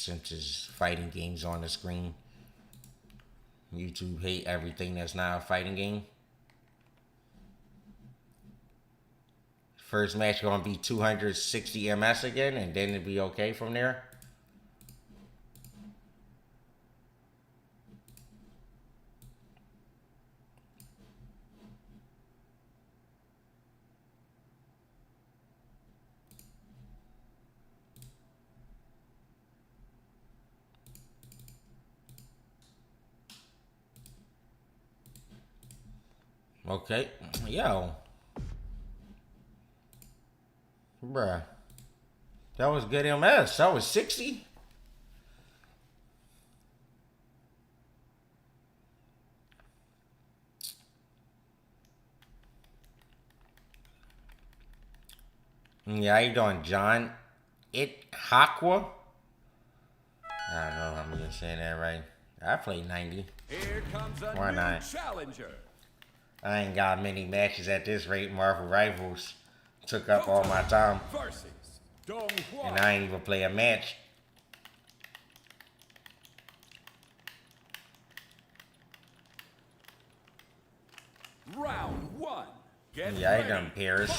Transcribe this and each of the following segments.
since it's fighting games on the screen. YouTube hate everything that's not a fighting game. First match gonna be 260 MS again, and then it'll be okay from there. Okay, yo. Bruh. That was good MS. That was 60. Yeah, how you doing, John? Hakwa? I don't know if I'm even saying that right. I played 90. Here comes a Why not? Challenger. I ain't got many matches at this rate. Marvel Rivals took up all my time. And I ain't even play a match. Round one. Yeah, I done Paris.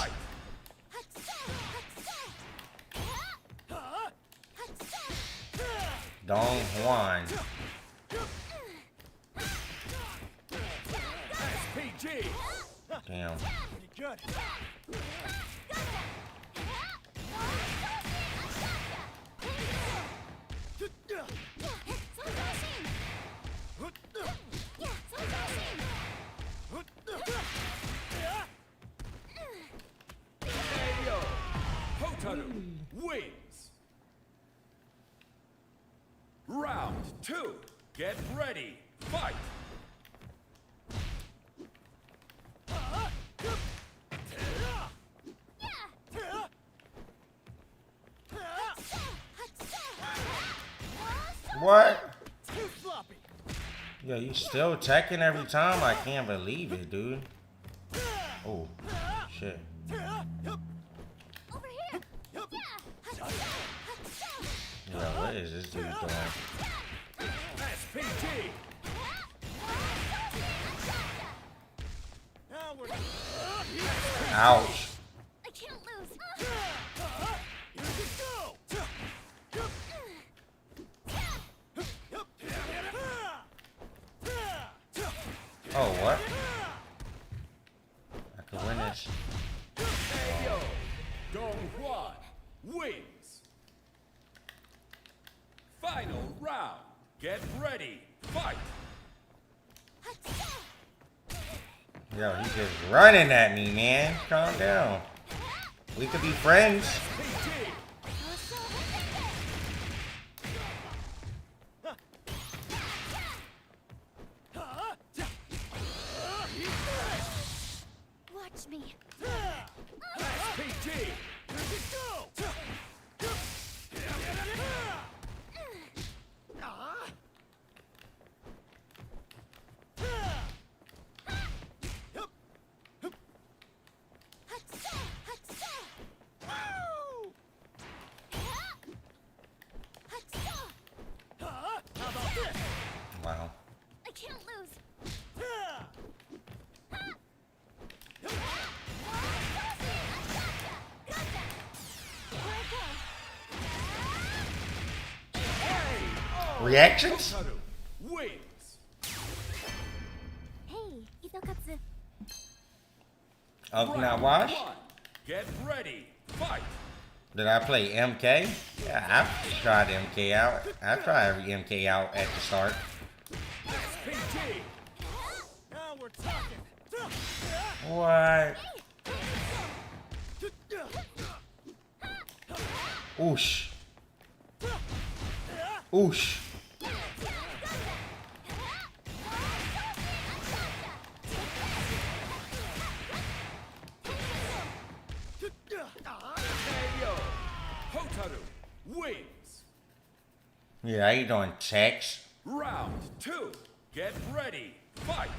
Don Juan. Damn. Wins. Round two. Get ready. Fight. What? Yo, you still attacking every time? I can't believe it, dude. Oh, shit. Yo, what is this dude doing? Ouch. I can't lose. Oh, what? I could win this. Don Juan wins. Final round. Get ready. Fight. Yo, he's just running at me, man. Calm down. We could be friends. Watch me. Wow. I can't lose. Reactions? Wins. Hey, Itokatsu. Oh, now watch. Get ready. Fight. Did I play MK? Yeah, I've tried MK out. I try every MK out at the start. Now we're talking. What? Oosh. Oosh. Wins. Yeah, how you doing, Tex? Round two. Get ready. Fight.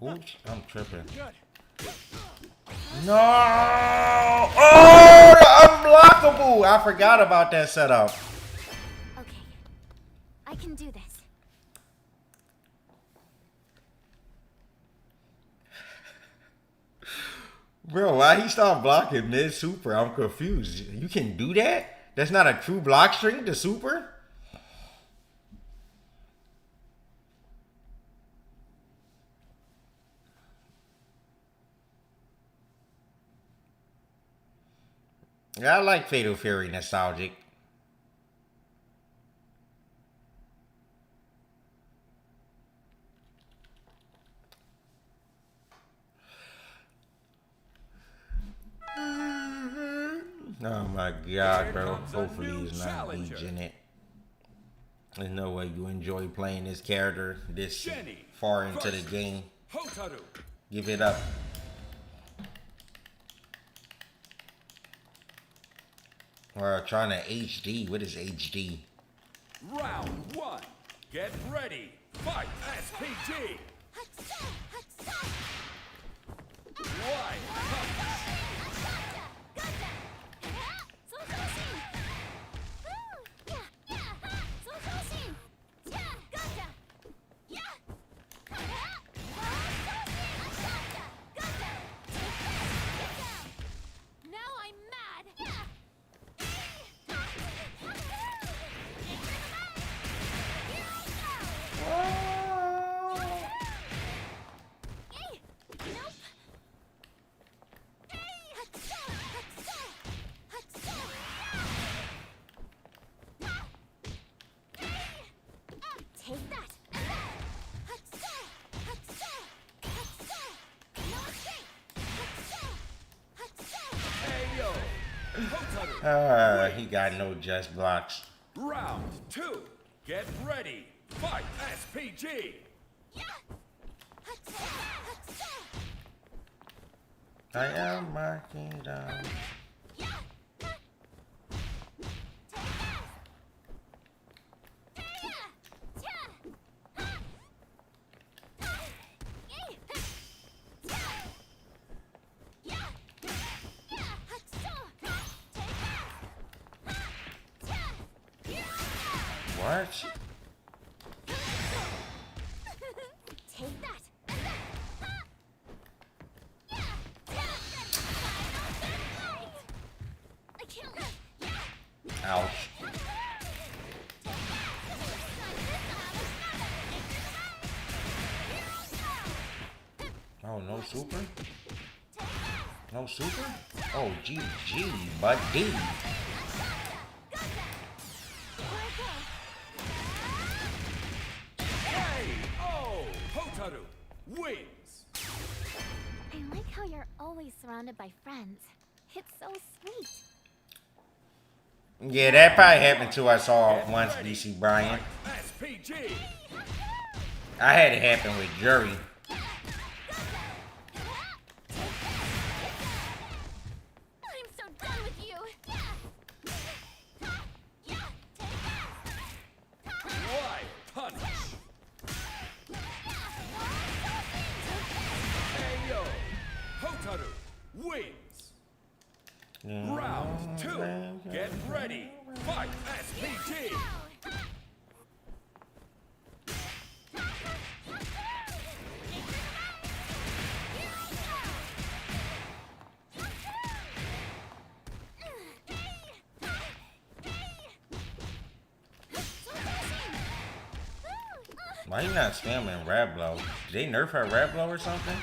Oops, I'm tripping. Good. No! Oh, the unblockable! I forgot about that setup. Okay. I can do this. Bro, why he start blocking mid super? I'm confused. You can do that? That's not a true block string to super? Yeah, I like Fatal Fury nostalgic. Oh my god, bro. Hopefully he's not legion it. There's no way you enjoy playing this character this far into the game. Hotaru. Give it up. Or trying to HD. What is HD? Round 1. Get ready. Fight. SPG. Why? Now I'm mad. Take that. Hey yo. Hotaru. He got no just blocks. Round 2. Get ready. Fight. SPG. I am my kingdom. What? Take that. I can't live. Ouch. Oh, no super? No super? Oh, GG, buddy. K.O. Hotaru wins. I like how you're always surrounded by friends. It's so sweet. Yeah, that probably happened to us all once, BC Brian. SPG. I had it happen with Jury. I'm so done with you. Why punch? Ayo. Hotaru wins. Round 2. Get ready. Fight. SPG. Why you not spamming Rab Blow? Did they nerf her Rab Blow or something?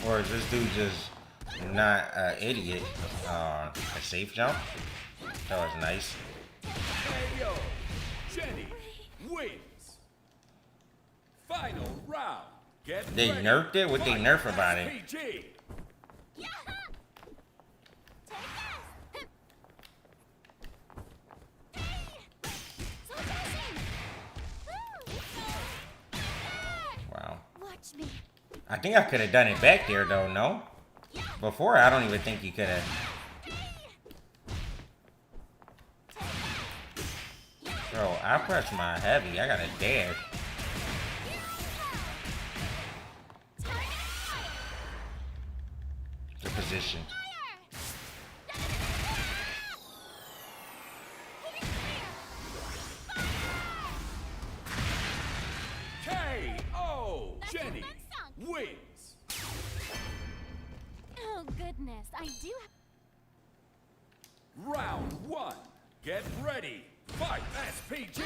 Or is this dude just not an idiot? A safe jump? That was nice. Ayo. Jenny wins. Final round. Get They ready. nerfed it? What they Fight. nerf about it? SPG. Wow. Watch me. I think I could have done it back there though, no? Before, I don't even think you could have. Bro, I pressed my heavy. I got a dash. The position. K.O. Jenny wins. Oh goodness, I do. Round 1. Get ready. Fight. SPG.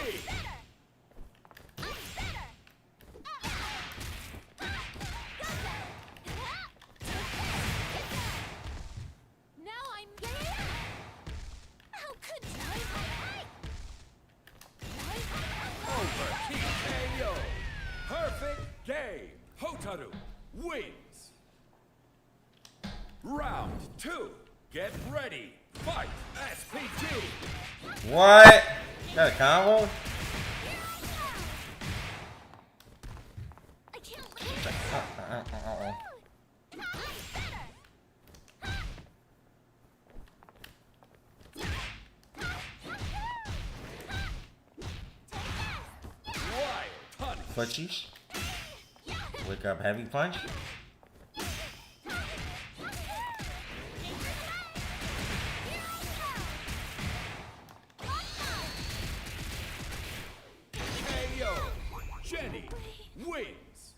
Now I'm. How could you? Over TKO. Perfect game. Hotaru wins. Round 2. Get ready. Fight. SPG. What? Got a combo? I can't Wild punch. Footsies. Wake up heavy punch. KO. Jenny wins.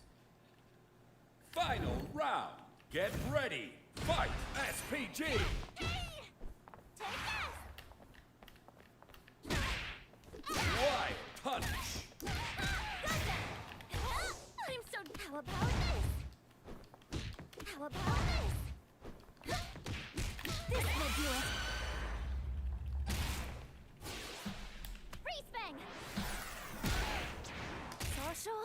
Final round. Get ready. Fight. SPG. Wild punch. I'm so. How about this? How about this? This will do it. Freeze bang. Social.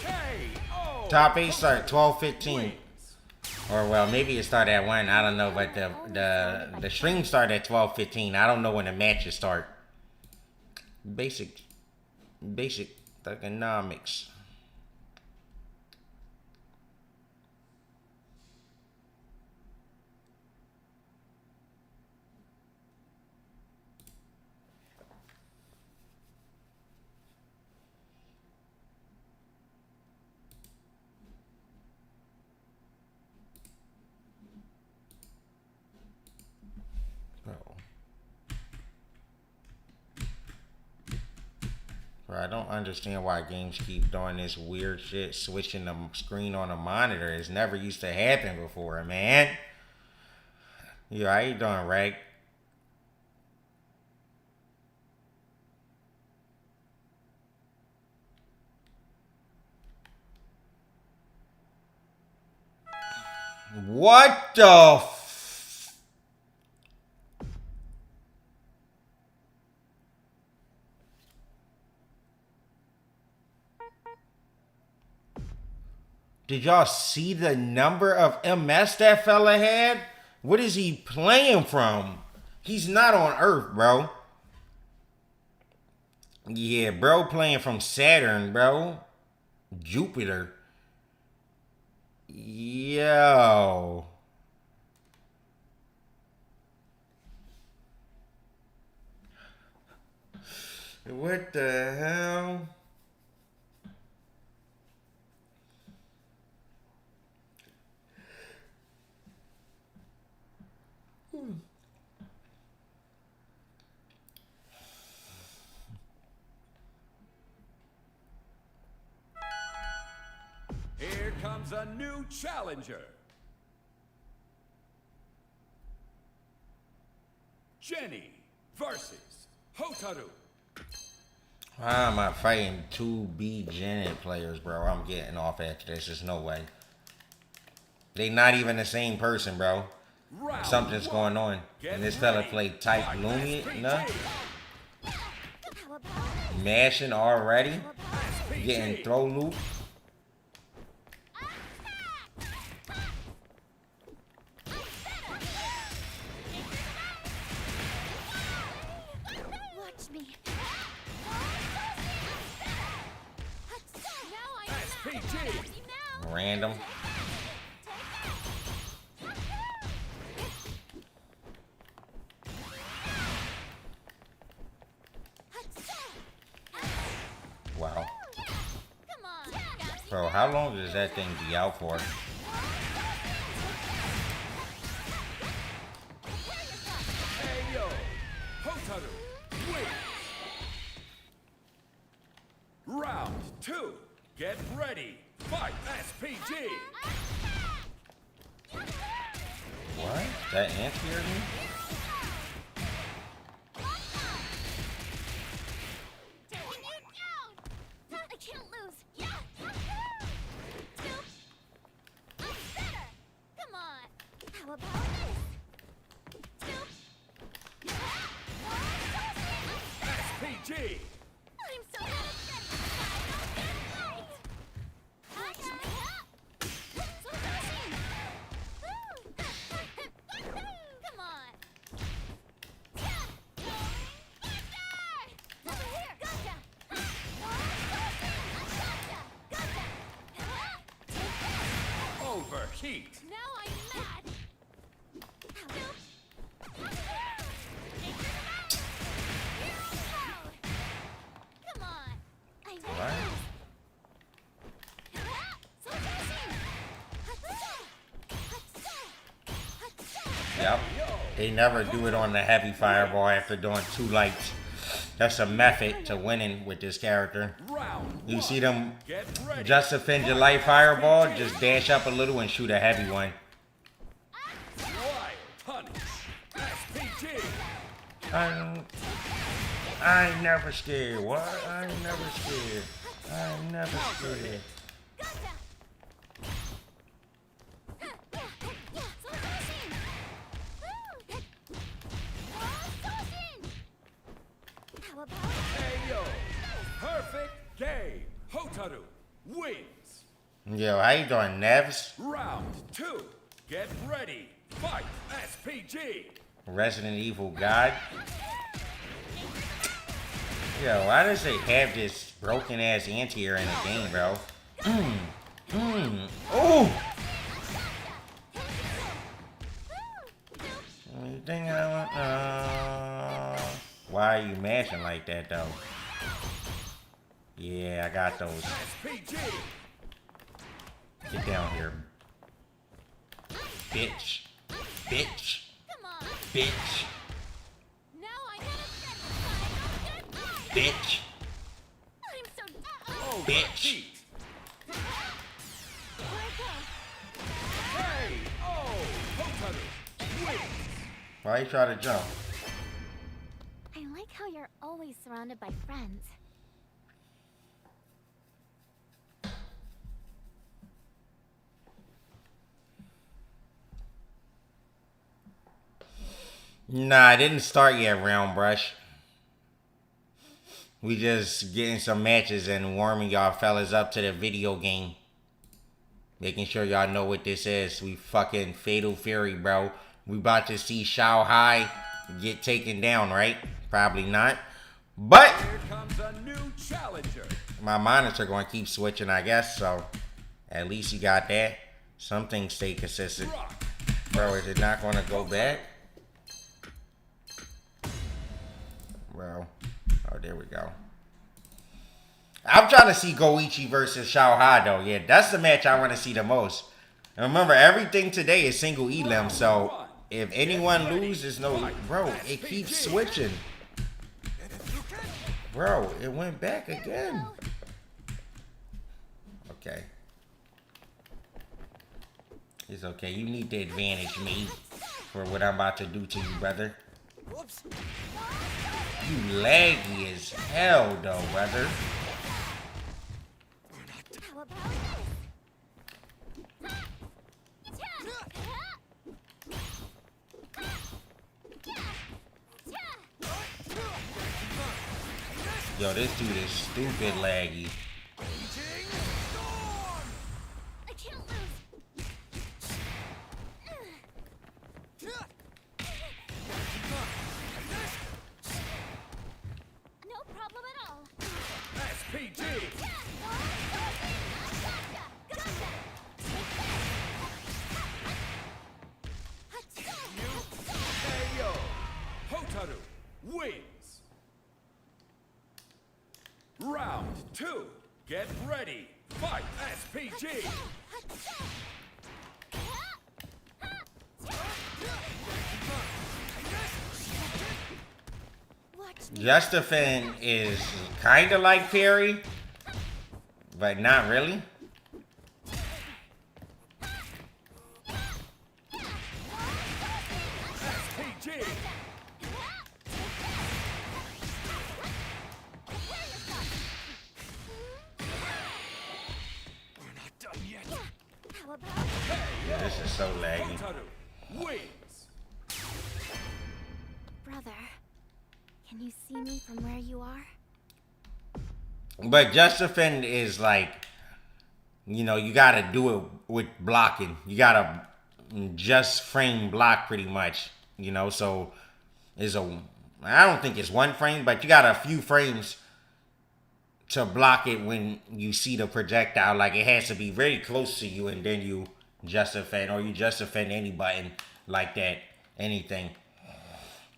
KO. Top 8 start 12:15. Or well, maybe it started at 1. I don't know, but the stream started at 12:15. I don't know when the matches start. Basic economics. Bro, I don't understand why games keep doing this weird shit, switching the screen on the monitor. It's never used to happen before, man. Yeah, how you doing, Reg? What the Did y'all see the number of MS that fella had? What is he playing from? He's not on Earth, bro. Yeah, bro playing from Saturn, bro. Jupiter. Yo. What the hell? Here comes a new challenger. Jenny versus Hotaru. Why am I fighting 2B Janet players, bro? I'm getting off after this. There's no way. They not even the same person, bro. Round Something's one. going on. Get And this fella ready. played Type Fight Lumi, SPG. no? How about this? Mashing already. SPG. Getting throw loop. Watch me. SPG. Random. Bro, how long does that thing be out for? Ayo. Hotaru wins. Round 2. Get ready. Fight. SPG. What? That anti-air me? I can't lose. Yeah. Two. I'm better. Come on. How about this? Two. SPG. I'm so good at this. I don't Come on. Over here. Gotcha. Overheat. Now I'm mad. Come on. I know. What? Yep. They never do it on the heavy fireball after doing 2 lights. That's a method to winning with this character. Round You 1. see them Get ready. just defend your light fireball, just dash up a little and shoot a heavy one. Wild punish. SPG. I ain't never scared. What? I ain't never scared. I ain't never scared. How about Ayo. Perfect game. Hotaru wins. Yo, how you doing, Nevs? Round 2. Get ready. Fight. SPG. Resident Evil God. Yo, why does they have this broken ass anti-air in the game, bro? Oh! You think I want? Why are you mashing like that, though? Yeah, I got those. SPG. Get down here, bitch, bitch, Come on. bitch, Now I gotta get bitch, I'm so bitch. Hey, oh, Hotaru wins. Why you try to jump? I like how you're always surrounded by friends. Nah, it didn't start yet, Round Brush. We just getting some matches and warming y'all fellas up to the video game. Making sure y'all know what this is. We fucking Fatal Fury, bro. We about to see Shao Hai get taken down, right? Probably not. But Here comes a new challenger. my monitor gonna keep switching, I guess, so at least you got that. Some things stay consistent. Rock. Bro, is it not gonna go back? Bro. Oh, there we go. I'm trying to see Goichi versus Shao Hai, though. Yeah, that's the match I want to see the most. And remember, everything today is single elim, so if anyone loses, no... Bro, it keeps switching. Bro, it went back again. Okay. It's okay. You need to advantage me for what I'm about to do to you, brother. You laggy as hell, though, brother. How about Yo, this dude is stupid laggy. I can't lose. No problem at all. SPG. Ayo. Hotaru wins. Round 2. Get ready. Fight. Fight! SPG! Justifin is kind of like Perry, but not really. SPG! We're not done yet. How about This is so laggy. Hotaru wins. brother? Can you see me from where you are? But Justifin is like, you know, you gotta do it with blocking. You gotta just frame block pretty much, you know. So I don't think it's one frame, but you got a few frames to block it when you see the projectile. Like, it has to be very close to you, and then you just defend, or you just defend any button like that, anything.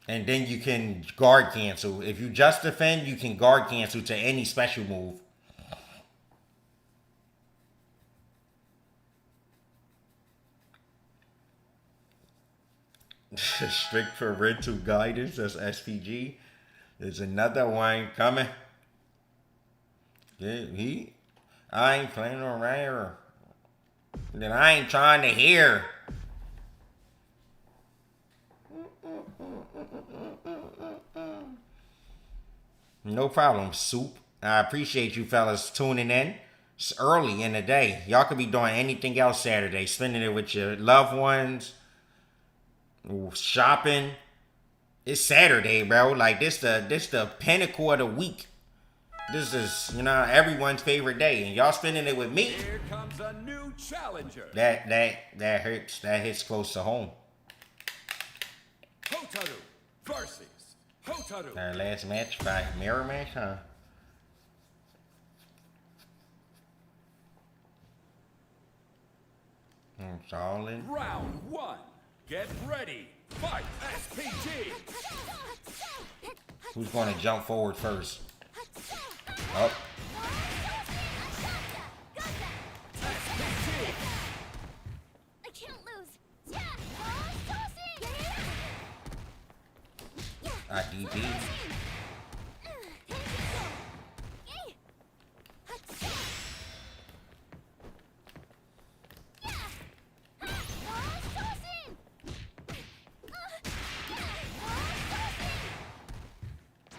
And then you can guard cancel. If you just defend, you can guard cancel to any special move. Strict parental guidance, that's SPG. There's another one coming. Yeah, I ain't playing around. Then I ain't trying to hear. No problem, Soup. I appreciate you fellas tuning in. It's early in the day. Y'all could be doing anything else Saturday. Spending it with your loved ones. Shopping. It's Saturday, bro. Like, this the pinnacle of the week. This is, you know, everyone's favorite day. And y'all spending it with me. Here comes a new challenger. That hurts. That hits close to home. Hotaru versus Hotaru. Our last match by mirror match, huh? It's all in. Round one. Get ready. Fight. SPG. Who's going to jump forward first? Up. SPG. I can't lose. DP.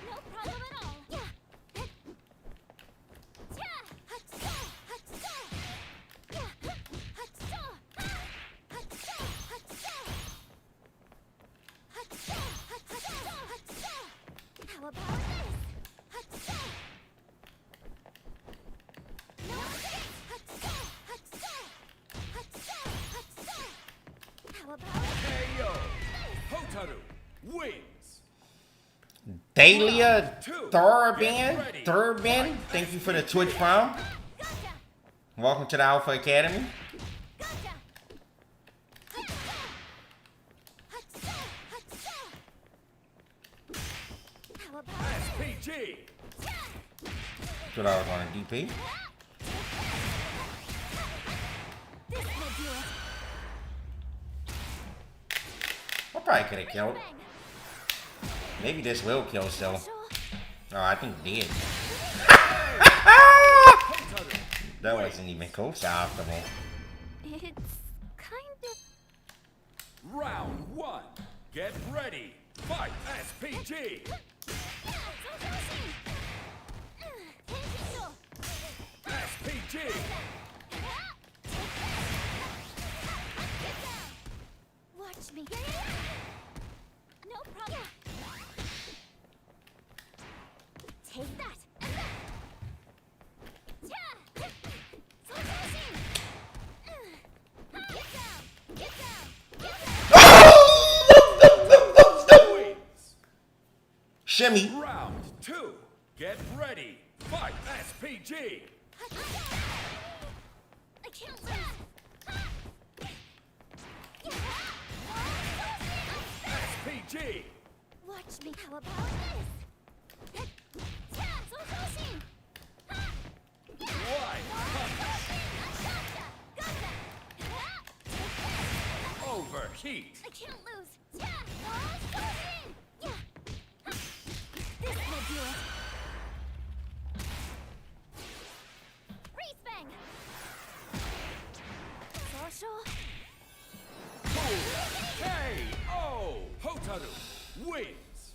No problem at all. How about this? How about KO. Hotaru wins. Dahlia Thurban, thank you for the Twitch Prime. Welcome to the Alpha Academy. SPG. That's what I was on a DP. I probably could have killed. Maybe this will kill still. Oh, I think it did. That wasn't even close to optimal. It's kind of... Round one. Get ready. Fight. SPG. SPG. Watch me. No problem. Take that. Wins. Shimmy. Round two. Get ready. Fight. SPG. I can't lose. SPG. Watch me. How about this? Wide punch. Overheat. I can't lose. Yeah. Oh, so in. Yeah. Huh. This will do it. Freeze bang. Social. K.O. Hotaru wins.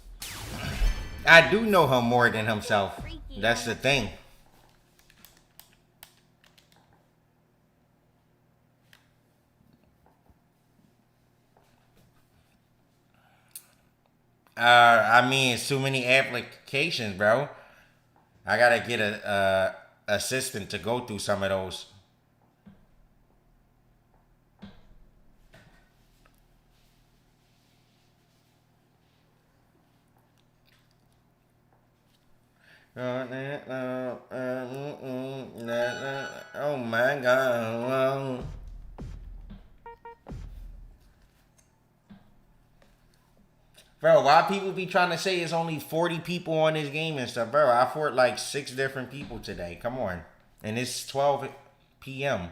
I do know him more than himself. That's the thing. I mean, it's too many applications, bro. I gotta get a assistant to go through some of those. Oh my god. Bro, why people be trying to say it's only 40 people on this game and stuff, bro? I fought like 6 different people today. Come on. And it's 12 p.m.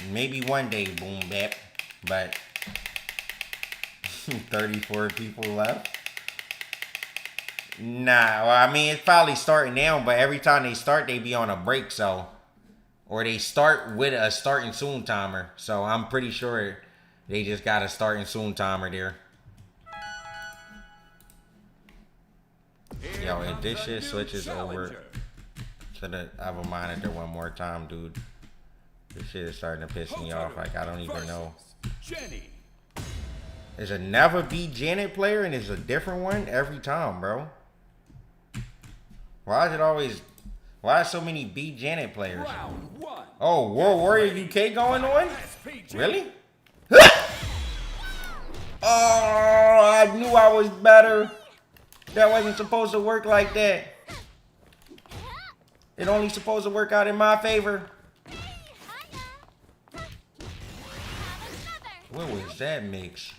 Maybe one day, boom bap. But 34 people left. Nah, well, I mean, it's probably starting now, but every time they start, they be on a break, so. Or they start with a starting soon timer. So I'm pretty sure they just got a starting soon timer there. Yo, if this shit switches over to the other monitor one more time, dude. This shit is starting to piss me off. Like, I don't even know. There's a never be Janet player and there's a different one every time, bro. Why is it always... Why so many B Janet players? Oh, World Warrior UK going on? Really? Oh, I knew I was better. That wasn't supposed to work like that. It only supposed to work out in my favor. What was that mix?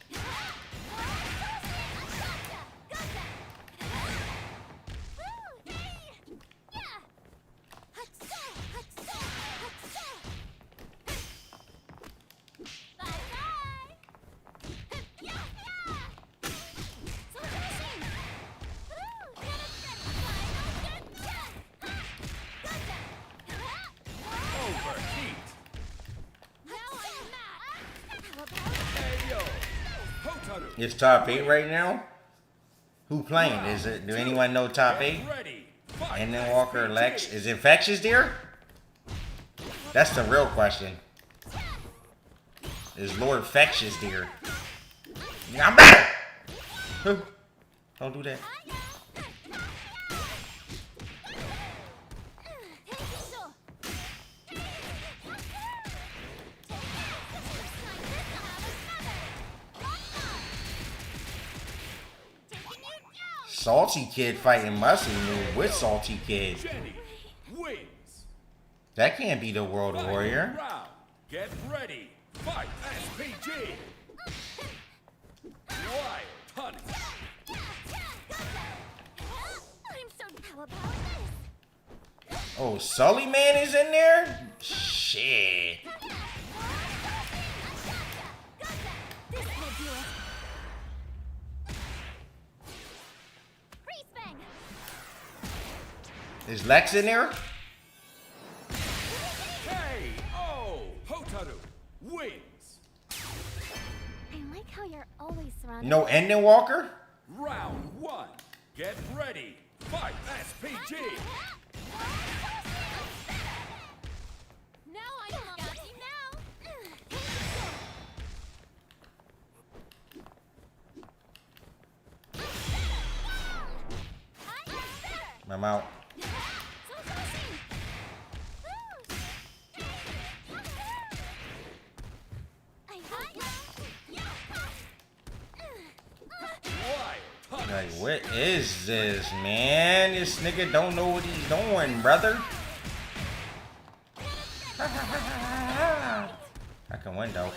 It's top 8 right now? Who playing? Is it? Do anyone know top 8? And then Walker, Lex. Is Infectious there? That's the real question. Is Lord Fectious there? I'm better! Don't do that. Salty Kid fighting Muscle Move with Salty Kid. That can't be the World Warrior. Get ready. Fight SPG. Wild Honey. Oh, Sully Man is in there? Shit. Is Lex in there? K.O. Hotaru wins. I like how you're always surrounded. No Ending Walker? Round 1. Get ready. Fight SPG. Now I got you now. I'm out. Like, what is this, man? This nigga don't know what he's doing, brother. I can win, though.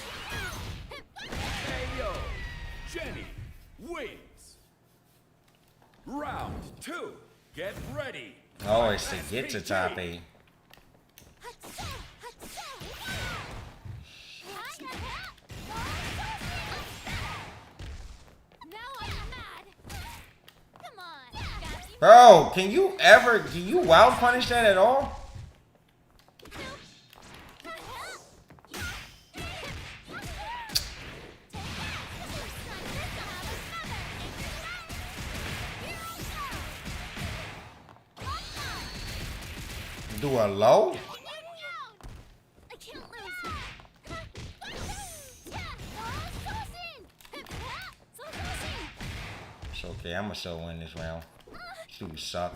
Ayo, Jenny wins. Round 2. Get ready. Oh, it's to get to top 8. Bro, can you wild punish that at all? Do a low? It's okay, I'ma still win this round. Dude suck.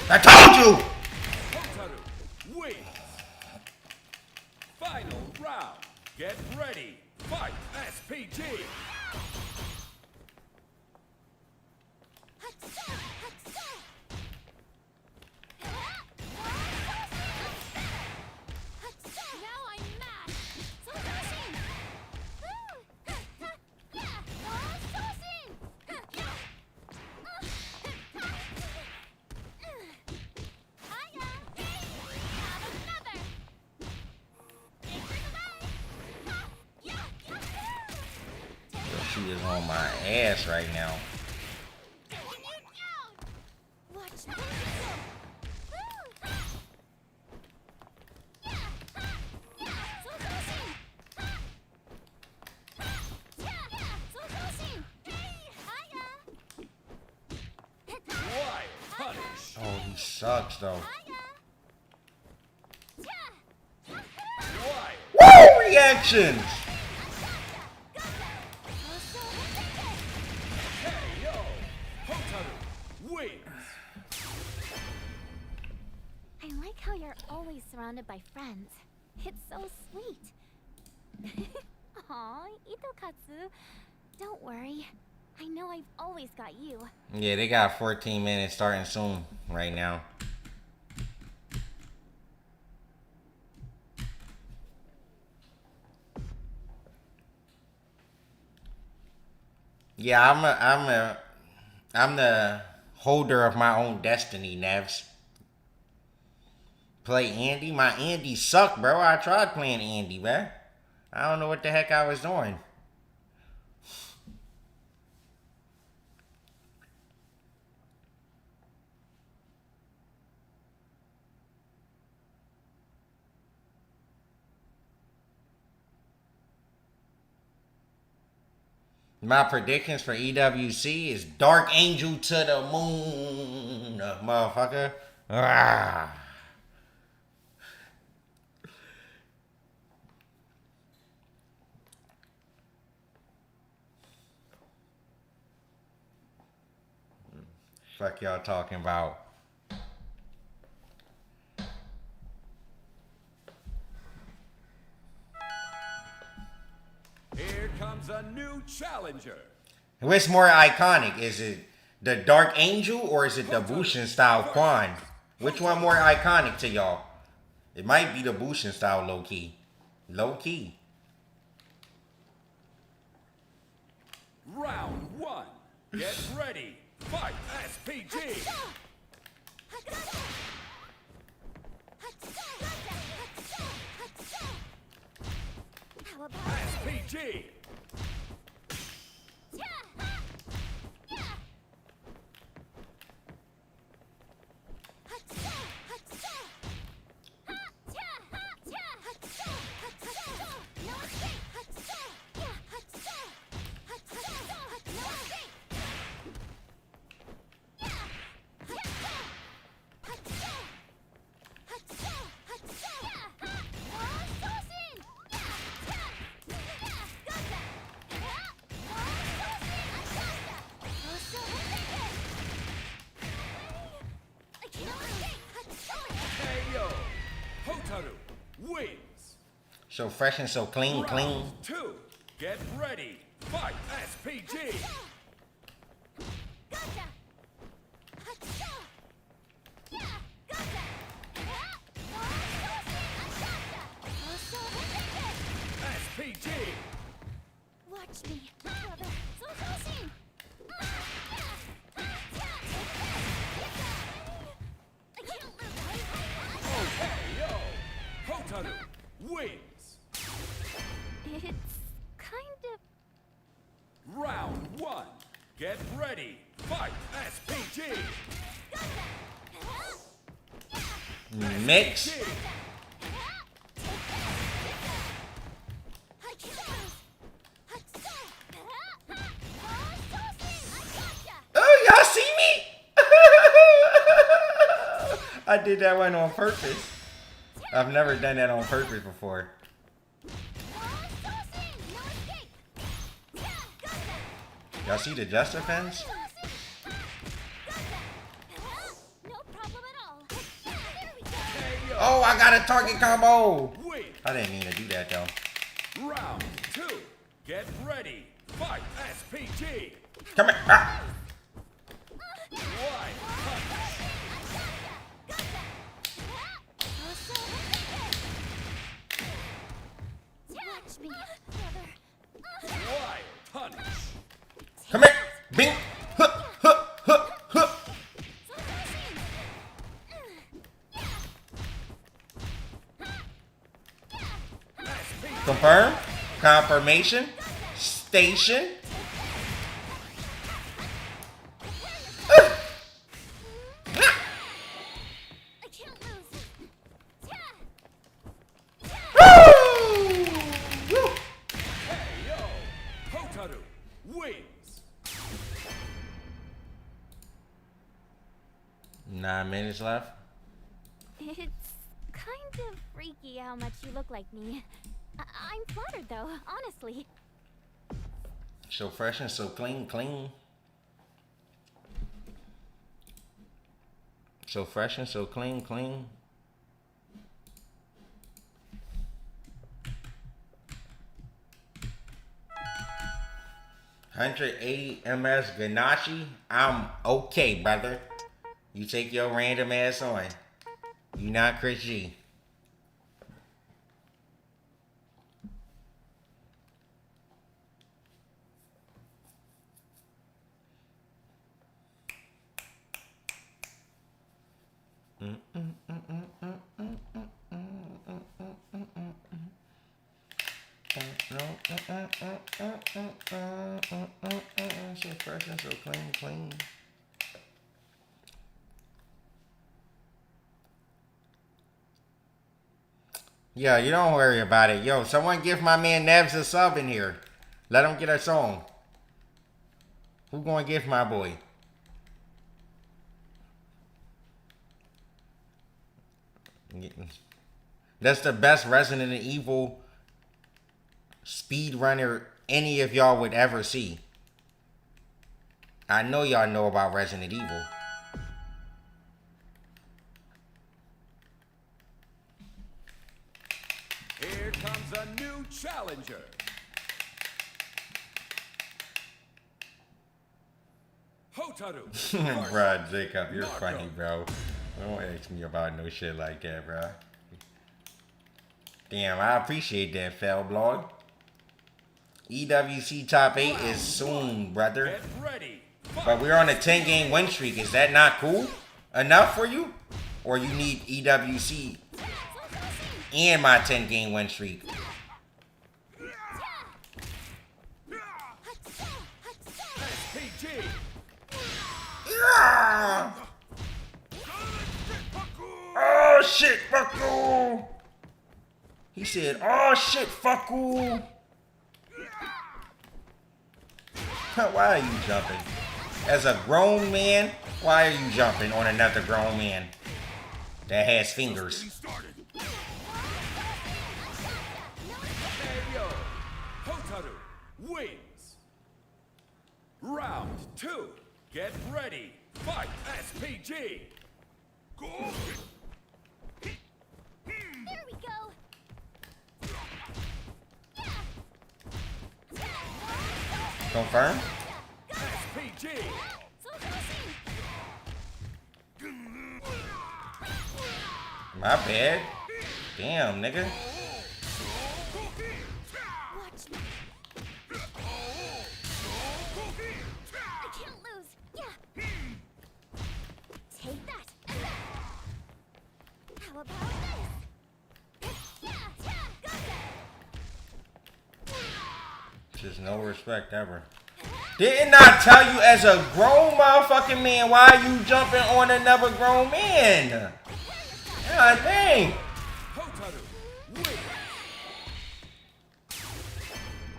I told you! Hotaru wins. Final round. Get ready. Fight SPG. She is on my ass right now. Oh, he sucks though. Woo! Reactions! I like how you're always surrounded by friends. It's so sweet. Aw, Itokatsu. Don't worry. I know I've always got you. Yeah, they got 14 minutes starting soon right now. Yeah, I'm the holder of my own destiny, Nevs. Play Andy? My Andy sucked, bro. I tried playing Andy, man. I don't know what the heck I was doing. My predictions for EWC is Dark Angel to the moon, motherfucker. Ah. Fuck y'all talking about. Here comes a new challenger. What's more iconic? Is it the Dark Angel or is it the Bushin style Quan? Which one more iconic to y'all? It might be the Bushin style low key. Low key. Round 1. Get ready. Fight SPG. SPG. Hotaru wins. So fresh and so clean, clean. Round 2. Get ready. Fight SPG. Hotaru wins. It's kind of... Round 1. Get ready. Fight. SPG. Mix. SPG. Oh, y'all see me? I did that one on purpose. I've never done that on purpose before. Y'all see the just defense? Oh, I got a target combo. Win. I didn't mean to do that though. Round 2. Get ready. Fight. SPG. Come here. Ah. Wide punch. Watch me, brother. Wide punch. Come here. Bing. Huh, huh, huh, huh. SPG. Confirm. Confirmation. Station. I can't lose. Woo! KO. Hotaru wins. 9 minutes left. It's kind of freaky how much you look like me. I'm flattered though, honestly. So fresh and so clean, clean. So fresh and so clean, clean. $180 MS Ganache. I'm okay, brother. You take your random ass on. You not Chris G. So fresh and so clean, clean. Yeah, you don't worry about it. Yo, someone give my man Nevs a sub in here. Let him get a song. Who gonna give my boy? That's the best Resident Evil speedrunner any of y'all would ever see. I know y'all know about Resident Evil. Here comes a new challenger. Hotaru. Bruh, Jacob, you're Knockout. funny, bro. Don't ask me about no shit like that, bruh. Damn, I appreciate that, fell blog. EWC top 8 is soon, brother. Get ready. But we're on a 10-game win streak. Is that not cool enough for you? Or you need EWC and my 10-game win streak? SPG. Yeah! Oh shit, fuck you! He said, oh shit, fuck you! Why are you jumping? As a grown man, why are you jumping on another grown man that has fingers? KO. Hotaru wins. Round 2. Get ready. Fight. SPG. Go. There we go. Confirm? SPG. My bad. Damn, nigga. Watch me. I can't lose. Yeah. Take that. How about this? Just no respect ever. Didn't I tell you as a grown motherfucking man why are you jumping on another grown man? God dang.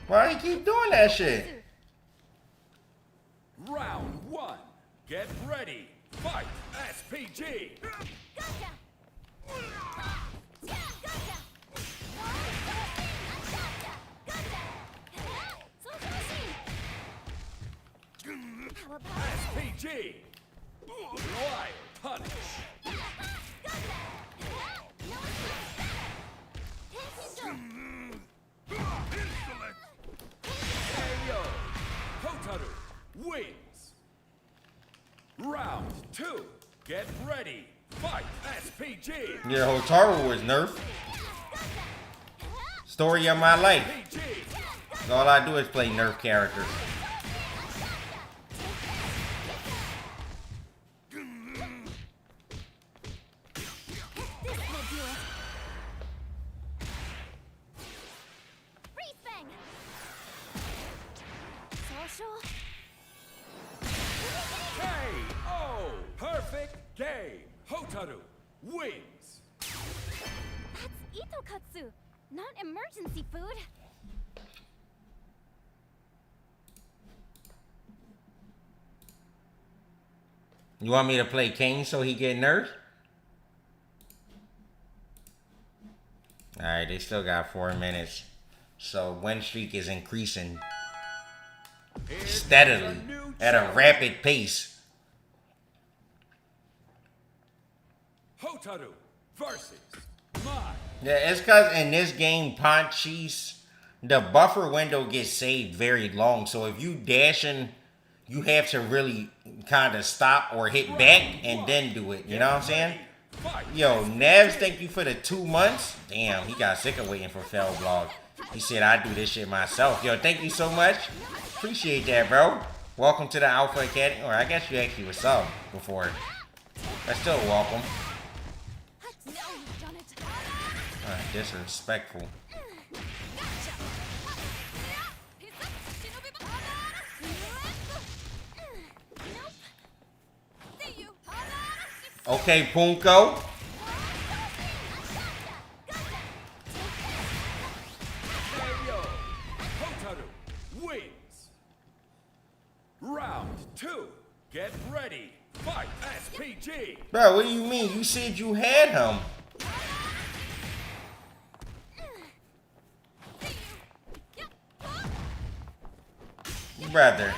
Why you keep doing that shit? Round 1. Get ready. Fight. SPG. Gotcha. SPG. Wild punch. KO. Hotaru wins. Round 2. Get ready. Fight. SPG. Yeah, Hotaru was nerfed. Story of my life. SPG. All I do is play nerf characters. KO. Perfect game. Hotaru wins. That's itokatsu, not emergency food. You want me to play Kane so he get nerfed? Alright, they still got 4 minutes. So win streak is increasing steadily at a rapid pace. Hotaru versus Mai. Yeah, it's because in this game, Ponchis, the buffer window gets saved very long. So if you dashing, you have to really kind of stop or hit back and then do it. You know what I'm saying? Yo, Nevs, thank you for the 2 months. Damn, he got sick of waiting for Fell Blog. He said, I do this shit myself. Yo, thank you so much. Appreciate that, bro. Welcome to the Alpha Academy. Or I guess you actually was sub before. But still welcome. Disrespectful. Okay, Punko. Hotaru wins. Round 2. Get ready. Fight. SPG. Bro, what do you mean? You said you had him. Brother.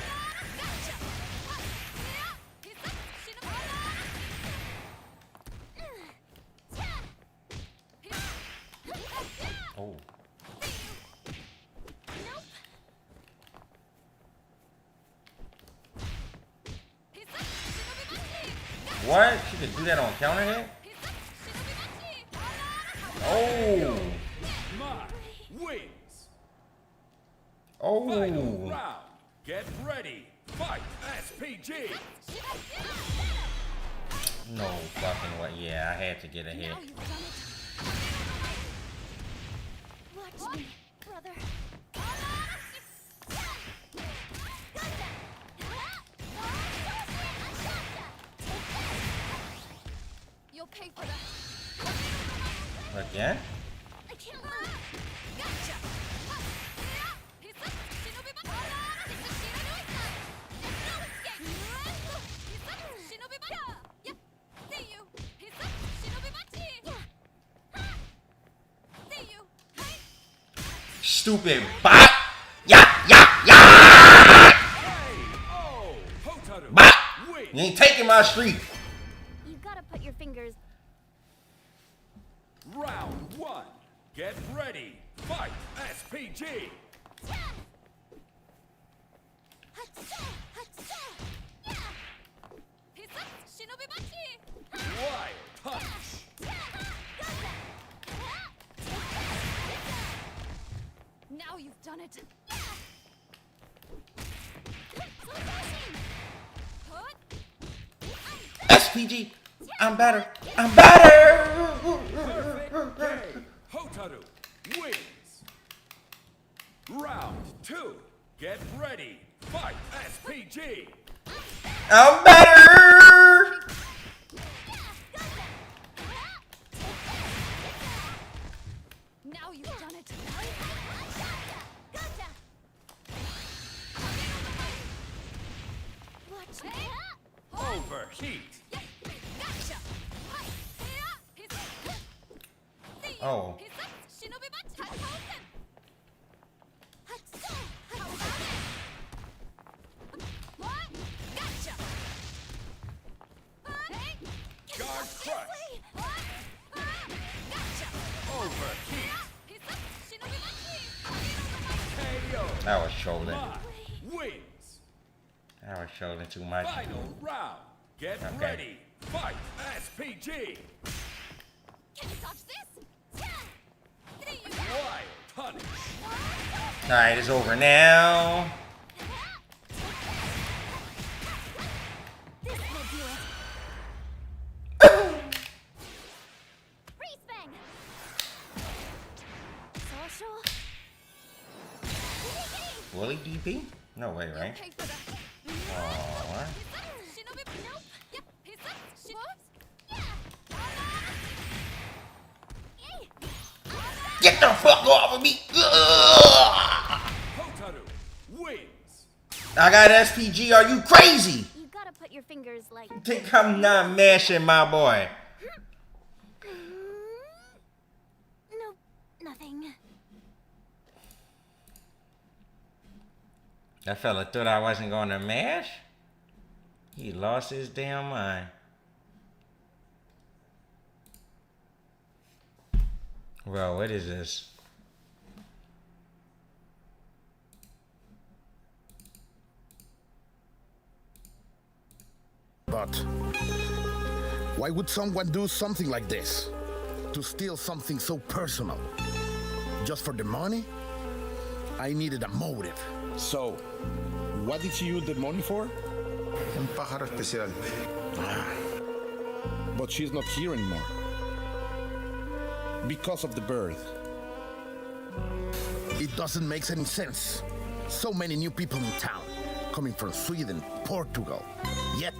Oh. What? She could do that on counter hit? Oh. Mai wins. Oh. Final round. Get ready. Fight. SPG. No fucking way. Yeah, I had to get a hit. Watch me, brother. You'll pay for that. Again? I can't move. Gotcha. Stupid bot! Yeah! KO. Hotaru Bot! wins. You ain't taking my streak. You gotta put your fingers. Round 1. Get ready. Fight. SPG. Wild punch. Now you've done it. SPG, I'm better. I'm better. Perfect game. Hotaru wins. Round 2. get ready, fight! SPG! I'm better! Now you've done it. Gotcha. Watch me. Overheat! Oh. Guard crush! Overheat! KO! That was shoulder. My wins! That was shoulder too much. Final round. Get Okay. ready. Fight. SPG. Can you dodge this? Wild punish. Alright, it's over now. This will do it. Freeze bang. Social. Willie DP? No way, right? Pay for that. Oh, what? Nope. Yep. Get the fuck off of me! Ugh! Hotaru wins. I got SPG, are you crazy? You gotta put your fingers like. Think I'm not mashing my boy. Nope. Nothing. That fella thought I wasn't gonna mash? He lost his damn mind. Well, what is this? But why would someone do something like this? To steal something so personal? Just for the money? I needed a motive. So, what did she use the money for? Un pájaro especial. But she's not here anymore. Because of the bird. It doesn't make any sense. So many new people in town, coming from Sweden, Portugal. Yet,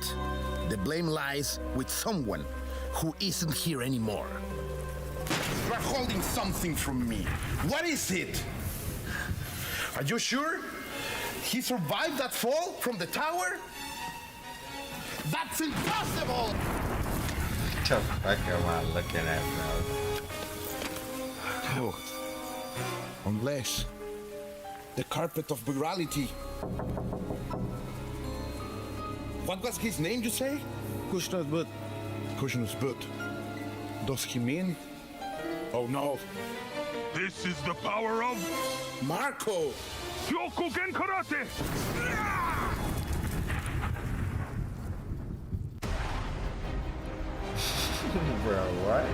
the blame lies with someone who isn't here anymore. You are holding something from me. What is it? Are you sure? He survived that fall from the tower? That's impossible! What the fuck am I looking at, bro? Oh. Unless the carpet of virality. What was his name, you say? Kushner's butt. Kushner's butt. Does he mean? Oh no. This is the power of Marco! Kyokugen Karate! Bro, what?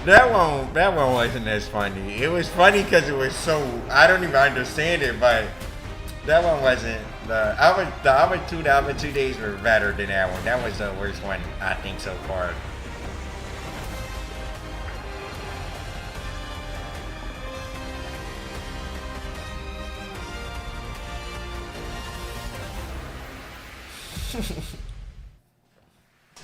That one wasn't as funny. It was funny because it was so, I don't even understand it, but that one wasn't. The other 2 days were better than that one. That was the worst one, I think, so far.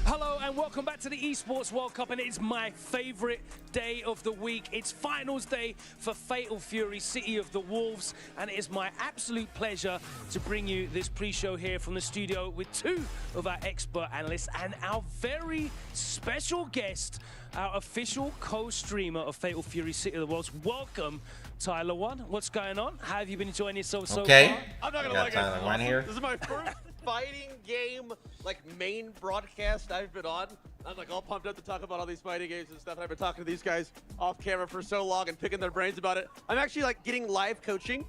Hello and welcome back to the Esports World Cup, and it's my favorite day of the week. It's finals day for Fatal Fury City of the Wolves, and it is my absolute pleasure to bring you this pre-show here from the studio with two of our expert analysts and our very special guest, our official co-streamer of Fatal Fury City of the Wolves. Welcome, Tyler One. What's going on? How have you been enjoying yourself so Okay. far? I'm not gonna Got lie, guys. Tyler One here. This is my first fighting game, like, main broadcast I've been on. I'm like all pumped up to talk about all these fighting games and stuff. And I've been talking to these guys off camera for so long and picking their brains about it. I'm actually like getting live coaching,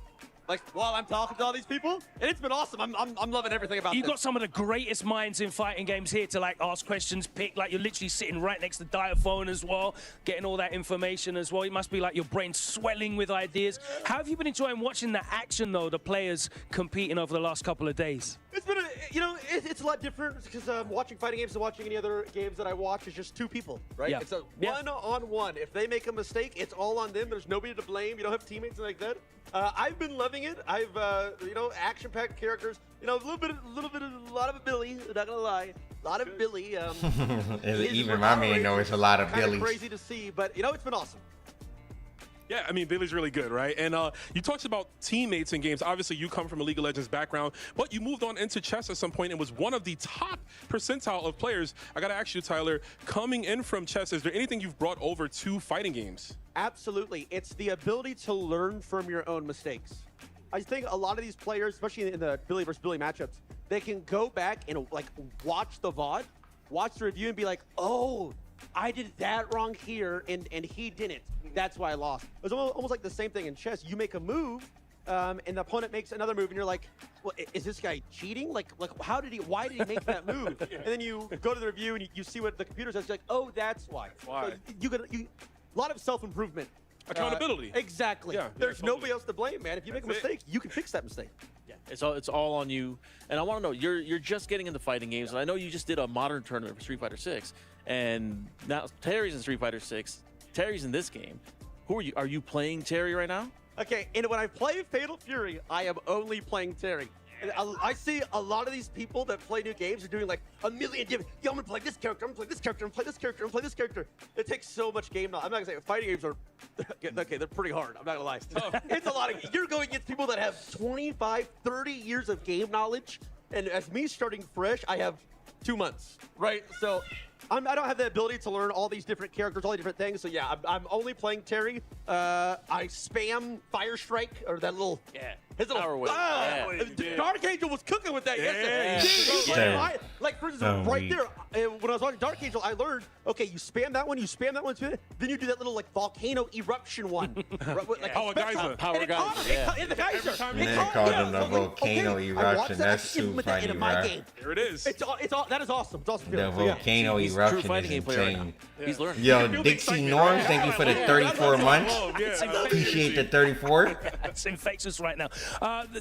like while I'm talking to all these people, and it's been awesome. I'm loving everything about You've this. got some of the greatest minds in fighting games here to like ask questions, pick, like you're literally sitting right next to the diaphone as well, getting all that information as well. It must be like your brain swelling with ideas. How have you been enjoying watching the action though, the players competing over the last couple of days? It's been You know, it's a lot different because watching fighting games and watching any other games that I watch is just two people, right? Yeah. It's a Yeah. one-on-one. If they make a mistake, it's all on them. There's nobody to blame. You don't have teammates like that. I've been loving it. I've, you know, action-packed characters. You know, a lot of Billy. Not gonna lie, a lot of Billy. Even my man knows it's a lot of Kind of Billies. crazy to see, but you know, it's been awesome. Yeah, I mean, Billy's really good, right? And you talked about teammates in games. Obviously, you come from a League of Legends background, but you moved on into chess at some point and was one of the top percentile of players. I got to ask you, Tyler, coming in from chess, is there anything you've brought over to fighting games? Absolutely. It's the ability to learn from your own mistakes. I think a lot of these players, especially in the Billy versus Billy matchups, they can go back and like watch the VOD, watch the review and be like, oh, I did that wrong here and he didn't. That's why I lost. It's almost like the same thing in chess. You make a move and the opponent makes another move and you're like, well, is this guy cheating? Like why did he make that move? And then you go to the review and you see what the computer says. You're like, oh, that's why. Why? So you a lot of self-improvement. Accountability. Exactly. Yeah, There's totally. nobody else to blame, man. If you make a That's it. mistake, you can fix that mistake. Yeah, it's all on you. And I want to know, you're just getting into fighting games, and I know you just did a modern tournament for Street Fighter 6, and now Terry's in Street Fighter 6. Terry's in this game. Who are you? Are you playing Terry right now? Okay, and when I play Fatal Fury, I am only playing Terry. And I see a lot of these people that play new games are doing like a million different. Yo, I'm gonna play this character. I'm gonna play this character. I'm gonna play this character. I'm gonna play this character. It takes so much game knowledge. I'm not gonna say fighting games are okay. They're pretty hard. I'm not gonna lie. It's a lot of. You're going against people that have 25, 30 years of game knowledge, and as me starting fresh, I have 2 months, right? So. I don't have the ability to learn all these different characters, all these different things. So yeah, I'm only playing Terry. I spam Fire Strike or that little his little Power wave. Dark Angel was cooking with that yesterday. Yeah. Like for instance, right there when I was watching Dark Angel, I learned okay, you spam that one, then you do that little like volcano eruption one. Like, Oh, a geyser. Power geyser. The geyser. time And then Yeah. called Yeah, him the I'm like, volcano okay, I eruption. watched that, That's I can too implement that funny, into my bro. game. There it is. It's all that is awesome. It's awesome. The So, yeah. volcano He's a true eruption fighting is game player right now. insane. He's learning. Yo, feel Dixie excited. Norms, thank you for the 34 months. It's Appreciate the 34. It's infectious right now.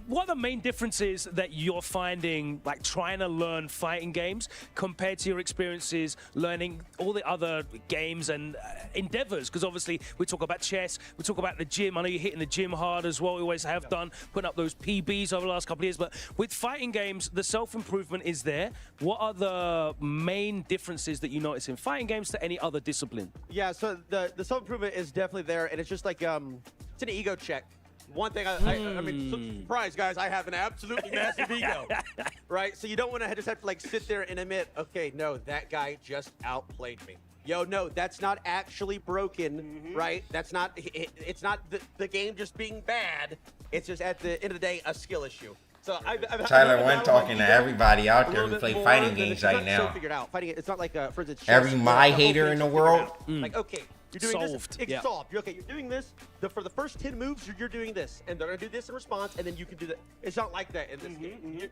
What are the main differences that you're finding, like trying to learn fighting games compared to your experiences learning all the other games and endeavors? Because obviously we talk about chess, we talk about the gym. I know you're hitting the gym hard as well. We always have done, putting up those PBs over the last couple of years. But with fighting games, the self-improvement is there. What are the main differences that you notice in fighting games to any other discipline? Yeah, so the self-improvement is definitely there, and it's just like it's an ego check. One thing I mean, surprise guys, I have an absolutely massive ego, right? So you don't want to just have to like sit there and admit, okay, no, that guy just outplayed me. Yo, no, that's not actually broken, right? That's not. It's not the game just being bad. It's just at the end of the day a skill issue. So Tyler went talking to everybody out there who play fighting games right now. So figured out. Fighting it's not like for instance. Every chess, my the whole hater thing's in the figured world. out. Like okay, you're doing Solved. this. It's Yeah. solved. You're doing this. For the first 10 moves, you're doing this, and they're gonna do this in response, and then you can do that. It's not like that in this game.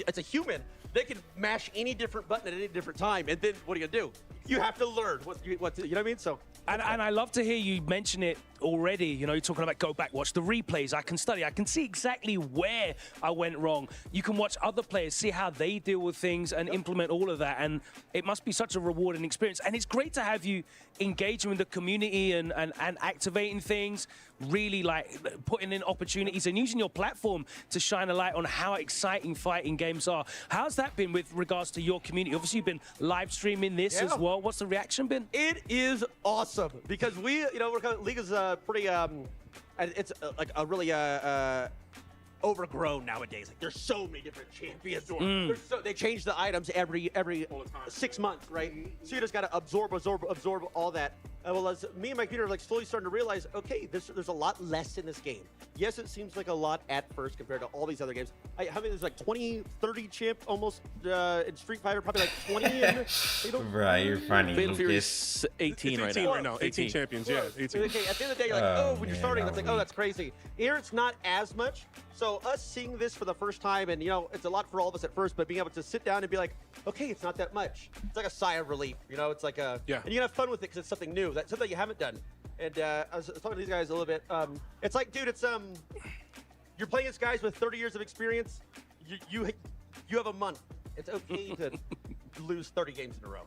It's a human. They can mash any different button at any different time, and then what are you gonna do? You have to learn what you know what I mean. So. And I love to hear you mention it already. You know, you're talking about go back, watch the replays. I can study. I can see exactly where I went wrong. You can watch other players, see how they deal with things and implement all of that. And it must be such a rewarding experience. And it's great to have you engaging with the community and activating things, really like putting in opportunities and using your platform to shine a light on how exciting fighting games are. How's that been with regards to your community? Obviously, you've been live streaming this as well. What's the reaction been? It is awesome because we're league is pretty it's like a really overgrown nowadays. Like there's so many different champions. They change the items every 6 months, right? So you just got to absorb all that. Well, as me and my computer are like slowly starting to realize, okay, there's a lot less in this game. Yes, it seems like a lot at first compared to all these other games. How many? There's like 20, 30 champ almost in Street Fighter, probably like 20 in. Right, you're funny. Fatal Fury Lucas. is 18 right It's now. 18 right now. 18 champions, yeah. 18. Okay, at the end of the day, you're like, Oh, when you're man, starting, that's I'm like, oh, weak. that's crazy. Here, it's not as much. So us seeing this for the first time, and it's a lot for all of us at first, but being able to sit down and be like, okay, it's not that much. It's like a sigh of relief, It's like and you can have fun with it because it's something new, that's something you haven't done. And I was talking to these guys a little bit. It's like, dude, it's you're playing against guys with 30 years of experience. You you have a month. It's okay to lose 30 games in a row.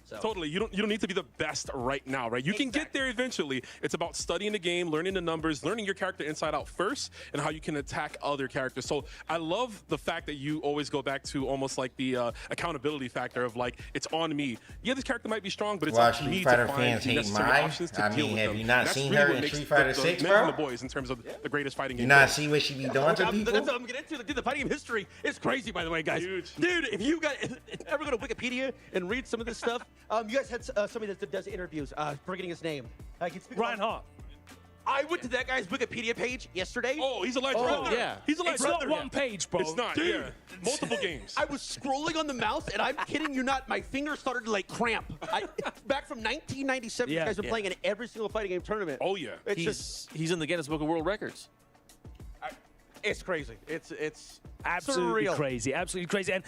So. Totally. You don't need to be the best right now, right? You can get there eventually. It's about studying the game, learning the numbers, learning your character inside out first, and how you can attack other characters. So I love the fact that you always go back to almost like the accountability factor of like, it's on me. Yeah, this character might be strong, but it's Why on me Street to Fighter find fans the hate necessary mine? options to I deal mean, with have them. you not That's seen really her what in makes Street Fighter the 6, men bro? and the boys in terms of the greatest fighting You game. not see what she be doing to people? That's what I'm getting into. Dude, the fighting game history is crazy, by the way, guys. Huge. Dude, if you guys ever go to Wikipedia and read some of this stuff, you guys had somebody that does interviews, forgetting his name. Ryan Hart. I went to that guy's Wikipedia page yesterday. Oh, he's a legend. Oh, yeah. He's a legend. It's not one page, bro. It's not, Dude. yeah. Multiple games. I was scrolling on the mouse, and I'm kidding you not, my fingers started to like cramp. Back from 1997, Yeah, you guys been yeah. playing in every single fighting game tournament. Oh, yeah. It's He's in the Guinness Book of World Records. it's crazy. It's Absolutely surreal. crazy, absolutely crazy. And,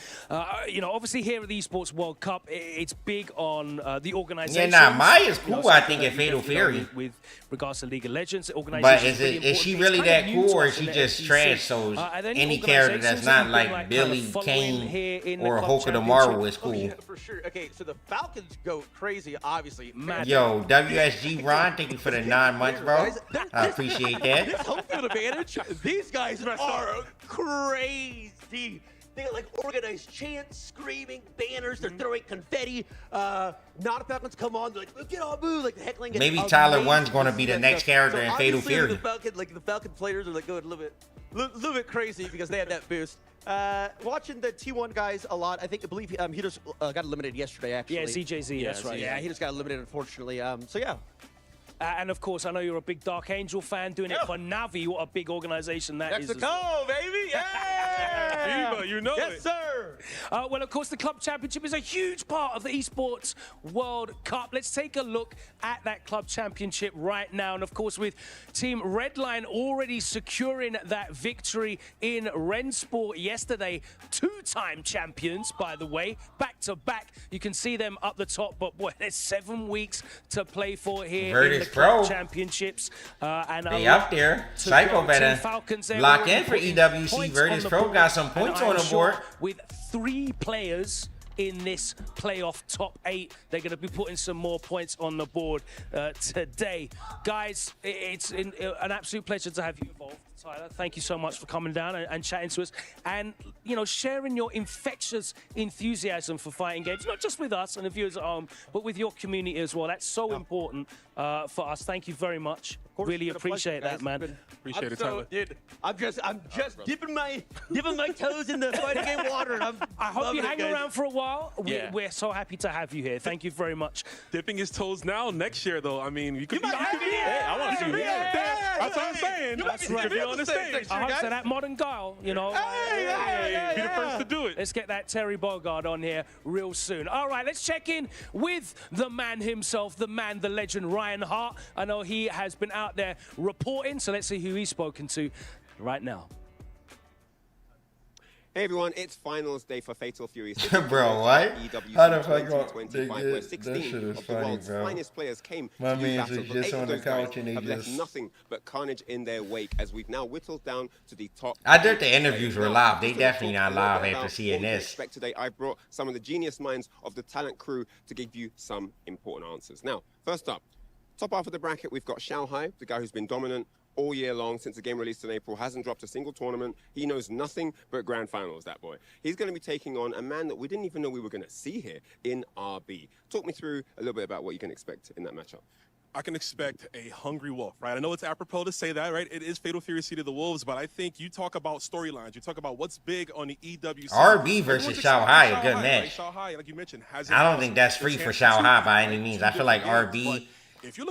you know, obviously here at the Esports World Cup, it's big on the organization. Yeah, nah, Maya's cool, I think, at Fatal Fury. With regards to League of Legends, But organization. is she really that cool, or is she just trash? So any character that's not like Billy, Kane, or Hoka Tomorrow is Oh, cool. yeah, for sure. Okay, so the Falcons go crazy, obviously. Yo, WSG Ron, thank you for the 9 months, bro. Guys, I appreciate that. This home field advantage, these guys are crazy. They got like organized chants, screaming, banners, they're throwing confetti. Non-Falcons come on, they're like, get on, boo, like the heckling. is Maybe Tyler amazing 1's gonna to be see the that next stuff. character So in Fatal obviously Fury. The Falcon players are like going a little bit crazy because they had that boost. Watching the T1 guys a lot, I believe he just got eliminated yesterday, actually. Yeah, CJZ, that's right. Yeah, he just got eliminated, unfortunately. So yeah. And of course, I know you're a big Dark Angel fan, doing it for Navi. What a big organization that is. Mexico, baby! Yeah! Viva, you know it. Yes, sir! Well, of course, the Club Championship is a huge part of the Esports World Cup. Let's take a look at that Club Championship right now. And, of course, with Team Redline already securing that victory in Rensport yesterday. 2-time champions, by the way, back-to-back. You can see them up the top, but, boy, there's 7 weeks to play for here in the Club Pro Championships. And They up there. Psycho better lock in for EWC. Virtus Pro got some points on the board. With 3 players in this playoff top 8, they're going to be putting some more points on the board today. Guys, it's an absolute pleasure to have you involved. Tyler, thank you so much for coming down and chatting to us and, you know, sharing your infectious enthusiasm for fighting games, not just with us and the viewers at home, but with your community as well. That's so important for us. Thank you very much. Really appreciate that, man. Appreciate it, Tyler. Dude, I'm just dipping my toes in the fighting game water. And I hope you hang guys. around for a while. Yeah. We're so happy to have you here. Thank you very much. Dipping his toes now. Next year, though, I mean, you could be. Hey, I want to see you. That's what I'm saying. That's You right. could be on the stage. I hope so. That modern guile, you know. Be the first to do it. Let's get that Terry Bogard on here real soon. All right, let's check in with the man himself, the man, the legend, Ryan Hart. I know he has been out there reporting, so let's see who he's spoken to right now. Hey everyone, it's finals day for Fatal Fury. Bro, what? EWC How the fuck 2025, where that 16 shit is of the funny, world's bro. finest players came My to do mans battle, was but just 8 of on the those guys couch and they have left just- nothing but carnage in their wake as we've now whittled down to the top. I doubt the interviews were live. They Just to definitely talk not a little live bit after about seeing what we this. expect today, I brought some of the genius minds of the talent crew to give you some important answers. Now, first up, top half of the bracket, we've got Xiaohai, the guy who's been dominant all year long since the game released in April, hasn't dropped a single tournament. He knows nothing but grand finals, that boy. He's going to be taking on a man that we didn't even know we were going to see here in RB. Talk me through a little bit about what you can expect in that matchup. I can expect a hungry wolf, right? I know it's apropos to say that, right? It is Fatal Fury City of the Wolves, but I think you talk about storylines. You talk about what's big on the EWC. RB versus Everyone's Xiaohai, expecting a good Xiaohai, match. right? Xiaohai, like you mentioned, has I don't think that's free for Xiaohai by any means. I feel like RB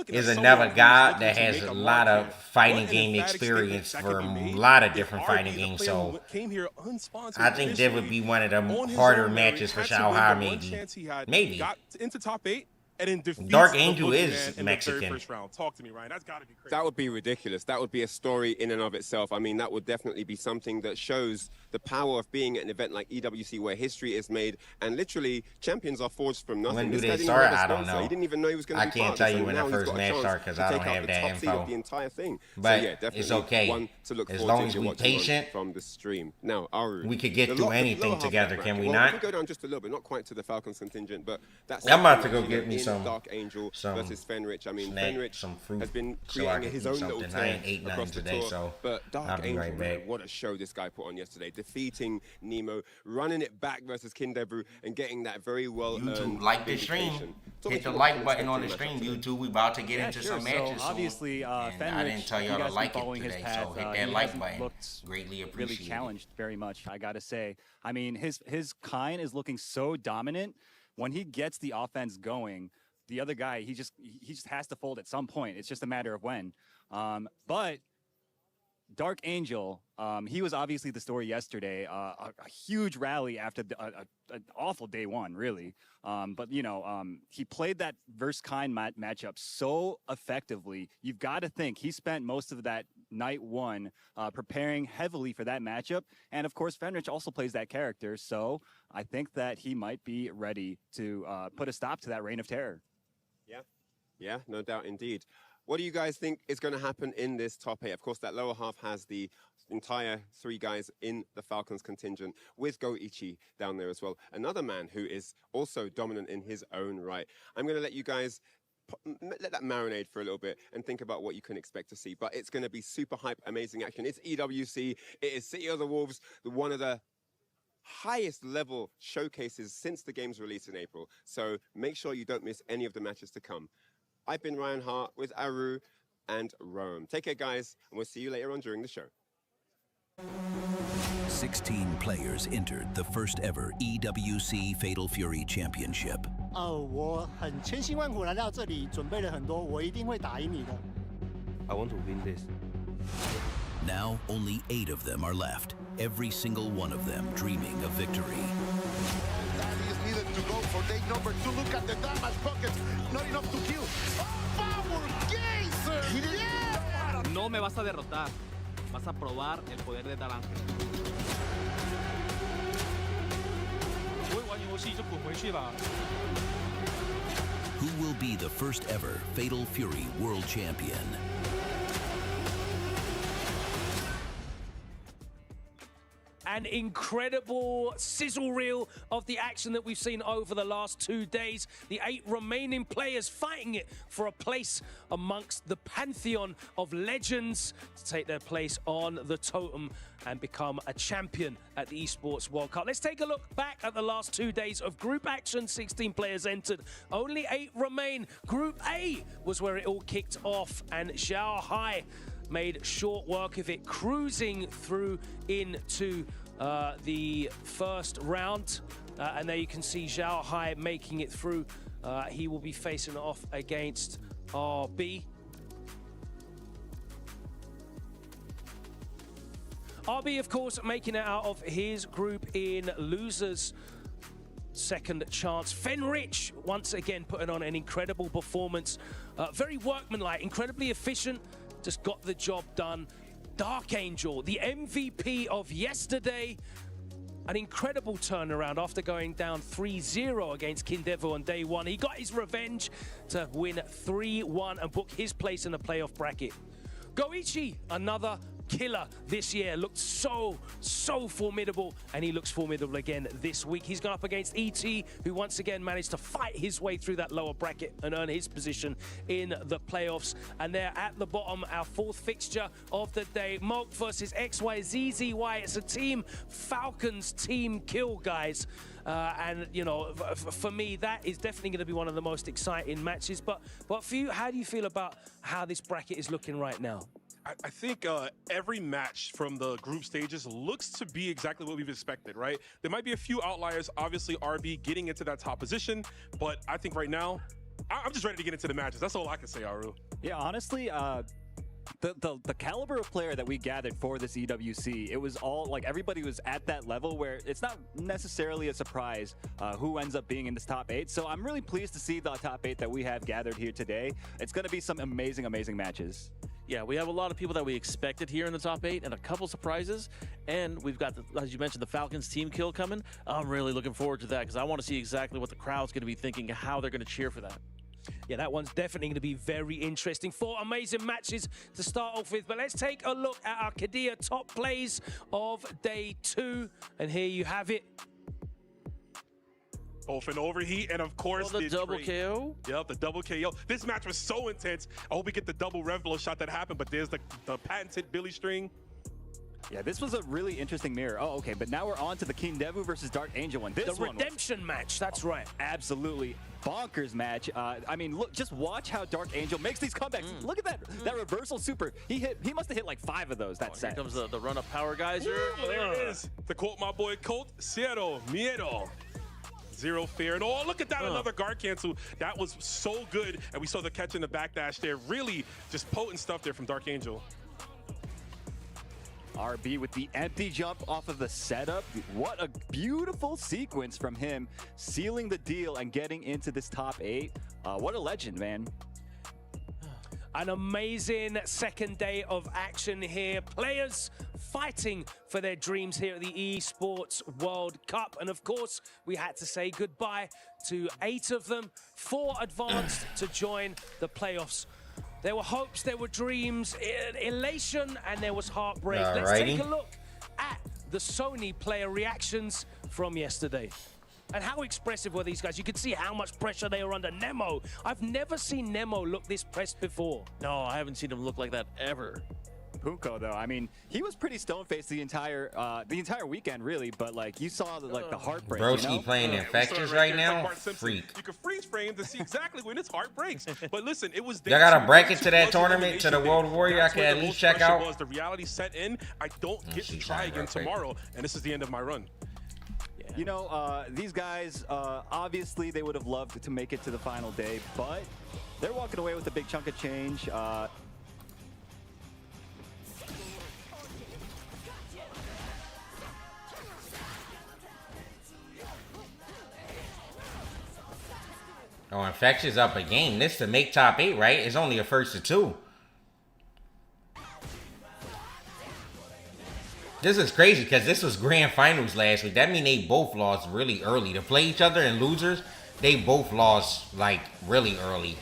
is another guy that has a lot of fighting game experience for a lot of different fighting games. So I think that would be one of the harder matches for Xiaohai, maybe. Maybe. Got into top 8. and then defeats Dark the Angel boogeyman is in Mexican. the very first round. Talk to me, Ryan. That's got to be crazy. That would be ridiculous. That would be a story in and of itself. I mean, that would definitely be something that shows the power of being at an event like EWC where history is made and literally champions are forged from nothing. When do This guy they didn't start? have a I don't sponsor. know. He didn't even know he was going to I be can't part tell of this, you and when now the he's first got a match chance start because to I take don't out have the that top seed info. of the entire thing. But so yeah, definitely it's okay. one to look As forward long to as if we you're watching on patient, from the stream. Now, Aru, we could get the through lower anything half of together, that can bracket. we Well, not? we can go down just a little bit, not quite to the Falcons contingent, but that's I'm about to something, go you know, get me in some- Dark Angel some versus Fenrich. I mean, snack, Fenrich some fruit, has been so I creating can his eat own little something. I ain't tear ate nothing across the today, tour. so But I'll Dark be Angel, right man, back. what a show this guy put on yesterday, defeating Nemo, running it back versus Kindevu, and getting that very well YouTube, like the stream. vindication. Hit the like button on the stream, YouTube. We about to get into some matches. So obviously, soon. And Fenrich, I didn't tell you y'all to guys like been it following his today, path. so hit He that like hasn't button. looked Greatly really appreciated. challenged very much, I gotta say. I mean, his kind is looking so dominant. When he gets the offense going, the other guy, he just has to fold at some point. It's just a matter of when. But Dark Angel, he was obviously the story yesterday. A huge rally after an awful day one, really. But, you know, he played that verse kind matchup so effectively. You've got to think he spent most of that night one preparing heavily for that matchup. And, of course, Fenrich also plays that character. So I think that he might be ready to put a stop to that reign of terror. Yeah, no doubt indeed. What do you guys think is going to happen in this top 8? Of course, that lower half has the entire 3 guys in the Falcons contingent with Goichi down there as well. Another man who is also dominant in his own right. I'm going to let you guys let that marinate for a little bit and think about what you can expect to see. But it's going to be super hype, amazing action. It's EWC. It is City of the Wolves, one of the highest level showcases since the game's release in April. So make sure you don't miss any of the matches to come. I've been Ryan Hart with Aru and Rome. Take care, guys, and we'll see you later on during the show. 16 players entered the first ever EWC Fatal Fury Championship. 我很千辛万苦来到这里，准备了很多，我一定会打赢你的。I want to win this. Now only 8 of them are left, every single one of them dreaming of victory. That is needed to go for day number 2. Look at the damage buckets. Not enough to kill. Power Geyser! Yeah! No me vas a derrotar. Vas a probar el poder de tal ángel. 不会玩游戏就滚回去吧。 Who will be the first ever Fatal Fury World Champion? An incredible sizzle reel of the action that we've seen over the last 2 days. The 8 remaining players fighting it for a place amongst the pantheon of legends to take their place on the totem and become a champion at the Esports World Cup. Let's take a look back at the last 2 days of group action. 16 players entered, only 8 remain. Group A was where it all kicked off, and Zhao Hai made short work of it, cruising through into the first round. And there you can see Zhao Hai making it through. He will be facing off against RB. RB, of course, making it out of his group in losers. Second chance. Fenrich, once again, putting on an incredible performance. Very workmanlike, incredibly efficient. Just got the job done. Dark Angel, the MVP of yesterday. An incredible turnaround after going down 3-0 against Kindevu on day one. He got his revenge to win 3-1 and book his place in the playoff bracket. Goichi, another killer this year, looked so formidable, and he looks formidable again this week. He's gone up against ET, who once again managed to fight his way through that lower bracket and earn his position in the playoffs. And there at the bottom, our 4th fixture of the day, Mulk versus XYZZY. It's a Team Falcons team kill, guys. And, you know, for me, that is definitely going to be one of the most exciting matches. But for you, how do you feel about how this bracket is looking right now? I think every match from the group stages looks to be exactly what we've expected, right? There might be a few outliers, obviously RB getting into that top position, but I think right now, I'm just ready to get into the matches. That's all I can say, Aru. Yeah, honestly, The caliber of player that we gathered for this EWC, it was all like everybody was at that level where it's not necessarily a surprise who ends up being in this top 8. So I'm really pleased to see the top 8 that we have gathered here today. It's going to be some amazing matches. Yeah, we have a lot of people that we expected here in the top 8 and a couple surprises. And we've got, as you mentioned, the Falcons team kill coming. I'm really looking forward to that because I want to see exactly what the crowd's going to be thinking, how they're going to cheer for that. Yeah, that one's definitely going to be very interesting. 4 amazing matches to start off with. But let's take a look at our Kadia top plays of day 2. And here you have it. Both an overheat and, of course, the double KO. Yep, the double KO. This match was so intense. I hope we get the double rev blow shot that happened, but there's the patented Billy string. Yeah, this was a really interesting mirror. Oh, okay, but now we're on to the King Devu versus Dark Angel one. This the redemption match, that's right. Absolutely bonkers match. I mean, look, just watch how Dark Angel makes these comebacks. Look at that reversal super. He must have hit like 5 of those that set. Here comes the run-up power geyser. Oh, there it is. To quote my boy Colt, Cero Miedo. Zero fear. And oh, look at that, another guard cancel. That was so good. And we saw the catch in the backdash there. Really just potent stuff there from Dark Angel. RB with the empty jump off of the setup. What a beautiful sequence from him, sealing the deal and getting into this top 8. What a legend, man. An amazing second day of action here. Players fighting for their dreams here at the Esports World Cup. And of course, we had to say goodbye to 8 of them. 4 advanced to join the playoffs. There were hopes, there were dreams, elation, and there was heartbreak. Let's take a look at the Sony player reactions from yesterday. And how expressive were these guys? You could see how much pressure they were under. Nemo, I've never seen Nemo look this pressed before. No, I haven't seen him look like that ever. Punko, though, I mean, he was pretty stone-faced the entire weekend, really. But like, you saw the heartbreak. Broski, you know? playing Infectious right now. Freak. You can freeze frame to see exactly when his heart breaks. But listen, it was. Y'all got a bracket to that tournament, to the World Warrior. I can at least check out. The reality set in. I don't get to try again tomorrow, and this is the end of my run. You know, these guys, obviously they would have loved to make it to the final day, but they're walking away with a big chunk of change. Oh, Infectious up a game. This to make top 8, right? It's only a first to 2. This is crazy because this was grand finals last week. That means they both lost really early. To play each other and losers, they both lost like really early.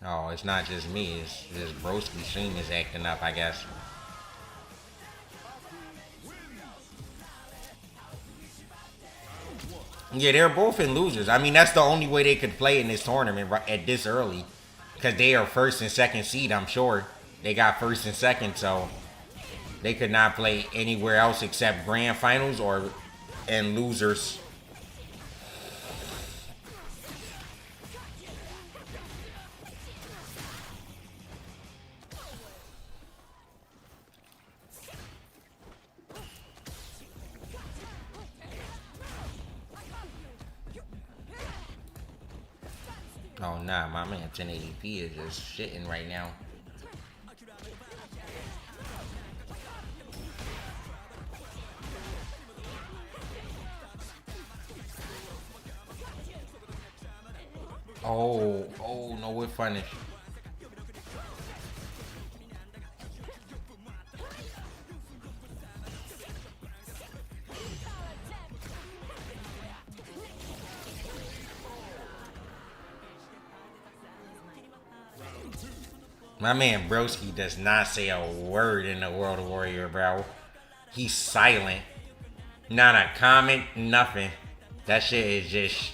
Oh, it's not just me. It's just Broski stream is acting up, I guess. Yeah, they're both in losers. I mean, that's the only way they could play in this tournament at this early. Because they are first and second seed, I'm sure. They got first and second, so they could not play anywhere else except grand finals or and losers. Oh nah, my man 1080p is just shitting right now. Oh no, we're finished. My man Broski does not say a word in the World Warrior, bro. He's silent. Not a comment, nothing. That shit is just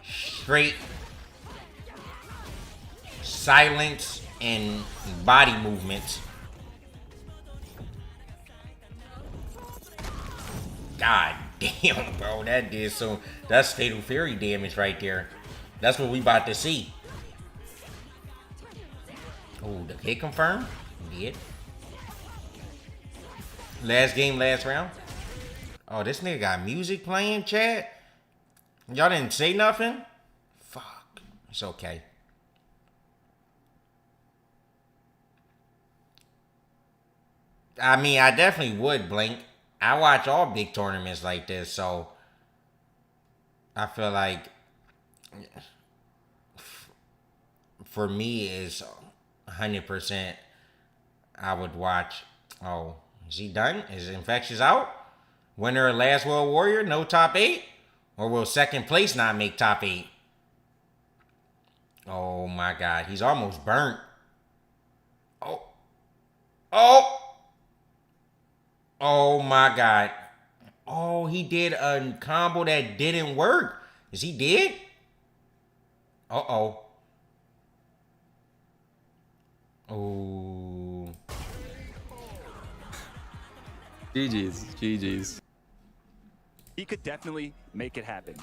straight silence and body movements. God damn, bro. That did so. That's Fatal Fury damage right there. That's what we about to see. Oh, the hit confirmed? Did. Last game, last round. Oh, this nigga got music playing, chat? Y'all didn't say nothing? Fuck. It's okay. I mean, I definitely would, Blink. I watch all big tournaments like this, so I feel like for me is 100%. I would watch. Oh, is he done? Is Infectious out? Winner of Last World Warrior, no top 8? Or will second place not make top 8? Oh my God, he's almost burnt. Oh. Oh. Oh my God. Oh, he did a combo that didn't work. Is he dead? Uh-oh. Oh. GG's. He could definitely make it happen.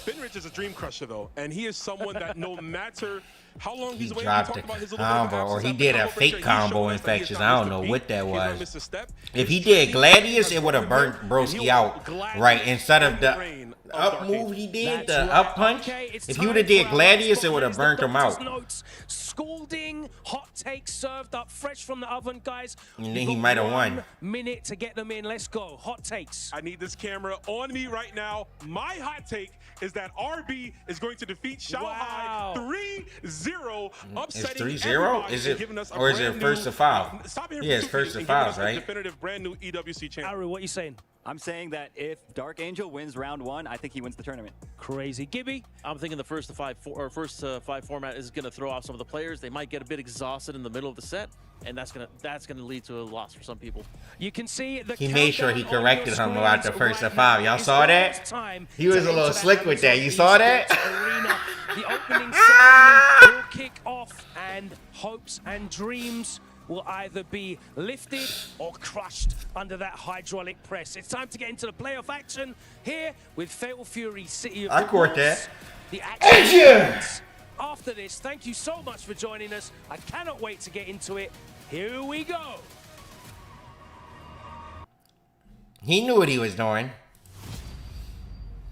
Finrich is a dream crusher, though, and he is someone that no matter how long He he's away, dropped a combo, or he did a fake combo, Infectious. I don't know what that was. If he did Gladius, it would have burnt Broski out, right? Instead of the up move he did, the up punch. If he would have did Gladius, it would have burnt him out. Scalding hot takes served up fresh from the oven, guys. And then he might have won. 1 minute to get them in. Let's go. Hot takes. I need this camera on me right now. My hot take is that RB is going to defeat Shanghai 3-0, upsetting It's 3-0? Is it, or is it first to 5? Yeah, it's first to 5, right? Definitive brand new EWC champion. Aru, what are you saying? I'm saying that if Dark Angel wins round 1, I think he wins the tournament. Crazy. Gibby? I'm thinking the first to five format is going to throw off some of the players. They might get a bit exhausted in the middle of the set, and that's gonna lead to a loss for some people. You can see the he made sure he corrected him about the first to 5. Y'all saw that? He was a little slick with that. You saw that? The opening ceremony will kick off, and hopes and dreams will either be lifted or crushed under that hydraulic press. It's time to get into the playoff action here with Fatal Fury City of I the caught Wolves. that. The action after this. Thank you so much for joining us. I cannot wait to get into it. Here we go. He knew what he was doing.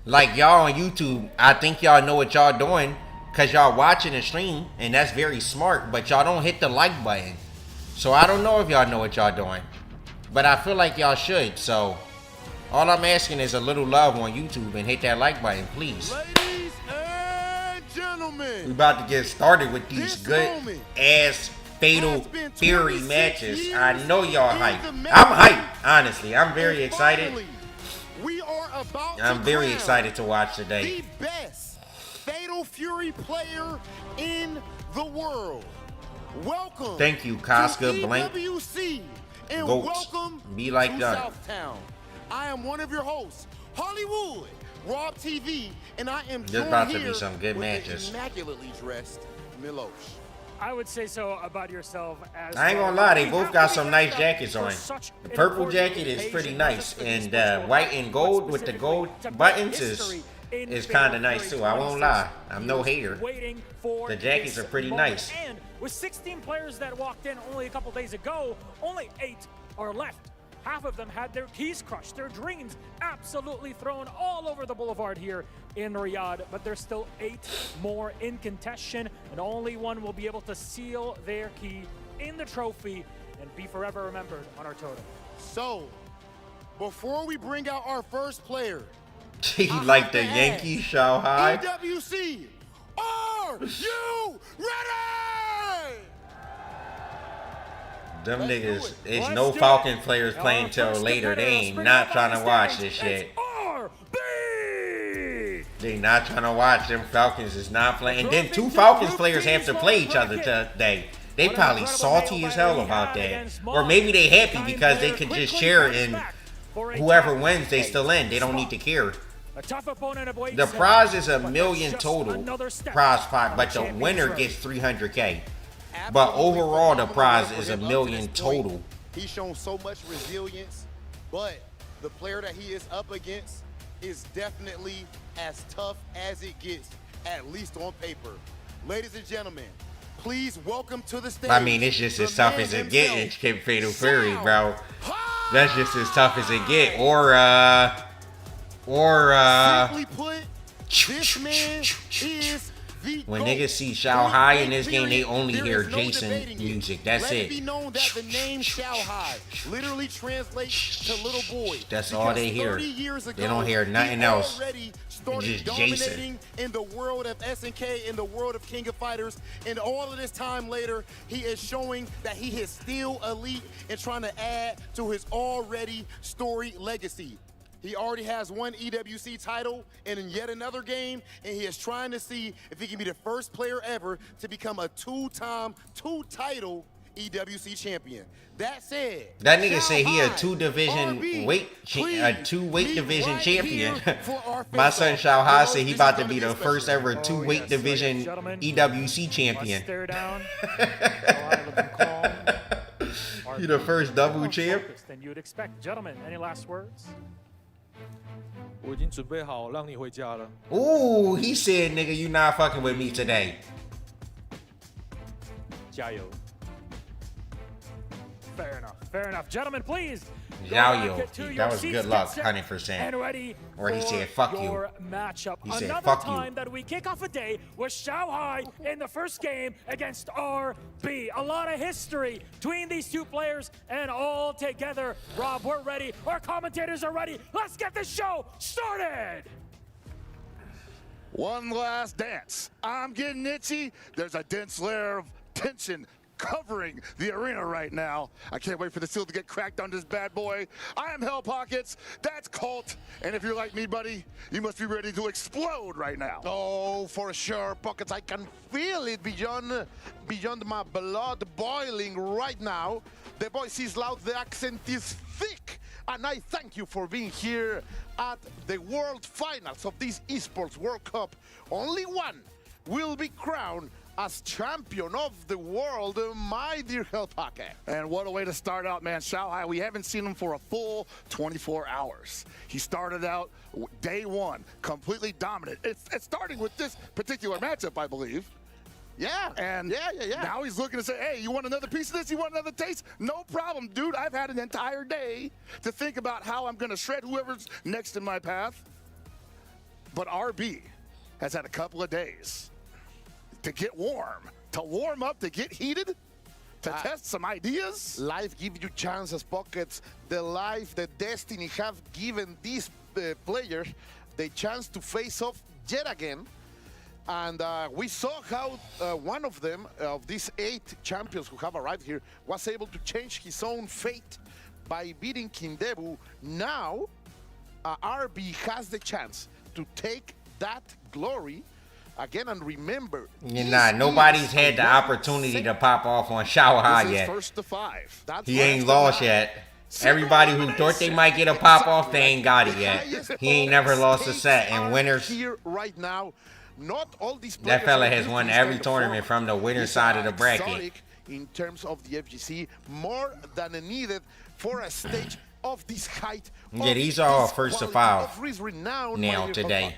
Like y'all on YouTube, I think y'all know what y'all doing because y'all watching the stream, and that's very smart, but y'all don't hit the like button. So I don't know if y'all know what y'all doing, but I feel like y'all should. So all I'm asking is a little love on YouTube and hit that like button, please. Ladies and gentlemen, We about to get started with these good ass Fatal Fury matches. I know y'all hype. I'm hyped, honestly. I'm very excited. we are about I'm very excited to watch today. the best Fatal Fury player in the world. Welcome. Thank you, Casca to Blank. EWC, and Goats. welcome Be like to that. Southtown. I am one of your hosts, Hollywood, Rob TV, and I am There's joined about to here be some good with matches. the immaculately dressed Milosh. I would say so about yourself as I ain't well. gonna lie, they We both have got to some be nice dressed up jackets for on. such The an purple important jacket is pretty occasion, nice, not just and for the sports white world, and but gold with the gold specifically to make buttons history in is Fatal kind of nice Fury too. I won't 26. lie, I'm no He was hater. waiting for The jackets this are pretty moment. nice. And with 16 players that walked in only a couple days ago, only 8 are left. Half of them had their keys crushed, their dreams absolutely thrown all over the boulevard here in Riyadh, but there's still 8 more in contention, and only one will be able to seal their key in the trophy and be forever remembered on our totem. So, before we bring out our first player, He like the Yankees show high. EWC, are you ready? Them niggas, it's no Falcon players playing till later. They ain't not trying to watch this shit. They not trying to watch. Them Falcons is not playing. And then 2 Falcons players have to play each other today. They probably salty as hell about that. Or maybe they happy because they could just share and whoever wins, they still in. They don't need to care. The prize is $1 million total prize pot, but the winner gets 300K. But overall, the prize is $1 million total. He's shown so much resilience, but the player that he is up against is definitely as tough as it gets, at least on paper. Ladies and gentlemen, please welcome to the stage. I mean, it's just as tough as it get in Fatal Fury, bro. That's just as tough as it get. Simply put, this man is When niggas see Shao Hai in this game, they only hear Jason music. That's Let it. it be known that the name Shao Hai literally translates to little boy. That's all they hear. They don't hear nothing else. Started Just dominating Jason. in the world of SNK, in the world of King of Fighters, and all of this time later, he is showing that he is still elite and trying to add to his already storied legacy. He already has one EWC title and in yet another game, and he is trying to see if he can be the first player ever to become a two-title EWC champion. That said, That nigga say he a two weight division champion. My son Shao Hai say he about to be the first ever two weight division EWC champion. Stare down. Let them calm. He the first double champ. Than you'd expect. Gentlemen, any last words? 我已经准备好让你回家了。 Ooh, he said, nigga, you not fucking with me today. 加油。 Fair enough. Fair enough. Gentlemen, please. Zhao Yo, that was good luck, 100%. And ready Or he said, fuck you. your matchup. He said, Another fuck time you. that we kick off a day with Shao Hai in the first game against RB. A lot of history between these two players, and all together, Rob, we're ready. Our commentators are ready. Let's get this show started. One last dance. I'm getting itchy. There's a dense layer of tension covering the arena right now. I can't wait for the seal to get cracked on this bad boy. I am Hell Pockets. That's Colt. And if you're like me, buddy, you must be ready to explode right now. Oh, for sure, Pockets. I can feel it beyond my blood boiling right now. The voice is loud, the accent is thick. And I thank you for being here at the World Finals of this Esports World Cup. Only one will be crowned as champion of the world, my dear Hell Pocket. And what a way to start out, man. Shao Hai, we haven't seen him for a full 24 hours. He started out day one, completely dominant. It's starting with this particular matchup, I believe. Yeah. And yeah. Now he's looking to say, hey, you want another piece of this? You want another taste? No problem, dude. I've had an entire day to think about how I'm going to shred whoever's next in my path. But RB has had a couple of days to get warm, to warm up, to get heated, to test some ideas. Life gives you chances, Pockets. The life, the destiny have given these players the chance to face off yet again. And we saw how one of them, of these 8 champions who have arrived here, was able to change his own fate by beating Kindebu. Now, RB has the chance to take that glory again, and remember, nobody's had the opportunity to pop off on Shao Hai yet. First to 5. He ain't lost yet. Everybody who thought they might get a pop off, they ain't got it yet. He ain't never lost a set. And winners, here right now, not all these that fella has won every tournament from the winner side of the bracket. In terms of the FGC, more than needed for a stage of this height. Yeah, these are all first to 5 now today.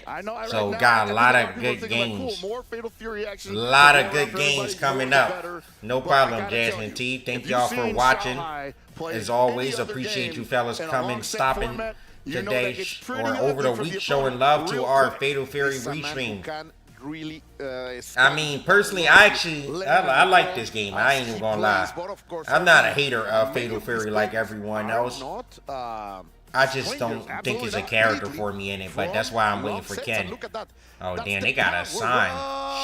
So got a lot of good games. A lot of good games coming up. No problem, Jasmine T. Thank y'all for watching. As always, appreciate you fellas coming, stopping today or over the week, showing love to our Fatal Fury restream. I mean, personally, I like this game. I ain't even gonna lie. I'm not a hater of Fatal Fury like everyone else. I just don't think it's a character for me in it, but that's why I'm waiting for Ken. Oh, damn, they got a sign.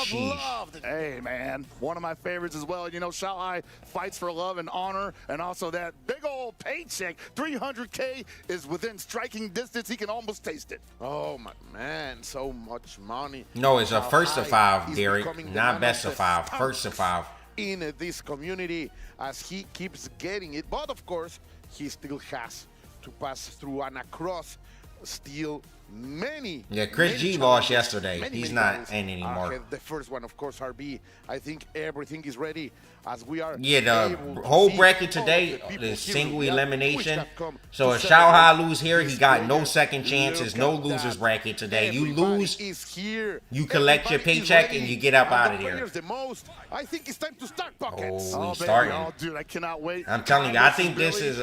Sheesh. Hey, man, one of my favorites as well. You know, Shao Hai fights for love and honor, and also that big old paycheck. 300K is within striking distance. He can almost taste it. Oh, my man, so much money. No, it's a first to 5, Derek, not best of 5. First to 5. In this community, as he keeps getting it, but of course, he still has to pass through and across still many. Yeah, Chris G lost yesterday. He's not in anymore. The first one, of course, RB. I think everything is ready as we are. Yeah, the whole bracket today is single elimination. So if Shao Hai lose here, he got no second chances, no losers bracket today. You lose, you collect your paycheck and you get up out of there. I think it's time to start, Pockets. Oh, we starting. Oh, dude, I cannot wait. I'm telling you, I think this is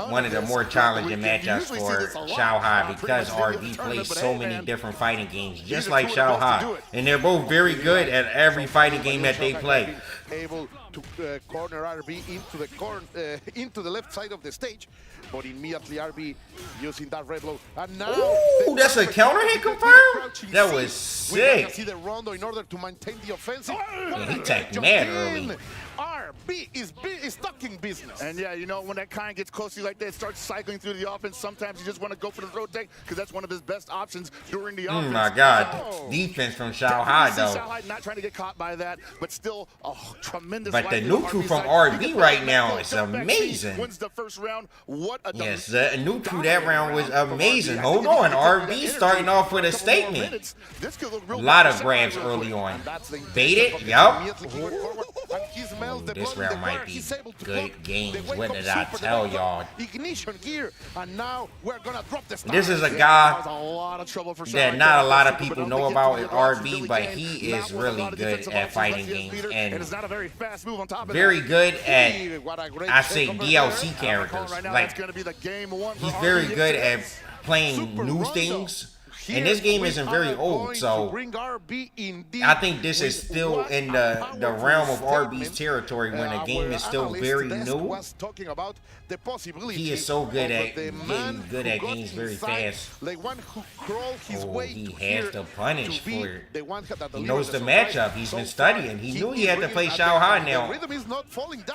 one of the more challenging matchups for Shao Hai because because RB plays so many different fighting games, just like Xiao Hai. And they're both very good at every fighting game that they play. Able to corner RB into the left side of the stage, but immediately RB using that red blow. And now ooh, that's a counter hit confirmed? That was sick. We see the rondo in order to maintain the offensive. Yeah, he tagged mad early. RB is talking business. And yeah, you know, when that kind gets close to you like that, starts cycling through the offense, sometimes you just want to go for the throw take because that's one of his best options during the offense. Oh my God. Defense from Xiao Hai, though. Xiao Hai not trying to get caught by that, but still a tremendous. But the neutral from RB right now is amazing. Wins the first round. What a yes, the neutral that round was amazing. Hold on, RB starting off with a statement. A lot of grabs early on. Baited, yup. This round might be good games. What did I tell y'all? Ignition gear, and now we're gonna drop the this is a guy that not a lot of people know about in RB, but he is really good at fighting games and very good at, I say, DLC characters. Like, he's very good at playing new things. And this game isn't very old, so I think this is still in the realm of RB's territory when the game is still very new. He is so good at getting good at games very fast. Oh, he has to punish for it. He knows the matchup. He's been studying. He knew he had to play Xiao Hai now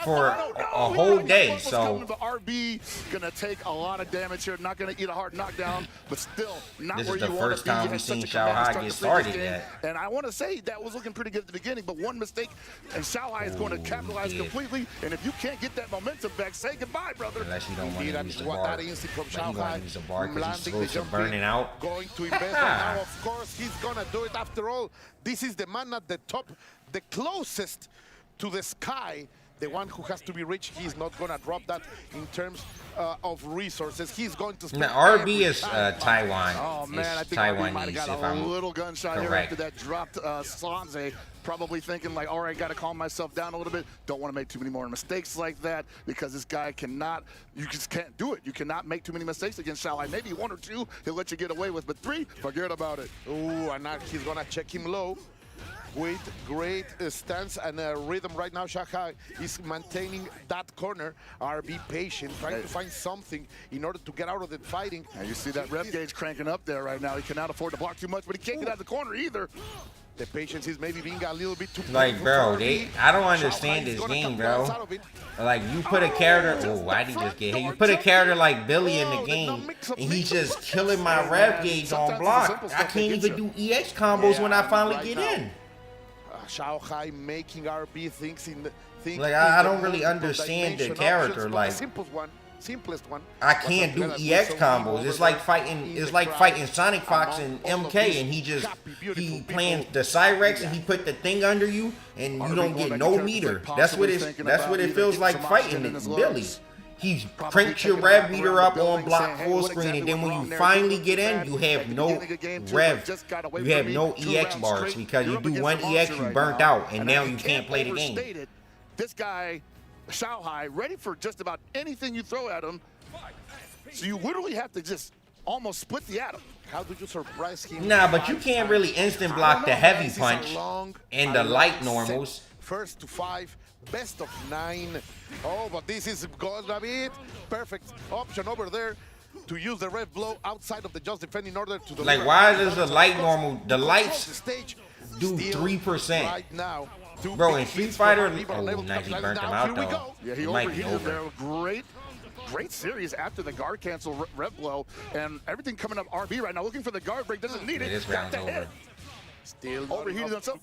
for a whole day. So RB gonna take a lot of damage here. Not gonna eat a hard knockdown, but still not this where is the you first time we've seen Xiao Hai get started yet. And I want to say that was looking pretty good at the beginning, but one mistake and Xiao Hai is going to capitalize completely. And if you can't get that momentum back, say goodbye, brother. Unless you don't want to use the bar. But he's going to use the bar because he's close to burning out. Going to invest. Now, of course, he's going to do it. After all, this is the man at the top, the closest to the sky. The one who has to be rich, he's not going to drop that in terms of resources. He's going to spend RB is Taiwan. Oh, man, I think Taiwanese, might have got a little gunshot here after that dropped Sanze. Probably thinking like, all right, got to calm myself down a little bit. Don't want to make too many more mistakes like that because this guy cannot, you just can't do it. You cannot make too many mistakes against Xiao Hai. Maybe one or two he'll let you get away with, but three, forget about it. Ooh, and now he's going to check him low. With great stance and rhythm right now. Xiao Hai is maintaining that corner. RB patient, trying to find something in order to get out of the fighting. And you see that rep gauge cranking up there right now. He cannot afford to block too much, but he can't get out of the corner either. The patience is maybe being a little bit too like, bro, I don't understand this game, bro. Like, you put a character, oh, why did he just get hit? You put a character like Billy in the game, and he's just killing my rep gauge on block. I can't even do EX combos when I finally get in. Xiao Hai making RB things in the like I don't really understand the character. Like simplest one. I can't do EX combos. It's like fighting Sonic Fox and MK, and he playing the Cyrex and he put the thing under you and you don't get no meter. That's what it feels like fighting Billy. He cranks your rev meter up on block full screen, and then when you finally get in, you have no rev. You have no EX bars because you do one EX, you burnt out, and now you can't play the game. This guy, Xiao Hai, ready for just about anything you throw at him. So you literally have to just almost split the atom. How did you surprise him? Nah, but you can't really instant block the heavy punch and the light normals. First to 5. Best of 9. Oh, but this is gonna be it. Perfect option over there to use the red blow outside of the just defend in order to like, why does the light normal? The lights do 3% right now. Bro, in Street Fighter, oh, nice, he burnt him out though. Yeah, he overheated there. Great series after the guard cancel red blow, and everything coming up RB right now. Looking for the guard break, doesn't need it. This round's over. Still overheated himself,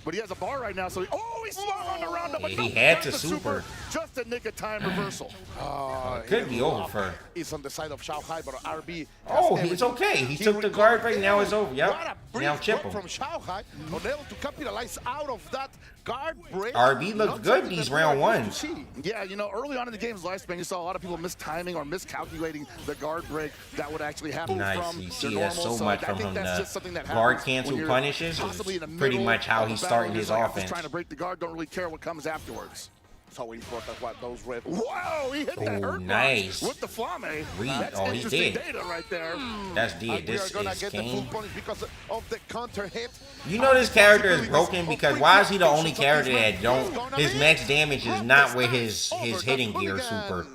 but he has a bar right now, so he's swung on the round up. Yeah, he had to super. Just a nick of time reversal. It could be over for. It's on the side of Xiao Hai, but RB. Oh, it's okay. He took the guard break. Now it's over. Yep. Now chip him. From Xiao Hai, unable to capitalize out of that guard break. RB looks good these round ones. Yeah, you know, early on in the game's lifespan, you saw a lot of people mistiming or miscalculating the guard break that would actually happen from you see that so much from him. The guard cancel punishes is pretty much how he's starting his offense. Trying to break the guard, don't really care what comes afterwards. So important what those red. Whoa, he hit that hurt nice. with the flame. That's he interesting did. Data right there. That's did. And we This are gonna is get the full Kane. punish because of the counter hit. You know this character is broken because why is he the only character that don't? His max damage is not with his hitting gear super.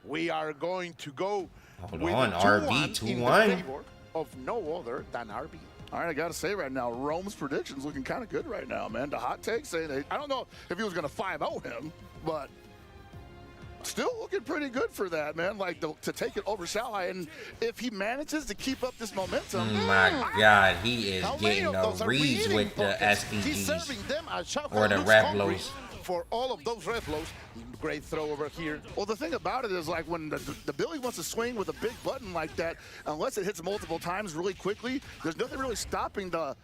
We are going to go. Hold with on, a RB 2-1 in the 2-1. favor of no other than RB. All right, I got to say right now, Rome's prediction's looking kind of good right now, man. The hot take saying, I don't know if he was going to 5-0 him, but still looking pretty good for that, man. Like, to take it over Shanghai, and if he manages to keep up this momentum. My God, he is getting the reads with the SPGs or the red blows. For all of those red blows, great throw over here. Well, the thing about it is, like, when the Billy wants to swing with a big button like that, unless it hits multiple times really quickly, there's nothing really stopping the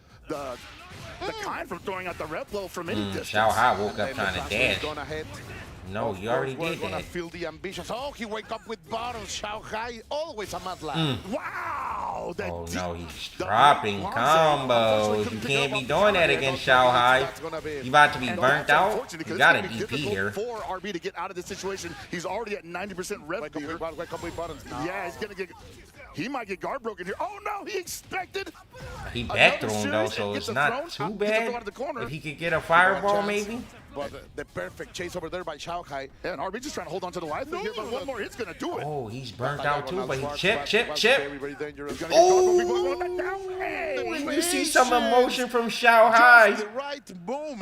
kind from throwing out the red blow from any distance. Xiao Hai woke up trying to dash. No, Of you already course, did we're gonna that. feel the ambitions. Oh, he wake up with buttons. Shanghai, always a mad lad. Wow! Oh no, he's dropping combos. You can't be doing that against Xiao Hai. You about to be burnt out. You got a DP here. For RB to get out of this situation, he's already at 90% rev. Wake up with buttons. Yeah, he's gonna get. He might get guard broken here. Oh no, he expected. He back threw him though, so it's not too bad. If he could get a fireball, maybe. But the perfect chase over there by Shanghai. Yeah, and RB just trying to hold on to the life here, but one more hit's gonna do it. Oh, he's burnt out too, but he chip. Oh, you see some emotion from Xiao Hai.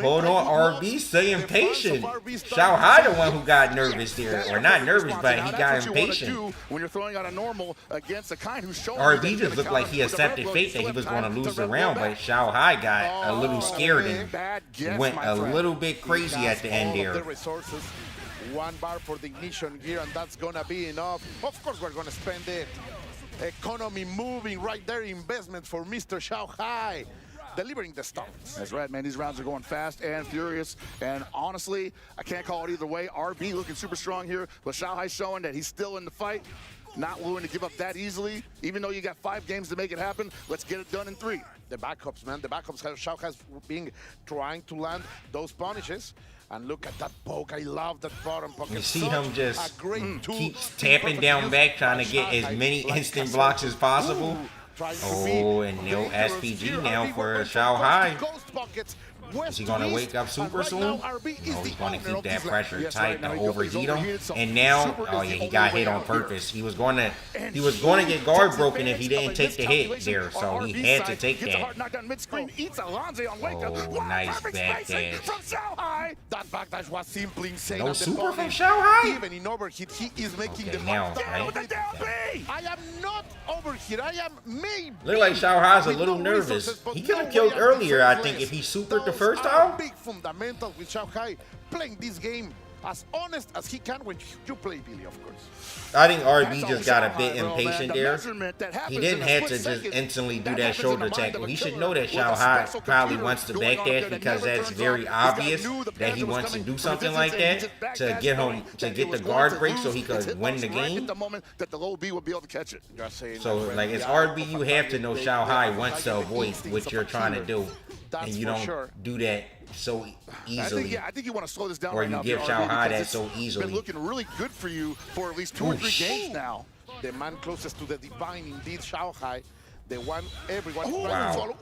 Hold on, RB, stay impatient. Xiao Hai the one who got nervous there, or not nervous, but he got impatient. When you're throwing out a normal against a kind who's showing RB just looked like he accepted fate that he was going to lose the round, but Xiao Hai got a little scared and went a little bit crazy at the end there. The resources, 1 bar for the ignition gear, and that's gonna be enough. Of course, we're gonna spend it. Economy moving right there. Investment for Mr. Shanghai, delivering the stops. That's right, man. These rounds are going fast and furious. And honestly, I can't call it either way. RB looking super strong here, but Shanghai showing that he's still in the fight. Not willing to give up that easily. Even though you got 5 games to make it happen, let's get it done in 3. The backups, man. The backups. Shanghai's trying to land those punishes. And look at that poke. I love that bottom poke. You see him just keeps tapping down back, trying to get as many instant blocks as possible. Oh, and no SPG now for Xiao Hai. Is he going to wake up super soon? No, he's going to keep that pressure tight to overheat him. And now, oh yeah, he got hit on purpose. He was going to get guard broken if he didn't take the hit there, so he had to take that. Oh, nice back dash. That backdash was simply insane. No super from Xiao Hai? Even in overheat, he is making the now, right? I am not overheat. I am maybe. Look like Xiao Hai's a little nervous. He could have killed earlier, I think, if he supered the first time. Big fundamental with Shanghai playing this game as honest as he can when you play Billy, of course. I think RB just got a bit impatient there. He didn't have to just instantly do that shoulder tackle. He should know that Xiao Hai probably wants to backdash because that's very obvious that he wants to do something like that to get the guard break so he could win the game. So like it's RB, you have to know Xiao Hai wants to avoid what you're trying to do, and you don't do that so easily. I think you want to slow this down. Or you give Xiao Hai that so easily. Been looking really good for you for at least 2 or 3 games now. The man closest to the divine, indeed, Xiao Hai. The one everyone trying to follow.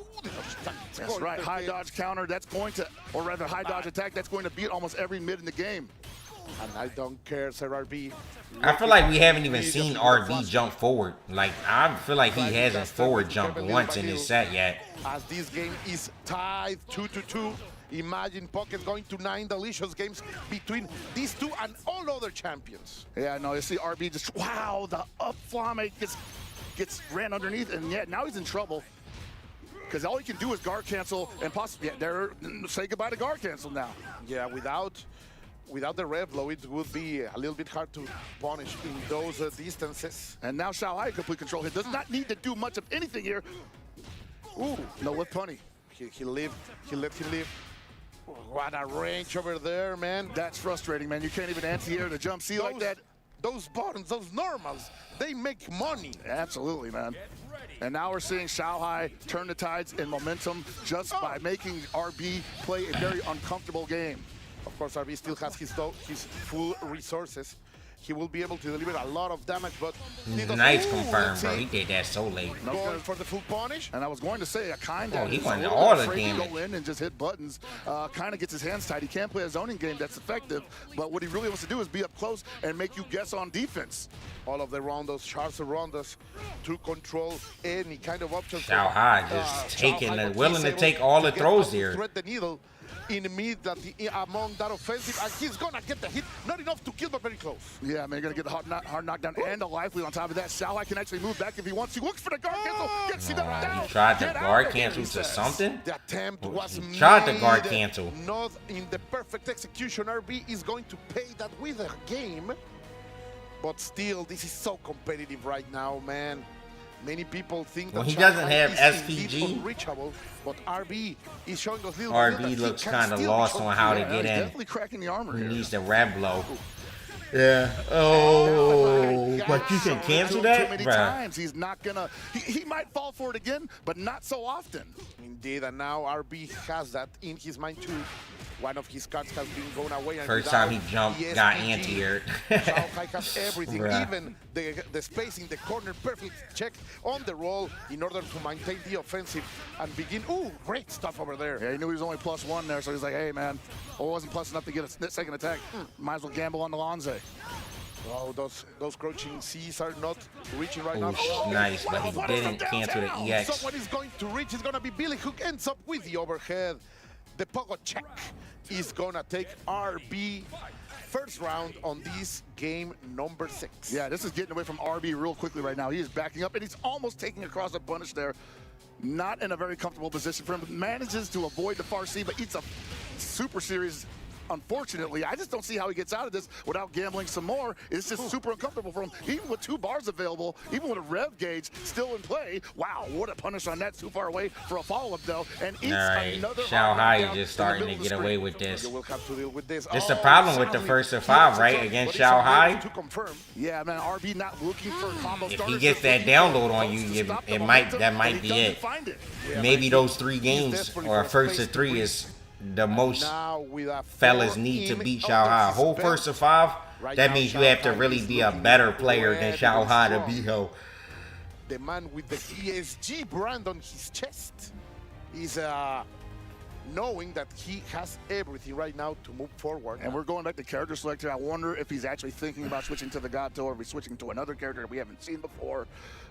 That's right. High dodge counter. That's going to, or rather, high dodge attack. That's going to beat almost every mid in the game. And I don't care, Sir RB. I feel like we haven't even seen RB jump forward. Like, I feel like he hasn't forward jumped once in this set yet. As this game is tied 2-2. Imagine Pocket going to 9 delicious games between these two and all other champions. Yeah, no, you see RB just, wow, the up flame gets ran underneath, and yet now he's in trouble. Because all he can do is guard cancel and possibly, say goodbye to guard cancel now. Yeah, without the red blow, it would be a little bit hard to punish in those distances. And now Xiao Hai complete control. He does not need to do much of anything here. Ooh, no lift punny. He let him live. What a range over there, man. That's frustrating, man. You can't even anti-air the jump C like that. Those buttons, those normals, they make money. Absolutely, man. And now we're seeing Xiao Hai turn the tides in momentum just by making RB play a very uncomfortable game. Of course, RB still has his full resources. He will be able to deliver a lot of damage, but nice confirm, bro. He did that so late. Going for the full punish. And I was going to say, a kind of he wanted all the afraid to damage. go in and just hit buttons. Kind of gets his hands tied. He can't play a zoning game that's effective, but what he really wants to do is be up close and make you guess on defense. All of the rondos, charge the rondos to control any kind of option. Xiao Hai just willing to take all the throws there. Thread the needle in mid among that offensive, and he's gonna get the hit. Not enough to kill, but very close. Yeah, man, you're gonna get the hard knockdown and a life lead on top of that. Xiao Hai can actually move back if he wants. He looks for the guard cancel. Gets him down. He tried to guard cancel to something. The attempt was He tried to guard cancel. Not in the perfect execution. RB is going to pay that with a game. But still, this is so competitive right now, man. Many people think when that he doesn't Shanghai have is SPG, unreachable, but RB is showing us little RB looks kind of lost on how to get in. Definitely cracking the armor He here. needs the red blow. Yeah. Oh, but you can cancel that, Too many bruh. times. He's not gonna. He might fall for it again, but not so often. Indeed, and now RB has that in his mind too. One of his cards has been going away. And First time he jumped, the got SPG, anti-aired. Shanghai has everything, Bruh. even the space in the corner, perfect check on the roll in order to maintain the offensive and begin. Ooh, great stuff over there. Yeah, he knew he was only +1 there, so he's like, hey, man, I wasn't plus enough to get a second attack. Might as well gamble on the Lonze. Oh, those crouching C's are not reaching right now. Ooh, nice, but he didn't cancel the EX. Someone is going to reach. It's going to be Billy, who ends up with the overhead. The pogo check is going to take RB first round on this game number 6. Yeah, this is getting away from RB real quickly right now. He is backing up, and he's almost taking across a punish there. Not in a very comfortable position for him. Manages to avoid the far C, but eats a super series. Unfortunately, I just don't see how he gets out of this without gambling some more. It's just super uncomfortable for him. Even with 2 bars available, even with a rev gauge still in play. Wow, what a punish on that. Too far away for a follow-up, though. And eats another Xiao Hai knockdown is just in starting the to middle get of the away screen. with this. You will have to deal with this. It's the problem with the first to 5, right? Against Xiao Hai. To confirm. Yeah, man, RB not looking for combo If starters. he gets that download on you, that might be it. Maybe those 3 games or first to 3 is the most fellas need to beat Xiao Hai. Whole first to 5, that means you have to really be a better player than Xiao Hai to beat him. The man with the ESG brand on his chest is knowing that he has everything right now to move forward. And we're going back to character selector. I wonder if he's actually thinking about switching to the Gato, or if he's switching to another character that we haven't seen before,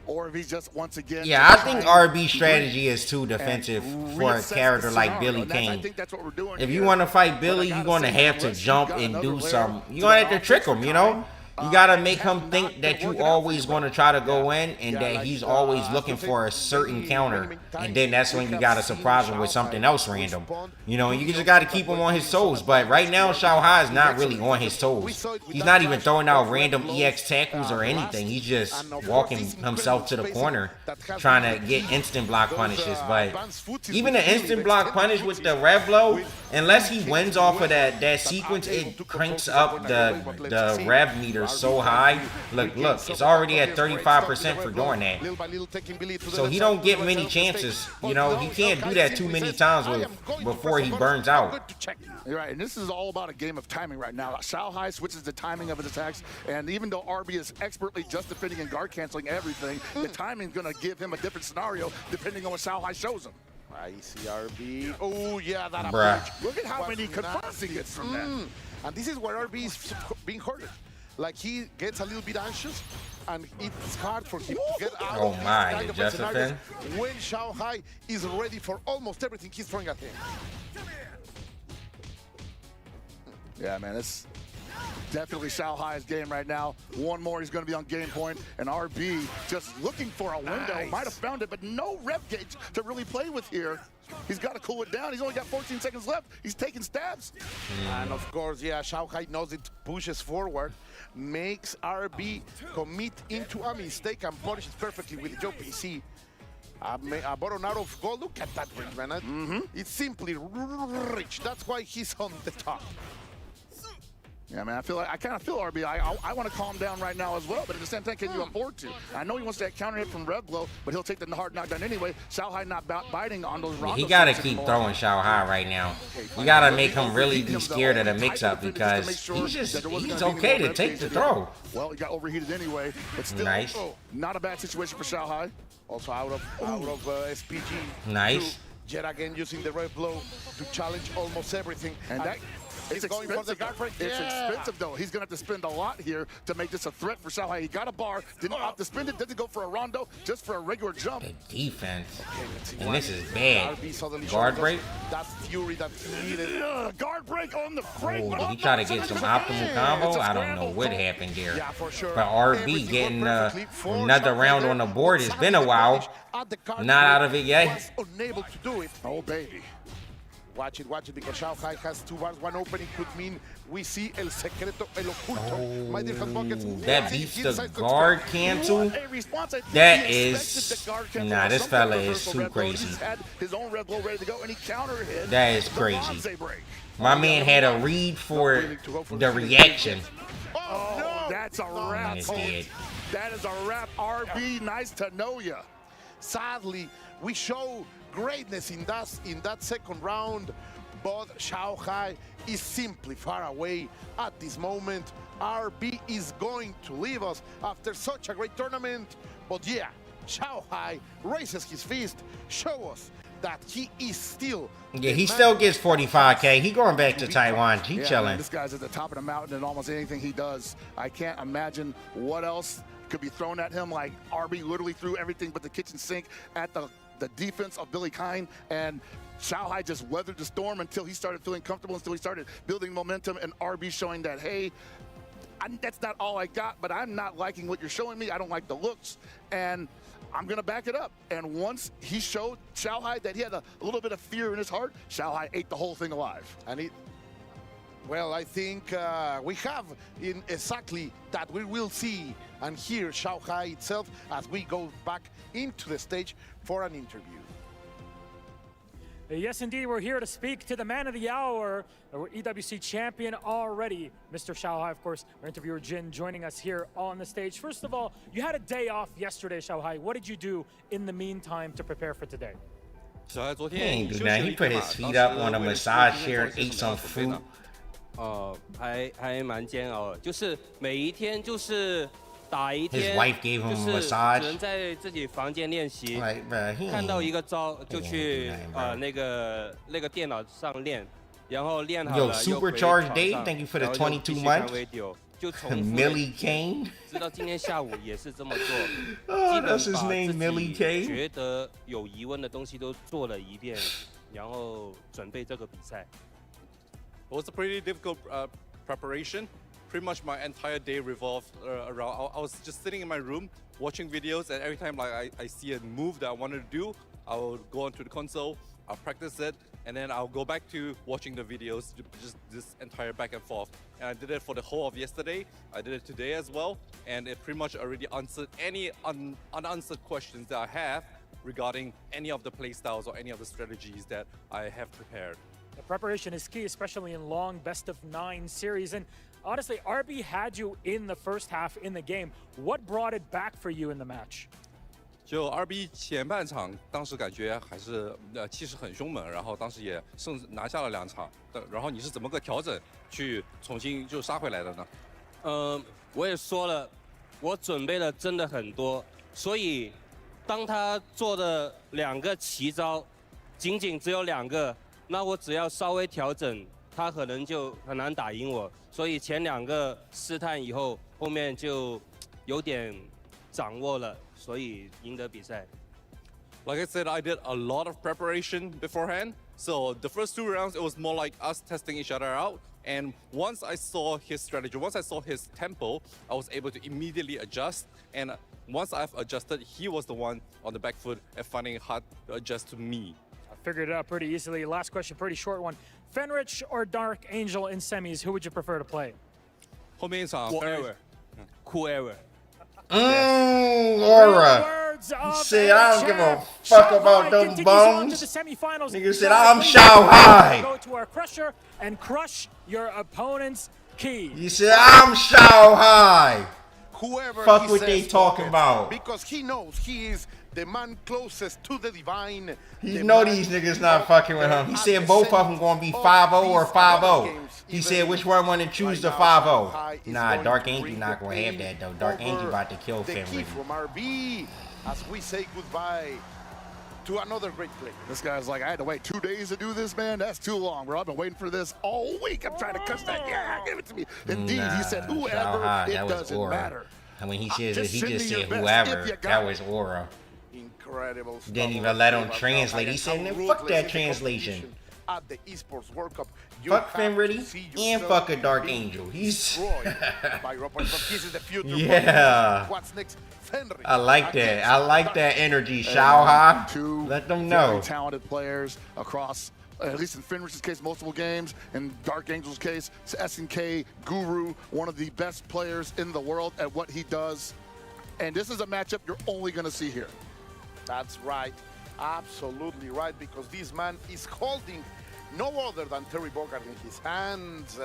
or if he's just once again. Yeah, I think RB's strategy is too defensive for a character like Billy I Kane. think that's what we're doing. If you want to fight Billy, you're going to have to jump and do something. You're going to have to trick him, you know? You got to make him think that you always going to try to go in and that he's always looking for a certain counter. And then that's when you got to surprise him with something else random. You know, you just got to keep him on his toes. But right now, Xiao Hai is not really on his toes. He's not even throwing out random EX tackles or anything. He's just walking himself to the corner trying to get instant block punishes. But even the instant block punish with the red blow, unless he wins off of that sequence, it cranks up the rev meter so high. Look, it's already at 35% for doing that. So he don't get many chances. You know, he can't do that too many times before he burns out. You're right, and this is all about a game of timing right now. Xiao Hai switches the timing of his attacks, and even though RB is expertly just defending and guard canceling everything, the timing's going to give him a different scenario depending on what Xiao Hai shows him. I see RB. Oh, yeah, that Bruh. approach. Look at how many confirms he gets from that. And this is where RB is being hurted. Like, he gets a little bit anxious, and it's hard for him to get out of Oh my, kind of Josephine. scenarios when Xiao Hai is ready for almost everything he's throwing at him. Yeah, man, it's definitely Xiao Hai's game right now. One more, he's going to be on game point, and RB just looking for a window. Might have found it, but no rep gauge to really play with here. He's got to cool it down. He's only got 14 seconds left. He's taking stabs. And of course, yeah, Xiao Hai knows it, pushes forward, makes RB commit into a mistake and punishes perfectly with Joe PC. A bottom out of goal. Look at that ring, man. It's simply rich. That's why he's on the top. Yeah, man, I kind of feel RB. I want to calm down right now as well, but at the same time, can you afford to? I know he wants that counter hit from Red Blow, but he'll take the hard knockdown anyway. Xiaohai not biting on those rounds. He gotta keep throwing Xiaohai right now. You gotta make him really be scared of the mix-up because he's okay to take the throw. Well, he got overheated anyway, but still, nice. Not a bad situation for Xiaohai. Also out of SPG. Nice. Yet again using the Red Blow to challenge almost everything. And that It's going for the guard break. It's expensive, though. He's going to have to spend a lot here to make this a threat for Xiaohai. He got a bar, didn't opt to spend it, didn't go for a rondo, just for a regular jump. The defense. And this is bad. Guard break? That fury that he needed. Guard break on the break. Oh, did he try to get some optimal combo? I don't know what happened there. Yeah, for sure. But RB getting another round on the board. It's been a while. Not out of it yet. Unable to do it. Oh, baby. Watch it, because Xiaohai has 2 bars. One opening could mean we see El Secreto, El Oculto. My defense buckets. That beats the guard cancel. That is... Nah, this fella is too crazy. That is crazy. My man had a read for the reaction. Oh, that's a wrap. Dead. That is a wrap. RB, nice to know ya. Sadly, we show greatness in that second round, but Xiaohai is simply far away at this moment. RB is going to leave us after such a great tournament, but yeah, Xiaohai raises his fist, show us that he is still... Yeah, he still gets 45K. He going back to Taiwan. He chilling. Man, this guy's at the top of the mountain in almost anything he does. I can't imagine what else could be thrown at him. Like, RB literally threw everything but the kitchen sink at the defense of Billy Kine, and Xiaohai just weathered the storm until he started feeling comfortable, until he started building momentum, and RB showing that, hey, that's not all I got, but I'm not liking what you're showing me. I don't like the looks, and I'm going to back it up. And once he showed Xiaohai that he had a little bit of fear in his heart, Xiaohai ate the whole thing alive. And well, I think we have in exactly that we will see and hear Xiaohai itself as we go back into the stage for an interview. Yes, indeed, we're here to speak to the man of the hour, our EWC champion already, Mr. Xiaohai. Of course, our interviewer Jin joining us here on the stage. First of all, you had a day off yesterday, Xiaohai. What did you do in the meantime to prepare for today? He ain't do nothing. He put his feet up on a massage chair and ate some fruit. 还蛮煎熬的，就是每一天就是打一天， His wife gave him a 就是 massage. 只能在自己房间练习， Like, bruh, he 看到 ain't- 一个招就去 那个电脑上练，然后练好 Yo, 了又回 Supercharged 床 Dave, 上 thank you for the 然后就 22 继续看 months. video， 就重复 Millie Kane. 直到今天下午也是这么做， Oh, 基本 that's his 把 name, 自 Millie 己 Kane. 觉得有疑问的东西都做了一遍，然后准备这个比赛。 It was a pretty difficult preparation. Pretty much my entire day revolved around. I was just sitting in my room watching videos, and every time like I see a move that I wanted to do, I will go onto the console, I'll practice it, and then I'll go back to watching the videos, just this entire back and forth. And I did it for the whole of yesterday. I did it today as well, and it pretty much already answered any unanswered questions that I have regarding any of the playstyles or any of the strategies that I have prepared. The preparation is key, especially in long best-of-9 series. And honestly, RB had you in the first half in the game. What brought it back for you in the match? 就 RB 前半场，当时感觉还是气势很凶猛，然后当时也甚至拿下了2场。然后你是怎么个调整去重新就杀回来的呢？我也说了，我准备了真的很多，所以当他做的2个奇招，仅仅只有2个。 那我只要稍微调整，他可能就很难打赢我。所以前2个试探以后，后面就有点掌握了，所以赢得比赛。 Like I said, I did a lot of preparation beforehand. So the first 2 rounds, it was more like us testing each other out. And once I saw his strategy, once I saw his tempo, I was able to immediately adjust. And once I've adjusted, he was the one on the back foot and finding it hard to adjust to me. Figured it out pretty easily. Last question, pretty short one. Fenrich or Dark Angel in semis, who would you prefer to play? 后面一场 Whoever. Aura. Said I don't give a fuck about them bones. Nigga said I'm Xiaohai. Go to our crusher and crush your opponents. key. He said, I'm Shanghai. Whoever Fuck he what they says, talking Buckets, about. because he knows he is the man closest to the divine. He the know man these niggas not fucking with him. He at said the both of them center gonna be of 5-0 or these 5-0. games. He Even said which one want to choose the now, 5-0. Shanghai is Nah, going Dark to Angel bring not the gonna have pain that though. Dark Angel over about to kill the Finn key Ridley. from RB as we say goodbye to another great play. This guy's like, I had to wait 2 days to do this, man. That's too long, bro. I've been waiting for this all week. I'm trying to cuss that. Yeah, give it to me. Indeed, he said, whoever, Shanghai, it that was doesn't aura. matter. And when he said Just send me said your best whoever, if you got that it. was aura. Incredible stuff. Didn't even let him translate. He said, "Man, fuck that translation. At the Esports World Cup, you Fuck have Finn to Ridley see and yourself fuck a Dark being Angel. He's destroyed by Robert This is the future. Yeah. What's next? Fenrir. I like that. I like that energy. Shanghai. Two Let them very know. talented players across, at least in Fenrir's case, multiple games. In Dark Angel's case, it's SNK Guru, one of the best players in the world at what he does. And this is a matchup you're only going to see here. That's right. Absolutely right, because this man is holding no other than Terry Bogard in his hands.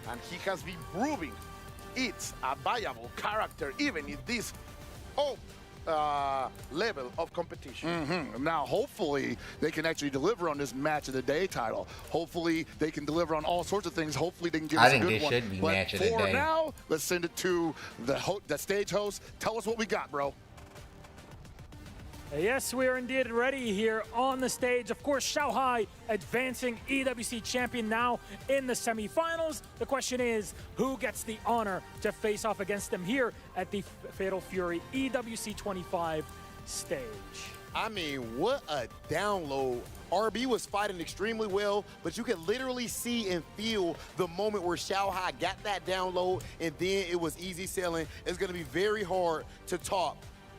And he has been proving it's a viable character, even in this level of competition. Now, hopefully, they can actually deliver on this match of the day title. Hopefully, they can deliver on all sorts of things. Hopefully, they can give us a good one. I think this should be But match of the for day. now, let's send it to the stage host. Tell us what we got, bro. Yes, we are indeed ready here on the stage. Of course, Shanghai advancing EWC champion now in the semifinals. The question is, who gets the honor to face off against them here at the Fatal Fury EWC 25 stage? I mean, what a download. RB was fighting extremely well, but you could literally see and feel the moment where Shanghai got that download, and then it was easy sailing. It's going to be very hard to top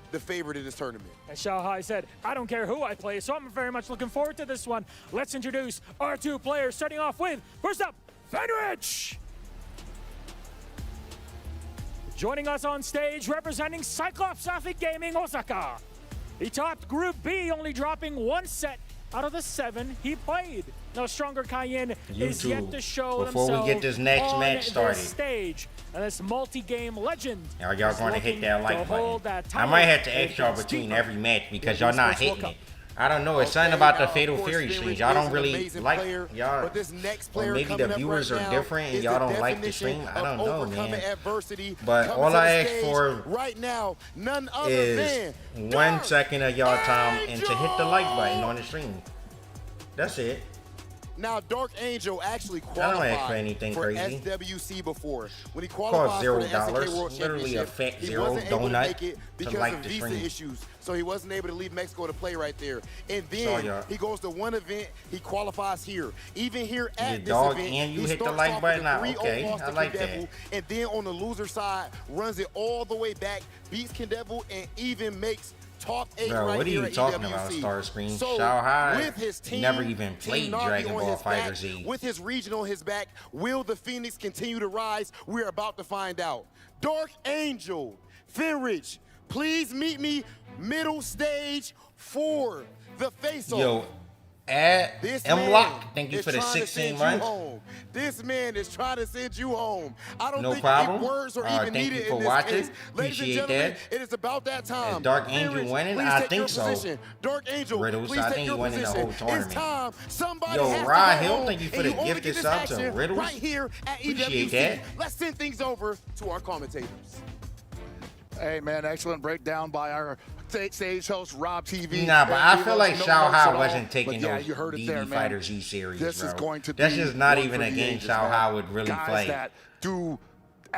the favorite in this tournament. And Shanghai said, I don't care who I play, so I'm very much looking forward to this one. Let's introduce our two players, starting off with, first up, Fenrich! Joining us on stage, representing Cyclops Athlete Gaming Osaka. He topped Group B, only dropping one set out of the 7 he played. Now, Stronger Cayenne is yet to show Before we themselves get this next on match started. this stage. And this multi-game legend. Are y'all is going to hit looking that like to hold button? that I title might have to ask y'all against between Deeper. every match because Yeah, y'all not Esports hitting World it. Cup. I don't know. It's something about the Fatal Fury streams. Y'all don't really like y'all. But this next Or player maybe coming the up viewers right are now different and is y'all the don't like the definition stream. I of don't know, overcoming man. adversity. But Coming all to I the ask stage for right now, none other is than 1 second of y'all time and to hit the like button on the stream. That's it. Now, Dark Angel actually I don't ask for qualified anything for crazy. SWC before. When he Cost qualified for the SNK $0. World Literally a Championship, fat he zero wasn't able to donut make it to because like of the visa stream. issues. So he wasn't able to leave Mexico to play right there. And Saw then y'all. he goes to one event, he qualifies here. Even here Yeah, at this dog, event, and you he hit the starts like off button. with a 3-0 Okay, loss I to like that. Kindevil, and then on the loser side, runs it all the way back, beats Kindevil, and even makes top 8 Bro, right what are here you at talking EWC. about, Starscream? So Shanghai with his team, never even Team played Na'Vi Dragon on Ball his Fighter back, Z. with his region on his back, will the Phoenix continue to rise? We're about to find out. Dark Angel, Fenrich, please meet me middle stage for the face-off. Yo, at This M-Lock, man thank you is for the trying to 16 send you months. home. This man is trying to send you home. I don't No think problem. words are even Thank needed you for in this watching. case. Ladies and Appreciate gentlemen, that. it is about that time. Is Dark Angel Fenrich, winning? please I take think your so. position. Dark Angel, Riddles, please I take think your he winning the position. whole tournament. It's time. Somebody Yo, has Rod to go Hill, home, thank you for and the you only gift get of this sub to action Riddles. right here at Appreciate EWC. that. Let's send things over to our commentators. Hey, man, excellent breakdown by our stage host, Rob TV. Nah, but I feel like No notes Shanghai at all. wasn't taking But yeah, those you heard it DD there, man. Fighter Z series, This bro. is going to That's be just not one even for a the game ages, Shanghai man. would really Guys play. that do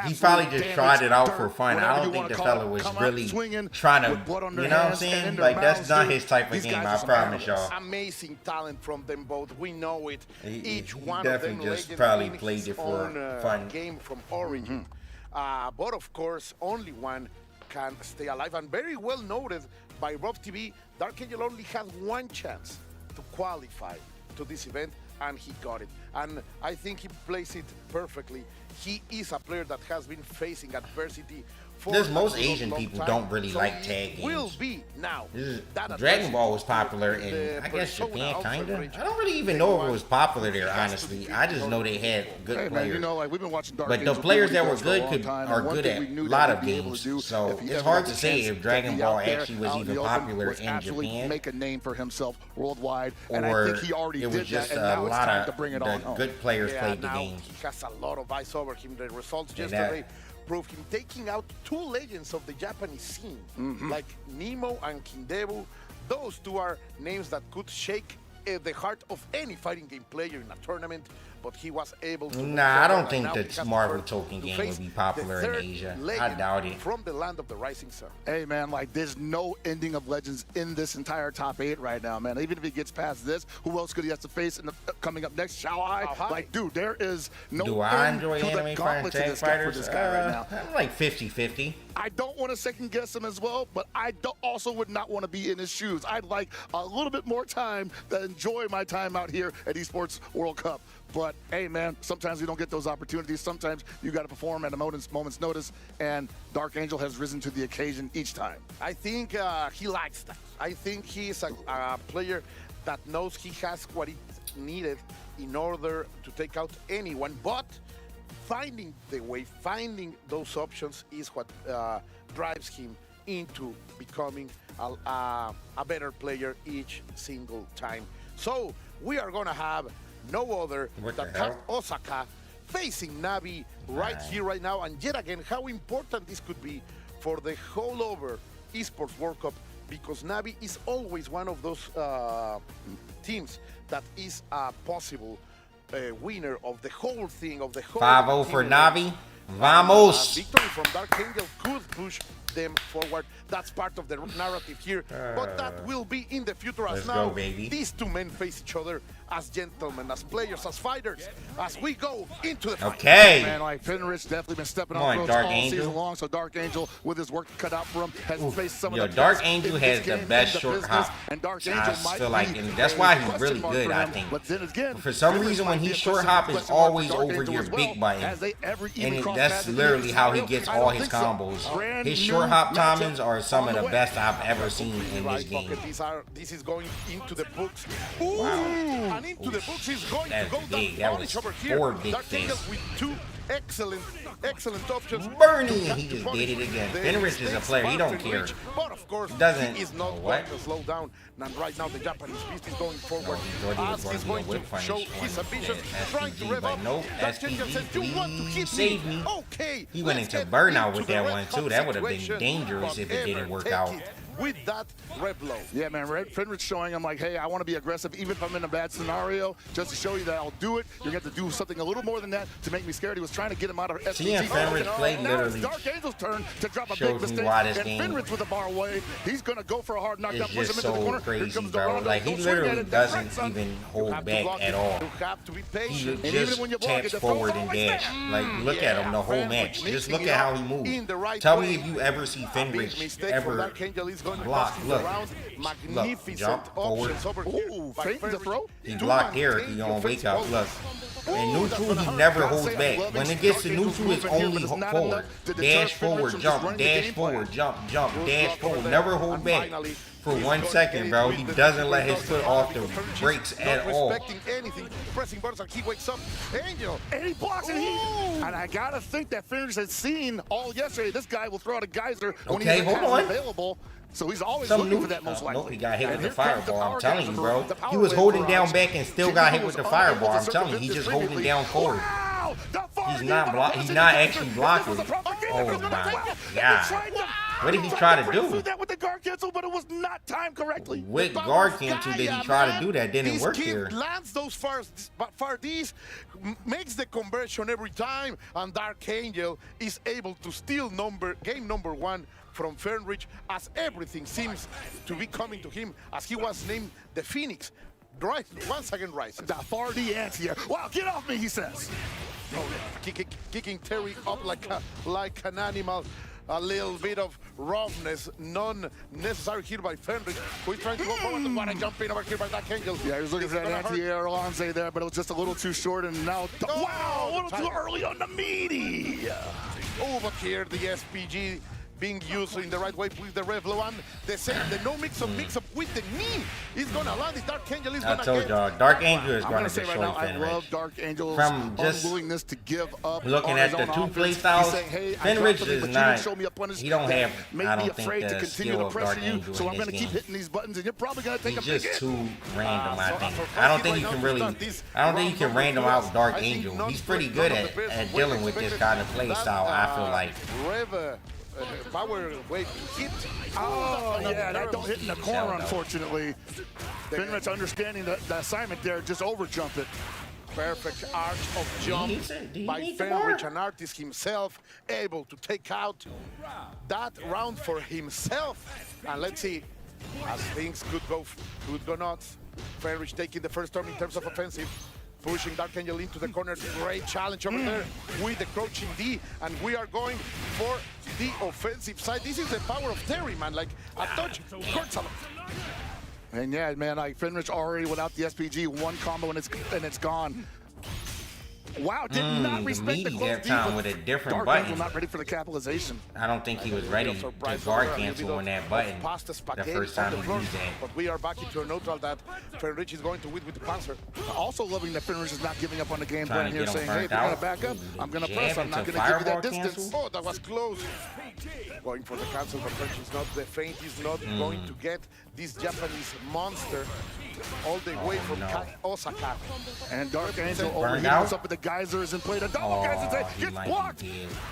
He probably absolute just tried it damage, out dirt, for fun. whatever I you don't think wanna the call fella it, was come out really swinging trying with blood on to, their you know what I'm hands and saying? in their Like, that's mouths, not dude. his type of These game, guys I are some promise animals. y'all. Amazing talent from them both. We know it. Each he one of them definitely just legendary probably in played his it for own, fun. game from origin. But of course, only one can stay alive. And very well noted by Rob TV, Dark Angel only had one chance to qualify to this event, and he got it. and I think he plays it perfectly. He is a player that has been facing adversity for There's a most long, Asian long people time. don't really So like it tag games. Will be now. That Dragon Ball was adversity popular in in, the I guess, persona Japan, of kinda. Fenrich. I don't really even know if it was popular there, honestly. I just know they had good Hey man, players. you know, like we've been watching Dark But the Angel players do that what were he does for a good long time, are and one good thing at we knew a that lot he'd of be able to games. do So if he it's ever hard got to the say chance if Dragon be Ball out there, actually was out in even the open, popular was in actually Japan. make a name for himself worldwide, and Or I think he already it was did just that, and a now it's lot time of to bring it the on home. good players Yeah, played the now game. he has a lot of eyes over him. The results And yesterday proved him taking out two legends of the Japanese scene, like Nemo and Kindebu. Those two are names that could shake the heart of any fighting game player in a tournament, but he was able to. Nah, I don't think now the he has Marvel to token game face would be the popular in third Asia. I legend doubt it. From the land of the rising sun. Hey man, like there's no ending of legends in this entire top 8 right now, man. Even if he gets past this, who else could he have to face in the, coming up next? Shanghai. Like, dude, there is no Do I end enjoy to the anime fighting gauntlet to tag this guy for fighters? this guy right now. I'm like 50-50. I don't want to second guess him as well, but I also would not want to be in his shoes. I'd like a little bit more time to enjoy my time out here at Esports World Cup. But hey, man, sometimes we don't get those opportunities. Sometimes you got to perform at a moment's notice, and Dark Angel has risen to the occasion each time. I think he likes that. I think he is a player that knows he has what is needed in order to take out anyone, but finding the way, finding those options is what drives him into becoming a better player each single time. So we are gonna have no other than Kat Osaka facing Navi right here, right now, and yet again, how important this could be for the whole over Esports World Cup, because Navi is always one of those teams that is a possible winner of the whole thing, of the whole 5-0 for team. Navi. Vamos. Victory from Dark Angel could push them forward. That's part of the narrative here, but that will be in the future. As Let's now go, baby. these two men face each other as gentlemen, as players, as fighters, as we go into the fight. Okay. Man, like Fenrich definitely been stepping Come on on, throats Dark all Angel. season long. So Dark Angel, with his work cut out for him, has faced some Yo, of the Dark best Angel in has this the game, best in the short business, hop. and Dark I Angel feel might like, be and that's a why he's question really mark good, for I him. think. But then again, For some Fenrich reason, might when be he a short question hop, it's mark for Dark always over Angel your as well, big button. as they even cross That's paths in literally this how he scenario. gets I all don't his think so. combos. Brand His new short hop matchup timings are some on of the the way. best I've ever seen in this Right game. pocket. This is going into the books. Ooh, Wow. and into the books is going That's to go big. down That was over here. 4 big Dark Angel fists. with 2 excellent options. Bernie, to he just punish did it again. the Fenrich is a mistakes player. He of don't care. Fenrich. But of course, He doesn't- he is not what? going to slow down. And right now, the Japanese beast is going forward Jordy was as going he's to do a going whip to punish show on his ambitions, SPG, trying to rev but up. nope, Dark Angel SPG, says, "You want to please hit save me." Okay, He went let's into get burnout into with the that red one, hot too. That would have been situation, dangerous if it but didn't ever work take out. it with that red blow. Yeah, man, Fenrich showing him like, hey, I want to be aggressive even if I'm in a bad scenario, just to show you that I'll do it. You're going to have to do something a little more than that to make me scared. He was trying to get him out of SPG. Seeing Fenrich play now it's literally Dark Angel's turn to drop a shows big me mistake. why this And game Fenrich with a bar away. He's going to go for a hard knockdown, It's push him just into the so corner. Here crazy, comes the bro. round. Like, he Don't swing at literally it. That's doesn't right, son. even You hold have to back block at it. all. You have to be He patient. And even just when you block it, taps the throw forward is and always dash. there. Like, look at him the whole Fenrich match. Just mixing look it at how up he moves. in the right Tell way. me if you ever see A big Fenrich mistake ever for Dark Angel is going to block. cost him Look. the round. Magnificent jump forward. options over here. Ooh, by fake the Fenrich throw. He to blocked there. maintain He the on wake up. offensive Look. Ooh, And that's neutral, gonna he hurt. never Gotta holds say, I'm back. loving When it gets to Dark Angel's neutral, it's movement here, only but it's not forward. enough to deter Dash Fenrich forward, from just jump, running the dash game forward, plan. jump, Good dash block forward. over there. Never hold And back. finally, For he's 1 going second, in bro. with He the doesn't let his results foot off the Fenrich is brakes not at all. respecting anything, pressing buttons, and he wakes up. Angel. And he blocks it. And I got to think that Fenrich has seen all yesterday. This guy will throw out a geyser when Okay, he hold has on. available. So he's always Some looking new, for that most likely. nope, he got hit And with the here comes the fireball. I'm power telling you, dance bro. the power He was wave holding barrage. down back and still got hit with the fireball. I'm Circumvent telling you, this he's just previously. holding down forward. Wow! He's not He's not actually blocking. Oh my God! What did he try to do? That with the guard cancel, but it was not timed correctly. What guard cancel did he try to do that didn't This work kid here? lands those far Ds, makes the conversion every time, and Dark Angel is able to steal game number 1 from Fenrich, as everything seems to be coming to him, as he was named the Phoenix. Right, once again rising. The far D ants here. Wow, get off me, he says. Kicking Terry up like an animal. a little bit of roughness, non-necessary here by Fenrich, who is trying to go forward. The one jump in over here by Dark Angel. Yeah, he was looking for that anti-air Alonze there, but it was just a little too short, and now, wow, a little too early on the meaty. Over here, the SPG being used in the right way with the Rev Low, and the no mix-up with the knee is gonna allow this Dark Angel is gonna I told y'all, Dark Angel is gonna say destroy right now, I Fenrich. love Dark Angel's From just unwillingness to give up. looking at the two play styles, Fenrich is not. He don't have. I don't think the skill of Dark Angel so I'm in gonna this keep game. hitting these buttons, and you're probably gonna take He's a big just hit. too random. I think. I don't think you can really. I don't think you can random out Dark Angel. He's pretty good at dealing with this kind of play style. I feel like. Rev power wave hit. Oh, yeah, that don't hit in the corner, unfortunately. Fenrich understanding the assignment there, just overjump it. Perfect arch of jump by Fenrich, an artist himself, able to take out that round for himself. And let's see, as things could go nuts. Fenrich taking the first turn in terms of offensive. Pushing Dark Angel into the corner. Great challenge over there with the crouching D. And we are going for the offensive side. This is the power of Terry, man. Like a touch hurts a lot. And yeah, man, like Fenrich already without the SPG, one combo and it's gone. Wow, did not respect the close time with a different Dark button. Angel not ready for the capitalization. I don't think he was ready to guard cancel on that button the first time he used that. But we are back into a neutral that Fenrich is going to win with the Panzer. Also loving that Fenrich is not giving up on the game plan here, saying, hey, if burnt you're going out. to back up, I'm going to press, I'm not into going to give you that fireball distance. Oh, that was close. Going for the cancel, but French is not, the feint is not going to get this Japanese monster all the way from Osaka. And Dark Angel Burned overheating out. up with the geyser is in play. The double geyser gets blocked.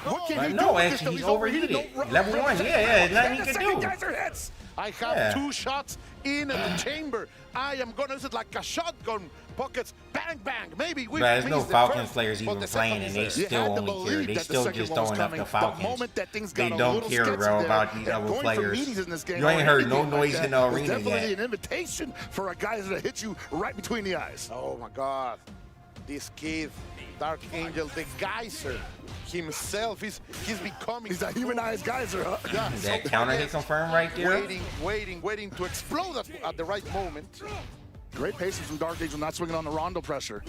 What can But he no, do? actually, he's overheated. Level 1, yeah, nothing he can do. Geyser hits. I have 2 shots in the chamber. I am going to use it like a shotgun. Pockets, bang, bang. Maybe we There's no missed the Falcons first, players but even the playing, second and they is there. still only care. They still just throwing up the Falcons. They don't care, bro, about these other players. You ain't heard no noise in the arena definitely yet. an invitation for a geyser to hit you right between the eyes. Oh my God, this kid, Dark Angel, the geyser himself, he's becoming. He's a humanized geyser, huh? Yeah, That counter hit confirmed right there. Waiting to explode at the right moment. Great patience from Dark Angel, not swinging on the rondo pressure.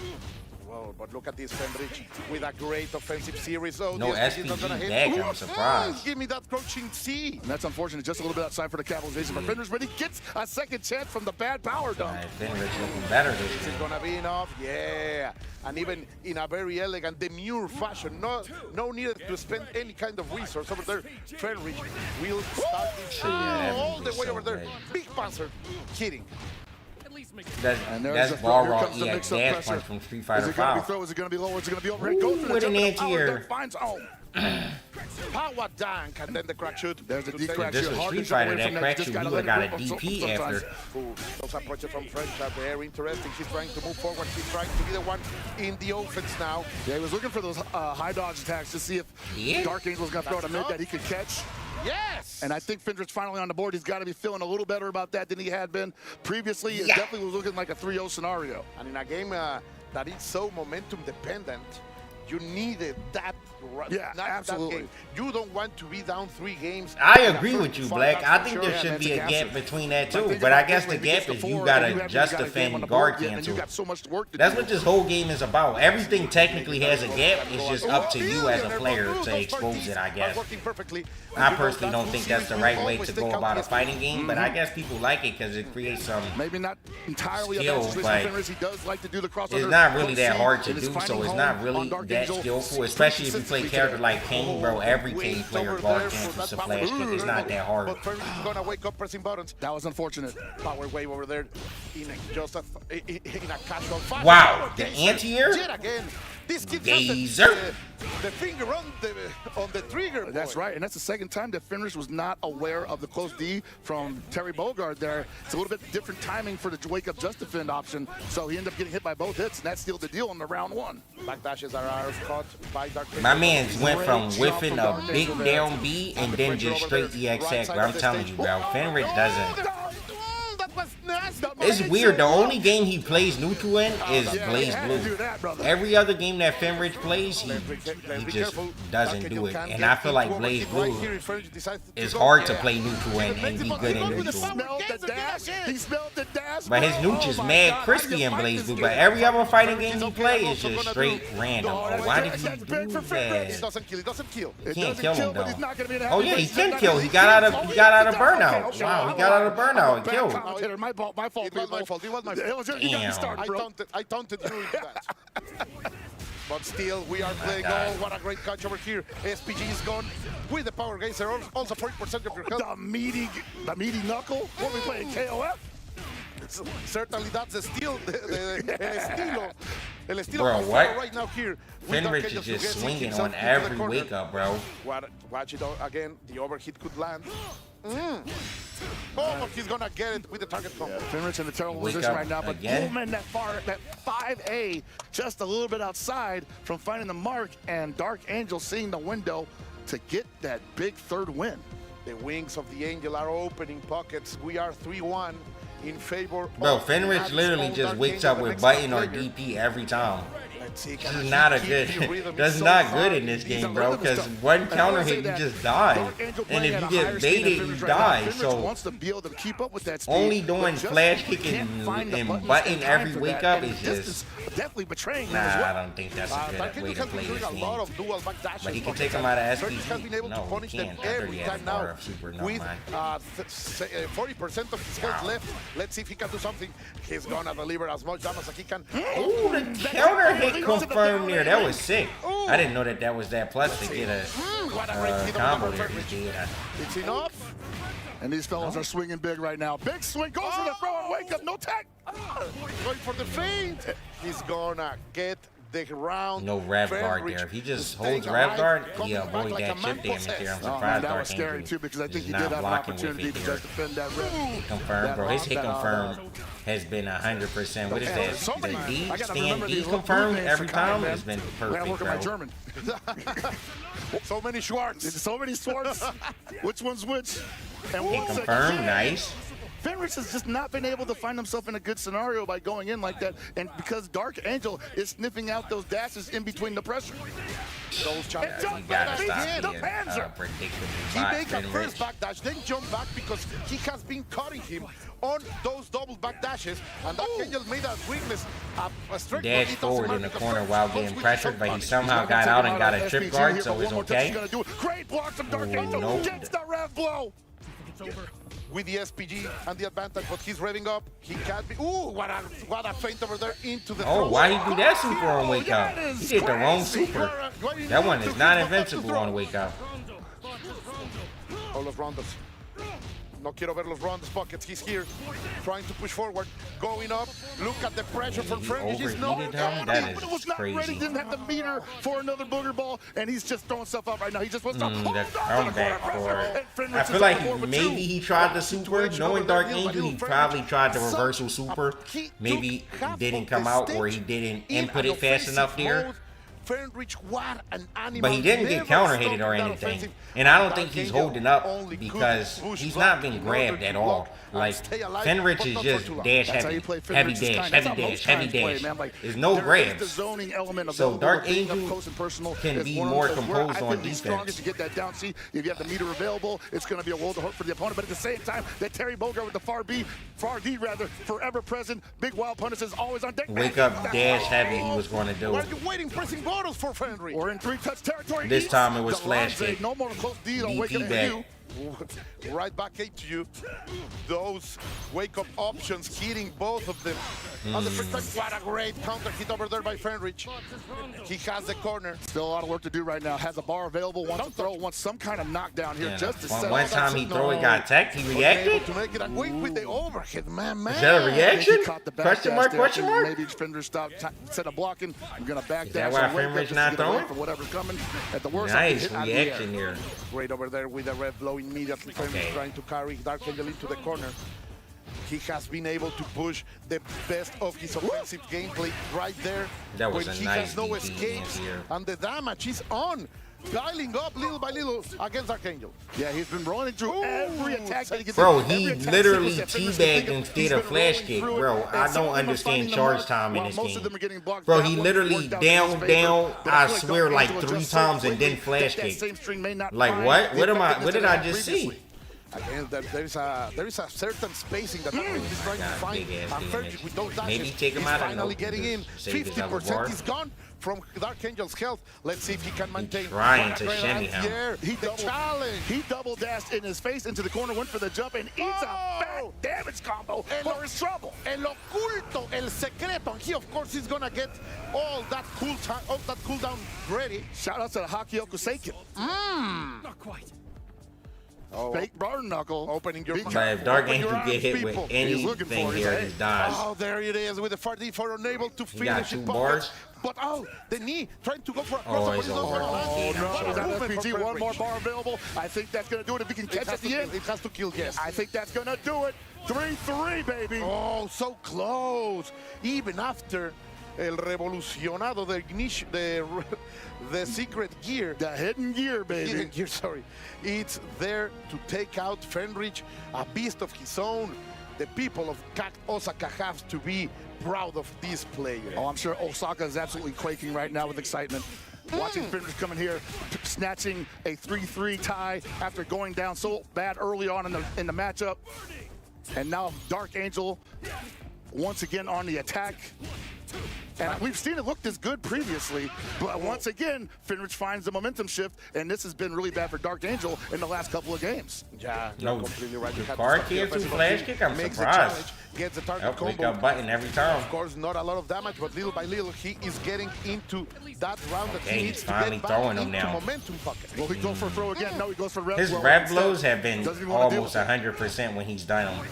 Whoa, but look at this Fenrich with a great offensive series. Oh, No the SPG is not gonna SPG hit. back, I'm Ooh, surprised. Give me that crouching C. And that's unfortunate, just a little bit outside for the capitalization. But Fenrich, but he gets a second chance from the bad power dunk. Fenrich looking better this This is game. gonna be enough, yeah. And even in a very elegant, demure fashion, no need to spend any kind of resource over there. Fenrich will start this all the way over there. Big Panzer, kidding. That's ball raw EX dash punch from Street Fighter 5. Is it going to be low? Is it going to be overhead? Go through With the an anti-air. Finds home. Power dunk, and then the crack shoot. There's a deep crack This shoot. was Hard Street to jump Fighter, away that from crack Just shoot, gotta you let got it a rip DP sometimes. after. Those approaches from French are very interesting. She's trying to move forward. She's trying to be the one in the offense now. Yeah, he was looking for those high dodge attacks to see if Dark Angel was going to throw it a mid that he could catch. Yes! And I think Fenrich finally on the board. He's got to be feeling a little better about that than he had been previously. It definitely was looking like a 3-0 scenario. And in a game that is so momentum dependent, you needed that. Absolutely. That game. You don't want to be down 3 games. I agree with you, Black. I think there should be a gap between that too. But I guess the gap is you gotta just defend guard cancel. That's what this whole game is about. Everything technically has a gap. It's just up to you as a player to expose it, I guess. I personally don't think that's the right way to go about a fighting game, but I guess people like it because it creates some maybe not entirely skill, but he does like to do the crossover. it's not really that hard to do, so it's not really that skillful, especially if you play character like King, bro. Every King player guard cancels a flash kick. It's not that hard. But Fenrich is gonna wake up pressing buttons. That was unfortunate. Power wave over there in a casual fashion. Wow, the anti-air? Yet again, this kid Gazer. has the finger on the trigger. Boy. That's right, and that's the second time that Fenrich was not aware of the close D from Terry Bogard there. It's a little bit different timing for the wake up just defend option, so he ended up getting hit by both hits, and that sealed the deal in the round 1. Backdashes are caught by Dark. My man's went from whiffing a big down B and then just straight EXX, bro. I'm telling you, bro. Fenrich doesn't. That was nasty. It's weird. The only game he plays neutral in is Blaze Blue. Every other game that Fenrich plays, he just doesn't do it. And I feel like Blaze Blue is hard to play neutral in and be good in neutral. But his neutral is mad crispy in Blaze Blue. But every other fighting game he plays is just straight random. Oh, why did he do that? He doesn't kill. He can't kill him though. Oh yeah, he can kill. He got out of burnout. Wow, he got out of burnout and killed. My fault. It was my fault. Damn. I taunted you into that. But still, we are playing. Oh, what a great catch over here. SPG is gone with the power geyser. Also 40% of your health. The meaty knuckle. What are we playing? KOF? Certainly, that's the steal. El estilo Bro, what? right now here. Fenrich is just swinging on every wake up, bro. Watch it again. The overhit could land. Oh, but he's gonna get it with the target combo. Yeah, Fenrich in a terrible position right now, but Bullman that 5A just a little bit outside from finding the mark, and Dark Angel seeing the window to get that big third win. The wings of the Angel are opening pockets. We are 3-1 in favor. Bro, Fenrich literally just wakes up with button or DP every time. He's not a good. That's not good in this game, bro. Because one counter hit, you just die, and if you get baited, you die. So only doing flash kicking and button every wake up is just. Definitely betraying nah, I don't think that's a good way to play this game. But he can take him out of SPG. No, he can't. After he has bar of super, no with mind. 40% of his health left. Let's see if he can do something. He's gonna deliver as much damage as he can. Ooh, the counter hit confirmed there. That was sick. I didn't know that was that plus to get a combo there. It's enough. And these fellas are swinging big right now. Big swing, goes for the throw and wake up, no tag. Going for the feint. He's gonna get the round. No rev guard there. If he just holds rev guard, he avoid that chip damage there. I'm surprised that was scary too, because I think he did have an opportunity to just defend that rev. Hit confirm, bro. His hit confirm has been 100%. What is that? The D stand D confirmed every time has been perfect, bro. German. So many Schwartz. So many Schwartz. Which one's which? And hit confirmed, nice. Fenrich has just not been able to find himself in a good scenario by going in like that, and because Dark Angel is sniffing out those dashes in between the pressure. Those you gotta stop being predictable. He makes a first back dash, then jump back because he has been cutting him on those double back dashes, and Dark Angel made a weakness. Dash forward in the corner while getting pressured, but he somehow got out and got a trip guard, so it's okay. Great block from Dark Angel, gets the rev blow. With the SPG and the advantage, but he's revving up. He can't be. Ooh, what a feint over there into the. Oh, why he do that super on wake up? He did the wrong super. That one is not invincible on wake up. All of rounders. No quiero ver los rounders pockets. He's here, trying to push forward, going up. Look at the pressure from French. He's that is crazy. Ready, didn't have the meter for another booger ball, and he's just throwing stuff up right now. He just wants to come back for it. I feel like maybe he tried the super, knowing Dark Angel, he probably tried the reversal super. Maybe he didn't come out or he didn't input it fast enough there. But he didn't get counter hit or anything. And I don't think he's holding up because he's not been grabbed at all. Like, Fenrich is just dash heavy. Heavy dash, heavy dash, heavy dash. There's no grabs. So Dark Angel can be more composed on defense. To get that down, see, if you have the meter available, it's going to be a world of hurt for the opponent. But at the same time, that Terry Bogard with the far D, forever present. Big wild punish is always on deck. Wake up dash heavy he was going to do. Why are you waiting, pressing borders for Fenrich? We're in 3-touch territory. This time it was flash kick. No more close D, don't wake up you. Right back to you. Those wake-up options hitting both of them. On the first time, what a great counter hit over there by Fenrich. He has the corner. Still a lot of work to do right now. Has a bar available, wants to throw, wants some kind of knockdown here just to set one time he threw it, got teched, he reacted. To make it a quick with the overhead, man. Is that a reaction? Question mark, question mark? Maybe Fenrich stopped, instead of blocking, I'm going to back dash. Is that why Fenrich not throwing? For whatever's coming. At the worst, nice reaction here. Great over there with the red blow immediately. Fenrich trying to carry Dark Angel into the corner. He has been able to push the best of his offensive gameplay right there. That was when a he nice has no escapes here. and the damage is on. piling up little by little against Archangel. Yeah, he's been rolling through every attack that he gets. Bro, he literally teabagged instead of flash kick. Bro, I don't understand charge time in this game. Bro, he literally down, I swear, like 3 times and then flash kick. Like what? What did I just see? Again, there is a certain spacing that he's trying to find. Frederick with those dashes, Maybe take him out of finally getting in. 50% is gone from Dark Angel's health. Let's see if he can maintain. Trying to shimmy him. He double dashed in his face into the corner, went for the jump, and eats a back damage combo for his trouble. El oculto, el secreto, and he of course is gonna get all that cooldown ready. Shout out to the Hakioku Seiken. Not quite. Oh. Fake burn knuckle. Opening your But if Dark Angel get hit with anything here, he dies. Oh, there it is with the 4D4 unable to He got finish 2 it. bars. But the knee trying to go for a Oh, crossover. it's over. Oh, no. RPG, one more bar available. I think that's going to do it if he can catch at the end. It has to kill, yes. I think that's going to do it. 3-3, baby. Oh, so close. Even after el revolucionado, the secret gear. The hidden gear, baby. Hidden gear, sorry. It's there to take out Fenrich, a beast of his own. The people of Osaka have to be proud of this player. Oh, I'm sure Osaka is absolutely quaking right now with excitement. Watching Fenrich coming here, snatching a 3-3 tie after going down so bad early on in the matchup. And now Dark Angel once again on the attack. And we've seen it look this good previously, but once again, Fenrich finds the momentum shift, and this has been really bad for Dark Angel in the last couple of games. Yeah, No, completely right. card kick to flash kick, I'm surprised. Gets the target Wake combo. up button every time. Of course, not a lot of damage, but little by little, he is getting into that round that Okay, he he's needs finally to get throwing back them into now. momentum pocket. Will he go for a throw again? No, he goes for rev His blow rev instead. blows have been Doesn't even wanna deal almost with it. 100% when he's done them.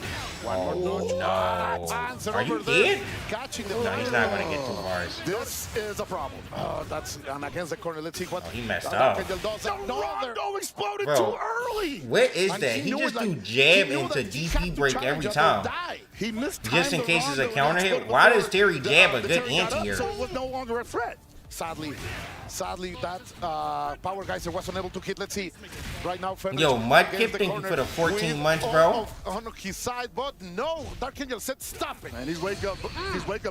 Oh Answer no. Are you over there, dead? catching the No, he's not going to get 2 bars. This is a problem. Oh, that's against the corner. Let's see what He messed Dark up. Angel does. The Another. Rondo exploded Bro, too early. What is And that? He knew just it, do like, jab he knew into that he had DP to break challenge every or time. die. He missed time Just in the case it's a Rondo counter next hit. one Why before does Terry the jab a good Terry got up, anti-air? So it was no longer a threat. Sadly, that Power Geyser was unable to hit. Let's see. Right now, Fenrich Yo, Mudkip, against the thank you corner for the 14 with months, all bro. On his side, but no. Dark Angel said stop it. And these wake up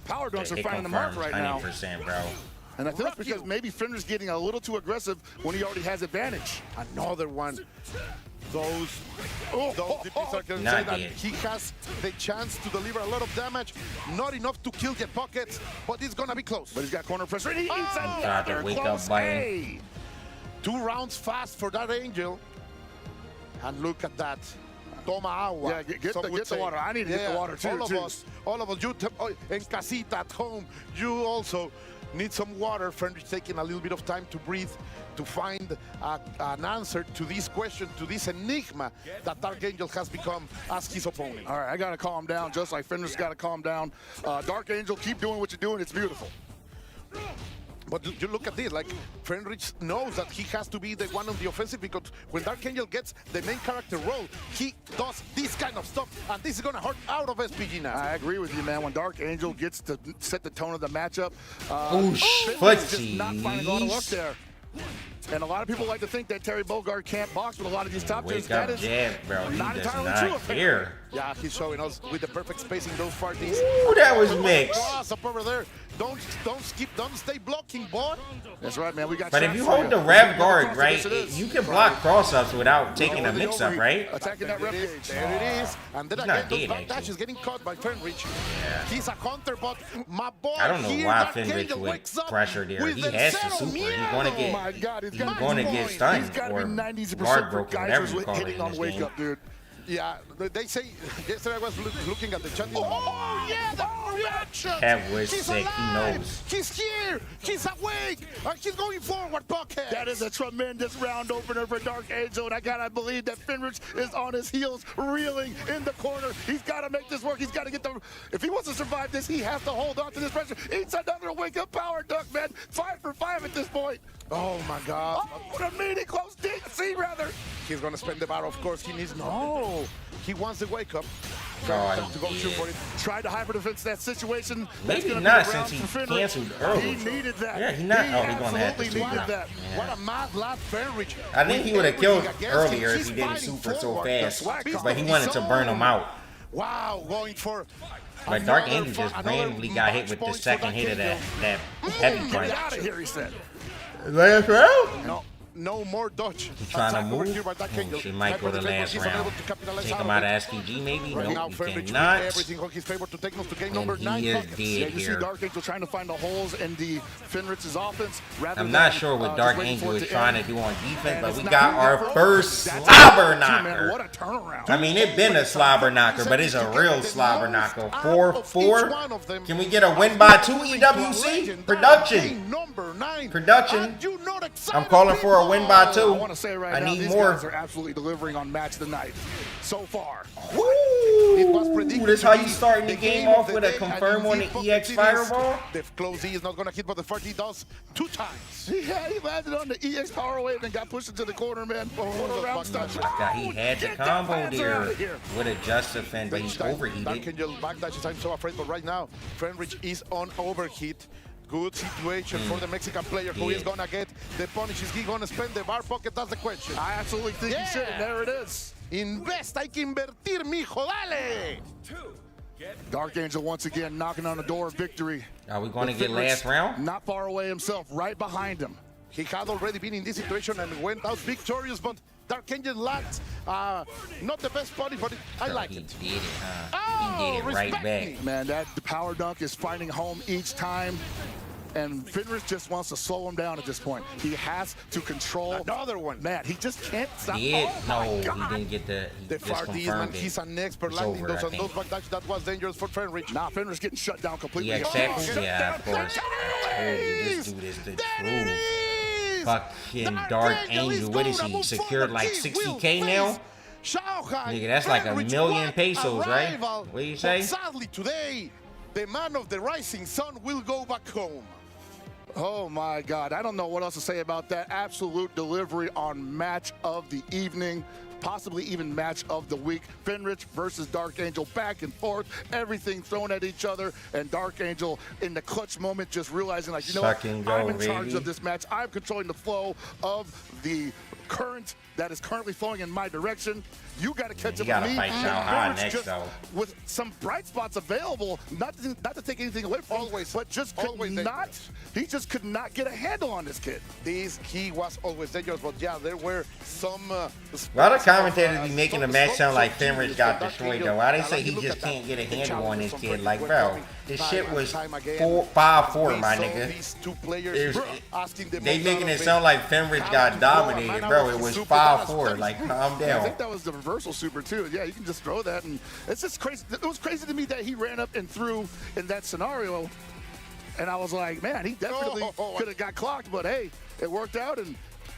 power dunks are It finding the mark confirms right now. 100%, bro. And I think it's because maybe Fender's getting a little too aggressive when he already has advantage. Another one. Those DPs are going to Not say that yet. he has the chance to deliver a lot of damage. Not enough to kill the pockets, but it's going to be close. But he's got corner pressure, and he eats Got the another wake up close button. A. 2 rounds fast for that Angel. And look at that. Toma agua. Yeah, get some the would say. water. I need to get the water too. All of us, you in casita at home, you also need some water. Fenrich taking a little bit of time to breathe, to find an answer to this question, to this enigma that Dark Angel has become as his opponent. All right, I got to calm down, just like Fender's got to calm down. Dark Angel, keep doing what you're doing. It's beautiful. But you look at this, like, Fenrich knows that he has to be the one on the offensive because when Dark Angel gets the main character role, he does this kind of stuff, and this is going to hurt out of SPG now. I agree with you, man. When Dark Angel gets to set the tone of the matchup, Oosh, just not finding a lot of luck there. And a lot of people like to think that Terry Bogard can't box, but a lot of these top tiers, Wake that up is jab, bro. He not does entirely not true. care. Yeah, he's showing us with the perfect spacing those parties. Ooh, that was mixed. Cross up over there. Don't skip, don't stay blocking, boy. That's right, man. We got. But if you shots for hold the rev guard, right, Yes, it is. you can block cross-ups without taking a mix-up, right? Attacking that rev gauge. There it is. And then He's again, not those dead, back dash actually. is getting caught by Fenrich. Yeah. He's a counter, but my boy I don't know here, why Dark Fenrich Angel would wakes up pressure there. with He the has to cero super. He's miedo. going to Oh get, my God, he's going to get stunned He's got to or be 90% guard for broken, whatever Geysers you call it hitting in on this wake game. up, dude. Yeah, they say, yesterday I was looking at the chat. Oh, yeah, the reaction. Kev was He's sick. He alive. knows. He's here. He's awake. And he's going forward, Buckhead. That is a tremendous round opener for Dark Angel, and I gotta believe that Fenrich is on his heels, reeling in the corner. He's got to make this work. He's got to get the. If he wants to survive this, he has to hold on to this pressure. Eats another wake-up power duck, man. 5 for 5 at this point. Oh, my God. Oh, what a meaty close DC, rather. He's going to spend the bar. Of course, he needs... No. He wants the wake up. God, to go shoot for it. Tried to hyper defense that situation. That's maybe gonna not be since he for Fenric. canceled early. He needed that. Yeah, he not. He Oh, he's gonna have to absolutely super. needed that. Yeah. What a mad lad Fenric. I think he would have Everything killed against earlier him. if he She's didn't fighting super so forward. fast, The swag but he wanted to burn him out. Wow, going for. But Dark Angel just randomly got hit with the second hit of that heavy Get punch. out of here, he said. Last round? No more dodge. He's trying to Attack over move. here by Dark Angel. She might go to last round. Take him out of SKG maybe? Right now, Nope, he Fenric cannot. everything on his favor to take us to game And number he 9. is buckets. dead Yeah, you here. see Dark Angel trying to find the holes in the Fenric's offense. Rather I'm than, not sure what just Dark waiting Angel for it is to trying end. to do on defense, And but it's we not got moving our forward. first That's slobber man, knocker. what a turnaround. I mean, it's been a slobber knocker, but it's a real slobber knocker. 4-4. Can we get a win by 2, EWC? Production. Production. I'm calling for a win by 2. I want to say right I now, need these more. guys are absolutely delivering on match of the night so far. Ooh, this how you starting the game off with a confirm on the EX Fireball? The close E is not going to hit, but the first he does 2 times. Yeah, he landed on the EX Power Wave and got pushed into the corner, man. He had the combo there with a just defend, but he's overheated. Dark Angel backdashes, I'm so afraid, but right now, Fenric is on overheat. Good situation for the Mexican player who is going to get the punish. Is he going to spend the bar pocket? That's the question. I absolutely think he should, and there it is. Invest, hay que invertir, mijo, dale! Dark Angel once again knocking on the door of victory. Are we going to get Fenric last round? Not far away himself, right behind him. He had already been in this situation and went out victorious, but Dark Angel lacked not the best body, but I like it. He did it, huh? He did it right back. Man, that power dunk is finding home each time. And Fenric just wants to slow him down at this point. He has to control. Another one. Man, he just can't stop. Did? Oh No, my God. he didn't get the. He The just far D's, man, confirmed it. he's an expert It's landing over, those I on those think. backdashes. That was dangerous for Fenric. Now Fenric's getting shut down completely. EX tackle? Yeah, of course. Oh, this dude is the truth. Fucking Dark Angel. What is he? Secured like 60K now? Nigga, that's like $1 million pesos, right? What do you say? But sadly today, the man of the rising sun will go back home. Oh my God, I don't know what else to say about that. Absolute delivery on match of the evening, possibly even match of the week. Fenric versus Dark Angel, back and forth, everything thrown at each other, and Dark Angel in the clutch moment just realizing, like, you know what, I'm in charge of this match. I'm controlling the flow of the current that is currently flowing in my direction. You got to catch up with me. Fight Shanghai next, just, though. with some bright spots available, not to take anything away from him, but just could not. He just could not get a handle on this kid. He was always dangerous, but yeah, there were some. Why the commentators be making the match sound like Fenric got destroyed though? Why they say he just can't get a handle on this kid? Like, bro, this shit was 5-4, my nigga. They making it sound like Fenric got dominated, bro. It was 5-4. Like, calm down. I think that was the reversal super too. Yeah, you can just throw that, and it's just crazy. It was crazy to me that he ran up and threw in that scenario, and I was like, man, he definitely could have got clocked, but hey, it worked out, and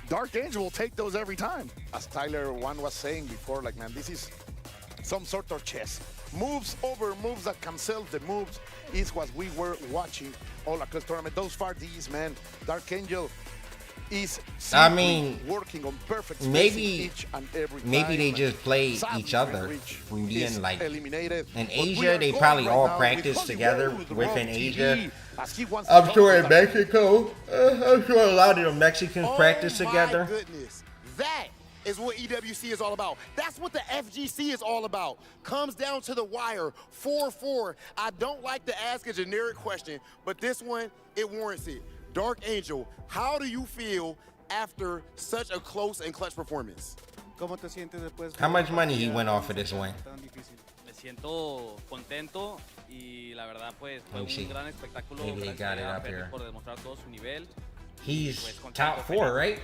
Dark Angel will take those every time. As Tyler One was saying before, like, man, this is some sort of chess. Moves over moves that cancel the moves is what we were watching all across the tournament. Those far Ds, man. Dark Angel is working on perfect maybe each and every time. maybe they just play each other. Being like in Asia, they probably all practice together within Asia. I'm sure in Mexico, I'm sure a lot of the Mexicans practice together. My goodness, that is what EWC is all about. That's what the FGC is all about. Comes down to the wire, 4-4. I don't like to ask a generic question, but this one, it warrants it. Dark Angel, how do you feel after such a close and clutch performance? How much money he went off for this win? Me siento contento y la verdad pues fue un gran espectáculo. Maybe they got it up here. Por demostrar todo su nivel. He's top 4, right?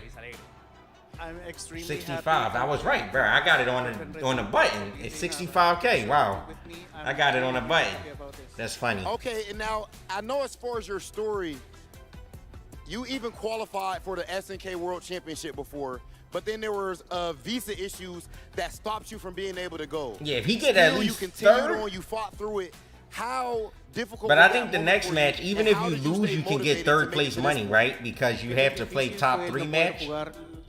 I'm extremely 65. I was right, bro. I got it on the button. It's 65K. Wow. I got it on the button. That's funny. Okay, and now I know as far as your story, you even qualified for the SNK World Championship before, but then there was visa issues that stopped you from being able to go. Yeah, if he get at least you continued third. on, you fought through it. How difficult? But I think the next match, even if you lose, you can get third place money, right? Because you have to play top 3 match.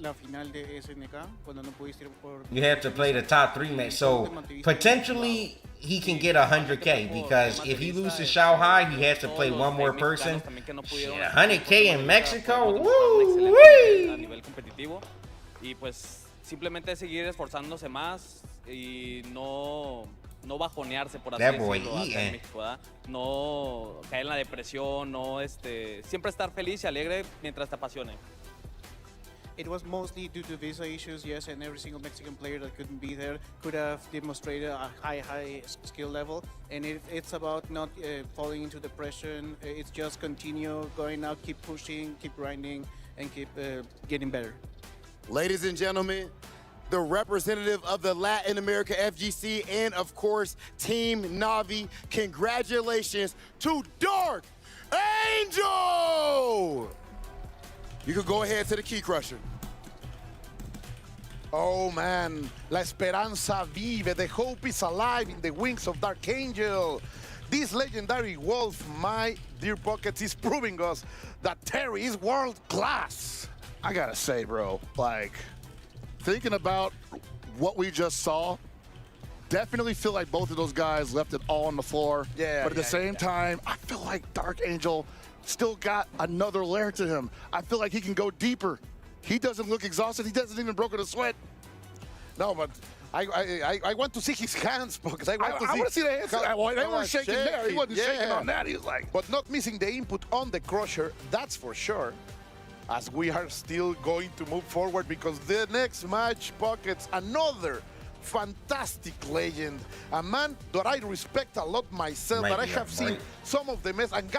la final de SNK cuando no pudiste ir por. You have to play the top 3 match. So potentially he can get 100K because if he loses Shao Hai, he has to play one more person. Shit, 100K in Mexico. Woo! A nivel competitivo y pues simplemente seguir esforzándose más y no bajonearse, por así decirlo, acá en México, ¿verdad? No caer en la depresión, no siempre estar feliz y alegre mientras te apasione. It was mostly due to visa issues, yes, and every single Mexican player that couldn't be there could have demonstrated a high skill level. And it's about not falling into depression. It's just continue going out, keep pushing, keep grinding, and keep getting better. Ladies and gentlemen, the representative of the Latin America FGC and, of course, Team Navi, congratulations to Dark Angel! You could go ahead to the key crusher. Oh man, La Esperanza vive, the hope is alive in the wings of Dark Angel. This legendary wolf, my dear pockets, is proving us that Terry is world class. I gotta say, bro, like, thinking about what we just saw, definitely feel like both of those guys left it all on the floor. Yeah. But at the same time, I feel like Dark Angel still got another layer to him. I feel like he can go deeper. He doesn't look exhausted. He doesn't even broken a sweat. No, but I want to see his hands because I want to see the hands. Well, they were shaking there. He wasn't shaking on that. He was like, but not missing the input on the crusher. That's for sure. As we are still going to move forward because the next match pockets another fantastic legend, a man that I respect a lot myself, that I have seen some of the best and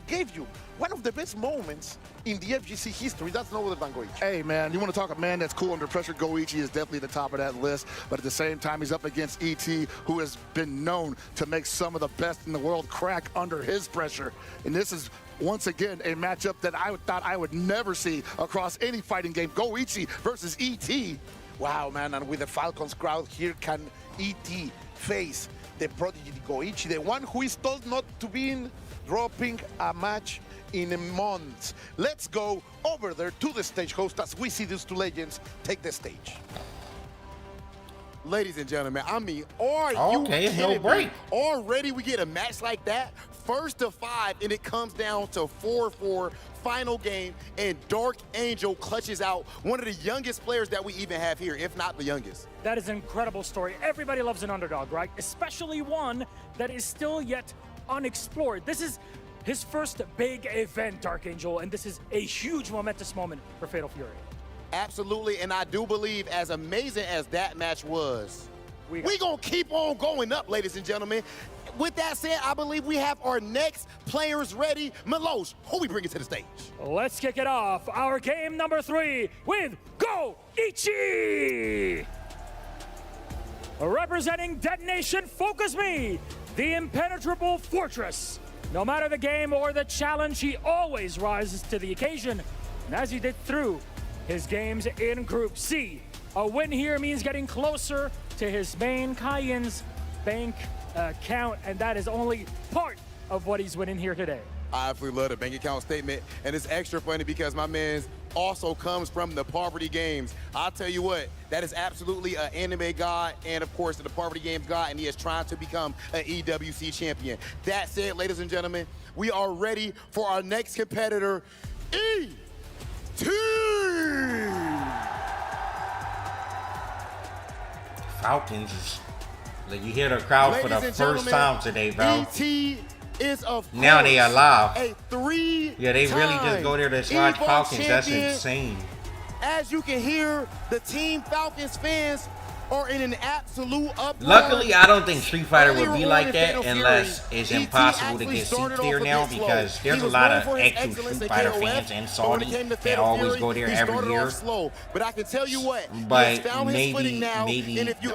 gave you one of the best moments in the FGC history. That's no other than Goichi. Hey man, you want to talk a man that's cool under pressure? Goichi is definitely the top of that list, but at the same time, he's up against ET, who has been known to make some of the best in the world crack under his pressure. And this is once again a matchup that I thought I would never see across any fighting game. Goichi versus ET. Wow, man, and with the Falcons crowd here, can ET face the prodigy Goichi, the one who is told not to be dropping a match in months. Let's go over there to the stage host as we see these two legends take the stage. Ladies and gentlemen, I mean, are you kidding me? Already we get a match like that, first to 5, and it comes down to 4-4 final game, and Dark Angel clutches out one of the youngest players that we even have here, if not the youngest. That is an incredible story. Everybody loves an underdog, right? Especially one that is still yet unexplored. This is his first big event, Dark Angel, and this is a huge momentous moment for Fatal Fury. Absolutely, and I do believe, as amazing as that match was, we gonna keep on going up, ladies and gentlemen. With that said, I believe we have our next players ready. Milos, who we bringing to the stage? Let's kick it off. Our game number 3 with Goichi! Representing Detonation Focus Me, the impenetrable fortress. No matter the game or the challenge, he always rises to the occasion. And as he did through his games in Group C, a win here means getting closer to his main Cayenne's bank account, and that is only part of what he's winning here today. I absolutely love the bank account statement, and it's extra funny because my man also comes from the Poverty Games. I'll tell you what, that is absolutely an anime god and, of course, the Poverty Games god, and he is trying to become an EWC champion. That said, ladies and gentlemen, we are ready for our next competitor, ET! Falcons is, like, you hear the crowd for the first time today, bro. ET is, of now they alive. A 3-time yeah, they really just go there to watch Falcons. That's insane. As you can hear, the Team Falcons fans are in an absolute uproar. Luckily, I don't think Street Fighter would be like that unless it's impossible to get seats there now, because there's a lot of actual Street Fighter fans in Saudi that always go there every year. But I can tell you what, but maybe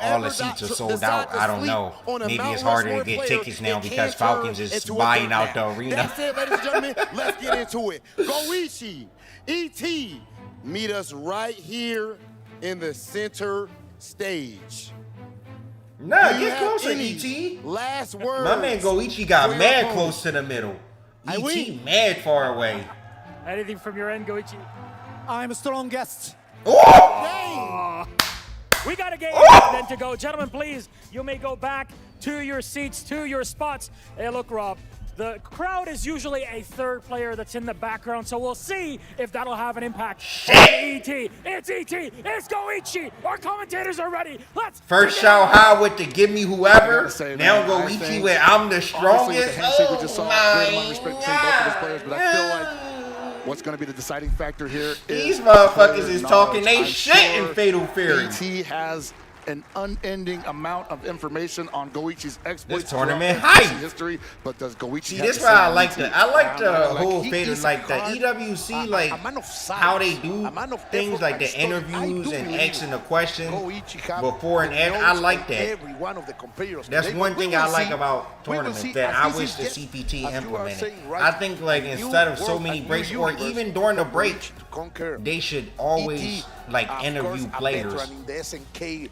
all the seats are sold out. I don't know. Maybe it's harder to get tickets now because Falcons is buying out the arena. That's it, ladies and gentlemen. Let's get into it. Goichi, ET, meet us right here in the center stage. Nah, get closer, ET. Last word. My man Goichi got mad close to the middle. ET mad far away. Anything from your end, Goichi? I'm strongest We got a game then to go. Gentlemen, please, you may go back to your seats, to your spots. Hey, look, Rob, the crowd is usually a third player that's in the background, so we'll see if that'll have an impact on ET. It's ET. It's Goichi. Our commentators are ready. Let's First Shao Ha with the give me whoever. Now Goichi with I'm the strongest. But I feel like what's going to be the deciding factor here these motherfuckers is talking they shit in Fatal Fury. ET has an unending amount of information on Goichi's exploits. This tournament throughout hype. history, but does Goichi See, have this the why I same like ET? the whole he Fatal, is like the card, EWC, like how they do things, like the interviews and asking the question before and after. I like that. Every one of the competitors. That's today, one but we thing will I like see- about we will tournaments see that as I this wish is the just, CPT as you are implemented. saying, right, I think like a new instead of so world, many a new breaks, or universe even during the for break, Goichi to conquer. they should always like Of interview course, a players veteran in the SNK,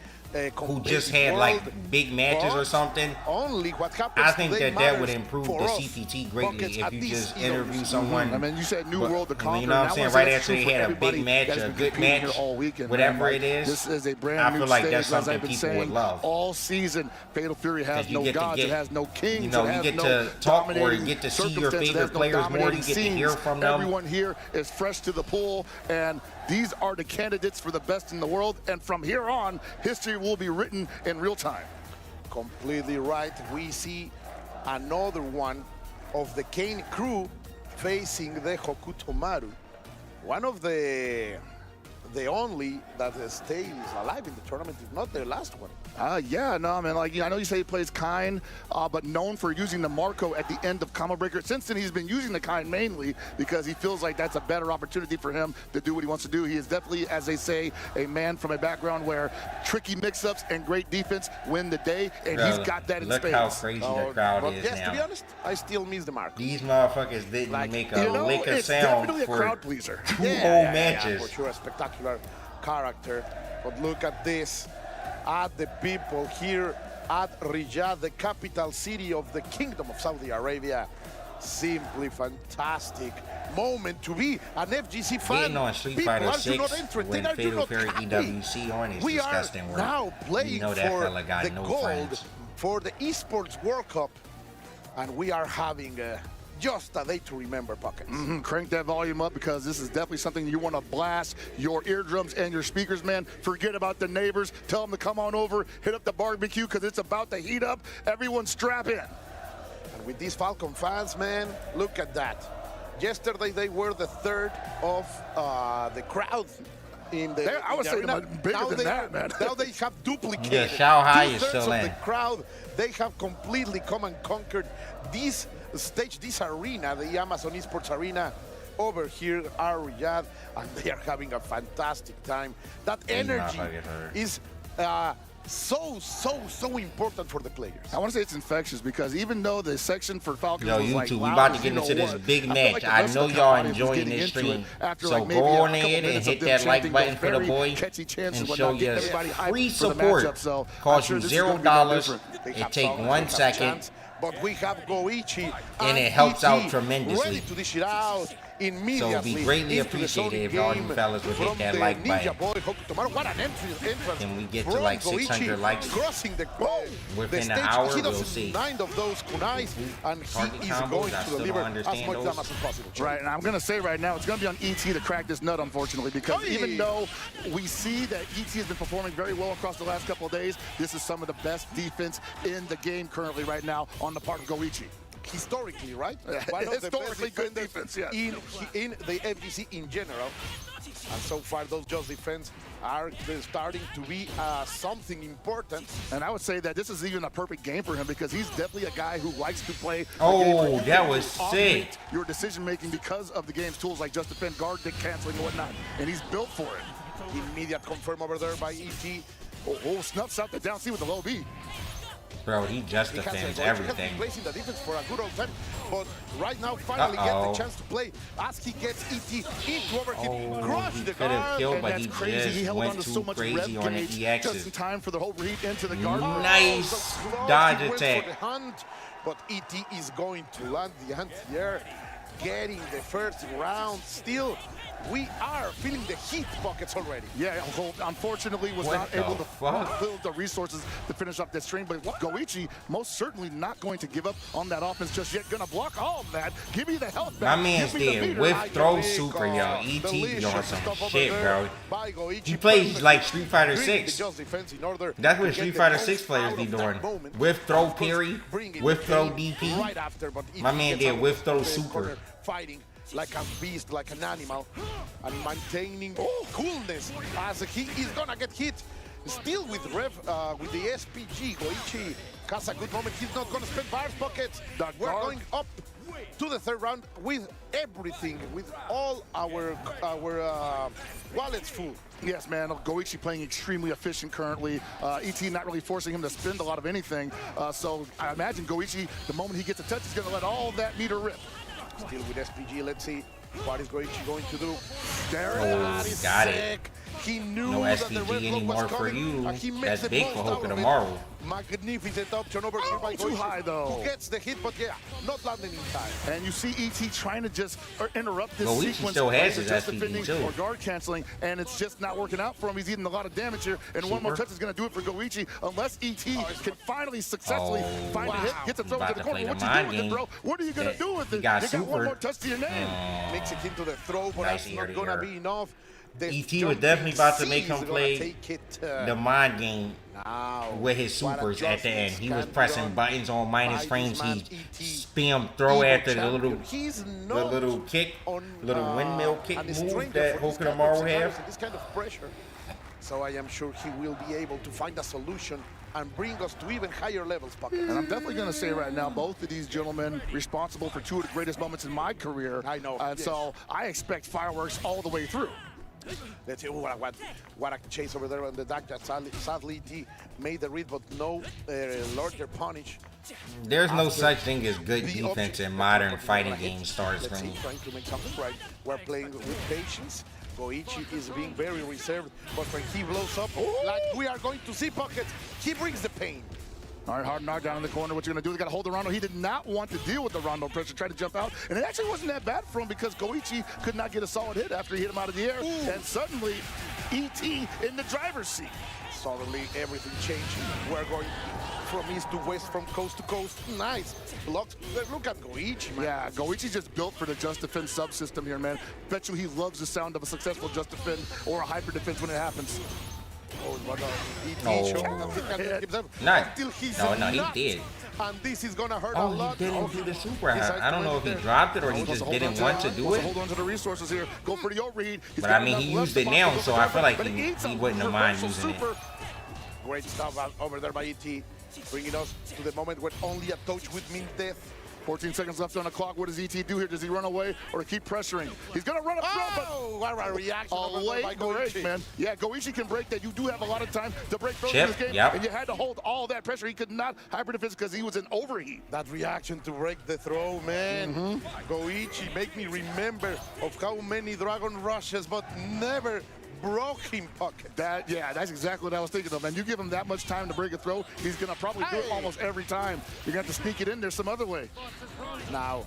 who just had like big matches or something. Only what happens I think today that would matters improve for the us. CPT greatly Buckets if at you this just interview someone. I mean, you said New But, World to conquer. you know what I'm saying? and I Right wanna say after that's they true had for a big everybody match, that's a been good competing here match, all weekend, whatever man. it is, This is a brand I new feel like stage, that's as something I've been people would saying love. all season. Fatal Fury has 'Cause you no get to gods, get- it has no kings, you know, it you has get no to talk or you dominating get to see your circumstances, it favorite has no players more, you dominating get to hear scenes. from them. Everyone here is fresh to the pool, and these are the candidates for the best in the world. And from here on, history will be written in real time. Completely right. We see another one of the Kane crew facing the Hokuto Maru. One of the only that stays alive in the tournament, if not the last one. Yeah, no, man. Like, I know you say he plays Kine, but known for using the Marco at the end of Combo Breaker. Since then, he's been using the Kine mainly because he feels like that's a better opportunity for him to do what he wants to do. He is definitely, as they say, a man from a background where tricky mix-ups and great defense win the day, and he's got that in look spades. how crazy the crowd But is yes, now. to be honest, I still miss the Marco. These motherfuckers didn't make a lick of it's sound definitely a for crowd pleaser. two whole matches. For sure, a spectacular character. But look at this, at the people here at Riyadh, the capital city of the Kingdom of Saudi Arabia. Simply fantastic moment to be an FGC fan. Getting on Street People Fighter are 6 not entered. when They are Fatal not Fury happy. EWC on is We disgusting are work. now playing You know that for fella got the no gold friends. for the Esports World Cup, and we are having just a day to remember, Pockets. Crank that volume up because this is definitely something you want to blast your eardrums and your speakers, man. Forget about the neighbors. Tell them to come on over, hit up the barbecue because it's about to heat up. Everyone strap in. And with these Falcon fans, man, look at that. Yesterday they were the third of the crowd in the. I would say arena. bigger Now than they that, are- man. Now they have duplicated. Yeah, Shanghai is Two-thirds still of in. the crowd, they have completely come and conquered this stage, this arena, the Amazon Esports Arena. Over here are Riyadh, and they are having a fantastic time. That energy is so important for the players. I want to say it's infectious because even though the section for Falcons Yo, was YouTube, like we loud about to as get you know into this what, big I feel match. like the I rest know of the y'all audience was enjoying getting this into it stream. after, So like, maybe go a on couple ahead and minutes of hit them that like chanting button those for the very boy catchy chants and whatnot, show get your everybody hyped free for the support. matchup. So I'm Cost sure you this is gonna be no $0. different. It take 1 second. But we have Goichi And it helps out ET tremendously. ready to dish it out immediately. So it'd be greatly into the appreciated Sony if all you game fellas would hit from that the like Ninja button. Boy Hokuto Maru. What an entrance And we get to from like Goichi, 600 likes crossing the within the an stage. hour. He We'll doesn't see. mind of those kunais, and Target he is combos, going I to still deliver don't as understand much those. damage as possible. Right, and I'm going to say right now, it's going to be on ET to crack this nut, unfortunately, because Hey! even though we see that ET has been performing very well across the last couple of days, this is some of the best defense in the game currently right now on the part of Goichi. Historically, right? One of the Historically best good defenders defense, yeah. in the FGC in general. And so far, those just defense are starting to be something important. And I would say that this is even a perfect game for him because he's definitely a guy who likes to play. a Oh, game where you that can was automate sick. Your decision making because of the game's tools like just defend, guard, dick canceling, and whatnot. And he's built for it. Immediate confirm over there by ET. Oh, snuffs out the down C with the low B. Bro, he just Because defends Goichi has everything. been placing the defense for a good old time, but right now finally get the chance to play as he gets ET into overheat, crush he the could have guard. killed, And but that's he crazy. just He held went on to too so much crazy rev on the gauge EXs. just in time for the overheat into the guard. Nice So close, dodge he went attack. for the hunt, but ET is going to land the anti-air, getting the first round. Still we are feeling the heat buckets already. Yeah, Holt unfortunately was What not the able to fuck? build the resources to finish up this string, but Goichi most certainly not going to give up on that offense just yet. Gonna block all of that. Give me the health back. My man's Give me the did meter. whiff throw super, yo. ET be on some shit, bro. He plays like Street Fighter 6. That's what Street Fighter 6 players be doing. Whiff throw parry, whiff throw DP. Right after, but My man did whiff throw super. Fighting like a beast, like an animal, and maintaining coolness as he is gonna get hit. Still with the SPG, Goichi has a good moment. He's not gonna spend fire pockets. We're going up to the third round with everything, with all our wallets full. Yes, man. Goichi playing extremely efficient currently. ET not really forcing him to spend a lot of anything. So I imagine Goichi, the moment he gets a touch, is going to let all that meter rip. Still with SPG. Let's see what is Goichi going to do. There Oh, is got it. sick. He knew No that the SPG red block anymore was for coming, you. and he makes That's the big most for out Hoka of it. tomorrow. Magnificent option over here by Too Goichi, high, though. who gets the hit, but yeah, not landing in time. And you see ET trying to just interrupt this Goichi sequence. still has his just SPG defending too. or guard canceling, and it's just not working out for him. He's eating a lot of damage here, and one more Super. touch is going to do it for Goichi, unless ET can finally successfully find a hit, get the throw About to the to corner. play What the you do mind with it, game. bro? What are you going to do with He it? got You got one super. more touch to your name. Makes it into the throw, but Nice that's ear not to gonna ear. be enough. The ET was definitely about to make him jumping C is play gonna take it, the mind game now. with his What supers at the end. adjustments He was can be pressing done buttons on minus by frames. this man, He ET. spam throw Evil after the champion. He's the not little kick, on, little windmill kick and a move stranger that for this Hoka kind of tomorrow scenarios have. and this kind of pressure. So I am sure he will be able to find a solution and bring us to even higher levels, Puck. And I'm definitely going to say right now, both of these gentlemen responsible for two of the greatest moments in my career. I know. And Yes. so I expect fireworks all the way through. Let's see, what a chase over there on the deck. Sadly, he made the read, but no larger punish. There's no After such thing as good the defense option. in modern Let's fighting see, games, Starscream. trying to make something right. We're playing with patience. Goichi is being very reserved, but when he blows up, like we are going to see pockets, he brings the pain. All right, hard knockdown in the corner. What you're going to do, they got to hold the Rondo. He did not want to deal with the Rondo pressure, tried to jump out. And it actually wasn't that bad for him because Goichi could not get a solid hit after he hit him out of the air. And suddenly, ET in the driver's seat. Suddenly, everything changed. We're going from east to west, from coast to coast. Nice blocks. Look at Goichi, man. Yeah, Goichi's just built for the just defense subsystem here, man. Bet you he loves the sound of a successful just defend or a hyper defense when it happens. Oh, but No, he did. And this is gonna hurt a Oh, lot. he didn't do the super. I don't know if he dropped it or he just didn't want to do it. Hold on to the resources here. Go for the overheat. But I mean, he used it now, so I feel like he wouldn't have mind using it. Great stuff over there by ET, bringing us to the moment when only a touch would mean death. 14 seconds left on the clock. What does ET do here? Does he run away or keep pressuring? He's going to run up front, but what a reaction a late break, man. Yeah, Goichi can break that. You do have a lot of time to break throws in this game, and you had to hold all that pressure. He could not hyper defense because he was in overheat. That reaction to break the throw, man. Goichi make me remember of how many Dragon Rushes, but never broke him pocket. That's exactly what I was thinking of, man. You give him that much time to break a throw, he's gonna probably do it almost every time. You're gonna have to sneak it in there some other way. Now,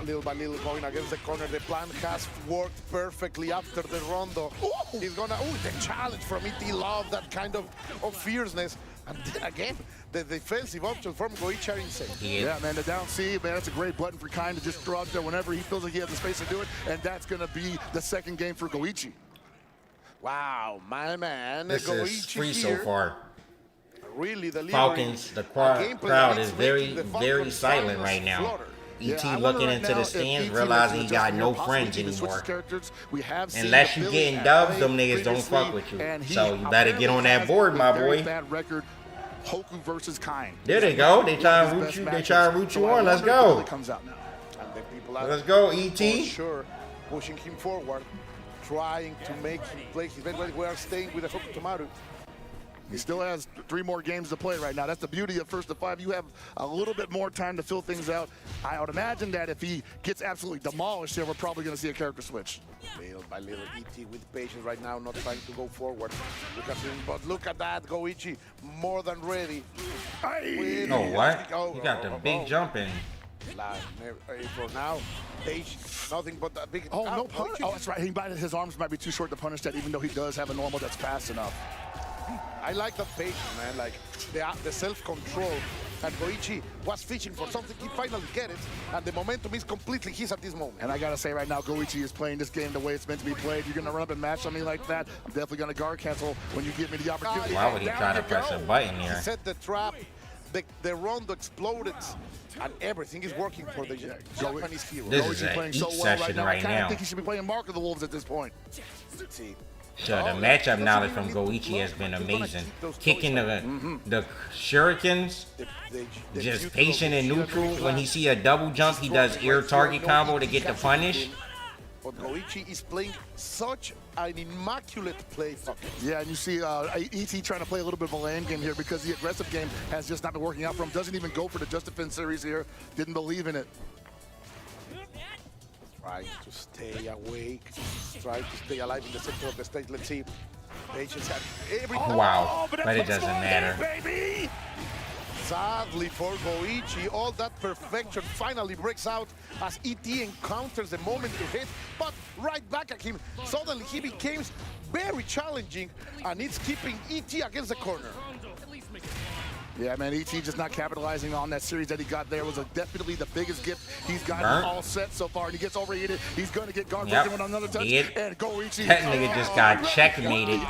little by little going against the corner. The plan has worked perfectly after the rondo. He's gonna, the challenge from ET. Love that kind of fierceness. And then again, the defensive options from Goichi are insane. Yeah, man, the down C, man, that's a great button for Kind to just throw out there whenever he feels like he has the space to do it, and that's gonna be the second game for Goichi. Wow, my man. This is free so far. Really, the Falcons, the crowd is very silent right now. ET looking into the stands, realizing he got no friends anymore. Unless you getting dubs, them niggas don't fuck with you. So you better get on that board, my boy. Hoku versus Kind. There they go. They try to root you. They try to root you on. Let's go. Let's go, ET. Sure, pushing him forward, trying to make him play his best. We are staying with the Hoku Tomaru. He still has 3 more games to play right now. That's the beauty of first to 5. You have a little bit more time to fill things out. I would imagine that if he gets absolutely demolished here, we're probably going to see a character switch. Little by little, ET with patience right now, not trying to go forward. Look at him, but look at that, Goichi, more than ready. Oh, what? He got the big jump in. For now, Page, nothing but that big. Oh, no punish. Oh, that's right. His arms might be too short to punish that, even though he does have a normal that's fast enough. I like that Page, man. Like the self-control. And Goichi was fishing for something. He finally get it, and the momentum is completely his at this moment. And I gotta say right now, Goichi is playing this game the way it's meant to be played. You're gonna run up and match something like that, I'm definitely gonna guard cancel when you give me the opportunity. Why would he try to press a button here? He set the trap. The round exploded, and everything is working for the Japanese hero. This is Goichi an playing eat so well session right right now. I now. think he should be playing Mark of the Wolves at this point. See. So the matchup knowledge from Goichi has been amazing. Kicking the shurikens, just patient and neutral. When he see a double jump, he does air target combo to get the punish. But Goichi is playing such an immaculate play. Yeah, and you see ET trying to play a little bit of a land game here because the aggressive game has just not been working out for him. Doesn't even go for the Just Defense series here. Didn't believe in it. Trying to stay awake, trying to stay alive in the center of the stage. Let's see. Patience had every. Wow, but it doesn't matter. Baby. Sadly for Goichi, all that perfection finally breaks out as ET encounters the moment to hit, but right back at him. Suddenly he becomes very challenging, and it's keeping ET against the corner. Yeah, man, ET just not capitalizing on that series that he got there was definitely the biggest gift he's gotten all set so far. And he gets overheated. He's going to get guard broken with another touch. And Goichi. That nigga just got checkmated,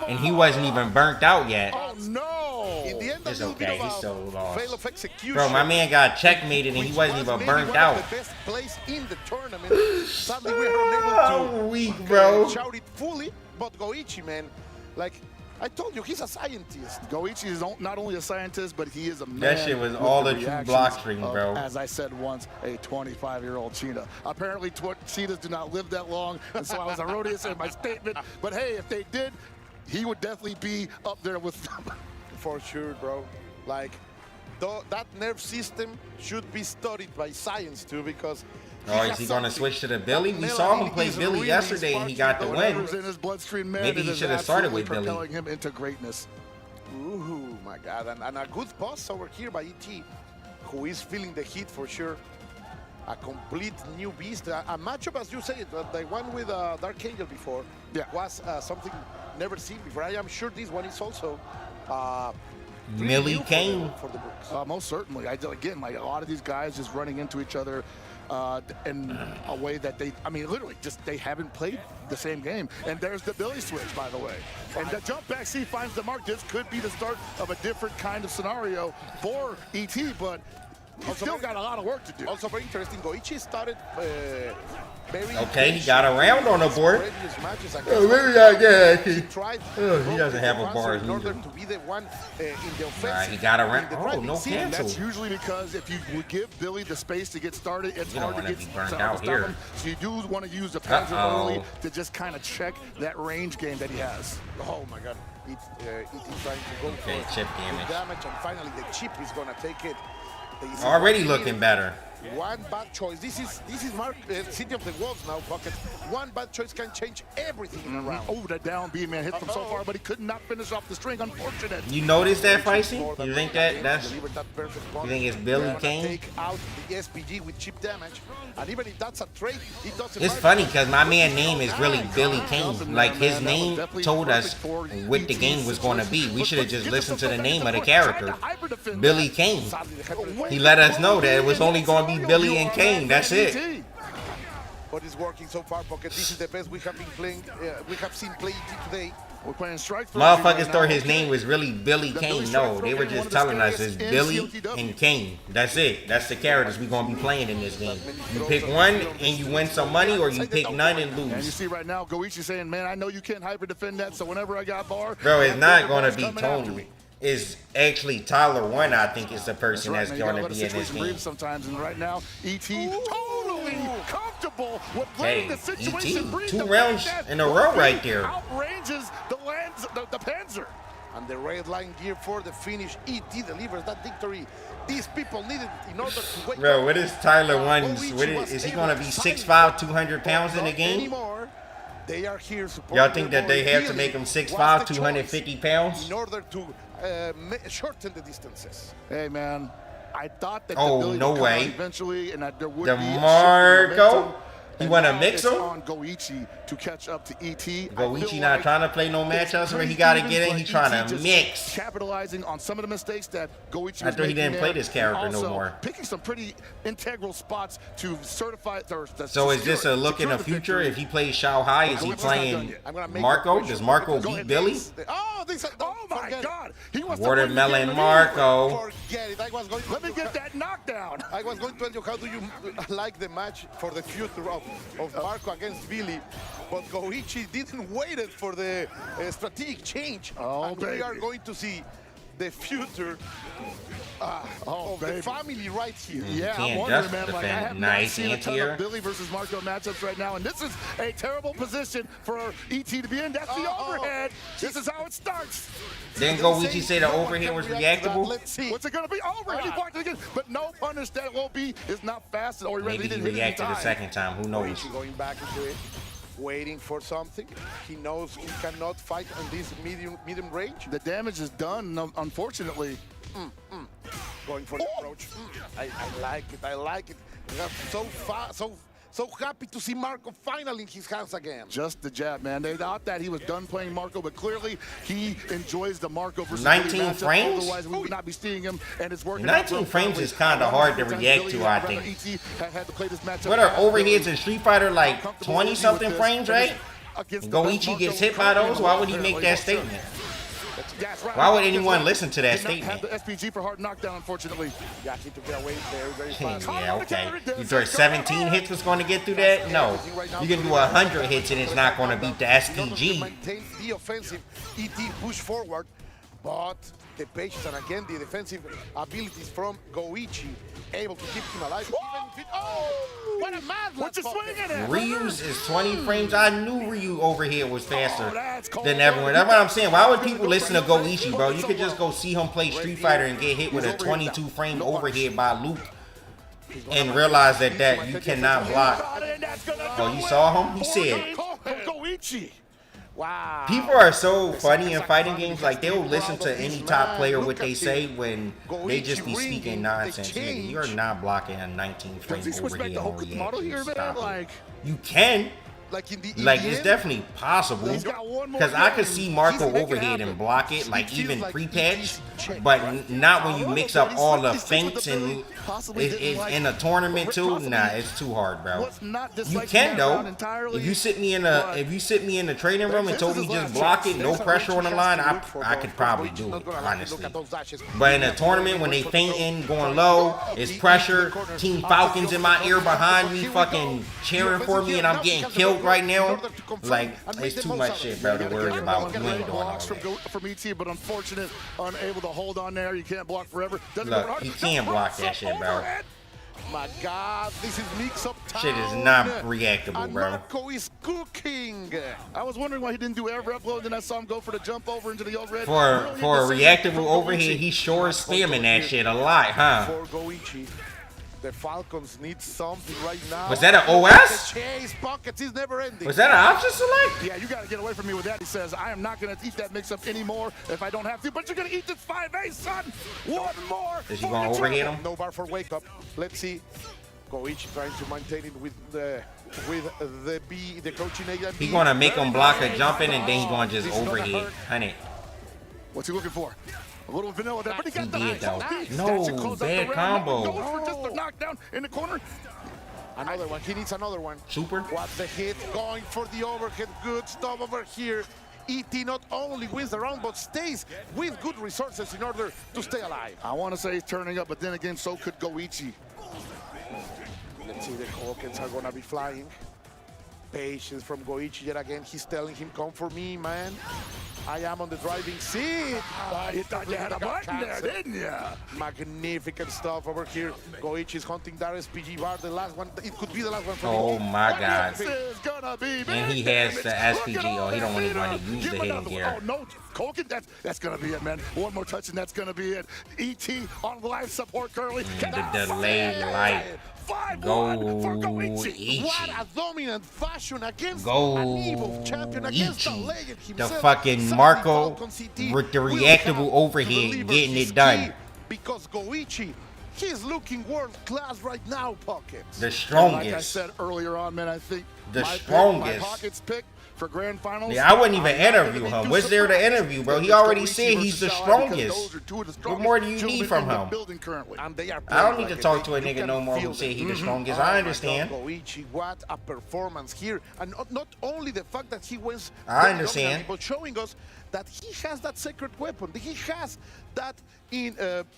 and he wasn't even burnt out yet. Oh, no. In the end, it's okay, he's still lost. Fail of execution. Bro, my man got checkmated, and he wasn't even burnt out. The best place in the tournament. Sadly, we are unable to weak, bro. shout it fully, but Goichi, man, like, I told you, he's a scientist. Goichi is not only a scientist, but he is a man. That shit was all a true block stream, bro. As I said once, a 25-year-old cheetah. Apparently, cheetahs do not live that long, and so I was erroneous in my statement. But hey, if they did, he would definitely be up there with them. For sure, bro. Like, that nerve system should be studied by science, too, because... Oh, is he going to switch to the Billy? We saw him play Billy yesterday, and he got the win. Maybe he should have started with Billy. Propelling him into greatness. Ooh, my God. And a good pass over here by ET, who is feeling the heat for sure. A complete new beast. A matchup, as you said, the one with Dark Angel before was something never seen before. I am sure this one is also... Millie Kane. For the books. Most certainly. Again, like a lot of these guys just running into each other in a way that literally just they haven't played the same game. And there's the Billy switch, by the way. And the jump back C finds the mark. This could be the start of a different kind of scenario for ET, but he's still got a lot of work to do. Also very interesting, Goichi started okay, he got a round on the board. He doesn't have a bar either. Nah, he got a round. Oh, no cancel. That's usually because if you would give Billy the space to get started, it's hard to get burnt out here. So you do want to use the Panzer early to just kind of check that range game that he has. Oh my God, it's trying to go for chip damage, and finally the chip is gonna take it. Already looking better. One bad choice. This is Mark City of the Wolves now, Bucket. One bad choice can change everything in a round. Oh, that down B, man, hit from so far, but he could not finish off the string. Unfortunate. You notice that, Feisty? You think that's? You think it's Billy Kane? Take out the SPG with chip damage, and even if that's a trade, it doesn't. It's funny because my man's name is really Billy Kane. Like his name told us what the game was going to be. We should have just listened to the name of the character, Billy Kane. He let us know that it was only going to be Billy and Kane. That's it. But it's working so far, Pocket. This is the best we have been playing. We have seen play today. We're playing strike. Motherfuckers thought his name was really Billy Kane. No, they were just telling us it's Billy and Kane. That's it. That's the characters we're gonna be playing in this game. You pick one and you win some money, or you pick none and lose. And you see right now, Goichi saying, "Man, I know you can't hyper defend that. So whenever I got bar, bro, it's not gonna be Tony. Is actually Tyler One. I think is the person that's going to be in this game. Sometimes, and right now, ET totally comfortable with letting the situation breathe. 2 rounds in a row right there. Outranges the Panzer. And the red line gear for the finish. ET delivers that victory. These people need it in order to wake Bro, what is Tyler One's? Is he going to be 6'5", 200 pounds in the game? They are here. Y'all think that they have to make him 6'5", 250 pounds? In order to shorten the distances. Hey, man. I thought that Oh, the Billy no would come out way. eventually, and that there would The be a shift in Marco? momentum. He And want to now mix it's him? on Goichi to catch up to ET. Goichi not trying to play no matchups where he got to get in. He trying to mix. Capitalizing on some of the mistakes that Goichi I was thought he making didn't play there, this character and no also more. Picking some pretty integral spots to certify. So is this a look in the future? If he plays Shao Hai, is he playing Marco? Does Marco beat Billy? Oh my God! He wants Watermelon Marco. Forget it. Let me get that knockdown. I was going to ask you, how do you like the match for the future of Marco against Billy? But Goichi didn't wait for the strategic change. Oh, and baby. we are going to see the future of the family right here. Yeah, I'm can't wondering, just man. Like, I defend have nice not seen a ton anti-air. of Billy versus Marco matchups right now, and this is a terrible position for ET to be in. That's the overhead. This is how it starts. Didn't Goichi say the overhead was reactable? Let's see. What's it going to be? Overhead. He blocked it again, but no punish. That will be is not fast. Or Maybe he didn't hit it in reacted the time. second time. Who knows? Goichi going back into it, waiting for something. He knows he cannot fight on this medium range. The damage is done, unfortunately. Going for the approach. I like it. I like it. I'm so fast, so happy to see Marco finally in his hands again. Just the jab, man. They thought that he was done playing Marco, but clearly he enjoys the Marco versus 19 Billy matchup. frames? Otherwise, we would not be seeing him, and it's working. 19 frames is kind of hard to react to, I think. What are overheads in Street Fighter, like 20-something frames, right? Goichi gets hit by those? Why would he make that statement? Why would anyone listen to that statement? Have the SPG for hard knockdown, unfortunately. Yeah, he took it away very fast. Yeah, okay. You thought 17 hits was going to get through that? No. You can do 100 hits and it's not going to beat the SPG. Maintain the offensive, ET push forward, but the patience and again the defensive abilities from Goichi able to keep him alive. What a mad What you swinging at? Ryu's is 20 frames. I knew Ryu overhead was faster than everyone. That's what I'm saying. Why would people listen to Goichi, bro? You could just go see him play Street Fighter and get hit with a 22 frame overhead by Luke and realize that you cannot block. Oh, you saw him? He said, Goichi. Wow. people are so funny in fighting games. Like, they'll listen to any top player what they say when they just be speaking nonsense. Nigga, you're not blocking a 19 frame overhead on reaction. Stop it. You can. Like in the It's definitely possible, because I could see Marco overhead and block it, like even pre-patch, but not when you mix up all the feints and in a tournament too. Nah, it's too hard, bro. You can though. If you sit me in the training room and told me just block it, no pressure on the line, I could probably do it, honestly. But in a tournament when they feinting, going low, it's pressure. Team Falcons in my ear behind me, fucking cheering for me, and I'm getting killed right now. Like, it's too much shit, bro, to worry about. You ain't doing all that. From ET, but unfortunate, unable to hold on there. You can't block forever. Look, he can't block that shit, bro. My God, this is mix-up time. Shit is not reactable, bro. Marco is cooking. I was wondering why he didn't do air upload, then I saw him go for the jump over into the overhead. For a reactable overhead, he sure is spamming that shit a lot, huh? For Goichi, the Falcons need something right now. Was that an OS? The chase pockets is never ending. Was that an option select? Yeah, you got to get away from me with that. He says, I am not going to eat that mix-up anymore if I don't have to, but you're going to eat this 5A, son. One more. Is he going to overhead him? No bar for wake up. Let's see. Goichi trying to maintain it with the coaching agent. He's going to make him block a jumping, and then he's going to just overhead. Honey. What's he looking for? A little vanilla there, but he got the did, though. nice. No, bad combo. Goes for just a knockdown in the corner. Another one. He needs another one. Super. What's the hit? Going for the overhead. Good stuff over here. ET not only wins the round, but stays with good resources in order to stay alive. I want to say he's turning up, but then again, so could Goichi. Let's see, the Hawkins are going to be flying. Patience from Goichi yet again. He's telling him, come for me, man. I am on the driving seat. You thought you had a button there, didn't you? Magnificent stuff over here. Goichi is hunting that SPG bar. The last one, it could be the last one for Oh him. my God. This is gonna be big. And he has the SPG. Oh, he don't even want to use the hidden gear. Oh no, Colgan, that's gonna be it, man. One more touch and that's gonna be it. ET on life support currently. The delayed light. Goichi. What a dominant fashion against Goichi. champion, against the legend The himself. fucking Marco with the reactable overhead getting it done. Because Goichi, He's looking world class right now, Pockets. The strongest. Like I said earlier on, man, I think the my strongest. My Pockets pick for grand finals. Yeah, I wouldn't even interview him. What's there to interview, bro? He already said he's the strongest. What more do you need from him? I don't need to talk to a nigga no more who say he's the strongest. I understand. Goichi, what a performance here. And not only the fact that he wins, I understand, but showing us that he has that secret weapon. He has that in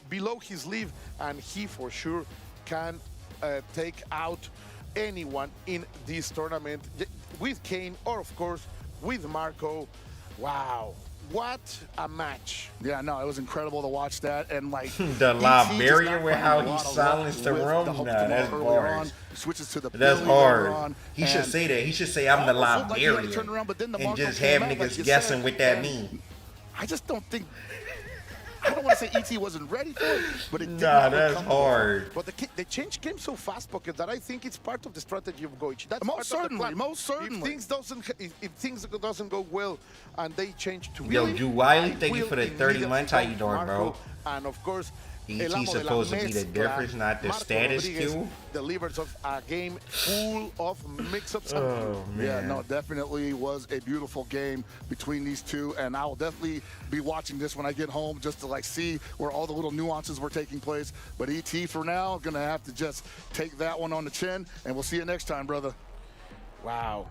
below his sleeve, and he for sure can take out anyone in this tournament with Kane or of course with Marco. Wow, what a match. Yeah, no, it was incredible to watch that. And like the lob barrier with how he silenced the room. Nah, that's hard. Switches to the that's hard. He should say that. He should say I'm the lob barrier and just have niggas guessing what that means. I just don't think. I don't want to say ET wasn't ready for it, but it did nah, that's hard. But the change came so fast, Pocket, that I think it's part of the strategy of Goichi. That's most certainly. If things doesn't go well, and they change to Yo, Drew Wiley, thank you for the 30 months. How you doing, bro? And of course, ET supposed to be the difference, not the Marco status Rodriguez quo. Delivers of a game full of mix-ups. Oh, man. Yeah, no, definitely was a beautiful game between these two, and I will definitely be watching this when I get home just to like see where all the little nuances were taking place. But ET for now, gonna have to just take that one on the chin, and we'll see you next time, brother. Wow.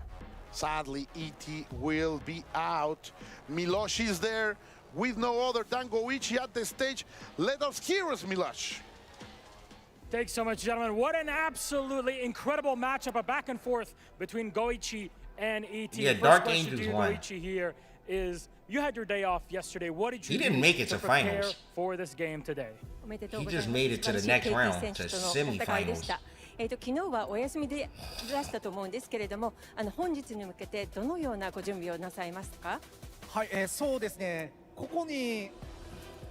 Sadly, ET will be out. Milosh is there with no other than Goichi at the stage. Let us hear us, Milosh. Thanks so much, gentlemen. What an absolutely incredible matchup, a back and forth between Goichi and ET. Yeah, First Dark question Angels to you, won. Goichi, here is, you had your day off yesterday. What did you He didn't do make it to prepare finals. for this game today? He just made it to the next round, to semifinals. 昨日はお休みでいらしたと思うんですけれども、本日に向けてどのようなご準備をなさいますか？はい、そうですね。ここに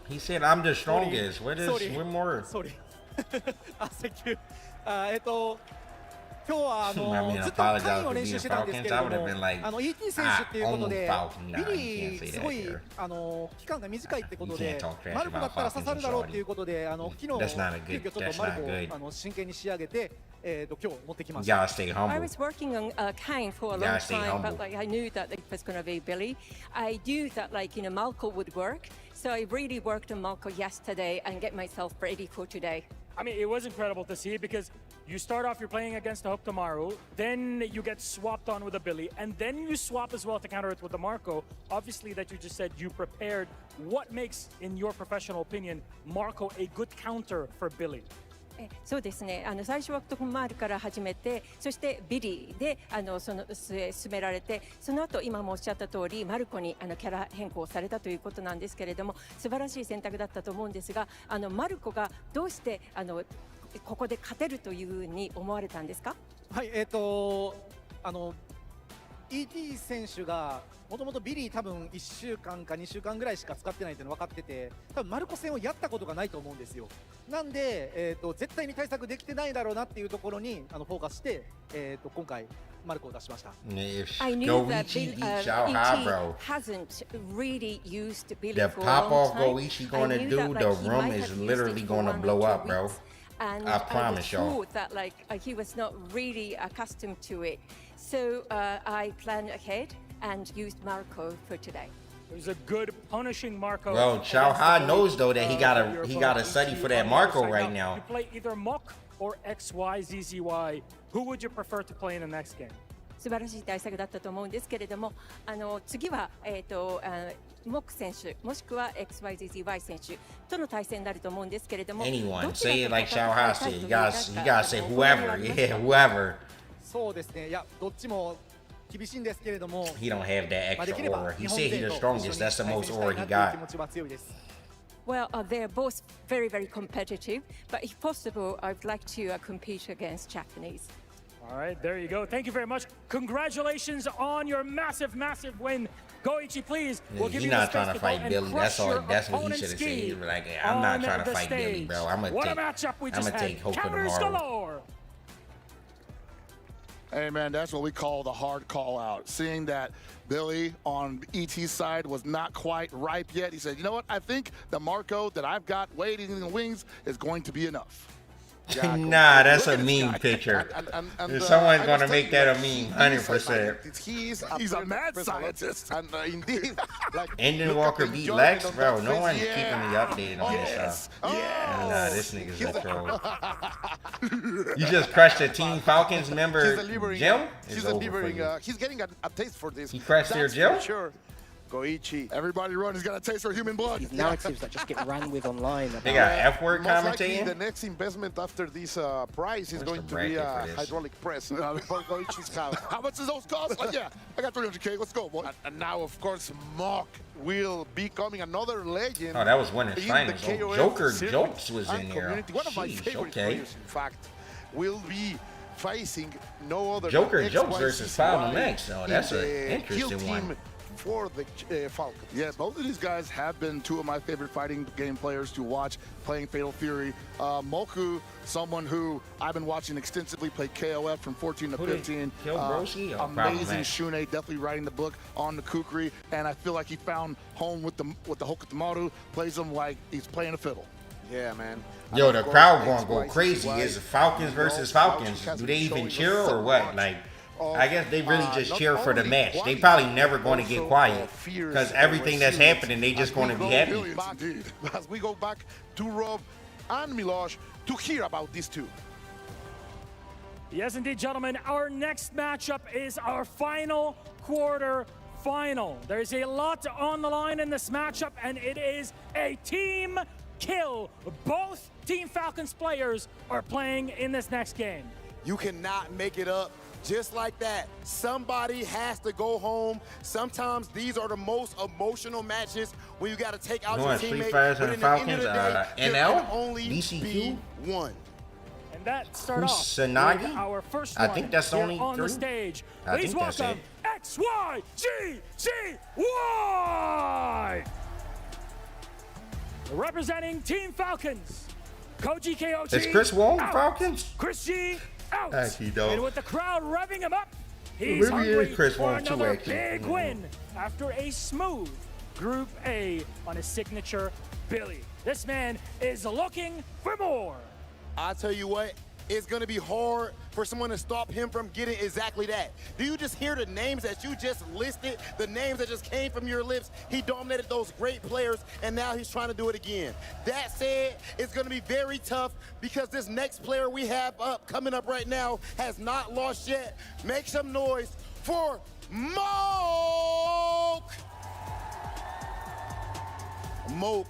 He said I'm the strongest. What more? Sorry. thank you. 今日はずっとタイを練習してたんですけれども、ET 選手っていうことで、ビリーすごい期間が短いってことで、マルコだったら刺さるだろうっていうことで、昨日急遽ちょっとマルコを真剣に仕上げて、今日持ってきました。I was working on Kane for a long time, but like I knew that it was going to be Billy. I knew that Malco would work, so I really worked on Malco yesterday and get myself ready for today. I mean, it was incredible to see because you start off, you're playing against the Hope Tomorrow, then you get swapped on with a Billy, and then you swap as well to counter it with the Marco. Obviously, that you just said you prepared. What makes, in your professional opinion, Marco a good counter for Billy? そうですね。最初はトマールから始めて、そしてビリーでその進められて、その後今もおっしゃった通りマルコにキャラ変更されたということなんですけれども、素晴らしい選択だったと思うんですが、マルコがどうしてここで勝てるというふうに思われたんですか？はい、ET 選手がもともとビリー多分1週間か2週間ぐらいしか使ってないっていうの分かってて、多分マルコ戦をやったことがないと思うんですよ。なんで、絶対に対策できてないだろうなっていうところにフォーカスして、今回マルコを出しました。I knew that ET hasn't really used Billy for a long time. Goichi gonna do, the room is literally gonna blow up, bro. And I promise y'all. thought that he was not really accustomed to it. So I planned ahead and used Marco for today. It was a good punishing Marco. Well, Xiao Ha knows though that he gotta study for that Marco right now. You play either Mok or XYZZY. Who would you prefer to play in the next game? 素晴らしい対策だったと思うんですけれども、次はモック選手もしくは XYZZY 選手との対戦になると思うんですけれども、 Anyone, say it like Xiao Ha said. You gotta say whoever. Yeah, whoever. そうですね。いや、どっちも厳しいんですけれども。 He don't have that extra aura. He said he's the strongest. That's the most aura he got. Well, they're both very, very competitive, but if possible, I'd like to compete against Japanese. All right, there you go. Thank you very much. Congratulations on your massive, massive win. Goichi, please. We'll give you not trying to fight Billy. That's what he should have said. He was like, I'm not trying to fight Billy, bro. I'm gonna take Hope Tomorrow. Hey, man, that's what we call the hard call out. Seeing that Billy on ET's side was not quite ripe yet, he said, you know what? I think the Marco that I've got waiting in the wings is going to be enough. Nah, that's a meme picture. Someone's going to make that a meme, 100%. He's a mad scientist. And indeed, like, Ending Walker beat Lex? Bro, no one's keeping me updated on this stuff. Nah, this nigga's a troll. You just crushed a Team Falcons member, Jim? He's delivering. He's getting a taste for this. He crushed their Jim? Sure. Goichi. Everybody run. He's got a taste for human blood. These narratives that just get ran with online. They got F-word Most likely, commentating? the next investment after this prize is going to be a hydraulic press for Goichi's house. How much does those cost? Like, yeah, I got 300K. Let's go, boy. And now, of course, Mock will be becoming another legend. Oh, that was winner's in finals. the Oh, KOF Joker series Jokes was and in there. community. One of my Sheesh, favorite okay. players, in fact, will be facing no other Joker than Jokes XYZ versus Final Max. Oh, that's in an the interesting kill one. team for the Falcons. Yeah, both of these guys have been two of my favorite fighting game players to watch playing Fatal Fury. Moku, someone who I've been watching extensively play KOF from 14 to Who they 15. kill, Broski? Oh, Amazing Shune, definitely writing the book on the Kukri, and I feel like he found home with the Hokotamaru, plays him like he's playing a fiddle. Yeah, man. Yo, the crowd going to go crazy. Is it Falcons versus Falcons? Do they even cheer or what? Like, I guess they really just cheer for the match. They probably never going to get quiet because everything that's happening, they just going to be happy. As we go back to Rob and Milosh to hear about these two. Yes, indeed, gentlemen. Our next matchup is our final quarter final. There's a lot on the line in this matchup, and it is a team kill. Both Team Falcons players are playing in this next game. You cannot make it up just like that. Somebody has to go home. Sometimes these are the most emotional matches when you got to take out your teammate. But in the end of the day, there can only be one. And that started off Kusanagi? with our first I one think that's here only on the three. stage. I Please think that's welcome XYGGY. Representing Team Falcons, Koji KOG. Is Chris Wong out. Falcons? Chris G out. Actually, don't. And with the crowd revving him up, he's Maybe hungry it is Chris for Wong too, another actually. big win after a smooth Group A on his signature Billy. This man is looking for more. I tell you what, it's going to be hard for someone to stop him from getting exactly that. Do you just hear the names that you just listed, the names that just came from your lips? He dominated those great players, and now he's trying to do it again. That said, it's going to be very tough because this next player we have coming up right now has not lost yet. Make some noise for Moke! Moke,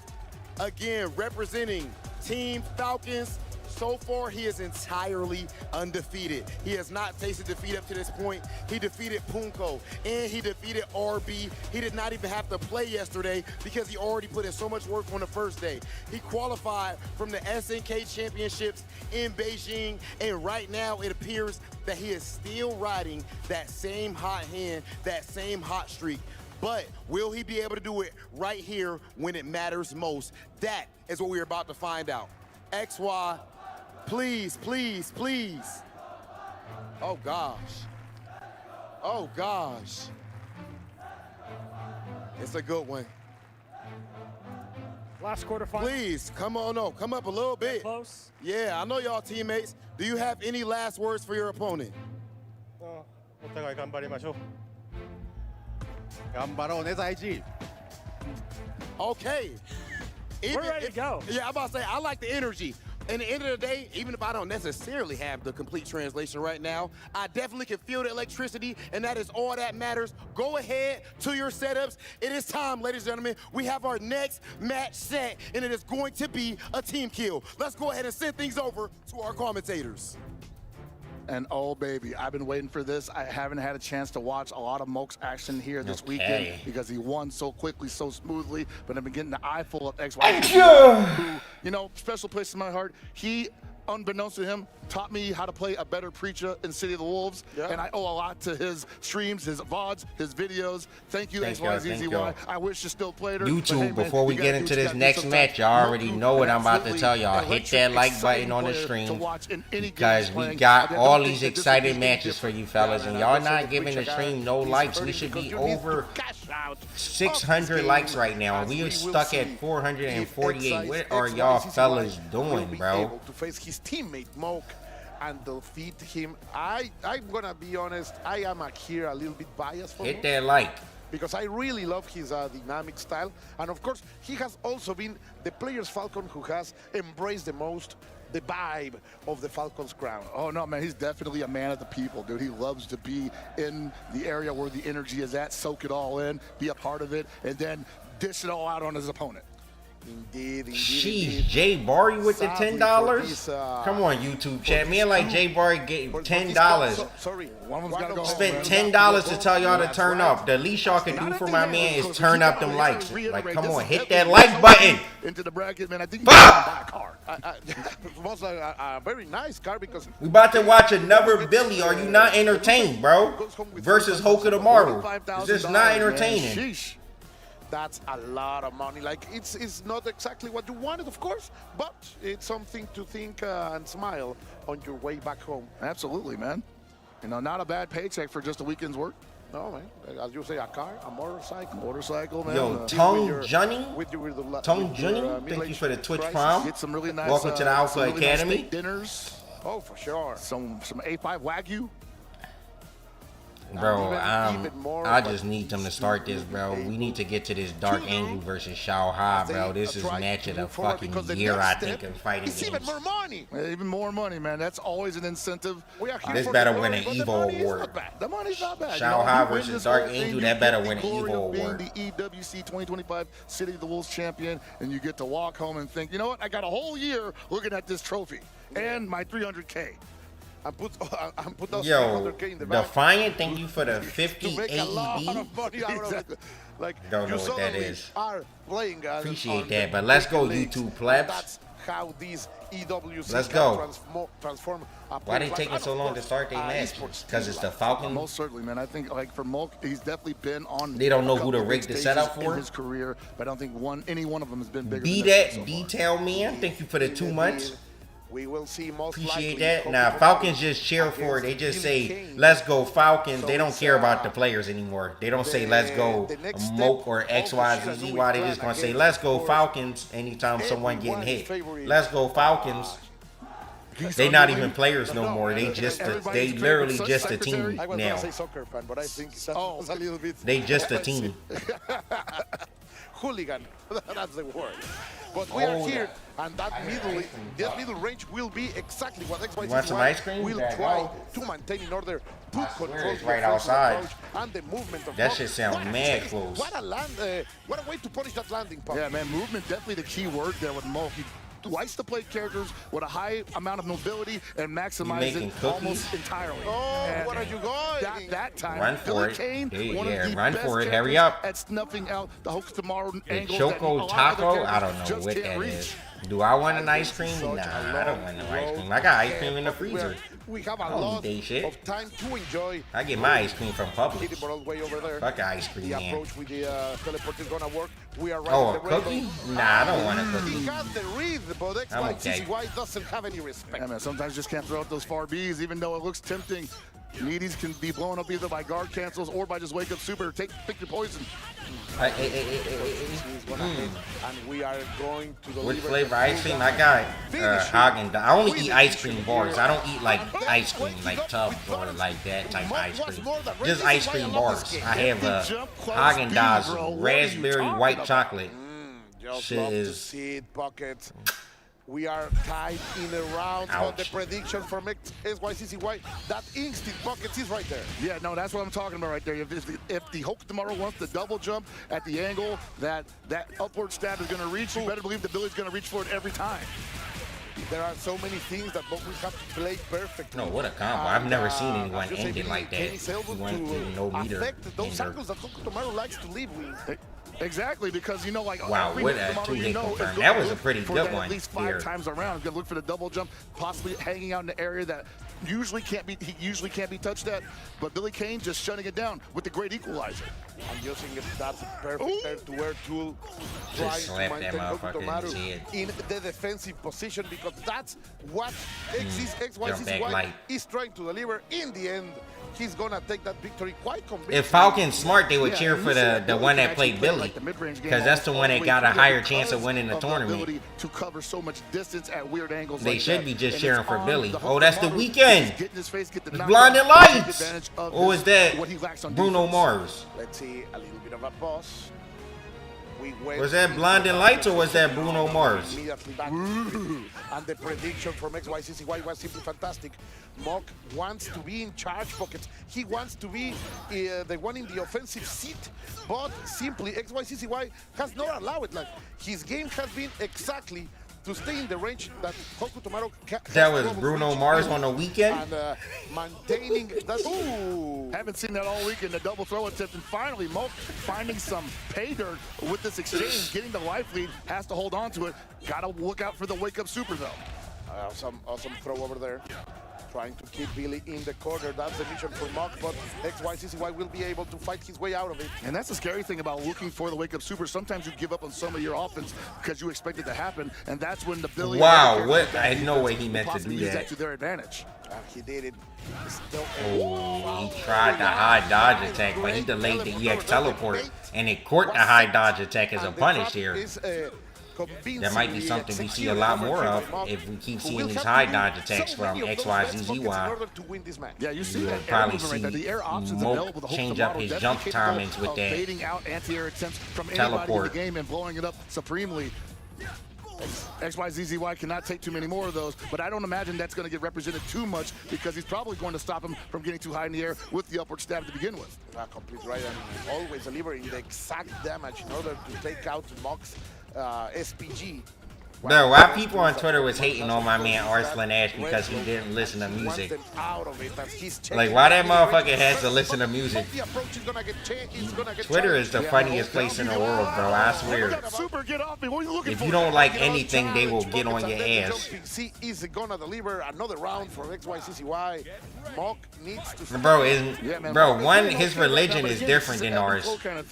again, representing Team Falcons. So far, he is entirely undefeated. He has not tasted defeat up to this point. He defeated Punko, and he defeated RB. He did not even have to play yesterday because he already put in so much work on the first day. He qualified from the SNK Championships in Beijing, and right now it appears that he is still riding that same hot hand, that same hot streak. But will he be able to do it right here when it matters most? That is what we're about to find out. XY, please, please, please. Oh, gosh. Oh, gosh. It's a good one. Last quarterfinal. Please, come on, no, come up a little bit. Close. Yeah, I know y'all teammates. Do you have any last words for your opponent? Okay. We're ready to go. Yeah, I'm about to say, I like the energy. And at the end of the day, even if I don't necessarily have the complete translation right now, I definitely can feel the electricity, and that is all that matters. Go ahead to your setups. It is time, ladies and gentlemen. We have our next match set, and it is going to be a team kill. Let's go ahead and send things over to our commentators. And oh, baby, I've been waiting for this. I haven't had a chance to watch a lot of Moke's action here this weekend because he won so quickly, so smoothly. But I've been getting the eye full of XY, who, you know, special place in my heart. He unbeknownst to him, taught me how to play a better preacher in City of the Wolves. Yeah. And I owe a lot to his streams, his VODs, his videos. Thank you, Thank y'all, XYZZY. I wish you still played her. YouTube, but hey, man, before we you get gotta do into what you this gotta do next sometimes. match, y'all already Moku, know what I'm about to absolutely tell y'all. Hit electric, that like exciting button on the player to stream watch in any game because he's we playing. got I all don't these think that this exciting would be matches for you fellas, and man, y'all that's not the giving the preacher stream guy. no He's likes. We hurting should because be you need to over cash out 600 likes right now. We are stuck at 448. What are y'all fellas doing, bro? Able to face his teammate Moke and defeat him. I'm gonna be honest. I am here a little bit biased for Hit Moke, that like. because I really love his dynamic style, and of course he has also been the player's Falcon who has embraced the most the vibe of the Falcon's crown. Oh, no, man, he's definitely a man of the people, dude. He loves to be in the area where the energy is at, soak it all in, be a part of it, and then dish it all out on his opponent. Indeed. Sheesh, Jay Barry with the $10. Come on, YouTube chat. Me and like Jay Barry get $10. Sorry, one of them's gotta go. Spent $10 to tell y'all to turn up. The least y'all can do for my man is turn up them likes. Like, come on, hit that like button. Into the bracket, man. I think you can buy a car. It was a very nice car because We about to watch another Billy. Are you not entertained, bro? Versus Hoka tomorrow. It's just not entertaining. Sheesh. That's a lot of money. Like, it's not exactly what you wanted, of course, but it's something to think and smile on your way back home. Absolutely, man. You know, not a bad paycheck for just a weekend's work. No, man. As you say, a car, a motorcycle. Motorcycle, man. Yo, Tongue Johnny? Tongue Johnny? Thank you for the Twitch Prime. Get some really nice, Welcome to the Alpha some really Academy. Nice steak dinners. Oh, for sure. Some A5 Wagyu. Bro, I just need them to start this, bro. We need to get to this Dark Angle versus Shao Ha, bro. This is match of the fucking year, I think, in fighting games. Even more money. Even more money, man. That's always an incentive. This better win an Evo award. The money's not bad. Shao Ha versus Dark Angel, that better win an Evo award. Being the EWC 2025 City of the Wolves champion, and you get to walk home and think, you know what? I got a whole year looking at this trophy and my 300K. And put those Yo, 300K in the bank. Defiant, thank you for the 50 to make a lot AED. of money out of it. Like, Don't know you what that suddenly is. are playing Appreciate on that, the but let's go, leagues. YouTube plebs. That's how these EWC Let's can go. transform. Why they taking so long to start their match? Because it's the Falcon. Most certainly, man. I think, like, for Mulk, he's definitely been on. They don't know a who to couple rig big the stages setup for? in his career, but I don't think any one of them has been bigger. Be than this that so far. detail man. Thank you for the 2 months. We will see most Appreciate likely that. Now, Falcons just cheer for it. They just say, let's go Falcons. They don't care about the players anymore. They don't say, let's go Moke or XYZZY. They just going to say, let's go Falcons anytime someone getting hit. Let's go Falcons. They not even players no more. They literally just a team I was now. going to say soccer fan, but I think that was a little bit. They just a team. Hooligan. That's the word. But we are here, and that middle range will be exactly what Want some ice cream? will try to maintain in order to control it's the right offensive outside. approach and the movement of That Moke. shit sound What a mad chase. close. What a way to punish that landing pump. Yeah, man, movement definitely the key word there with Mulk. He likes to play characters with a high amount of mobility and maximize it almost entirely. Oh, and what are you going? That time, Run for Billy it. Kane, Yeah, one of the run best for it. characters Hurry up. at snuffing out the Hoax Tomorrow The angles Choco that a lot of Taco? other I don't characters know just what can't that reach. is. Do I want an ice cream? Nah, I don't want no ice cream. I got ice cream in the freezer. We have a I don't lot need that shit. of time to enjoy. I get my ice cream from Hit Publix. it all the way over there. Fuck ice cream, The man. approach with the teleport is gonna work. We are right Oh, at the a cookie? rainbow. Nah, I don't want a He cookie. got the read, but I'm okay. XYZZY doesn't have any respect. Yeah, man, sometimes you just can't throw out those far Bs, even though it looks tempting. Needies can be blown up either by guard cancels or by just wake up super. Pick your poison. And we are going to What deliver flavor the ice cream? full I got Hagen. I only Finish eat ice cream bars. I don't eat like ice cream, like tubs or like that type of ice cream. Just ice cream bars. I have Hagen Dazs raspberry white chocolate. Just Shit love to is see it, Bucket. We are tied in a round on the prediction from XYZZY. That instinct, Buckets, is right there. Yeah, no, that's what I'm talking about right there. If the Hulk tomorrow wants to double jump at the angle that upward stab is going to reach, you better believe the Billy's going to reach for it every time. There are so many things that both will have to play perfectly. No, what a combo. I've never seen anyone end it like that. He went through no meter. Affect those ender. angles that Hulk tomorrow likes to live with. Exactly, because you know, like wow, every what a model two-hit is confirm. gonna That was a look pretty for good that one at least 5 here. times around. He's gonna look for the double jump, possibly hanging out in the area that usually can't be touched at. But Billy Kane just shutting it down with the great equalizer. And using that perfect air-to-air tool, Just trying slap to that maintain motherfucker in his Hokutomaru head. in the defensive position, because that's what Jump back XYZY light. is trying to deliver. In the end, he's gonna take that victory quite convincingly. If Falcon's smart, they would cheer for the one that played Billy, because that's the one that got a higher chance of winning the tournament. To cover so much distance at weird angles. They like should that. be just And cheering it's for on Billy. the Oh, that's the Hokutomaru. weekend. He's getting his face, get the It's knockdown, Blinding take Lights. advantage of Or was that what he lacks on Bruno defense. Mars? Let's see a little bit of a pause. Was that Blinding Lights or was that Bruno Mars? Immediately back. And the prediction from XYZY was simply fantastic. Mock wants to be in charge pockets. He wants to be the one in the offensive seat, but simply XYZY has not allowed it. Like, his game has been exactly to stay in the range that Hokutomaru That was Bruno Mars on the weekend? And maintaining that. Ooh. Haven't seen that all weekend, the double throw attempt. And finally, Moke finding some pay dirt with this exchange, getting the life lead, has to hold on to it. Gotta look out for the wake-up super, though. Awesome throw over there. Trying to keep Billy in the corner. That's the mission for Mock, but XYZY will be able to fight his way out of it. And that's the scary thing about looking for the wake-up super. Sometimes you give up on some of your offense because you expect it to happen, and that's when the Billy... Wow, what? I had no way he meant to do use that. to their advantage. He did it. Oh, he tried the high dodge attack, but he delayed the EX teleport, and it caught the high dodge attack as a punish here. That might be something we see a lot more of if we keep seeing these high dodge attacks from XYZY. Yeah, you see You that will probably air movement right there. The air options Moke available. The change up his jump timings with that baiting out anti-air attempts from anybody teleport. in the game and blowing it up supremely. XYZY cannot take too many more of those, but I don't imagine that's going to get represented too much because he's probably going to stop him from getting too high in the air with the upward stab to begin with. Complete right, and always delivering the exact damage in order to take out Mock's SPG. Bro, why people on Twitter was hating on my man Arslan Ash because he didn't listen to music? Like, why that motherfucker has to listen to music? Twitter is the funniest place in the world, bro. I swear. If you don't like anything, they will get on your ass. Is gonna deliver another round for XYZY. Mock needs to. Bro, one, his religion is different than ours.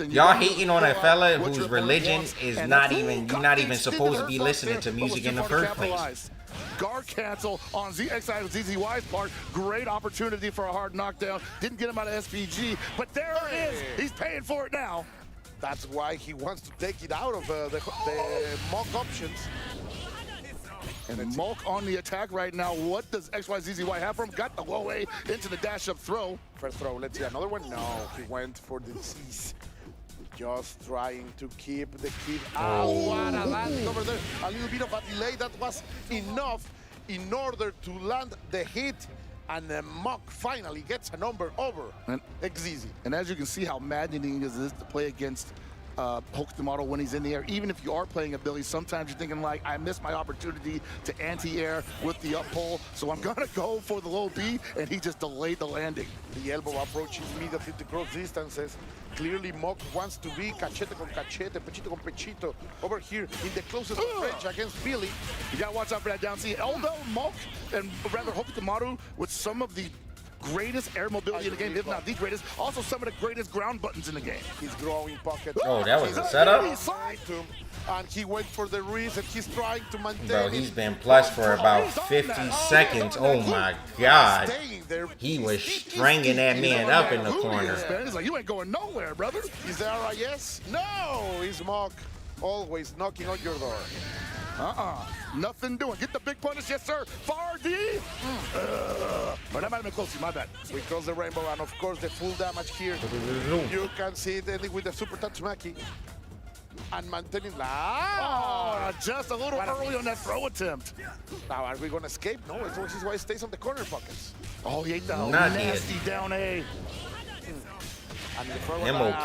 Y'all hating on a fella whose religion is not even, you're not even supposed to be listening to music in the first place. Guard cancel on XYZY's part. Great opportunity for a hard knockdown. Didn't get him out of SPG, but there it is. He's paying for it now. That's why he wants to take it out of the Mock options. And Mock on the attack right now. What does XYZY have for him? Got the low A into the dash-up throw. First throw, let's see another one. No, he went for the C's. Just trying to keep the kid out. What a land over there. A little bit of a delay. That was enough in order to land the hit. And Mock finally gets a number over XYZY. And as you can see how maddening is this to play against Hokutomaru when he's in the air. Even if you are playing a Billy, sometimes you're thinking like, I missed my opportunity to anti-air with the up pull, so I'm gonna go for the low B, and he just delayed the landing. The elbow approach immediately to cross distances. Clearly Mock wants to be cachete con cachete, pechito con pechito over here in the closest range against Billy. You gotta watch out for that down C. Although Mock, and rather Hokutomaru, with some of the greatest air mobility in the game, if not the greatest, also some of the greatest ground buttons in the game. He's growing pocket. Oh, that was a setup? And he went for the wrist, and he's trying to maintain. Bro, he's been plus for about 50 seconds. Oh my God. He was stringing that man up in the corner. He's like, you ain't going nowhere, brother. Is there a yes? No! He's Mock, always knocking on your door. Nothing doing. Get the big punish, yes sir. Far D. But that might have been close, my bad. We cross the rainbow, and of course the full damage here. You can see it ending with the super Tatsumaki. And maintaining just a little early on that throw attempt. Now, are we going to escape? No, this is why he stays on the corner pockets. Oh, he ate the nasty down A. MOK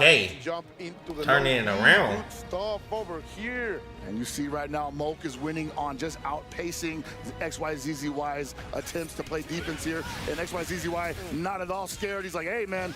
turning it around. Stop over here. And you see right now, Moke is winning on just outpacing XYZY's attempts to play defense here. And XYZY not at all scared. He's like, hey, man,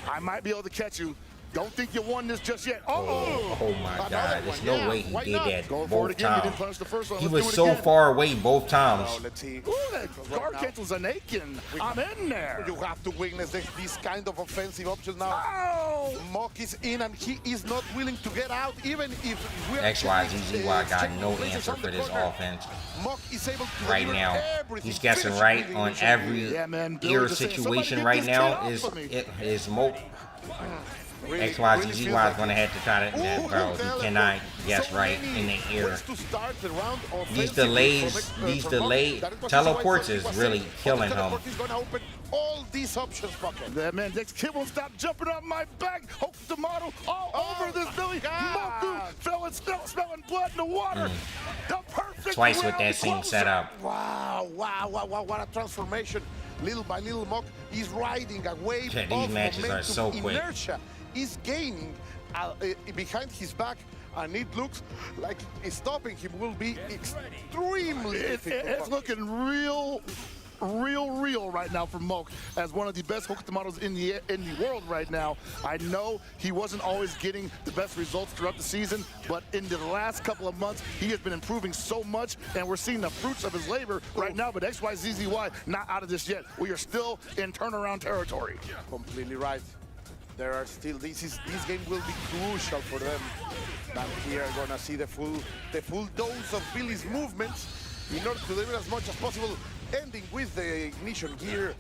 I might be able to catch you. Don't think you won this just yet. Oh my God! There's no way he did that both He didn't punish times. the first one. He Let's was do it so again. far away both times. Let's see. Ooh, that guard cancels an Aiken. I'm in there. You have to witness this kind of offensive options now. Oh! Mock is in and he is not willing to get out, even if we are XYZZY got no answer for this offense. Mock is able to Right deliver now, everything, he's guessing finish right really on easily. every Yeah, man, Billy ear just saying, situation "Somebody right get this now. kid off of me." Is Moke. Really XYZZY feels is like going to have to try to, bro, he cannot guess right in the ear. ways to start the round These offensively these from Mock. delayed That was teleports what he is was really saying. killing The him. teleport is going to open all these options, Bucket. That man, this kid won't stop jumping on my back. Hope the model all over this Billy. Moku fell and smelling blood in the water. The perfect Twice with round that same closer. setup. Wow, what a transformation. Little by little, Mock is riding a wave Yeah, these of matches are momentum. so quick. Inertia is gaining behind his back, and it looks like stopping him will be extremely difficult. It's looking real right now for Moke as one of the best hook models in the world right now. I know he wasn't always getting the best results throughout the season, but in the last couple of months, he has been improving so much, and we're seeing the fruits of his labor right now. But XYZZY not out of this yet. We are still in turnaround territory. Completely right. There are still this game will be crucial for them. And here are gonna see the full dose of Billy's movements in order to deliver as much as possible, ending with the ignition gear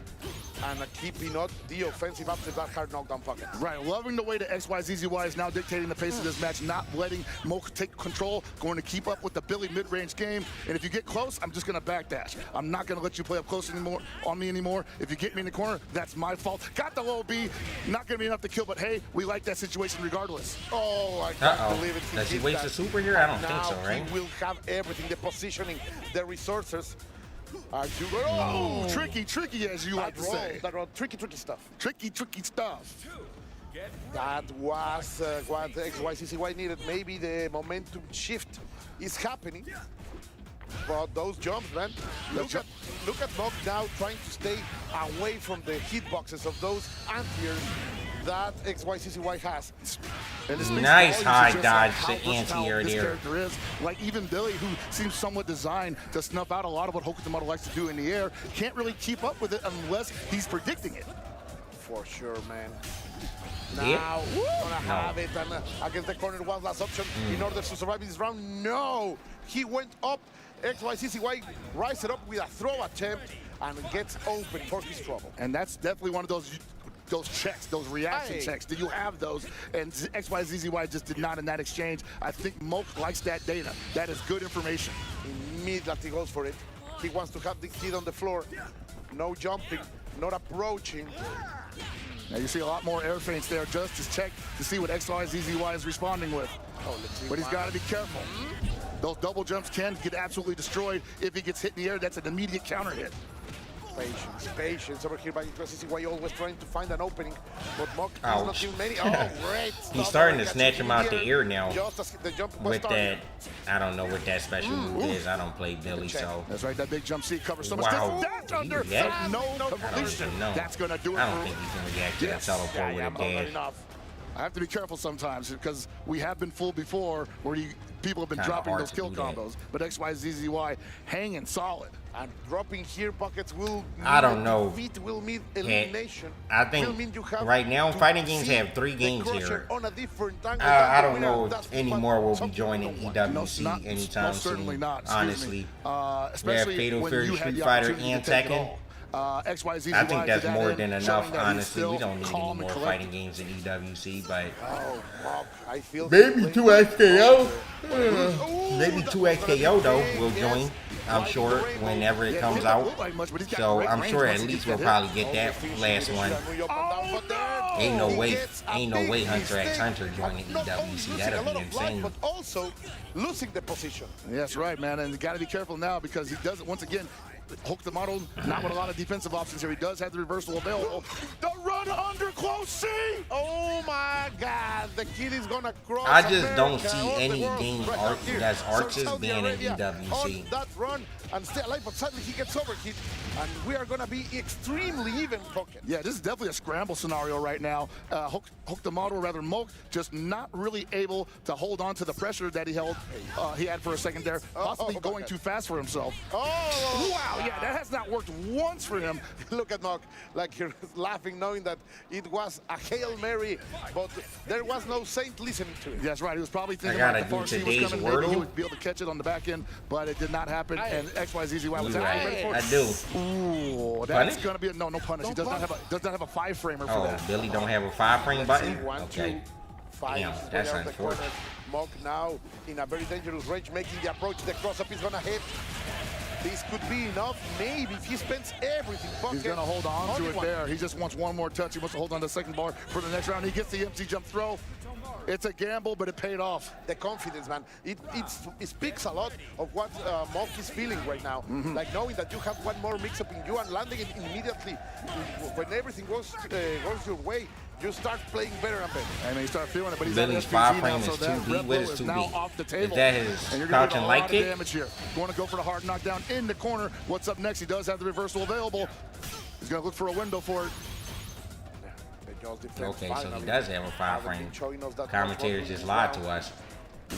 and keeping up the offensive after that hard knockdown pocket. Right, loving the way that XYZZY is now dictating the pace of this match, not letting Moke take control, going to keep up with the Billy mid-range game. And if you get close, I'm just going to backdash. I'm not going to let you play up close anymore on me anymore. If you get me in the corner, that's my fault. Got the low B, not going to be enough to kill, but hey, we like that situation regardless. Oh, I can't believe it. Does he did waste that. a super here? I don't Now think so, right? He will have everything, the positioning, the resources. Tricky, as you like to say. That roll, tricky stuff. Tricky stuff. That was what XYZZY needed. Maybe the momentum shift is happening. But those jumps, man. Look at Mock now trying to stay away from the hitboxes of those anti-airs that XYZZY has. And this Nice high dodge how to anti-air this there. character is. Like even Billy, who seems somewhat designed to snuff out a lot of what Hokuto likes to do in the air, can't really keep up with it unless he's predicting it. For sure, man. Yeah. Now, gonna have it, and against the corner, one last option in order to survive this round. No, he went up. XYZZY rise it up with a throw attempt and gets open for his trouble. And that's definitely one of those checks, those reaction checks. Do you have those? And XYZZY just did not in that exchange. I think Moke likes that data. That is good information. Immediately goes for it. He wants to have the kid on the floor. No jumping, not approaching. Now you see a lot more air feints there just to check to see what XYZZY is responding with. Oh, let's see. But he's got to be careful. Those double jumps can get absolutely destroyed. If he gets hit in the air, that's an immediate counter hit. Patience over here by XYZZY, always trying to find an opening, but Mock is not Ouch. giving many. Oh, great. He's starting to snatch him out the ear now. Just as the jump was With starting. that, I don't know what that special move is. I don't play Billy, so. That's right, that big jump seat covers so much Wow. distance. That's under Yeah. no I don't completion. even know. That's going to do it I don't for think he can react to that teleport with a dash. Enough. I have to be careful sometimes because we have been fooled before where people have been Kinda dropping hard those to kill do that. combos. But XYZZY hanging solid. And dropping here buckets will I don't know. defeat, will mean elimination. I Will think mean you have right now to fighting games see have 3 the games Crusher here. on a different angle I than the don't winner. know That's if any more will be something joining we don't want. EWC anytime most certainly soon. not. Excuse Honestly, me. we have Especially Fatal when Fury, you had Street the Fighter, opportunity and to take it Tekken. all. XYZZY I think that's to that more end, than showing enough. that he's Honestly, we still don't need any calm and more collected. fighting games in EWC, but Oh, Mock, I feel maybe the 2 blame. XKO. Ooh, Maybe that 2 was gonna XKO be though big, will yes. join. I'm Right sure in the rainbow. whenever it Yeah, comes he doesn't out. look like much, but he's got So great I'm range sure once at he least gets we'll that probably hit. get that last one. Ain't no way, Hunter x Hunter joining EWC. That'd be insane. But also losing the position. That's right, man, and you got to be careful now because he doesn't, once again, hook the model, not with a lot of defensive options here. He does have the reversal available. The run! one under close C. Oh my God, the kid is gonna cross. I just America, don't see all the any world game right arc here. that's So arches Saudi being in Arabia EWC. on that run and stay alive, but suddenly he gets overhit, and we are gonna be extremely even pocket. Yeah, this is definitely a scramble scenario right now. Hook the model, rather Moke, just not really able to hold on to the pressure that he had for a second there, possibly going too fast for himself. Oh, wow, yeah, that has not worked once for him. Look at Mock, like he's laughing, knowing that it was a Hail Mary, but there was no saint listening to it. That's right, he was probably thinking gotta like the far do C was today's coming, maybe he Wordle. would be able to catch it on the back end, but it did not happen, and XYZY was You're actually right. ready for it. I do. Ooh, that's Punish? gonna be no punish. He does not have a 5-framer for Oh, that. Billy don't have a 5-frame button? One, Okay. two, five. Damn, He's that's way out the corner. unfortunate. Mock now in a very dangerous range, making the approach. The cross-up is gonna hit. This could be enough, maybe, if he spends everything. He's gonna hold on to Only it one. there. He just wants one more touch. He wants to hold on to the second bar for the next round. He gets the MC jump throw. It's a gamble, but it paid off. The confidence, man. It speaks a lot of what Mock is feeling right now. Like knowing that you have one more mix-up in you and landing it immediately. When everything goes your way, you start playing better and better. And you start feeling it, but he's Billy's at SPG 5 now, frame so is that 2B. Red What Bull is is 2B? now off the table. Is that his and you're crouch gonna and get a light lot kick? of damage here. Going to go for the hard knockdown in the corner. What's up next? He does have the reversal available. He's going to look for a window for it. Okay, so he does have a 5-frame. Commentators just lied to us.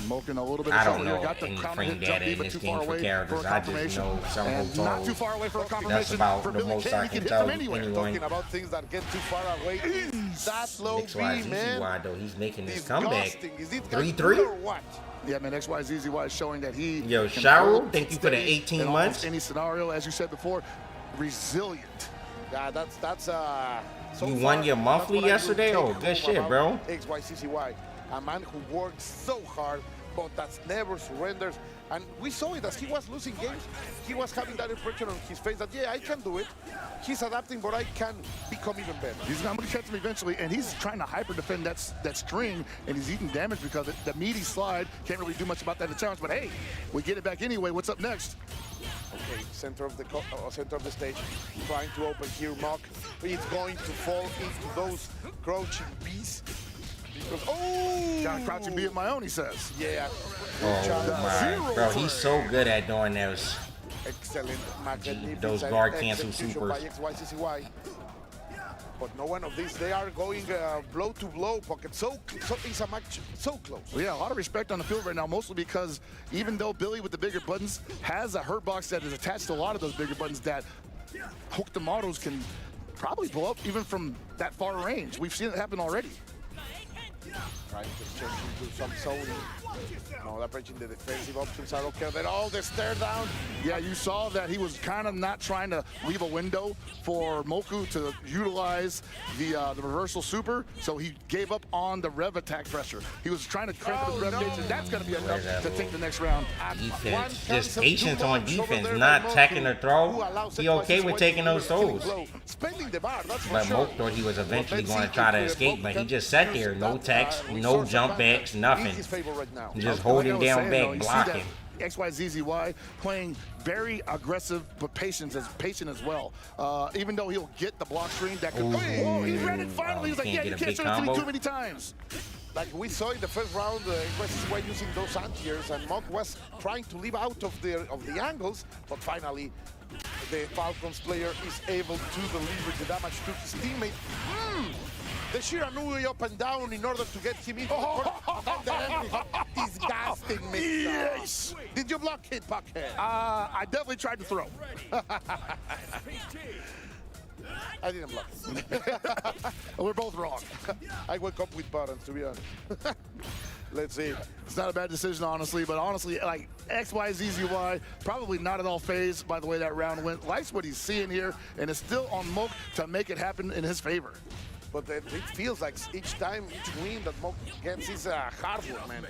Moking a little bit I of don't trouble know here. Got the any counter frame hit jump data in even this too game far for away characters. for a I just confirmation. know some And told not too far away for a that's confirmation. about For the Billy most Kane, I he can hit tell from you anywhere. anyone. Talking about things that get too far away. That low B, man. XYZY though, he's making this comeback. Disgusting. Is it 3-3? good or what? Yeah, man, XYZY is showing that he Yo, can Sharu, hold thank you for the steady 18 in almost months. any scenario, as you said before, resilient. Yeah, that's so You far, won your that's monthly what I will yesterday? take Oh, home good shit, about bro. XYZY, a man who works so hard, but that never surrenders. And we saw it as he was losing games. He was having that impression on his face that, yeah, I can do it. He's adapting, but I can become even better. He's going to catch him eventually, and he's trying to hyper defend that string, and he's eating damage because the meaty slide can't really do much about that in the challenge. But hey, we get it back anyway. What's up next? Okay, center of the stage, trying to open here. Mock. It's going to fall into those crouching bees. Because, Got a crouching bee of my own, he says. Yeah. Oh my, bro, he's so good at doing those. Excellent, magnificent, Those guard cancel execution by supers. XYZY. But no one of these, they are going blow to blow, pocket. So it's a match so close. Well, yeah, a lot of respect on the field right now, mostly because even though Billy with the bigger buttons has a hurt box that is attached to a lot of those bigger buttons that hook the models can probably blow up even from that far range. We've seen it happen already. Trying to change into some zoning. No, leveraging the defensive options are okay. Then all the stare down. Yeah, you saw that he was kind of not trying to leave a window for Moku to utilize the reversal super, so he gave up on the rev attack pressure. He was trying to crank up the rev gauge, and that's going to be enough to take the next round. Defense, just patience on defense, not attacking the throw. He okay with taking those throws. Spending the bar, that's for But sure. Moke thought he was eventually going to try to escape, but he just sat there, no text, no jump backs, nothing. Just holding down back, blocking. XYZY playing very aggressive, but patient as well. Even though he'll get the block screen, that could. Oh, he read it finally. He's like, yeah, you can't show it to me too many times. Like we saw in the first round, XYZY using those anti-airs, and Mock was trying to leave out of the angles, but finally, the Falcons player is able to deliver the damage to his teammate. The Shiranui up and down in order to get him in. Disgusting mix. Yes. Did you block it, Puckhead? I definitely tried to throw. I didn't block it. We're both wrong. I woke up with buttons, to be honest. Let's see. It's not a bad decision, honestly, but honestly, like XYZY, probably not at all phased by the way that round went. Likes what he's seeing here, and it's still on Moke to make it happen in his favor. But it feels like each time, each win that Moke gets is a hard one, man.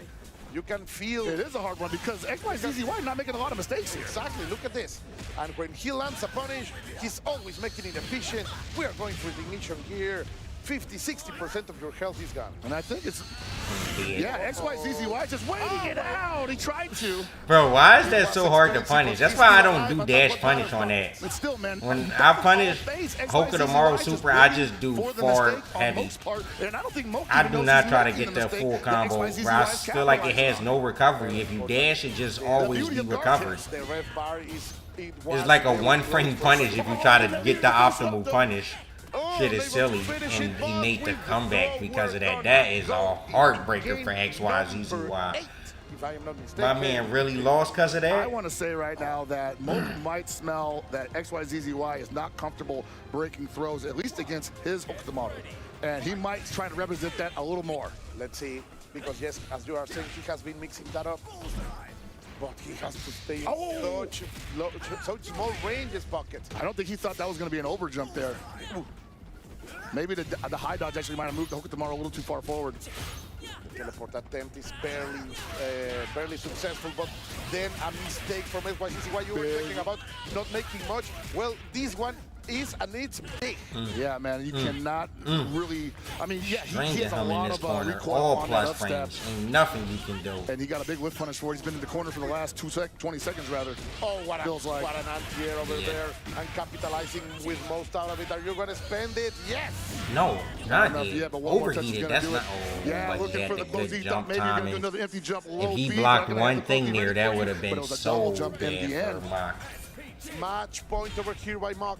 You can feel... It is a hard one because XYZY not making a lot of mistakes here. Exactly, look at this. And when he lands a punish, he's always making it efficient. We are going for the ignition here. 50-60% of your health is gone. And I think it's, yeah, XYZZY just waiting it out. He tried to. Bro, why is that so hard to punish? That's why I don't do dash punish on that. But still, man, When I punish Hokutomaru Super, I just do far heavy. And I don't think Moke I even do knows not he's try to making get the that mistake full that combo. XYZZY Where I is feel like it capitalizing has no recovery. If you dash, it just always be recovered. The red bar is It's like a one-frame punish if you try to get the optimal punish. Shit is silly, and he made the comeback because of that. That is a heartbreaker for XYZZY. My man really lost because of that. I want to say right now that Moke might smell that XYZZY is not comfortable breaking throws, at least against his Hokutomaru. And he might try to represent that a little more. Let's see, because yes, as you are saying, he has been mixing that up. But he has to stay in such small ranges, buckets. I don't think he thought that was going to be an over jump there. Maybe the high dodge actually might have moved the Hokutomaru a little too far forward. The teleport attempt is barely successful, but then a mistake from XYZZY. You were thinking about not making much. Well, this one is, and it's big. Yeah, man, you cannot really. I mean, yeah, he has a him in lot this of corner. recoil All on that plus upstep. frames. Ain't nothing you can do. And he got a big whip punish for it. He's been in the corner for the last 20 seconds, rather. Oh, what an anti-air over Yeah. there, and capitalizing with most out of it. Are you going to spend it? Yes. No, not enough yet. yet, but one more touch is Overheated. gonna That's do not. it. Oh, Yeah, but he looking had for the the good bogey. jump Maybe you're gonna do timing. another empty jump. If Low he B, blocked not gonna one have the thing bogey there, ready that for would you, have but been it was a so double jump in bad the end. for Mock. Match point over here by Mock.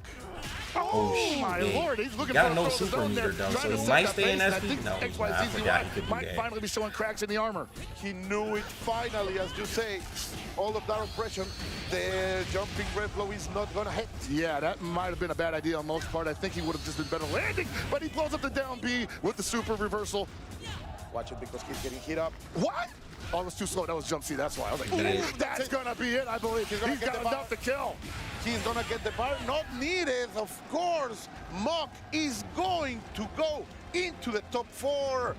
Oh, my shit. Lord, he's looking Got for no a throw of his super own there, meter though, trying so to he set might that stay in pace, and SP. I think No, I XYZZY forgot he could do might that. finally be showing cracks in the armor. He knew it finally, as you say. All of that oppression, the jumping red blow is not gonna hit. Yeah, that might have been a bad idea on Moke's part. I think he would have just been better landing, but he blows up the down B with the super reversal. Watch it because he's getting hit up. What? Oh, it was too slow. That was jump C. That's why. I was like, ooh, that's gonna be it, I believe. He's got enough to kill. He's gonna get the bar. Not needed, of course. Mock is going to go into the top 4.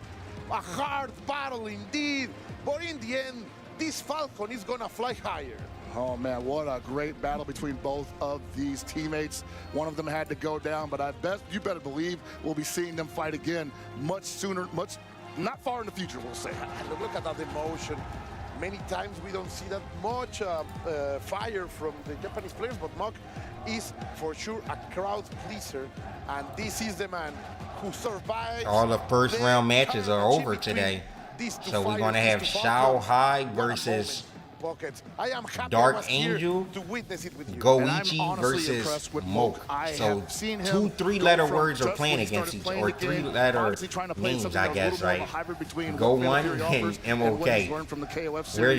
A hard battle indeed. But in the end, this Falcon is gonna fly higher. Oh man, what a great battle between both of these teammates. One of them had to go down, but you better believe we'll be seeing them fight again much sooner, not far in the future, we'll say. Look at that emotion. Many times we don't see that much fire from the Japanese players, but Mock is for sure a crowd pleaser, and this is the man who survived. All the first round matches are over today. So we're going to have Shao Hai versus I am happy Dark I was here Angel, to witness it with you. Goichi versus Moke. So 2 3-letter words are playing against each, or 3-letter names, I guess, right? Go One and MOK.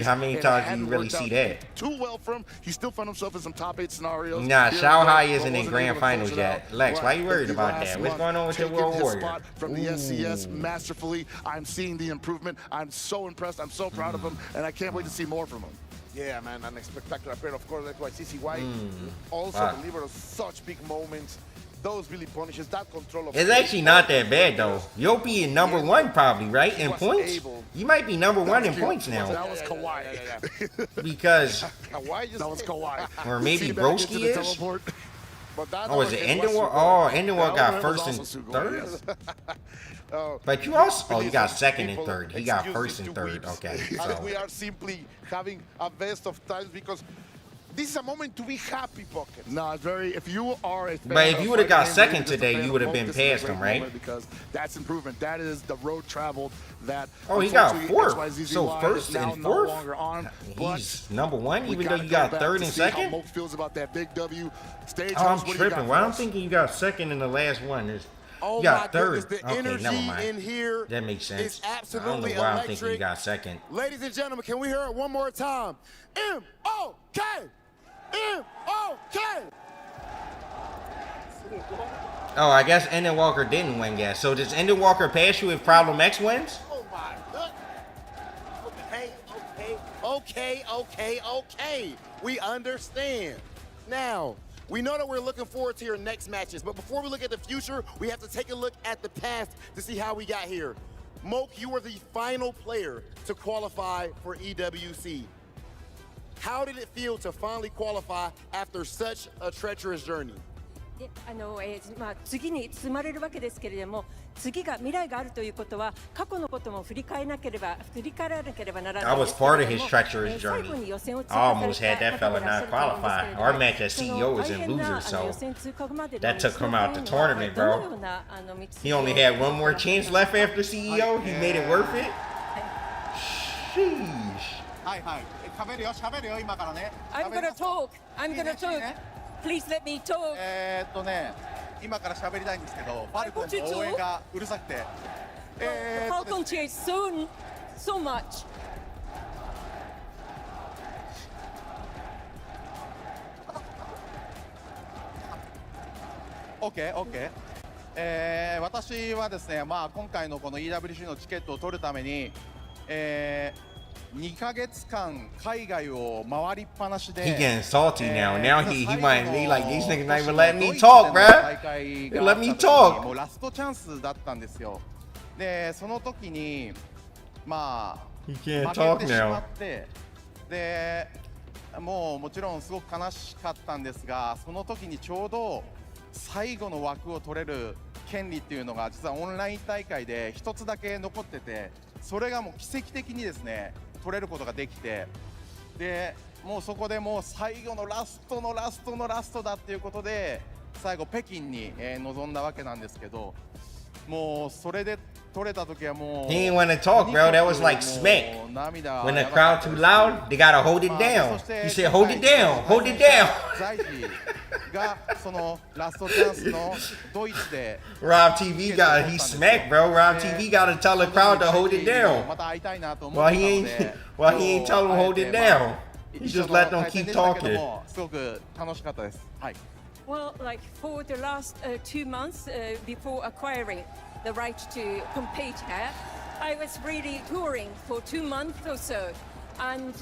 How many times do you really see that? Too well for him. He still found himself in some top 8 scenarios. Nah, Shao Hai isn't in grand finals yet. Lex, why you worried about that? What's going on with the World Warrior? From the SCS masterfully. I'm seeing the improvement. I'm so impressed. I'm so proud of him, and I can't wait to see more from him. Yeah, man, and a spectacular pair, of course. That's why XYZZY also delivers such big moments. Those really punishes, that control of... It's actually not that bad, though. You'll be in number 1 probably, right? In points? You might be number 1 in points now. That was Kawhi. Because... That was Kawhi. Or maybe Broski is? But Oh, is it Endenwar? Oh, Endenwar got first and third? But you also... Oh, you got second and third. He got first and third. Okay. And we are simply having a best of times because this is a moment to be happy, Pocket. No, it's very... If you are a fan But if you would have got second just a today, fan you would have of been Moke, this is a past great him, right? moment because that's improvement. That is the road traveled that... Oh, he got unfortunately, 4th. So XYZZY first is now and no 4th? longer on, He's number 1, we even though gotta you go got back 3rd to and see how 2nd? Moke feels about that big W. Stage Oh, I'm host, what do you tripping. got Well, for I'm us? thinking you got 2nd in the last one. Oh You got my 3rd. goodness, the Okay, energy never mind. in here That makes sense. is I don't know absolutely why I'm electric. thinking you got 2nd. Ladies and gentlemen, can we hear it one more time? M-O-K! M-O-K! Oh, I guess Enden Walker didn't win yet. So does Enden Walker pass you if Problem X wins? Oh my God. Okay. We understand. Now, we know that we're looking forward to your next matches, but before we look at the future, we have to take a look at the past to see how we got here. Moke, you were the final player to qualify for EWC. How did it feel to finally qualify after such a treacherous journey? でまあ、次に進まれるわけですけれども、次が未来があるということは過去のことも振り返らなければならないんですけれども、 I was part of his treacherous journey. I almost had that fella not qualify. Our match at CEO was in loser, so that took him out the tournament, bro. He only had one more chance left after CEO. He made it worth it. Sheesh. I'm gonna talk. Please let me talk. 今から喋りたいんですけど、ファルコンの応援がうるさくて。Falcon cheers so much. OK。私はですね、まあ今回のこの EWC のチケットを取るために、2ヶ月間海外を回りっぱなしで。 He getting salty now. Now he like these niggas not even letting me talk, bruh. Let me talk. もうラストチャンスだったんですよ。で、その時にまあ負けてしまって、で、もちろんすごく悲しかったんですが、その時にちょうど最後の枠を取れる権利っていうのが実はオンライン大会で一つだけ残ってて、それがもう奇跡的にですね取れることができて、でもうそこでもう最後のラストのラストのラストだっていうことで最後北京に臨んだわけなんですけど、もうそれで取れた時はもう He didn't want to talk, bro. That was like smack. When the crowd too loud, they gotta hold it down. He said, hold it down, hold it down. がそのラストチャンスのドイツで Rob TV he smacked, bro. Rob TV gotta tell the crowd to hold it down. また会いたいなと思 While ったの he で ain't tell them to hold it down. He just let them keep talking. すごく楽しかったです。はい。 Well, like for the last 2 months before acquiring the right to compete here, I was really touring for 2 months or so, and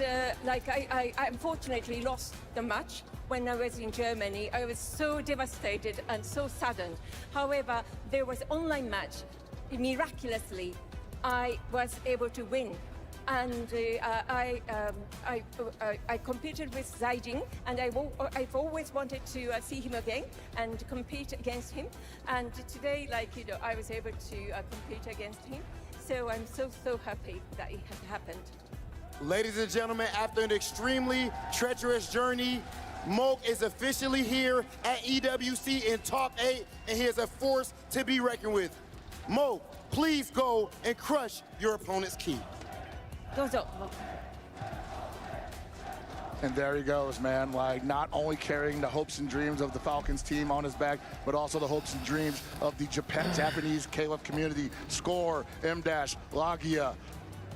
like I unfortunately lost the match when I was in Germany. I was so devastated and so saddened. However, there was online match. Miraculously, I was able to win. And I competed with Zaijing, and I've always wanted to see him again and compete against him. And today, I was able to compete against him. So I'm so happy that it has happened. Ladies and gentlemen, after an extremely treacherous journey, Moke is officially here at EWC in top 8, and he is a force to be reckoned with. Moke, please go and crush your opponent's key. And there he goes, man. Like, not only carrying the hopes and dreams of the Falcons team on his back, but also the hopes and dreams of the Japanese KLF community. Score, M-Dash, Lagia.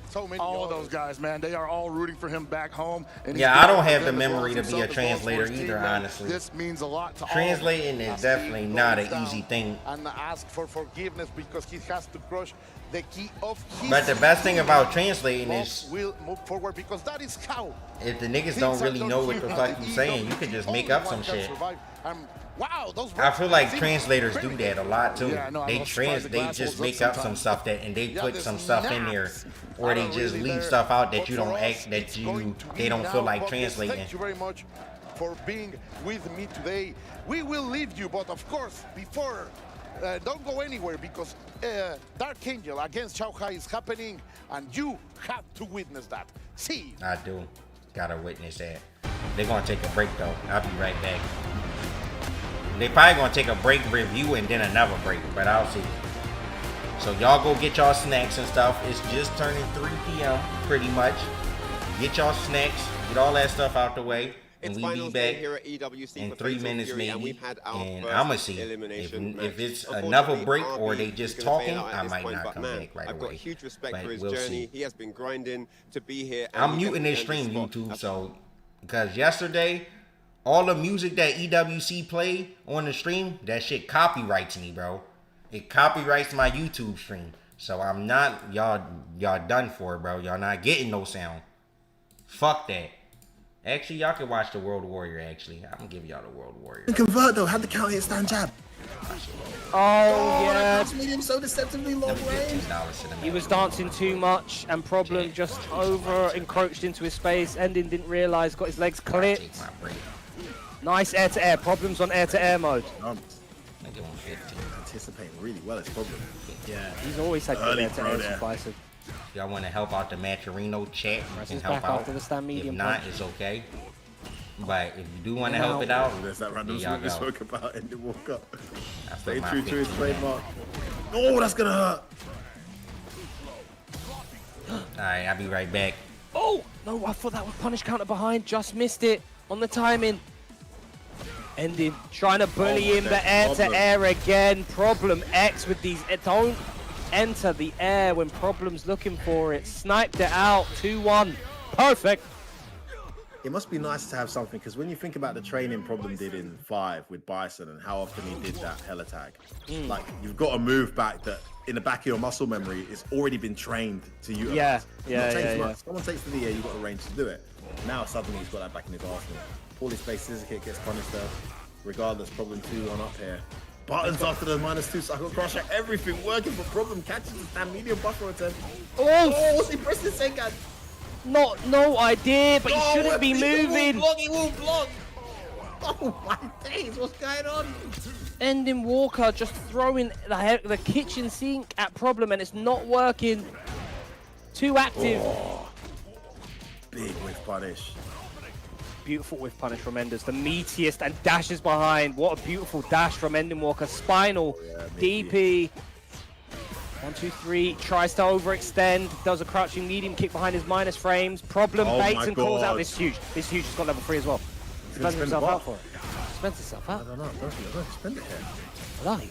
So many all of those guys, man, they are all rooting for him back home. And yeah, I don't have the memory to be a translator either, honestly. This means a lot to Translating is definitely not an easy thing. And ask for forgiveness because he has to crush the key of his. But the best thing about translating is will move forward because that is how. If the niggas don't really know what the fuck you saying, you can just make up some shit. Wow, those I feel like translators do that a lot too. Yeah, no, they just make up some stuff and they put some stuff in there, or they just leave stuff out that you don't they don't feel like translating. Thank you very much for being with me today. We will leave you, but of course, before don't go anywhere because Dark Angel against Shanghai is happening, and you have to witness that. See you. I do. Gotta witness that. They're gonna take a break though. I'll be right back. They probably gonna take a break review and then another break, but I'll see. So y'all go get y'all snacks and stuff. It's just turning 3 p.m. pretty much. Get y'all snacks, get all that stuff out the way, and we be back here at EWC in for 3 Fatal minutes Fury, maybe. And I'ma see if it's another break or they just talking. I might not come back right away. I've got huge respect but for his we'll journey. see. He has been grinding to be here. I'm muting this stream YouTube, so because yesterday all the music that EWC played on the stream, that shit copyrights me, bro. It copyrights my YouTube stream. So I'm not, y'all done for, bro. Y'all not getting no sound. Fuck that. Actually, y'all can watch the World Warrior, actually. I'm gonna give y'all the World Warrior. Convert though, had the counter hit stand jab. Oh, yeah. That medium so deceptively long range. He was dancing too much, and Problem just over encroached into his space. Ending didn't realise, got his legs clipped. Nice air-to-air. Problems on air-to-air mode. Anticipating really well, it's Problem. Yeah, he's always had good air-to-airs for Bison. If y'all want to help out the Matcherino chat, you can help back out. after the stand medium If not, punch. it's okay. But if you do want to help it out, There's that random y'all swing we go. spoke about in the walk-up. That's Stay what true my to his 15 trademark. Oh, that's gonna hurt. Alright, I'll be right back. Oh! No, I thought that was punish counter behind. Just missed it on the timing. Ending. Trying to bully him, but air-to-air again. Problem X with these. Don't enter the air when Problem's looking for it. Sniped it out. 2-1. Perfect. It must be nice to have something, because when you think about the training Problem did in 5 with Bison and how often he did that hell attack, like, you've got a move back that in the back of your muscle memory it's already been trained to utilize. Yeah. Someone takes to the air, you've got the range to do it. Now suddenly he's got that back in his arsenal. Poorly spaced scissor kick gets punished there. Regardless, Problem 2-1 up here. Buttons after the -2 cycle crusher, everything working for Problem. Catches the stand medium buffer attempt. Oh! What's he pressing Sengan? No idea, but he shouldn't be moving. He won't block. Oh my days, what's going on? Ending Walker just throwing the kitchen sink at Problem, and it's not working. Too active. Oh, big whiff punish. Beautiful whiff punish from Enders. The meatiest and dashes behind. What a beautiful dash from Ending Walker. Spinal, DP. 1, 2, 3. Tries to overextend. Does a crouching medium kick behind his minus frames. Problem baits and calls out. This huge. This huge has got level 3 as well. Spends himself out for it. Spends himself out. I don't know. Don't spend it here. Lie.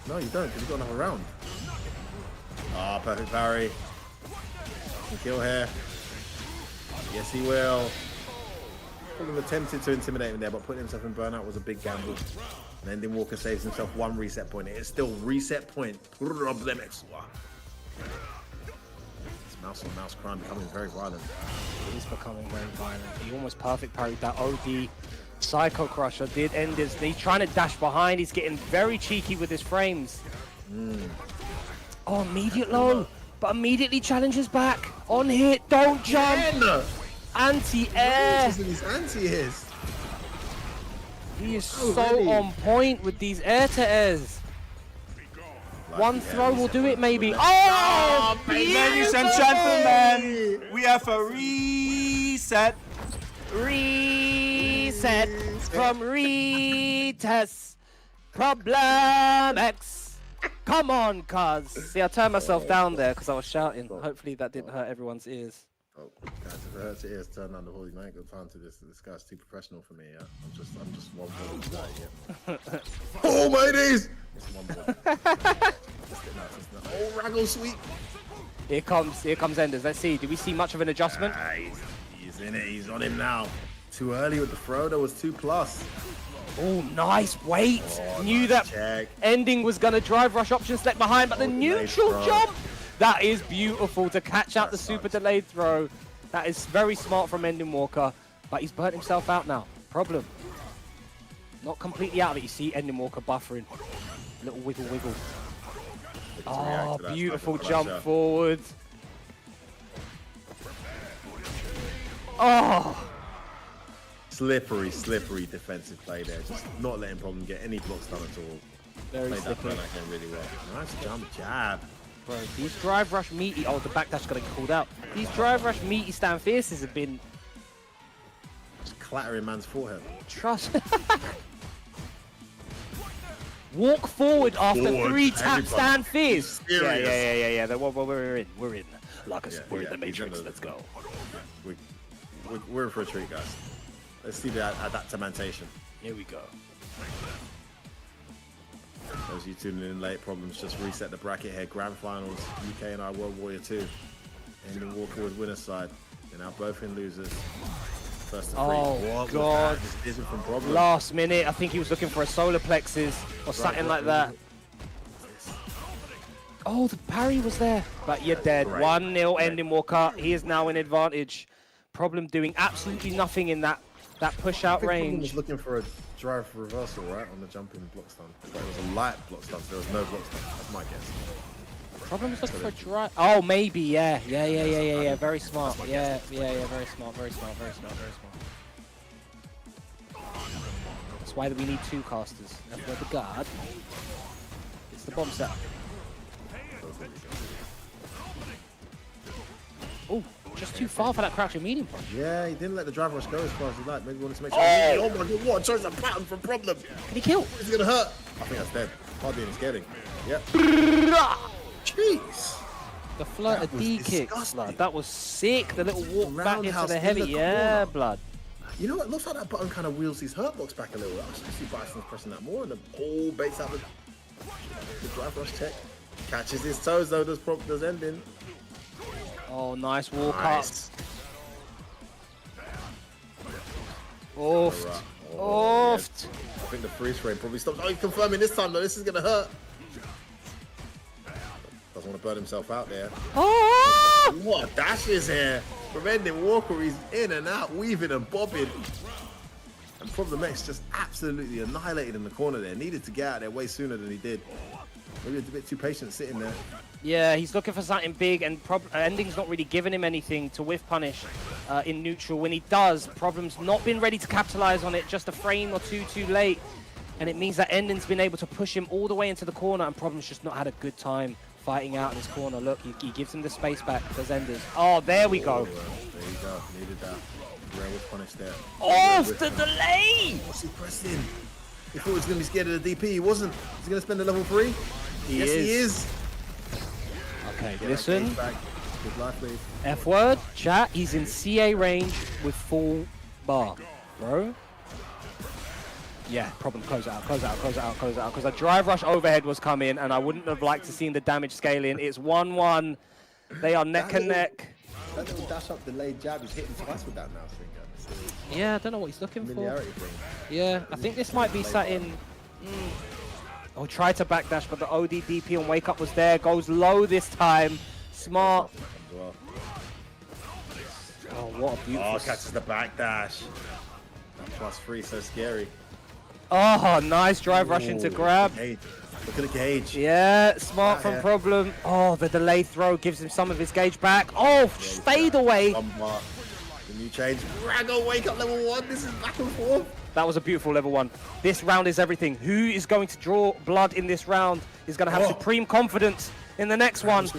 No, you don't, because you've got another round. Ah, perfect parry. Can kill here. Yes, he will. Problem attempted to intimidate him there, but putting himself in burnout was a big gamble. And Ending Walker saves himself 1 reset point. It is still reset point. Problem extra. It's mouse on mouse crime becoming very violent. It is becoming very violent. He almost perfect parried that OD. Psycho Crusher did end his. He's trying to dash behind. He's getting very cheeky with his frames. Oh, immediate low, but immediately challenges back. On hit, don't jump. Anti-air. His anti-airs. He is so on point with these air-to-airs. One throw will do it, maybe. Oh, ladies and gentlemen, we have a reset. Reset from Retest. Problem X. Come on, cuz. See, I turned myself down there because I was shouting. Hopefully that didn't hurt everyone's ears. Oh, guys, if it hurts your ears, turn down the volume. I ain't got time to this. This guy's too professional for me. Yeah, I'm just one ball today. Yeah. Oh my days! It's one ball. Oh, Raggle sweep. Here comes Enders. Let's see. Do we see much of an adjustment? He's in it. He's on him now. Too early with the throw. There was 2+. Oh, nice wait. Knew nice that Ending was going to drive rush option select behind, but the neutral jump. That is beautiful to catch out the super delayed throw. That is very smart from Ending Walker, but he's burnt himself out now. Problem. Not completely out of it. You see Ending Walker buffering. Little wiggle, wiggle. Oh, beautiful jump forward. Oh. Slippery defensive play there. Just not letting Problem get any blocks done at all. Very Played that slippery. burnout game really well. Nice jump jab. Bro, these drive rush meaty. Oh, the backdash gonna get called out. These drive rush meaty stand fierces have been just clattering man's forehead. Trust. Walk forward after 3 tap stand fierce. Yeah. We're in. Like us, we're in the Matrix. Let's go. We're in for a treat, guys. Let's see the adaptamentation. Here we go. Those of you tuning in late, Problems just reset the bracket here. Grand Finals, UK and I World Warrior 2. Ending Walker with winner's side. They're now both in losers. First to 3. Oh, what God. This isn't from Problem. Last minute, I think he was looking for a solar plexus or something like that. Oh, the parry was there. But you're dead. 1-0 Ending Walker. He is now in advantage. Problem doing absolutely nothing in that push-out range. Problem was looking for a drive reversal, right, on the jumping block stun. But it was a light block stun, so there was no block stun. That's my guess. Problem was looking for a drive. Oh, maybe, yeah. Very smart. Yeah, very smart. That's why we need 2 casters. That's where the guard. It's the bomb setup. Oh, just too far for that crouching medium punch. Yeah, he didn't let the drive rush go as far as he liked. Maybe he wanted to make sure. Oh my god, what a choice of pattern for Problem. Can he kill? Is he gonna hurt? I think that's dead. Hardly any scaling. Yep. Jeez. The flutter D kick, blood. That was sick. The little walk back into the heavy. Yeah, blood. You know what? Looks like that button kind of wheels his hurt box back a little. I should see Bison's pressing that more, and then baits out the drive rush check. Catches his toes though. Does ending. Oh, nice walk up. Oofed. Oofed. I think the freeze frame probably stops. Oh, he's confirming this time though. This is gonna hurt. Doesn't want to burn himself out there. Oh! What a dash is here. Preventing Walker, he's in and out, weaving and bobbing. And Problem X just absolutely annihilated in the corner there. Needed to get out there way sooner than he did. Maybe a bit too patient sitting there. Yeah, he's looking for something big, and Ending's not really giving him anything to whiff punish in neutral. When he does, Problem's not been ready to capitalize on it, just a frame or two too late. And it means that Ending's been able to push him all the way into the corner, and Problem's just not had a good time fighting out in his corner. Look, he gives him the space back for Enders. Oh, there we go. There you go. Needed that. Rare whiff punish there. Off the delay! What's he pressing? He thought he was going to be scared of the DP. He wasn't. Is he going to spend a level 3? Yes, he is. Okay, listen. Good life lead. F word, chat. He's in CA range with full bar, bro. Yeah, Problem. Close it out, close it out, close it out, close it out. Because a drive rush overhead was coming, and I wouldn't have liked to see the damage scaling. It's 1-1. They are neck and neck. That little dash up delayed jab, he's hitting twice with that now, I think. Yeah, I don't know what he's looking for. Familiarity thing. Yeah, I think this might be sat in. Oh, tried to backdash, but the OD DP and wake up was there. Goes low this time. Smart. Oh, what a beautiful. Oh, catches the backdash. That +3, so scary. Oh, nice drive rush into grab. Look at the gauge. Yeah, smart from Problem. Oh, the delay throw gives him some of his gauge back. Oh, fade away. The new change. Rago, wake up level 1. This is back and forth. That was a beautiful level 1. This round is everything. Who is going to draw blood in this round is going to have supreme confidence in the next one.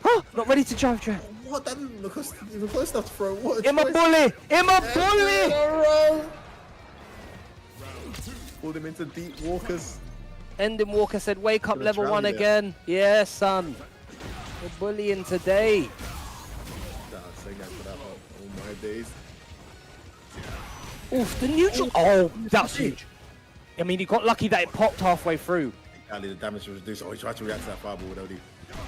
Huh, not ready to drive track. What? That didn't look even close enough to throw. What? In my bully! In my bully! Pulled him into deep walkers. Ending Walker said, wake up level 1 again. Yeah, son. We're bullying today. All my days. Oof, the neutral. Oh, that's huge. I mean, he got lucky that it popped halfway through. Apparently the damage was reduced. Oh, he tried to react to that fireball with OD.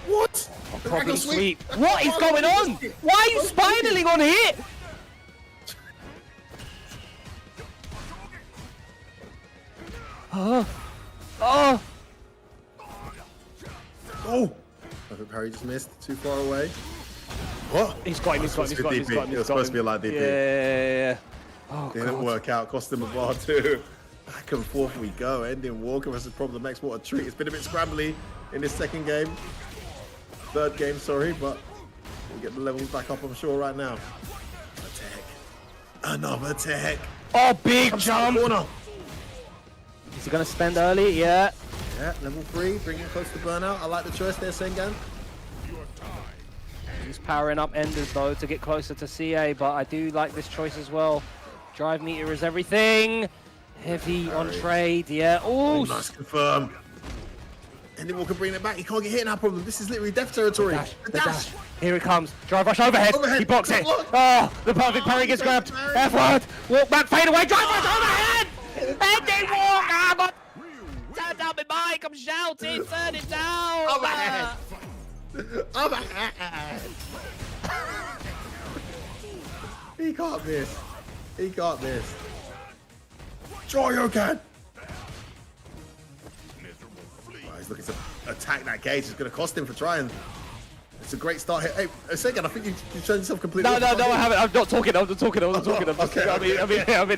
What? Problem sweep. What is going on? Why are you spiraling on hit? Oh. Oh. Oh. Perfect parry just missed. Too far away. What? He's got him. He's got him. He's got him. He's got him. It was supposed to be a light DP. Yeah. Oh, didn't work out. Cost him a bar too. Back and forth we go. Ending Walker versus Problem X. What a treat. It's been a bit scrambly in this second game. Third game, sorry, but we'll get the levels back up, I'm sure, right now. Another tech. Oh, big jump. Is he going to spend early? Yeah. Yeah, level 3, bringing it close to burnout. I like the choice there, Sengan. He's powering up Enders, though, to get closer to CA, but I do like this choice as well. Drive meter is everything. Heavy on trade, yeah. Oh, nice confirm. Ending Walker bringing it back. He can't get hit in that Problem. This is literally death territory. The dash. Here it comes. Drive rush overhead. He blocks it. Oh, the perfect parry gets grabbed. F-word. Walk back, fade away. Drive rush overhead. Ending Walker. Turn down my mic. I'm shouting. Turn it down. Overhead. Overhead. He can't miss. He can't miss. Shoryuken. He's looking to attack that gauge. It's going to cost him for trying. It's a great start here. Hey, Sengan, I think you've shown yourself completely. No, I haven't. I'm not talking. I'm talking. I'm in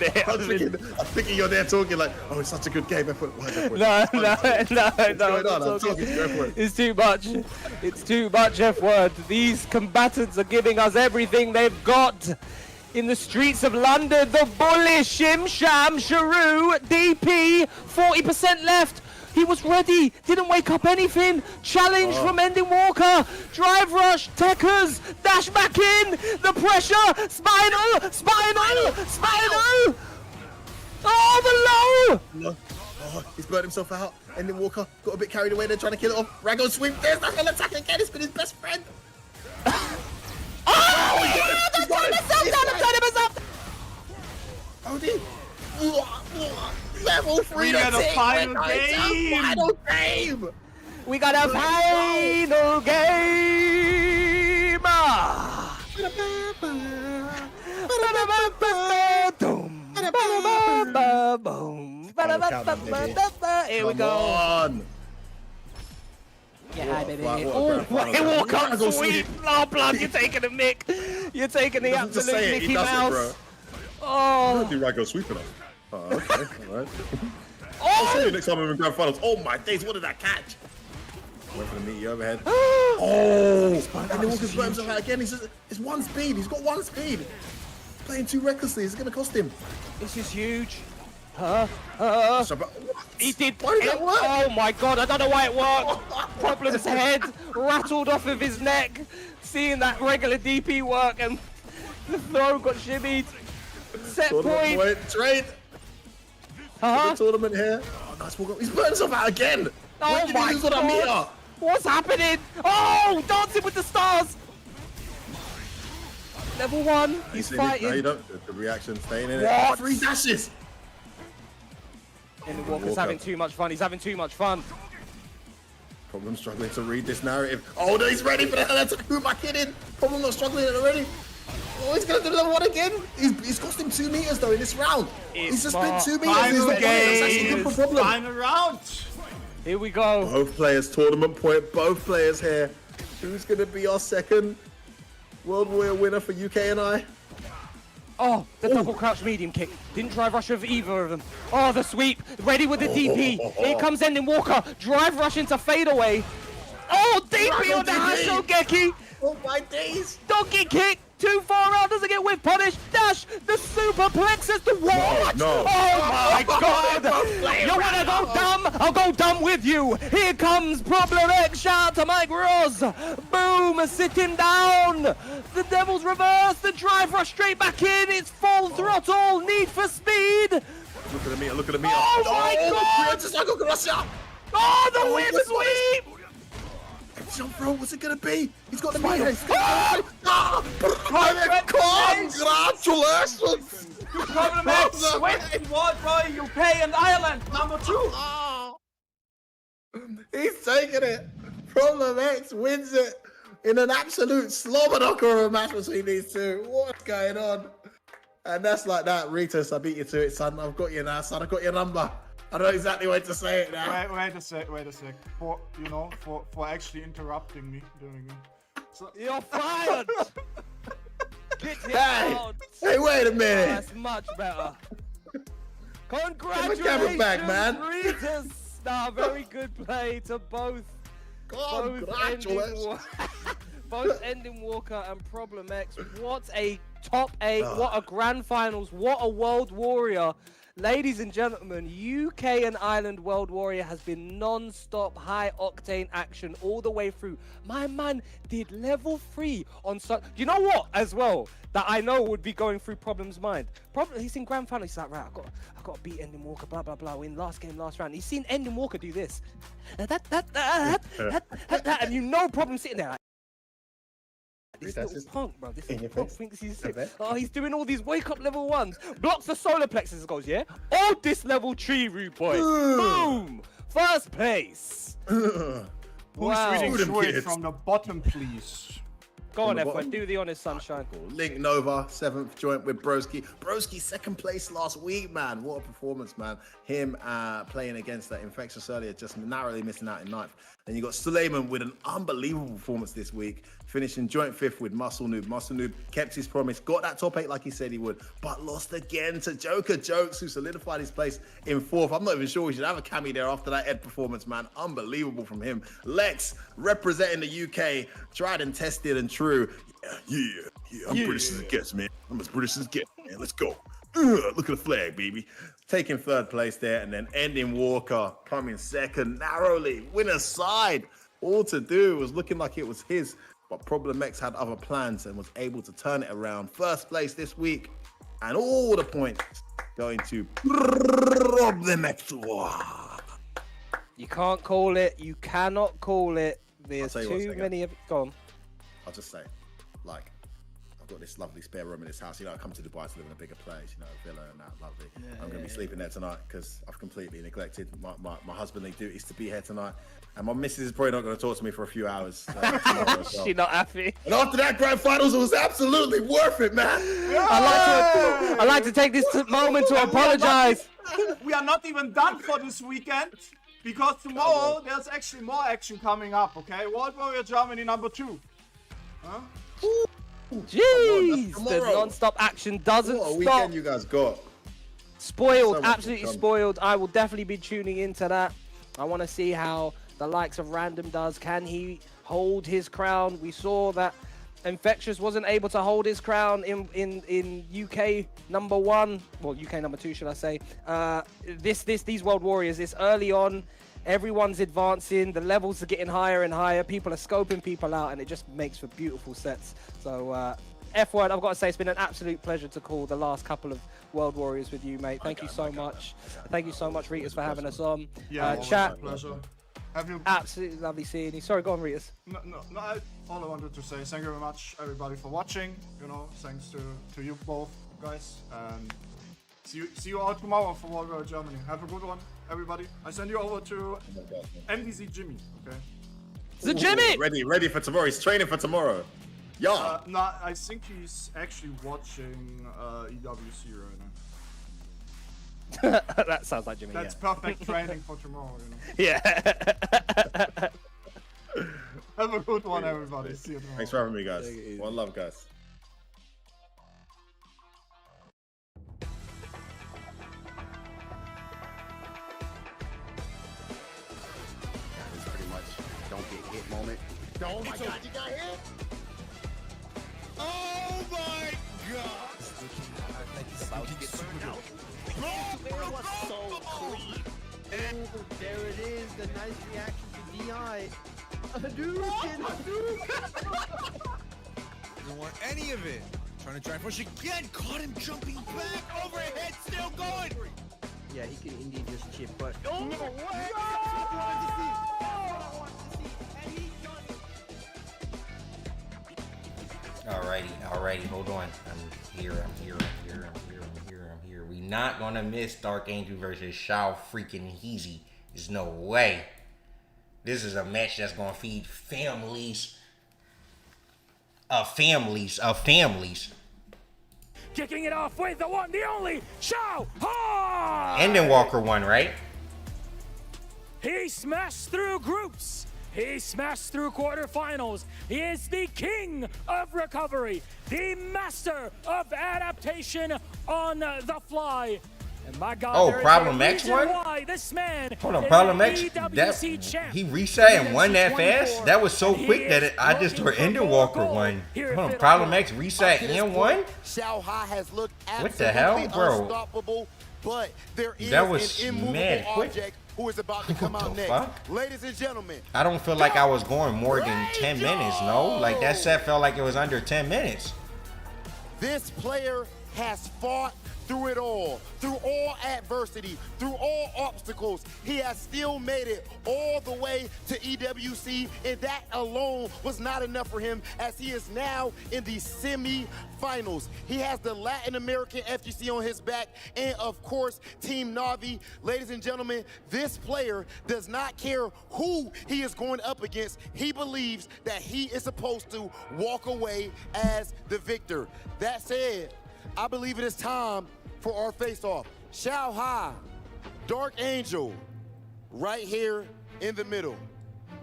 it. I'm thinking you're there talking like, oh, it's such a good game. No. It's too much. It's too much F-word. These combatants are giving us everything they've got. in the streets of London. The bullish Shim Sham Sharu DP, 40% left. He was ready, didn't wake up anything. Challenge from Ending Walker. Drive rush, Techers, dash back in. The pressure, Spinal. Oh, the low. No. Oh, he's burnt himself out. Ending Walker got a bit carried away. They're trying to kill it off. Rago sweep. There's that whole attack again. It's been his best friend. He's done himself. Odie. Level 3 We got a final game. Final game. We got a final game. Here we go. Yeah, baby. Oh, walk up, sweep. Oh, blood, you're taking a mick. You're taking the absolute Mickey Mouse. Oh. Do Rago sweep enough? Oh, okay. All right. I'll see you next time we're in grand finals. Oh my days, what did that catch? Went for the meaty overhead. Oh! And then Walker's burnt himself out again. It's one speed. He's got one speed. Playing too recklessly. It's going to cost him. This is huge. He did. Why did that work? Oh my god, I don't know why it worked. Problem's head rattled off of his neck. Seeing that regular DP work and the throw got shimmied. Set point. Trade. Tournament here. Oh, nice walk up. He's burnt himself out again. Oh my god. What's happening? Oh, dancing with the stars. Level 1. He's fighting. No, you don't. The reaction staying in it. What? 3 dashes. And Walker's having too much fun. He's having too much fun. Problem struggling to read this narrative. Oh, no, he's ready for the hell attack. Who am I kidding? Problem not struggling already. Oh, he's going to do level 1 again. He's cost him 2 meters, though, in this round. He's just been 2 meters. Final game. Final round. Here we go. Both players, tournament point. Both players here. Who's going to be our second World Warrior winner for UK and I? Oh, the double crouch medium kick. Didn't drive rush of either of them. Oh, the sweep. Ready with the DP. Here comes Ending Walker. Drive rush into fadeaway. Oh, DP on the Hashogeki. Oh, my days. Donkey kick. Too far out. Doesn't get whip punish. Dash. The superplexes. The what? No. Oh, my God. You want to go dumb? I'll go dumb with you. Here comes Problem X. Shout out to Mike Ross. Boom. Sitting down. The Devil's reverse. The drive rush straight back in. It's full throttle. Need for speed. Look at the meter. Look at the meter. Oh, my God. Oh, the whip sweep. Jump throw, what's it gonna be? He's got the meter. Congratulations! Problem X wins in World Warrior UK and Ireland, number 2. He's taking it. Problem X wins it in an absolute slobber knocker of a match between these two. What's going on? And that's like that. Ritus, I beat you to it, son. I've got you now, son. I've got your number. I know exactly when to say it now. Wait a sec. For actually interrupting me doing it. So you're fired. Hey, wait a minute. That's much better. Congratulations, camera back, man. Ritus. Nah, very good play to both. Both Ending Walker and Problem X. What a top 8. What a grand finals. What a World Warrior. Ladies and gentlemen, UK and Ireland World Warrior has been non-stop high-octane action all the way through. My man did level 3 on such... You know what, as well, that I know would be going through Problem's mind? He's in grand final. He's like, right, I've got to beat Ending Walker, blah, blah, blah. Win last game, last round. He's seen Ending Walker do this. And you know Problem sitting there like, this little punk, bro. This little punk thinks he's sick. Oh, he's doing all these wake-up level 1s. Blocks the solar plexus and goes, yeah? Oh, this level 3, rude boy. Boom! First place. Who's reading through from the bottom, please? Go on, F1. Do the honest, sunshine. Link Nova, 7th joint with Broski. Broski, 2nd place last week, man. What a performance, man. Him playing against that Infectious earlier, just narrowly missing out in 9th. Then you got Suleiman with an unbelievable performance this week, finishing joint 5th with Muscle Noob. Muscle Noob kept his promise, got that top 8 like he said he would, but lost again to Joker Jokes, who solidified his place in 4th. I'm not even sure we should have a Cammy there after that Ed performance, man. Unbelievable from him. Lex, representing the UK, tried and tested and true. through. Yeah. I'm British as it gets, man. I'm as British as it gets, man. Let's go. Look at the flag, baby. Taking third place there, and then ending Walker coming second narrowly. Winner's side. All to do was looking like it was his, but Problem X had other plans and was able to turn it around. First place this week, and all the points going to Problem X. You can't call it. You cannot call it. There's too many of it. Go on. I'll just say, like, I've got this lovely spare room in this house. You know, I come to Dubai to live in a bigger place, you know, a villa and that, lovely. I'm going to be sleeping there tonight because I've completely neglected my husbandly duties to be here tonight. And my missus is probably not going to talk to me for a few hours. Tomorrow, so. She's not happy. And after that grand finals, it was absolutely worth it, man. I'd like to take this moment to apologize. We are not even done for this weekend. Because tomorrow there's actually more action coming up, okay? World Warrior Germany #2. Huh? Jeez, the non-stop action doesn't stop. What a stop. weekend you guys got. Spoiled, So much absolutely to come. spoiled. I will definitely be tuning into that. I want to see how the likes of Random does. Can he hold his crown? We saw that Infectious wasn't able to hold his crown in UK #1, well, UK #2, should I say? These World Warriors, this early on, everyone's advancing, the levels are getting higher and higher, people are scoping people out, and it just makes for beautiful sets. So, F-word, I've got to say, it's been an absolute pleasure to call the last couple of World Warriors with you, mate. Thank you so much. Thank you so much, Ritas, for having us on. Yeah, chat. pleasure. Have you... Absolutely lovely seeing you. Sorry, go on, Ritas. No, all I wanted to say, thank you very much, everybody, for watching. You know, thanks to you both, guys. And see you all tomorrow for World War Germany. Have a good one, everybody. I send you over to MDZ Jimmy, okay? The Jimmy! Ready for tomorrow. He's training for tomorrow. Yeah. No, I think he's actually watching EWC right now. That sounds like Jimmy. That's yeah. perfect training for tomorrow, you know. Yeah. Have a good one, everybody. See you tomorrow. Thanks for having me, guys. One love, guys. It's pretty much don't get hit moment. Oh my God, you got hit? Oh my God! It was so clean. Oh, there it is, the nice reaction to DI. Don't want any of it. Trying to drive push again. Caught him jumping back. Overhead, still going. Yeah, he could indeed just chip, but Oh, no way! Alrighty, hold on. I'm here. We not gonna miss Dark Angel versus Shao freaking Heezy. There's no way. This is a match that's gonna feed families of families. Kicking it off with the one, the only, Shao Han! Ending Walker won, right? He smashed through groups. He smashed through quarterfinals. He is the king of recovery, the master of adaptation on the fly. And my God, Oh, there is Problem a X reason won? why this man Hold on, is Problem the X, EWC champ. he reset and won that 24. fast? That was so quick that I just heard Ender Walker won. Hold on, Problem X reset and won? Xiao Ha has looked What the hell, absolutely bro? unstoppable, but there is That was an immovable mad quick. object who is about to come What out the next. fuck? Ladies and gentlemen, I don't feel like I was going more than 10 minutes, no? Like that set felt like it was under 10 minutes. this player has fought through it all, through all adversity, through all obstacles. He has still made it all the way to EWC, and that alone was not enough for him, as he is now in the semi-finals. He has the Latin American FGC on his back, and of course, Team Na'Vi. Ladies and gentlemen, this player does not care who he is going up against. He believes that he is supposed to walk away as the victor. That said, I believe it is time for our face-off. Shao Ha, Dark Angel, right here in the middle.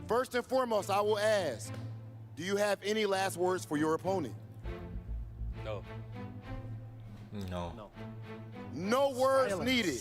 First and foremost, I will ask, do you have any last words for your opponent? No. No. No words needed.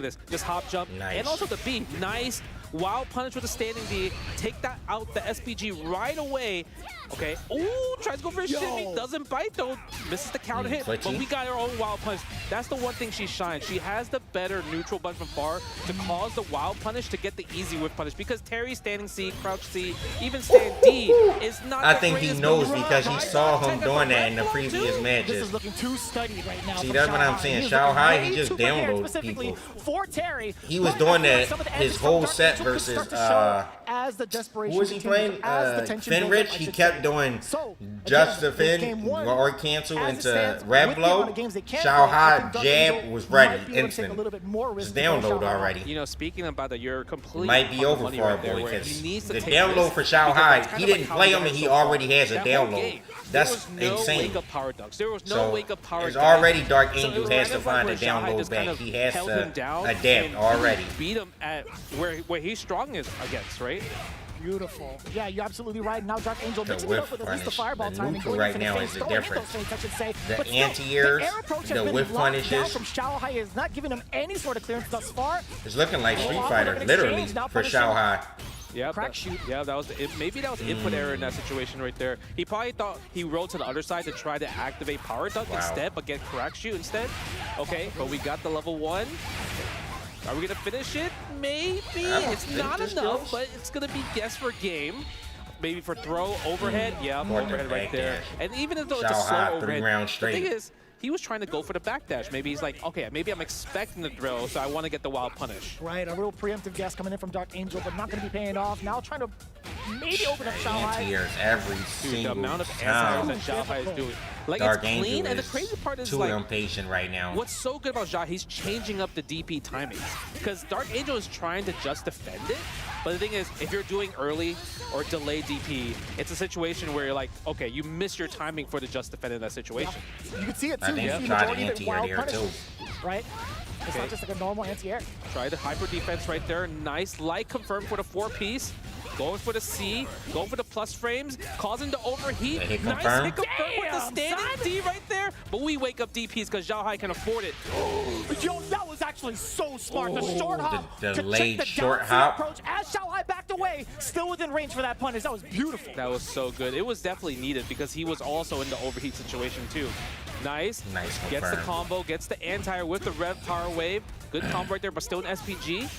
at this. Just hop jump. Nice. And also the B. Nice. Wild punish with the standing D. Take that out the SPG right away. Okay. Ooh, tries to go for a shimmy. Doesn't bite though. Misses the counter hit. But we got her own wild punish. That's the one thing she shines. She has the better neutral button from far to cause the wild punish to get the easy whiff punish. Because Terry standing C, crouch C, even stand D is not. I think he knows because he saw him doing that in the previous matches. This is looking too studied right now. See, that's what I'm saying. Shao Hai, he just downloads people. For Terry, he was doing that his whole set versus who was he playing? Finrich. He kept doing just defend or cancel into red blow. Shao Hai jab was ready instant. Just download already. You know, speaking about that, you're completely might be over for our boy because the download for Shao Hai, he didn't play him and he already has a download. That's insane. So it's already Dark Angel has to find a download back. He has to adapt already. Beat him at where he's strong is against, right? Beautiful. Yeah, you're absolutely right. Now Dark Angel mixing it up with at least the fireball timing. Right now is the difference. The anti-airs, the whiff punishes. From Shao Hai is not giving him any sort of clearance thus far. It's looking like Street Fighter, literally, for Shao Hai. Yeah, that was maybe that was input error in that situation right there. He probably thought he rolled to the other side to try to activate power dunk instead, but get crack shoot instead. Okay, but we got the level 1. Are we gonna finish it? Maybe. It's not enough, but it's gonna be guess for game. Maybe for throw, overhead. Yeah, overhead right there. And even though it's a slow overhead, the thing is, he was trying to go for the backdash. Maybe he's like, okay, maybe I'm expecting the drill, so I want to get the wild punish. Right, a real preemptive guess coming in from Dark Angel, but not going to be paying off. Now trying to maybe open up Shao Hai. Anti-airs every single the amount of anti-airs that Shao Hai is doing. Like, Dark it's clean, Angel and the crazy part is too like, impatient right now. What's so good about Shao, he's changing up the DP timings. Because Dark Angel is trying to just defend it, but the thing is, if you're doing early or delayed DP, it's a situation where you're like, okay, you miss your timing for the just defend in that situation. Yeah. You can see it too. I think he tried the anti-air there too. Right? It's not just like a normal anti-air. Try the hyper defense right there. Nice light confirmed for the 4-piece. Going for the C, going for the plus frames, causing the overheat. Nice hit confirmed with the standing D right there. But we wake up DPs because Shao Hai can afford it. Yo, that was actually so smart. The short hop the to delayed check the short hop approach as Shao Hai backed away, still within range for that punish. That was beautiful. That was so good. It was definitely needed because he was also in the overheat situation too. Nice. Gets the combo, gets the anti-air with the red power wave. Good combo right there, but still an SPG.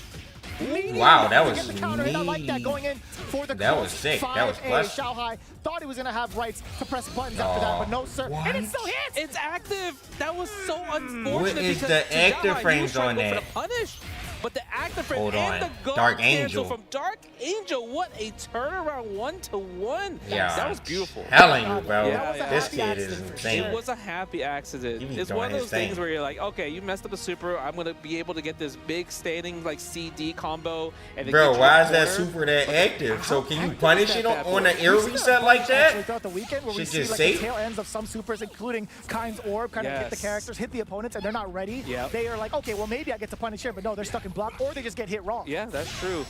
Wow, that was neat. I like that going in for the that was sick. That was clutch. Shao Hai thought he was going to have rights to press buttons after that, but no, sir. What? And it still hits. It's active. That was so unfortunate. What is because the active frames on that? Punish. But the active frame Hold and on. the go Dark cancel Angel. from Dark Angel. What a turnaround 1-to-1. Yeah, that was beautiful. Telling you, bro. Yeah, this kid is insane. It was a happy accident. It's one of those things where you're like, okay, you messed up the super. I'm gonna be able to get this big standing like CD combo. And bro, why is that super that active? So can you punish it on an air reset like that? Throughout the weekend, where we see just like safe? the tail ends of some supers, including Kind's Orb, kind of hit the characters, hit the opponents, and they're not ready. They are like, okay, well maybe I get to punish here, but no, they're stuck in block, or they just get hit wrong. Yeah, that's true.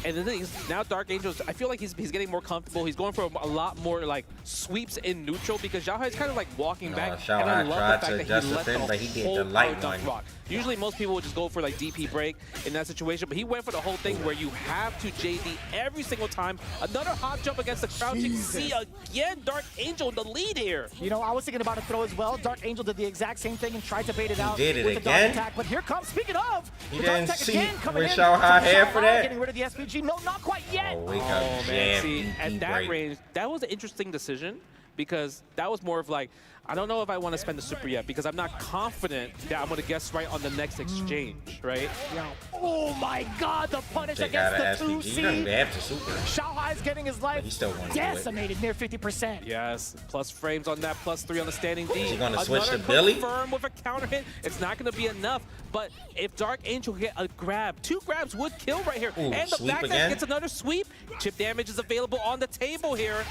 And the thing is, now Dark Angels, I feel like he's getting more comfortable. He's going for a lot more like sweeps in neutral because Shao Hai is kind of like walking back. Shao and I Hai love the tried fact to that he just let defend, the but he did whole the light dunk one. rock. Usually most people would just go for like DP break in that situation, but he went for the whole thing where you have to JD every single time. Another hop jump against the crouching C again. Dark Angel in the lead here. You know, I was thinking about a throw as well. Dark Angel did the exact same thing and tried to bait it out did it with again? the dart attack. But here comes, speaking of, You the dart didn't attack see again coming what in. Shao Hai had Shao for Hai that? getting rid of the SPG. No, not quite yet. Wake up, Oh man, see, DP at that break. range, that was an interesting decision because that was more of like, I don't know if I want to spend the super yet because I'm not confident that I'm going to guess right on the next exchange, right? Yeah. Oh my God, the punish Check out against an the SPG. You don't even 2C. have to super. Shao Hai's getting his life He's still going to do it. decimated near 50%. Yes, plus frames on that, +3 on the standing D. Is he gonna switch to Another Billy? confirm with a counter hit. It's not going to be enough, but if Dark Angel get a grab, 2 grabs would kill right here. Ooh, and the sweep backdash again? gets another sweep. Chip damage is available on the table here.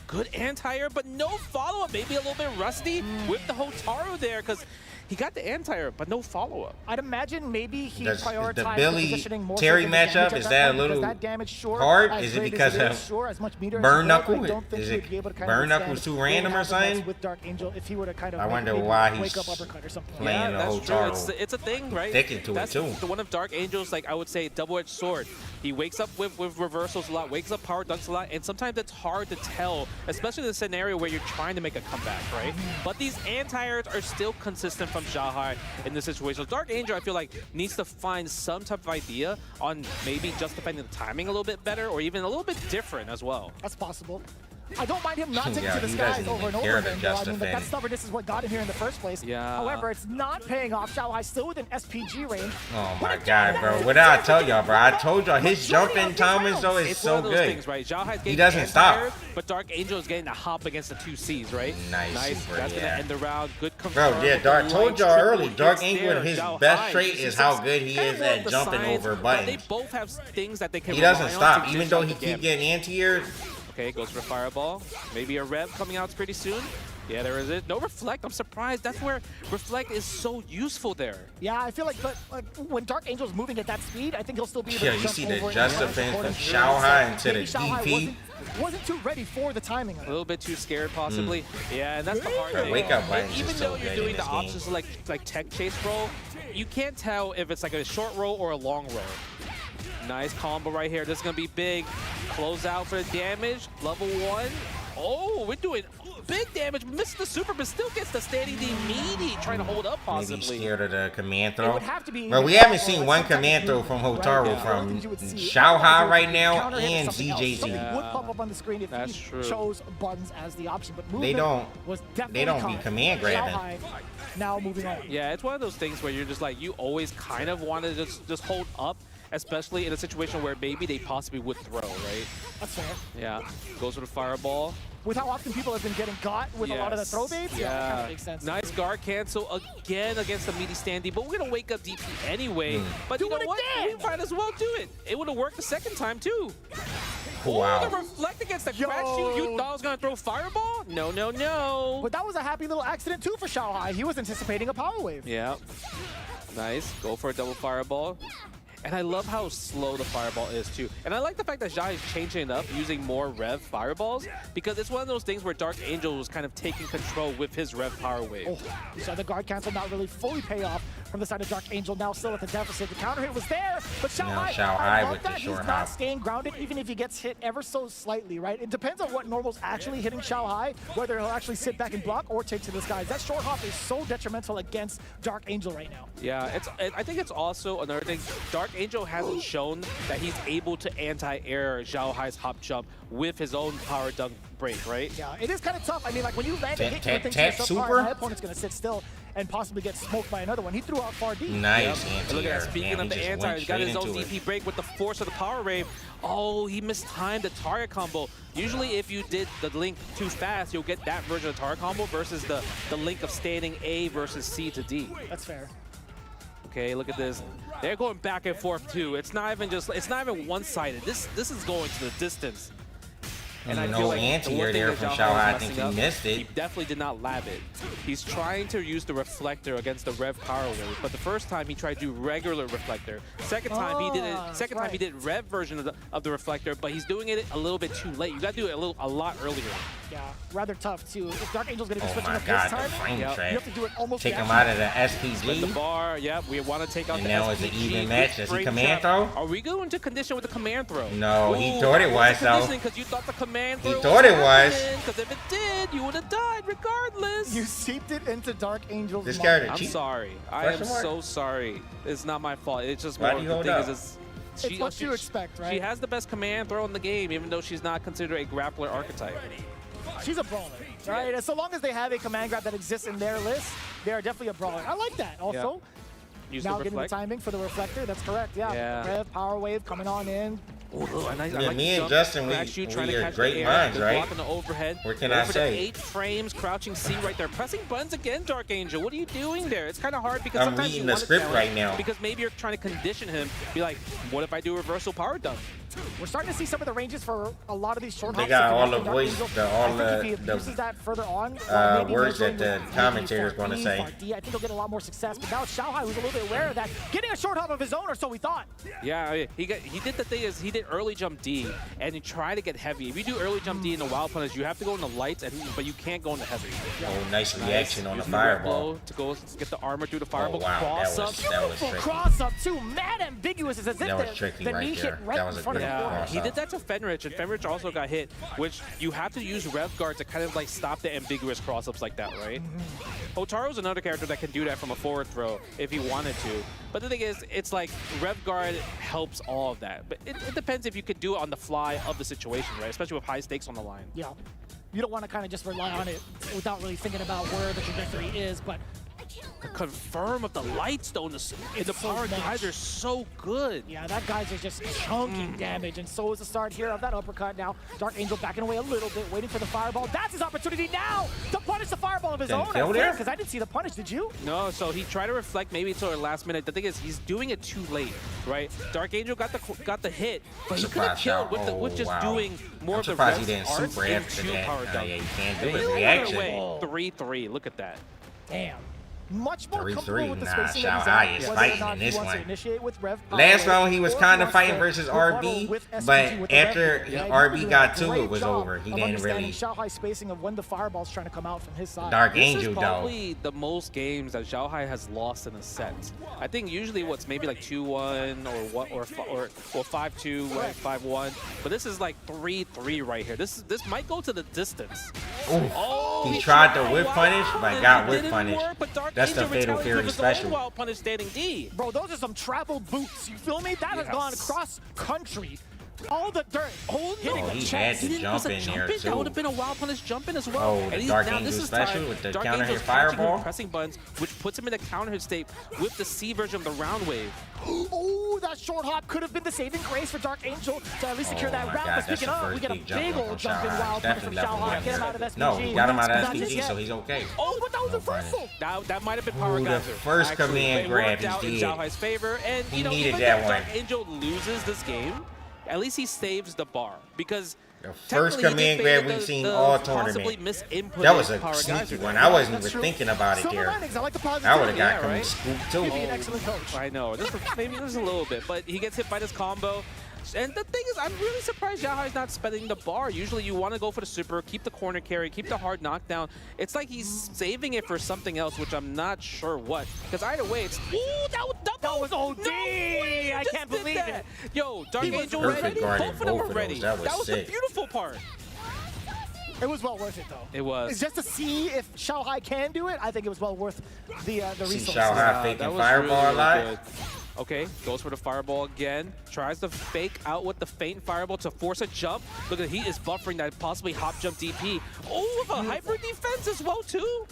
Good anti-air, but no follow-up. Maybe a little bit rusty with the Hotaru there because he got the anti-air, but no follow-up. I'd imagine maybe he Does prioritized the the Billy positioning more Terry so than the damage matchup, at is that a point, because little that damage, sure, hard? as Is it great because as it of is, sure, as much meter as Burn it was, Knuckle? I don't think Is he it would be able to kind Burn of Knuckle's withstand too random or what happens something? with Dark Angel if he would have kind of I wonder maybe why wake he's up uppercut or something. playing Yeah, the that's true. Hotaru. It's a thing, right? Sticking to it, That's too. one of Dark Angel's, like I would say, double-edged sword. He wakes up with reversals a lot, wakes up power dunks a lot, and sometimes it's hard to tell especially in the scenario where you're trying to make a comeback, right? But these anti-airs are still consistent from Xiaohai in this situation. Dark Angel, I feel like, needs to find some type of idea on maybe just defending the timing a little bit better or even a little bit different as well. That's possible. I don't mind him not taking Yeah, to the he skies doesn't over and even over care again. to Though. just I mean, defend. that stubbornness is what got him here in the first place. Yeah. However, it's not paying off. Xiaohai still within SPG range. Oh my god, bro. What did I tell y'all, bro? I told y'all his jumping timing though is It's so one of those good. things, right? Xiaohai's getting He doesn't stop. anti-airs, but Dark Angel is getting a hop against the 2Cs, right? Nice, super, That's gonna yeah. end the round. Good confirm. Bro, yeah, with the Dark light told y'all triple early. Dark hits Angel, there. his Xiaohai, best trait you is see how some- good he kind is of more of at the jumping science, over but They buttons. both have things that they can He doesn't rely on stop, to even just though up he the keep gamut. getting anti-airs. Okay, goes for Fireball. Maybe a Rev coming out pretty soon. Yeah, there is it. No Reflect. I'm surprised. That's where Reflect is so useful there. Yeah, I feel like, but when Dark Angel's moving at that speed, I think he'll still be able Yeah, to you jump see the over and just punish defense from accordingly. Xiaohai into the Maybe Xiaohai DP. wasn't too ready for the timing of A it. little bit too scared, possibly. Yeah, and that's the hard Bro, thing. wake up buttons And is even so though you're good doing in the this game. options like tech chase roll, you can't tell if it's like a short roll or a long roll. Nice combo right here. This is gonna be big. Close out for the damage. Level 1. Oh, we're doing big damage. Missed the super, but still gets the standing D meaty, trying to hold up Maybe possibly. scared of the command It throw. would have to be Bro, we either haven't that or seen like one some type of command throw move, from right? Hotaru Yeah. from Things you would see. Xiaohai Otherwise, right it would now counter hit and something else. ZJZ. Something would pop up on the screen if That's he true. chose buttons as the option, but They movement don't. was definitely They don't be caught. command grabbing. Xiaohai now moving on. Yeah, it's one of those things where you're just like, you always kind of want to just hold up, especially in a situation where maybe they possibly would throw, right? That's fair. Yeah, goes for the Fireball. With how often people have been getting got with a lot of the Yes. throw baits, yeah, that kind of makes sense. Nice guard cancel again against the meaty standee, but we're gonna wake up DP anyway. But you know what? We might as well do it. It would have worked the second time too. Wow. Oh, the reflect against the crash shoot. You thought I was gonna throw Fireball? No, no, no. But that was a happy little accident too for Xiaohai. He was anticipating a power wave. Yeah. Nice. Go for a double Fireball. And I love how slow the Fireball is too. And I like the fact that Jai is changing it up, using more Rev Fireballs, because it's one of those things where Dark Angel was kind of taking control with his Rev Power Wave. Oh, you saw the guard cancel not really fully pay off from the side of Dark Angel, now still at the deficit. The counter hit was there, but Xiaohai, Xiaohai I love with the that he's short not hop. staying grounded even if he gets hit ever so slightly, right? It depends on what normal's actually hitting Xiaohai, whether he'll actually sit back and block or take to the skies. That short hop is so detrimental against Dark Angel right now. Yeah, I think it's also another thing. Dark Angel hasn't shown that he's able to anti-air Xiao Hai's hop jump with his own power dunk break, right? Yeah, it is kind of tough. I mean, like when you land a hit, you think to tap yourself, super? "All right, my opponent's going to sit still and possibly get smoked by another one." He threw out far deep. Nice And anti-air. look at that. Speaking Damn, of he the just anti, went he's got his straight own into DP it. break with the force of the power wave. Oh, he mistimed the Target combo. Usually if you did the link too fast, you'll get that version of Target combo versus the link of standing A versus C to D. That's fair. Okay, look at this. They're going back and forth too. It's not even one-sided. This is going to the distance. And I No feel like the anti-air one thing there that from Xiaohai Xiaohai. I is think messing he up, missed it. He definitely did not lab it. He's trying to use the reflector against the Rev Power Wave, but the first time he tried to do regular reflector. Second time he did it. Second time he did Rev version of the reflector, but he's doing it a little bit too late. You got to do it a lot earlier. Yeah, rather tough too. If Dark Angel's going to be Oh switching my up god, this the time, frame you trap. have to do it almost Take him reaction. out of the Split the SPG. bar, yeah, we want to take out And the now it's an SPG. even match. Does he Frame command trap. throw? Are we going to condition with the command throw? No, he thought it was, though. Because you thought the command He throw thought it was. Because if it did, you would have died regardless. You seeped it into Dark Angel's This mind. character I'm cheat? sorry. I am Question mark? so sorry. It's not my fault. It's just Why more do you the hold thing up? is It's what you expect, right? She has the best command throw in the game, even though she's not considered a grappler archetype. She's a brawler, right? And so long as they have a command grab that exists in their list, they are definitely a brawler. I like that. Also, Use now the getting the reflect. timing for the reflector. That's correct. Yeah. Yeah. Rev, power wave coming on in. Ooh, I Yeah, like me the and jump, Justin, crash shoot, trying we to are catch great the air, minds, the right? block on the overhead. What can Over I the say? 8 frames, crouching C right there. Pressing buttons again, Dark Angel. What are you doing there? It's kind of hard because I'm sometimes reading you the want to script challenge right now. Because maybe you're trying to condition him. Be like, what if I do reversal power dunk? We're starting to see some of the ranges for a lot of these short They hops. got that all connect the to Dark voice, Angel. all I think if he the abuses that further on, maybe words that measuring the with commentator is maybe going to Far say. Far D, I think he'll get a lot more success. But now Xiaohai was a little bit aware of that, getting a short hop of his own, or so we thought. Yeah, he did the thing is he did play early jump D and you try to get heavy. If you do early jump D in the wild punish, you have to go into lights, but you can't go into heavy. Oh, nice reaction on the Using fireball. To go get the armor through the fireball. Oh, wow. Cross That up. was Beautiful tricky. cross up too. Mad ambiguous as if That was tricky the right knee there. hit right That was in a front of good the cross He up. did that to Fenrich, and Fenrich also got hit, which you have to use Rev Guard to kind of like stop the ambiguous cross-ups like that, right? Otaro's another character that can do that from a forward throw if he wanted to. But the thing is, it's like Rev Guard helps all of that. But it depends if you could do it on the fly of the situation, right? Especially with high stakes on the line. Yeah. You don't want to kind of just rely on it without really thinking about where the trajectory is, but The confirm of the lights though in the power guys are so good. yeah, that guys are just chunking damage, and so is the start here of that uppercut now. Dark Angel backing away a little bit, waiting for the fireball. That's his opportunity now to punish the fireball of his own. Because I didn't see the punish, did you? No, so he tried to reflect maybe until the last minute. The thing is, he's doing it too late, right? Dark Angel got the hit, but he could have killed with just doing more of the surprised he rest didn't arts super after into that. power dunk. Yeah, you can't do They it. went Reaction. away. 3-3, look at that. Damn. Much more 3-3. comfortable with the Nah, spacing Shao that Hai he's is at, fighting whether or not in he this wants to one. initiate with Rev Last power, round he was or kind of wants fighting to versus rebuttal RB, with SPG but with the after Rev. Yeah, RB he's got doing to a it, great was job over. He of didn't understanding really. Shao Hai spacing of when the fireball's trying to come out from his side. Dark This Angel is though. probably the most games that Xiao Hai has lost in a set. I think usually what's maybe like 2-1 or 5-2, right, 5-1, but this is like 3-3 right here. This might go to the distance. Ooh, he tried the whip punish, but got whip punish. That's the Fatal Fury special. Wild punish standing D. Bro, those are some travel boots. You feel me? That has gone cross country. All the dirt. Hitting the he chest. had to jump in there too. That would have been a wild punish jump in as well. Oh, And the he's- Dark now Angel this is special time. with the Dark counter hit Angel's catching him fireball. with pressing buttons, which puts him in the counter hit state with the C version of the round wave. Oh, that short hop could have been the saving grace for Dark Angel to at least secure that round. But speaking of, we get a big old jump in wild punish from Shao Hai. Get him out of SPG. No, he got him out of Not just SPG, yet. so he's okay. Oh, but that was a reversal. That might have been power Ooh, the geyser. first Actually, command it grab, worked out in he's dead. Xiao Hai's favor, and He you know, needed even that if Dark one. Angel loses this game, at least he saves the bar because First technically he command did grab fade we've the- seen the all possibly tournament. misinputted That was a power sneaky geyser one. there. I wasn't even thinking about it Silver there. linings. I like the I would positivity. have got right? him scooped too. He'd be an excellent coach. I know, maybe just a little bit, but he gets hit by this combo. And the thing is, I'm really surprised Xiao Hai's not spending the bar. Usually you want to go for the super, keep the corner carry, keep the hard knockdown. It's like he's saving it for something else, which I'm not sure what. Because either way, it's... Ooh, that was OD! No way, I can't believe it. Yo, Dark Angel perfect ready? guarding Both of them both were of ready. those. That was the sick. beautiful part. It was well worth it, though. It was. It's just to see if Shao Hai can do it. I think it was well worth the resources. Shao Hai faking that was fireball a lot. good. Okay, goes for the fireball again. Tries to fake out with the feint fireball to force a jump. Look at, he is buffering that possibly hop jump DP. Oh, with a hyper defense as well too.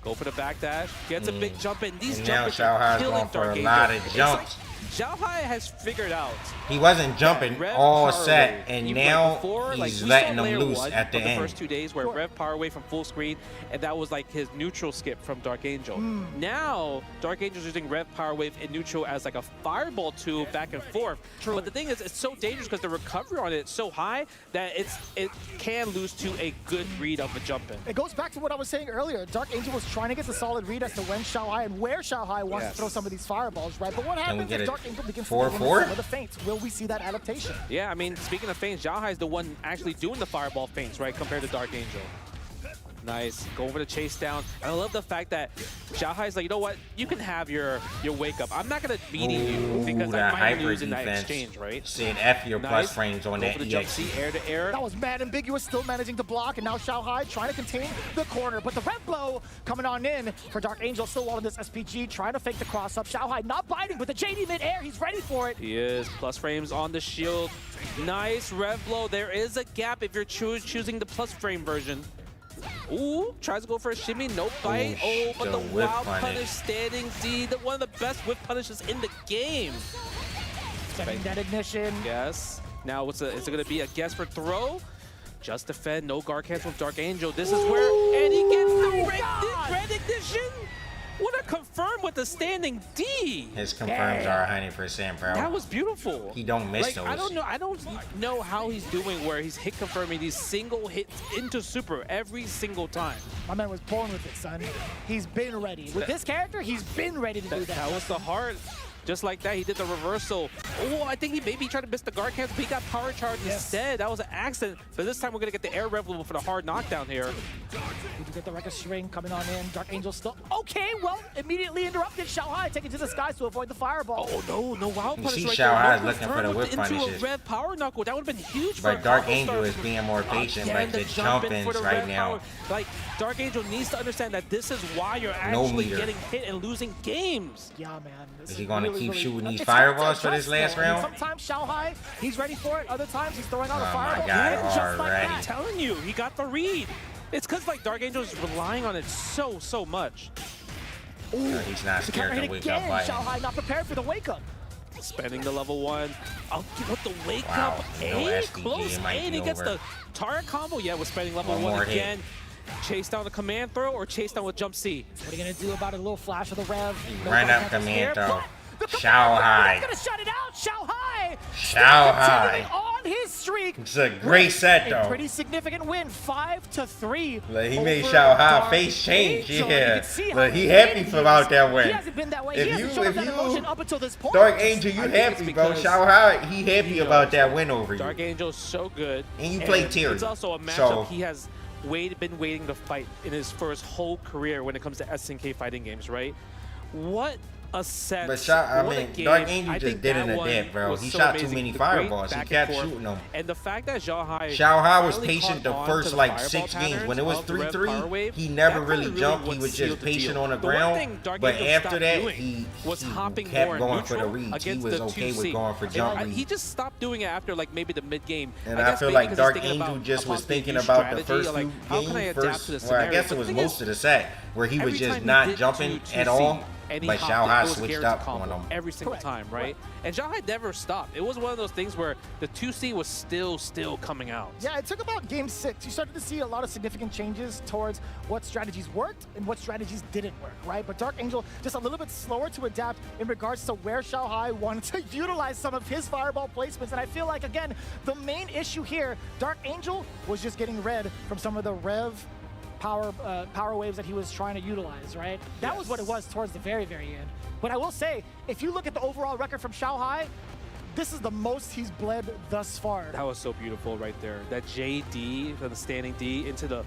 Go for the back dash. Gets a big jump in. These And now jumpers Shao are Hai's killing going for Dark a Angel. lot of It's jumps. like Xiao Hai has figured out. He wasn't jumping Rev all Power set, Wave. and Even now like before, like, he's we letting saw them layer loose one at the of end. first 2 days where Rev Power Away from full screen, and that was like his neutral skip from Dark Angel. Now, Dark Angel's using Rev Power Wave in neutral as like a fireball tool back and forth. But the thing is, it's so dangerous because the recovery on it is so high that it can lose to a good read of a jump in. It goes back to what I was saying earlier. Dark Angel was trying to get the solid read as to when Shao Hai and where Shao Hai wants to throw some of these fireballs, right? But what Can we happens get if it Dark Angel begins to 4-4? some of the feints? Will we see that adaptation? Yeah, I mean, speaking of feints, Xiao Hai is the one actually doing the fireball feints, right, compared to Dark Angel. Nice. Go over the chase down. And I love the fact that Xiao Hai's like, you know what? You can have your wake up. I'm not going to beat you because I that might hyper lose in that defense. exchange, right? Said F your plus frames on Go that for the jump EX. C, air to air. That was mad ambiguous, still managing to block, and now Shao Hai trying to contain the corner. But the red blow coming on in for Dark Angel, still walling this SPG, trying to fake the cross up. Shao Hai not biting, but the JD mid-air, he's ready for it. He is. Plus frames on the shield. Nice rev blow. There is a gap if you're choosing the plus frame version. Ooh, tries to go for a shimmy, no bite. Oh, but the whip wild punish. punish standing D, one of the best whip punishes in the game. Setting that ignition. Yes. Now, is it going to be a guess for throw? Just defend, no guard cancel from Dark Angel. This is where, and he gets the red ignition. What a confirm with the standing D. His confirms are 100%, bro. That was beautiful. He don't miss like, those. I don't know how he's doing where he's hit confirming these single hits into super every single time. My man was born with it, son. He's been ready. With this character, he's been ready to do that. That was the hard Just like that, he did the reversal. Oh, I think he maybe tried to miss the guard cancel, but he got power charge instead. That was an accident. But this time we're going to get the air rev level for the hard knockdown here. We do get the record string coming on in. Dark Angel still. Okay, well, immediately interrupted. Xiaohai taking to the skies to avoid the fireball. Oh, no wild You punish see right Xiaohai there. looking for the whip into punishes. a rev power knuckle. That would have been huge for But Dark Angel is being more patient, Again, like the jump-ins right now. Like, Dark Angel needs to understand that this is why you're actually getting hit and losing games. Yeah, man. Is he going to keep shooting these fireballs for this last round? Sometimes Xiaohai, he's ready for it. Other times, he's throwing out a Oh fireball. my God, And just like already. that. I'm telling you, he got the read. It's because like Dark Angel is relying on it so much. No, he's not scared to wake up by him. Xiaohai not prepared for the wake up. Spending the level 1. I'll give with the wake Wow, up. no A, SDG, close it might A, and be he gets over. the turret combo. Yeah, with spending level One 1 more again. Chase down the command throw or chase down with jump C. What are you going to do about a little flash of the rev? Run up command throw. Xiaohai. He's going to shut it out. Xiaohai. Xiaohai. On his streak. It's a great set, A though. pretty significant win, 5-3. Like, he made over Xiaohai Dark face change, Angel. yeah. You can see how Like, he happy about that win. He hasn't been that way. If He hasn't you- shown if that you- emotion up until this point. Dark Angel, you I think it's happy, bro. because Xiaohai, he happy about that win over you. Dark Angel's so good. And you play Terry. It's also a matchup So- he has been waiting to fight for his whole career when it comes to SNK fighting games, right? What a set. But what a game. Dark Angel I just think didn't that one adapt, bro. was He so shot too amazing. many The great fireballs. He back and kept forth. shooting them. And the fact that Xiaohai was finally patient the caught on to first the like fireball 6 games. When it was patterns of the Red 3-3, Power Wave, he never that really kinda jumped. He what was sealed just the patient deal. on the The one ground. thing Dark But Angel after stopped that, doing he was hopping kept more going for the neutral reads. He against was the okay 2C. with going for jump He reads. just stopped doing it after like maybe the mid game. And I I guess feel maybe like because Dark he's thinking Angel about just was possibly thinking new about the strategy, first like, few how can I games. adapt to the Well, I scenario? guess it But was the thing most is, of the set where he was every just time he not did jumping 2C, at all. and he But hopped, it Xiaohai was switched guaranteed up combo on him. every single time, right? And Xiaohai never stopped. It was one of those things where the 2C was still coming out. Yeah, it took about game 6. You started to see a lot of significant changes towards what strategies worked and what strategies didn't work, right? But Dark Angel just a little bit slower to adapt in regards to where Xiaohai wanted to utilize some of his fireball placements. And I feel like, again, the main issue here, Dark Angel was just getting red from some of the rev power waves that he was trying to utilize, right? That was what it was towards the very end. But I will say, if you look at the overall record from Xiaohai, this is the most he's bled thus far. That was so beautiful right there. That JD from the standing D into the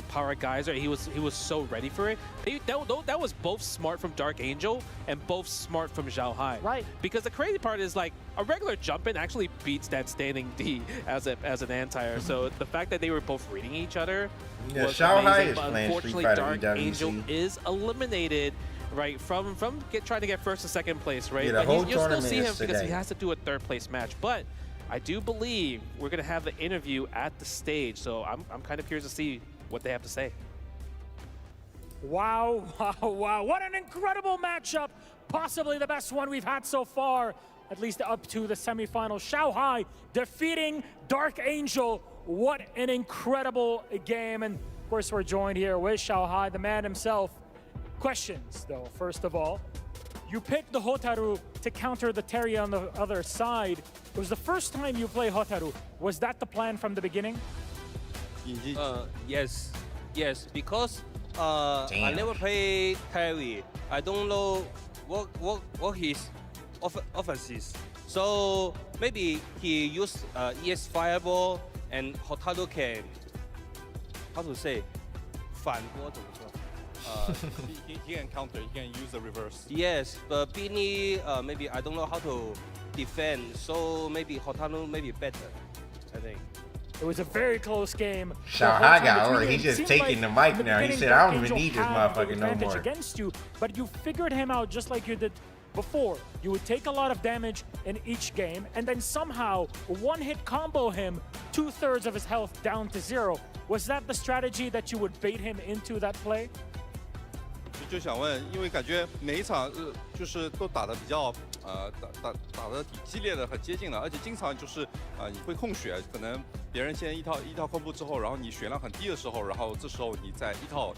power geyser. He was so ready for it. That was both smart from Dark Angel and both smart from Xiaohai. Right. Because the crazy part is like a regular jump in actually beats that standing D as an anti-air. So the fact that they were both reading each other Yeah, was Xiaohai amazing. is But playing unfortunately, Street Fighter Dark EWC. Angel is eliminated. Right, from trying to get first and second place, right? Yeah, the but whole you'll still tournament see him is because he today. has to do a third place match. But I do believe we're gonna have the interview at the stage, so I'm kind of curious to see what they have to say. Wow. What an incredible matchup. Possibly the best one we've had so far, at least up to the semifinal. Xiaohai defeating Dark Angel. What an incredible game. And of course, we're joined here with Xiaohai, the man himself. Questions, though, first of all. You picked the Hotaru to counter the Terry on the other side. It was the first time you play Hotaru. Was that the plan from the beginning? Yes, because I never play Terry. I don't know what his offense is. So maybe he used ES Fireball and Hotaru can, how to say, 反拨怎么说? He can counter, he can use the reverse. Yes, but Beanie, maybe I don't know how to defend, so maybe Hotaru maybe better, I think. It was a very close game. Xiaohai got worried. He's just taking the mic now. He said, I don't even need this motherfucker no more. Against you, but you figured him out just like you did before. You would take a lot of damage in each game, and then somehow one-hit combo him 2/3 of his health down to 0. Was that the strategy that you would bait him into that play? 就想问，因为感觉每一场就是都打得比较打得挺激烈的，很接近的，而且经常就是你会控血，可能别人先一套空步之后，然后你血量很低的时候，然后这时候你再一套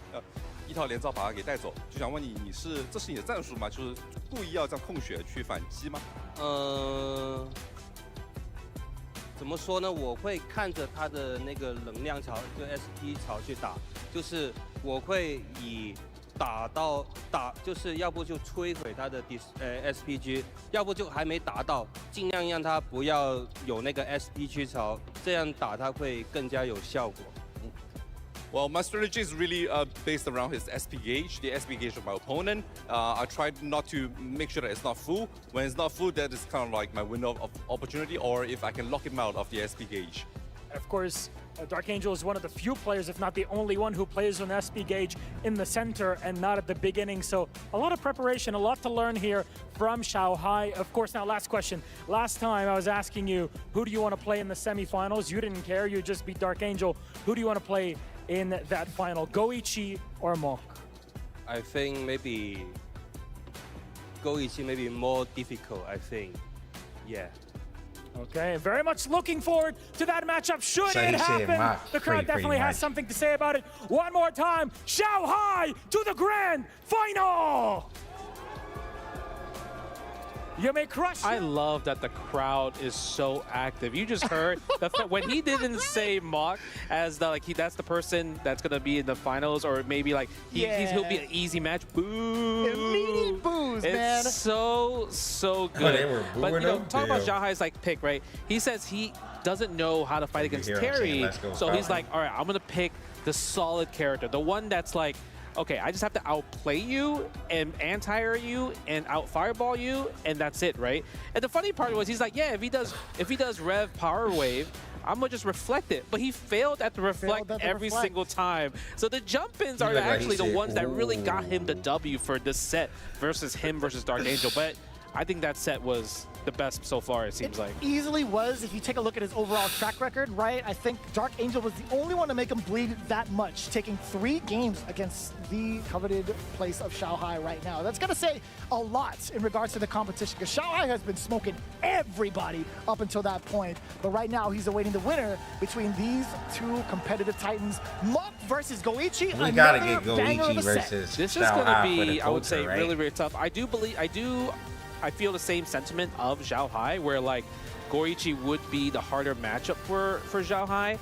连招把它给带走。就想问你，这是你的战术吗？就是故意要这样控血去反击吗？怎么说呢？我会看着他的那个能量槽，就 SP 槽去打，就是我会以就是要不就摧毁他的SPG， 要不就还没达到，尽量让他不要有那个 SPG 槽，这样打他会更加有效果。Well, my strategy is really based around his SP gauge, the SP gauge of my opponent. I tried not to make sure that it's not full. When it's not full, that is kind of like my window of opportunity, or if I can lock him out of the SP gauge. Of course, Dark Angel is one of the few players, if not the only one, who plays on SP gauge in the center and not at the beginning. So a lot of preparation, a lot to learn here from Xiaohai. Of course, now last question. Last time I was asking you, who do you want to play in the semifinals? You didn't care, you just beat Dark Angel. Who do you want to play in that final, Goichi or Mok? I think maybe Goichi may be more difficult, I think. Yeah. Okay, very much looking forward to that matchup. Should it happen, the crowd definitely has something to say about it. One more time, Xiaohai to the grand final! You may crush. I love that the crowd is so active. You just heard when he didn't say Mok as that's the person that's gonna be in the finals, or maybe like he'll be an easy match. Boo! Immediate boos, man. It's so good. They were booing but you know, him? talk about Damn. Xiaohai's like pick, right? He says he doesn't know how to fight against hear him saying, Terry, "Let's go, so he's Falcon." like, all right, I'm gonna pick the solid character, the one that's like, okay, I just have to outplay you and anti-air you and out-fireball you, and that's it, right? And the funny part was he's like, yeah, if he does Rev Power Wave, I'm gonna just reflect it. But he failed at the reflect every single time. So the jump-ins are actually the ones that really got him the W for this set versus him versus Dark Angel. But I think that set was the best so far, it seems like. Easily was, if you take a look at his overall track record, right? I think Dark Angel was the only one to make him bleed that much, taking 3 games against the coveted place of Xiaohai right now. That's gonna say a lot in regards to the competition, because Xiaohai has been smoking everybody up until that point. But right now, he's awaiting the winner between these 2 competitive titans. Mok versus Goichi. We gotta get Goichi versus This is gonna be, the I would say, right? really, really tough. I feel the same sentiment of Xiaohai, where like Goichi would be the harder matchup for Xiaohai,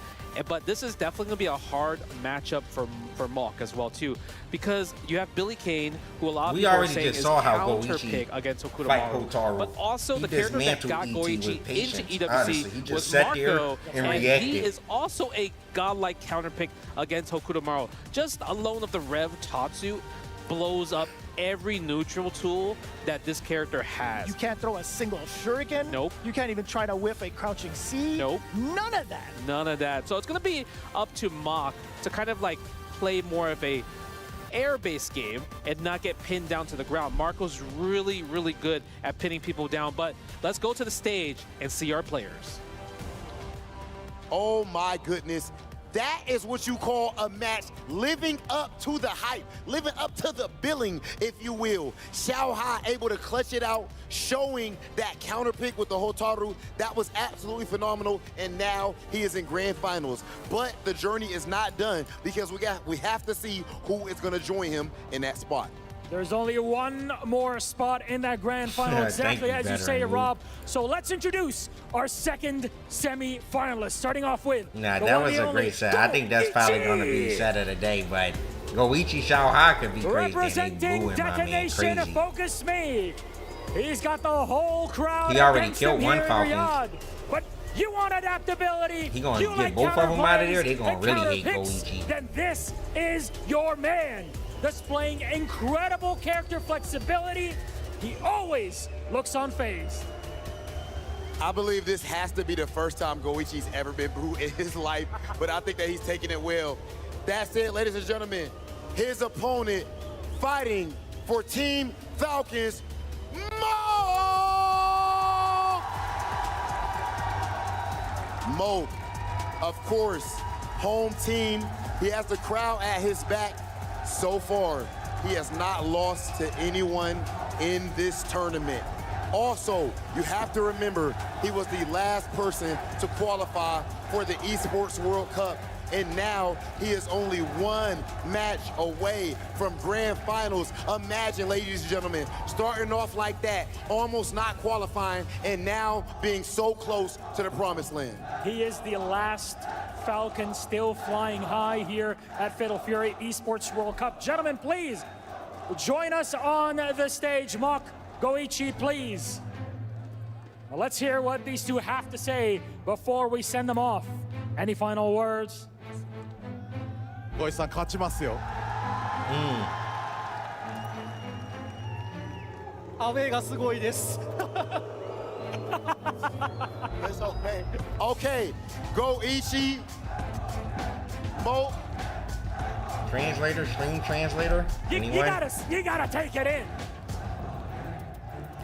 but this is definitely gonna be a hard matchup for Mok as well too, because you have Billy Kane, who a lot of people are saying is counter pick against Hokutomaru, but also the character that got Goichi into EWC was Marco, and he is also a godlike counter pick against Hokutomaru. Just alone of the Rev Tatsu blows up every neutral tool that this character has. You can't throw a single shuriken. Nope. You can't even try to whiff a crouching C. Nope. None of that. None of that. So it's going to be up to Mok to kind of like play more of a air-based game and not get pinned down to the ground. Marco's really, really good at pinning people down, but let's go to the stage and see our players. Oh my goodness. That is what you call a match living up to the hype, living up to the billing, if you will. Xiaohai able to clutch it out, showing that counter pick with the Hotaru. That was absolutely phenomenal, and now he is in grand finals. But the journey is not done, because we have to see who is going to join him in that spot. There's only one more spot in that grand final, exactly as you say it, Rob. So let's introduce our second semi-finalist, starting off with that was a great set. I think that's probably going to be the set of the day, but Goichi Xiaohai could be crazy. Representing Detonation, Focus Me. He's got the whole crowd. He already killed one Falcon. But you want adaptability. He going to get both of them out of there. They're going to really hate Goichi. Then this is your man. Displaying incredible character flexibility, he always looks unfazed. I believe this has to be the first time Goichi's ever been booed in his life, but I think that he's taking it well. That's it, ladies and gentlemen. His opponent fighting for Team Falcons, Mo. Of course, home team. He has the crowd at his back. So far, he has not lost to anyone in this tournament. Also, you have to remember, he was the last person to qualify for the Esports World Cup, and now he is only 1 match away from grand finals. Imagine, ladies and gentlemen, starting off like that, almost not qualifying, and now being so close to the promised land. He is the last Falcon still flying high here at Fatal Fury Esports World Cup. Gentlemen, please join us on the stage. Mock, Goichi, please. Well, let's hear what these two have to say before we send them off. Any final words? ゴイチさん勝ちますよ。アウェーがすごいです。 It's okay. Okay, go Ishii. Mo. Translator, stream translator. You gotta take it in.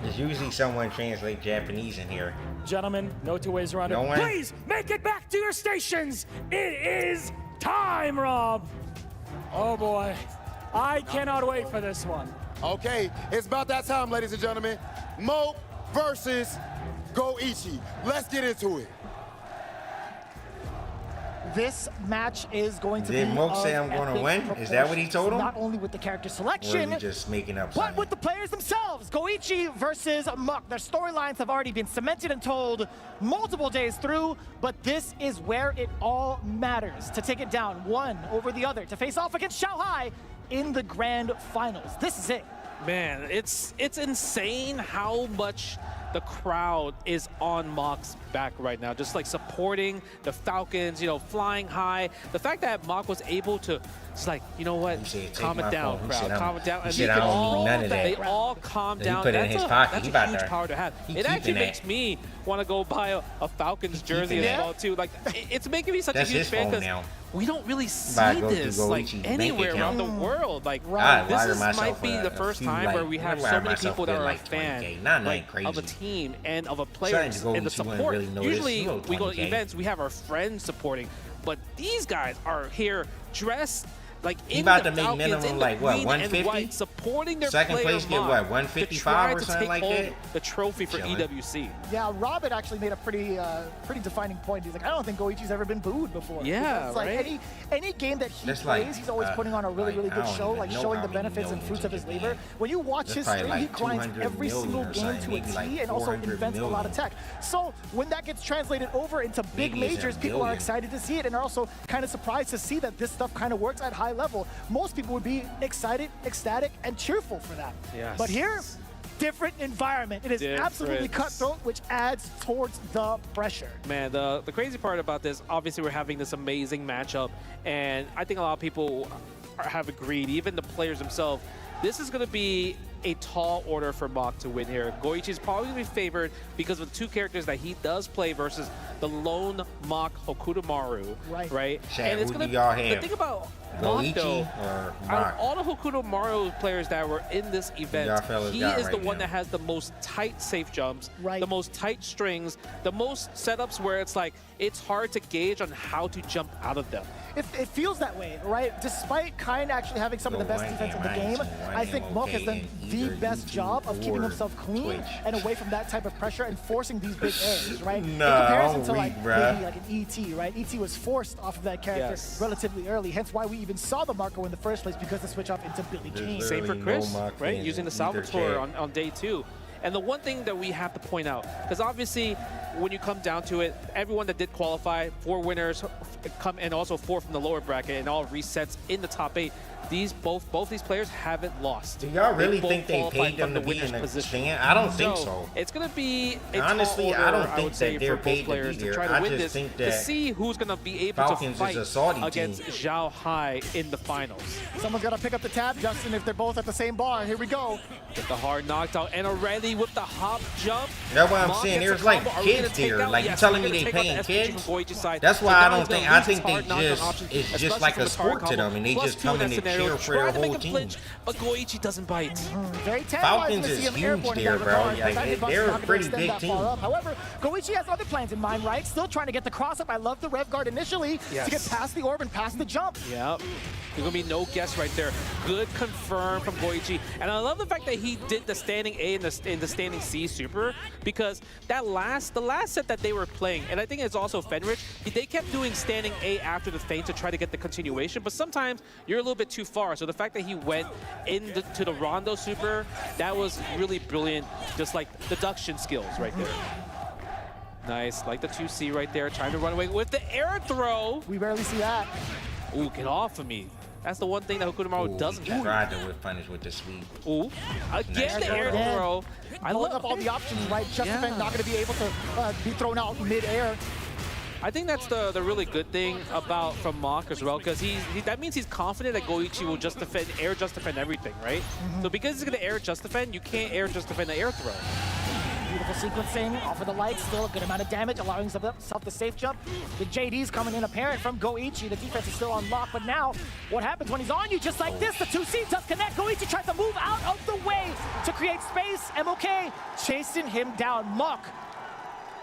There's usually someone translate Japanese in here. Gentlemen, no two ways around it. No one? Please make it back to your stations. It is time, Rob. Oh boy, I cannot wait for this one. Okay, it's about that time, ladies and gentlemen. Mo versus Goichi. Let's get into it. This match is going to be. Did Moke say I'm going to win? Is that what he told him? Not only with the character Or selection, is he just making up but something? with the players themselves. Goichi versus Muck. Their storylines have already been cemented and told multiple days through, but this is where it all matters. To take it down one over the other, to face off against Shanghai in the grand finals. This is it. Man, it's insane how much the crowd is on Mock's back right now, just like supporting the Falcons, you know, flying high. The fact that Mock was able to, it's like, you know what, calm it down, crowd, calm it down. He said, I don't need none of that. They all calm down. He put it in his pocket. That's He a about huge to- power to have. he It actually keeping makes that. me want to go buy a Falcons jersey keeping as that. well too. Like, it's making me such That's a huge his fan phone because now. we don't really see About to go through this like Goichi's bank anywhere around the account. world. Like, I'd this wire is, myself might be a- the a first few, time like, where we have I'd wire so many myself people a that bit are like a fan 20K. Not like, crazy. of a team and of a Starting player to go and the to you wouldn't support. really notice. Usually You know, we go to 20K. events, we have our friends supporting, but these guys are here dressed like He in about the to make Falcons, minimum in like, the what, green and 150? white, supporting their Second player place get Mock what, to 155 try or to something take like home that? the trophy for Chilling. EWC. Yeah, Robin actually made a pretty defining point. He's like, I don't think Goichi's ever been booed before. Yeah, It's like right? any game that he That's plays, like, he's always putting on a really, really I good don't show, even like know showing how the many benefits and millions fruits he of his could labor. get. When you watch That's his probably stream, he like grinds 200 every single million or game something, to a maybe like T and also 400 invents a lot of million. tech. So when that gets translated over into big Maybe it's a majors, people are billion. excited to see it and are also kind of surprised to see that this stuff kind of works at high level. Most people would be excited, ecstatic, and cheerful for that. Yes. But here, different environment. It is absolutely Different. cutthroat, which adds towards the pressure. Man, the crazy part about this, obviously we're having this amazing matchup, and I think a lot of people have agreed, even the players themselves, this is going to be a tall order for Mock to win here. Goichi is probably going to be favored because of the two characters that he does play versus the lone Mock Hokutomaru, right? Shaq, And it's who going do y'all have? the thing about Mock, Goichi though, or out Mock? of all the Hokutomaru players that were in this event, y'all fellas he got is the right one now? that has the most tight safe jumps, the most tight strings, the most setups where it's like, it's hard to gauge on how to jump out of them. It feels that way, right? Despite Kind actually having some of the best defense in the game, I think Mook has done the best job of keeping himself clean and away from that type of pressure and forcing these big errors, right? In comparison to like maybe like an ET, right? ET was forced off of that character relatively early, hence why we even saw the Marco in the first place, because the switch up into Billy Kane. Same for Chris, right? Using the Salvatore on day 2. And the one thing that we have to point out, because obviously when you come down to it, everyone that did qualify, 4 winners come, and also 4 from the lower bracket, and all resets in the top 8. Both these players haven't lost. Do y'all really both think they qualified paid them from to the be winner's in a position. stand? I don't think so. It's going to be a Honestly, tall I don't order, think would say, that they're for paid both to be players to there. try to I win just this, think to that see who's going to be able Falcons to is fight a Saudi against team. Zhao Hai in the finals. Someone's got to pick up the tab, Justin, if they're both at the same bar. Here we go. Get the hard knockdown, and already with the hop jump. That's what I'm Mock saying. gets There's a like combo. Are we kids gonna take there. out? Like you Yes, telling we're me gonna they take out paying the SPG kids? from Goichi's side. That's So why now I he's don't gonna think. I lose his think they hard knockdown just option, it's just especially like from a the sport Tara to combo. them, and they Plus just 2 in come that in and scenario. cheer for Try their to make whole him team. flinch, but Goichi doesn't bite. Very tantalizing Falcons to see is him huge airborne in there, that bro. regard, Like, but that hitbox they're not a gonna pretty extend big that team. far up. However, Goichi has other plans in mind, right? Still trying to get the cross up. I love the rev guard initially to get past the orb and past the jump. Yep. There's going to be no guess right there. Good confirm from Goichi. And I love the fact that he did the standing A and the standing C super, because the last set that they were playing, and I think it's also Fenrich, they kept doing standing A after the feint to try to get the continuation, but sometimes you're a little bit too far. So the fact that he went to the Rondo super, that was really brilliant, just like deduction skills right there. Nice, like the 2C right there, trying to run away with the air throw. We barely see that. Ooh, get off of me. That's the one thing that Hokutomaru doesn't have. Tried to whip punish with the sweep. Ooh, again Nice the air throw. throw. I Pulling love up all the options, right? Just defend, not going to be able to be thrown out mid-air. I think that's the really good thing about from Mach as well, because that means he's confident that Goichi will just defend, air just defend everything, right? So because he's going to air just defend, you can't air just defend the air throw. Beautiful sequencing, off of the light, still a good amount of damage, allowing himself the safe jump. The JD's coming in apparent from Goichi. The defense is still on lock, but now what happens when he's on you just like this? The 2C does connect. Goichi tries to move out of the way to create space. MOK chasing him down. Mach.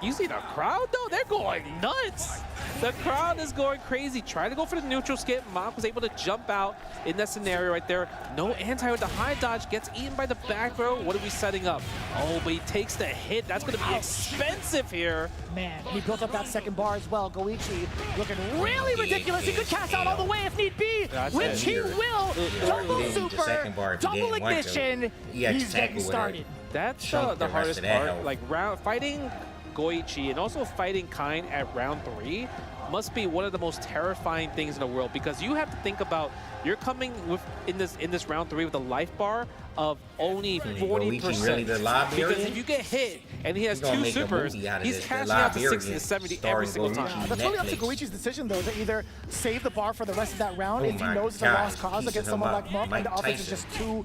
You see the crowd though? They're going nuts. The crowd is going crazy. Trying to go for the neutral skip. Mach was able to jump out in that scenario right there. No anti with the high dodge. Gets eaten by the back throw. What are we setting up? Oh, but he takes the hit. That's going to be expensive here. Man, and he built up that second bar as well. Goichi looking really ridiculous. He could cast out all the way if need be, which he will. Double super, double ignition. He's getting started. That's the hardest part. Like fighting Goichi and also fighting Kain at round 3 must be one of the most terrifying things in the world, because you have to think about you're coming with in this round 3 with a life bar of only 40%. Really the because if you get hit and he has 2 supers, he's cashing out to 60 to 70 every single time. That's totally up to Goichi's decision though, to either save the bar for the rest of that round if he knows it's a lost cause against someone like Mach and the offense is just too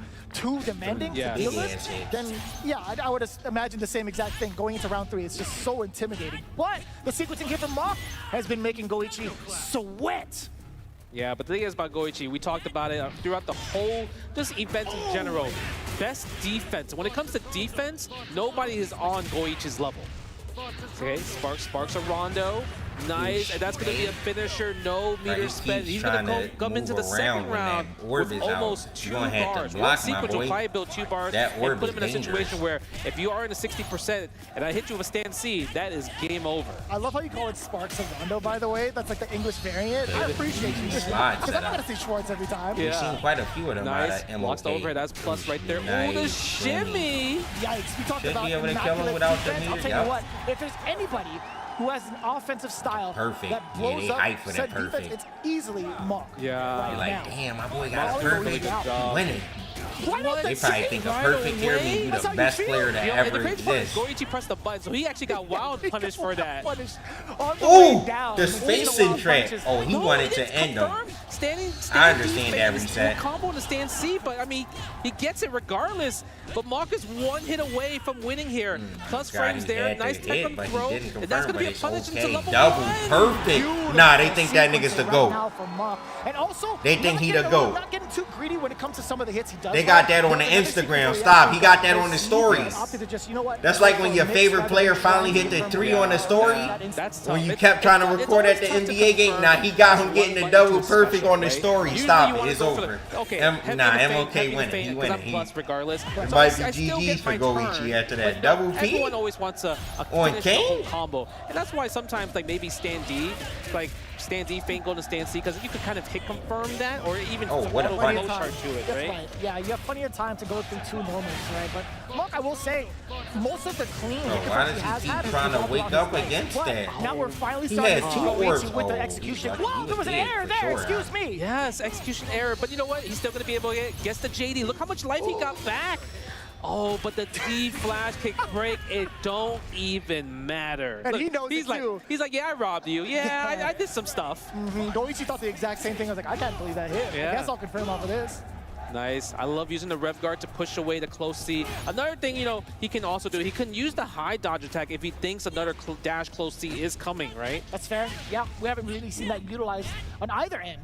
demanding to deal with, then yeah, I would imagine the same exact thing going into round 3. It's just so intimidating. But the sequencing here from Mach has been making Goichi sweat. Yeah, but the thing is about Goichi, we talked about it throughout the whole event in general. Best defense. When it comes to defense, nobody is on Goichi's level. Okay, sparks a rondo. Nice, and that's going to be a finisher, no meter spent. He's going to come into the second round with almost 2 bars. One sequence will probably build 2 bars and put him in a situation where if you are in a 60% and I hit you with a stand C, that is game over. I love how you call it Sparks of Rondo, by the way. That's like the English variant. I appreciate you. Because I'm not going to see Schwartz every time. We've seen quite a few of them. Nice, blocks the overhead. That's plus right there. Ooh, the shimmy. Yikes, we talked Should about be able to kill him without the meter. I'll tell you what, if there's anybody who has an offensive style that blows up said defense, it's easily Mach. Yeah. You're like, now. damn, my boy got perfect. Winning. Why not They probably think a perfect here means you the best player that ever exists. Goichi pressed the button, so he actually got wild punished for that. Ooh, the spacing trap. Oh, he wanted to end him. I understand that reset. Combo to stand C, but I mean, he gets it regardless. But Mach is 1 hit away from winning here. Plus frames there, nice tech on the throw, and that's going to be a punishment to level 1. Double perfect. Nah, they think that nigga's the GOAT. And also, they think he the GOAT. Not getting too greedy when it comes to some of the hits he does. They got that on the Instagram. Stop. He got that on the stories. That's like when your favorite player finally hit the 3 on the story. When you kept trying to record at the NBA game. Nah, he got him getting the double perfect on the story. Stop it. It's over. Nah, MOK winning. He winning. Regardless. Might be GG's for Goichi after that double P. Everyone always wants a finish the whole combo. And that's why sometimes like maybe stand D, like stand D, feint, go to stand C, because you could kind of hit confirm that, or even what a flow chart to it, right? Right? Yeah, you have plenty of time to go through 2 moments, right? But Mach, I will say, most of the clean why does he keep trying to wake up against that? Now we're finally starting to see Goichi with the execution. Whoa, there was an error there, sure. excuse me. Yes, execution error, but you know what? He's still going to be able to get the JD. Look how much life he got back. Oh, but the D flash kick break, it don't even matter. And look, he knows he's it like, too. He's like, yeah, I robbed you. Yeah, I did some stuff. Goichi thought the exact same thing. I was like, I can't believe that hit. Yeah. I guess I'll confirm off of this. Nice. I love using the rev guard to push away the close C. Another thing, you know, he can also do, he can use the high dodge attack if he thinks another dash close C is coming, right? That's fair. Yeah, we haven't really seen that utilized on either end.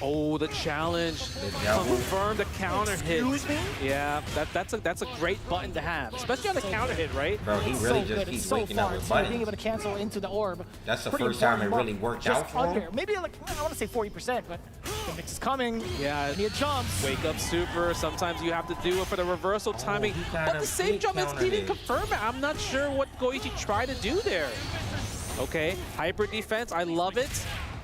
Oh, the challenge. Confirm the counter hit. Excuse me? Yeah, that's a great button to have, especially on the counter hit, right? Bro, he really just keeps waking up with buttons. Being able to cancel into the orb. That's the first time it really worked out for him. Maybe like, I want to say 40%, but the mix is coming. Yeah. And he jumps. Wake up super. Sometimes you have to do it for the reversal timing. But the same jump is he didn't confirm it. I'm not sure what Goichi tried to do there. Okay, hyper defense. I love it.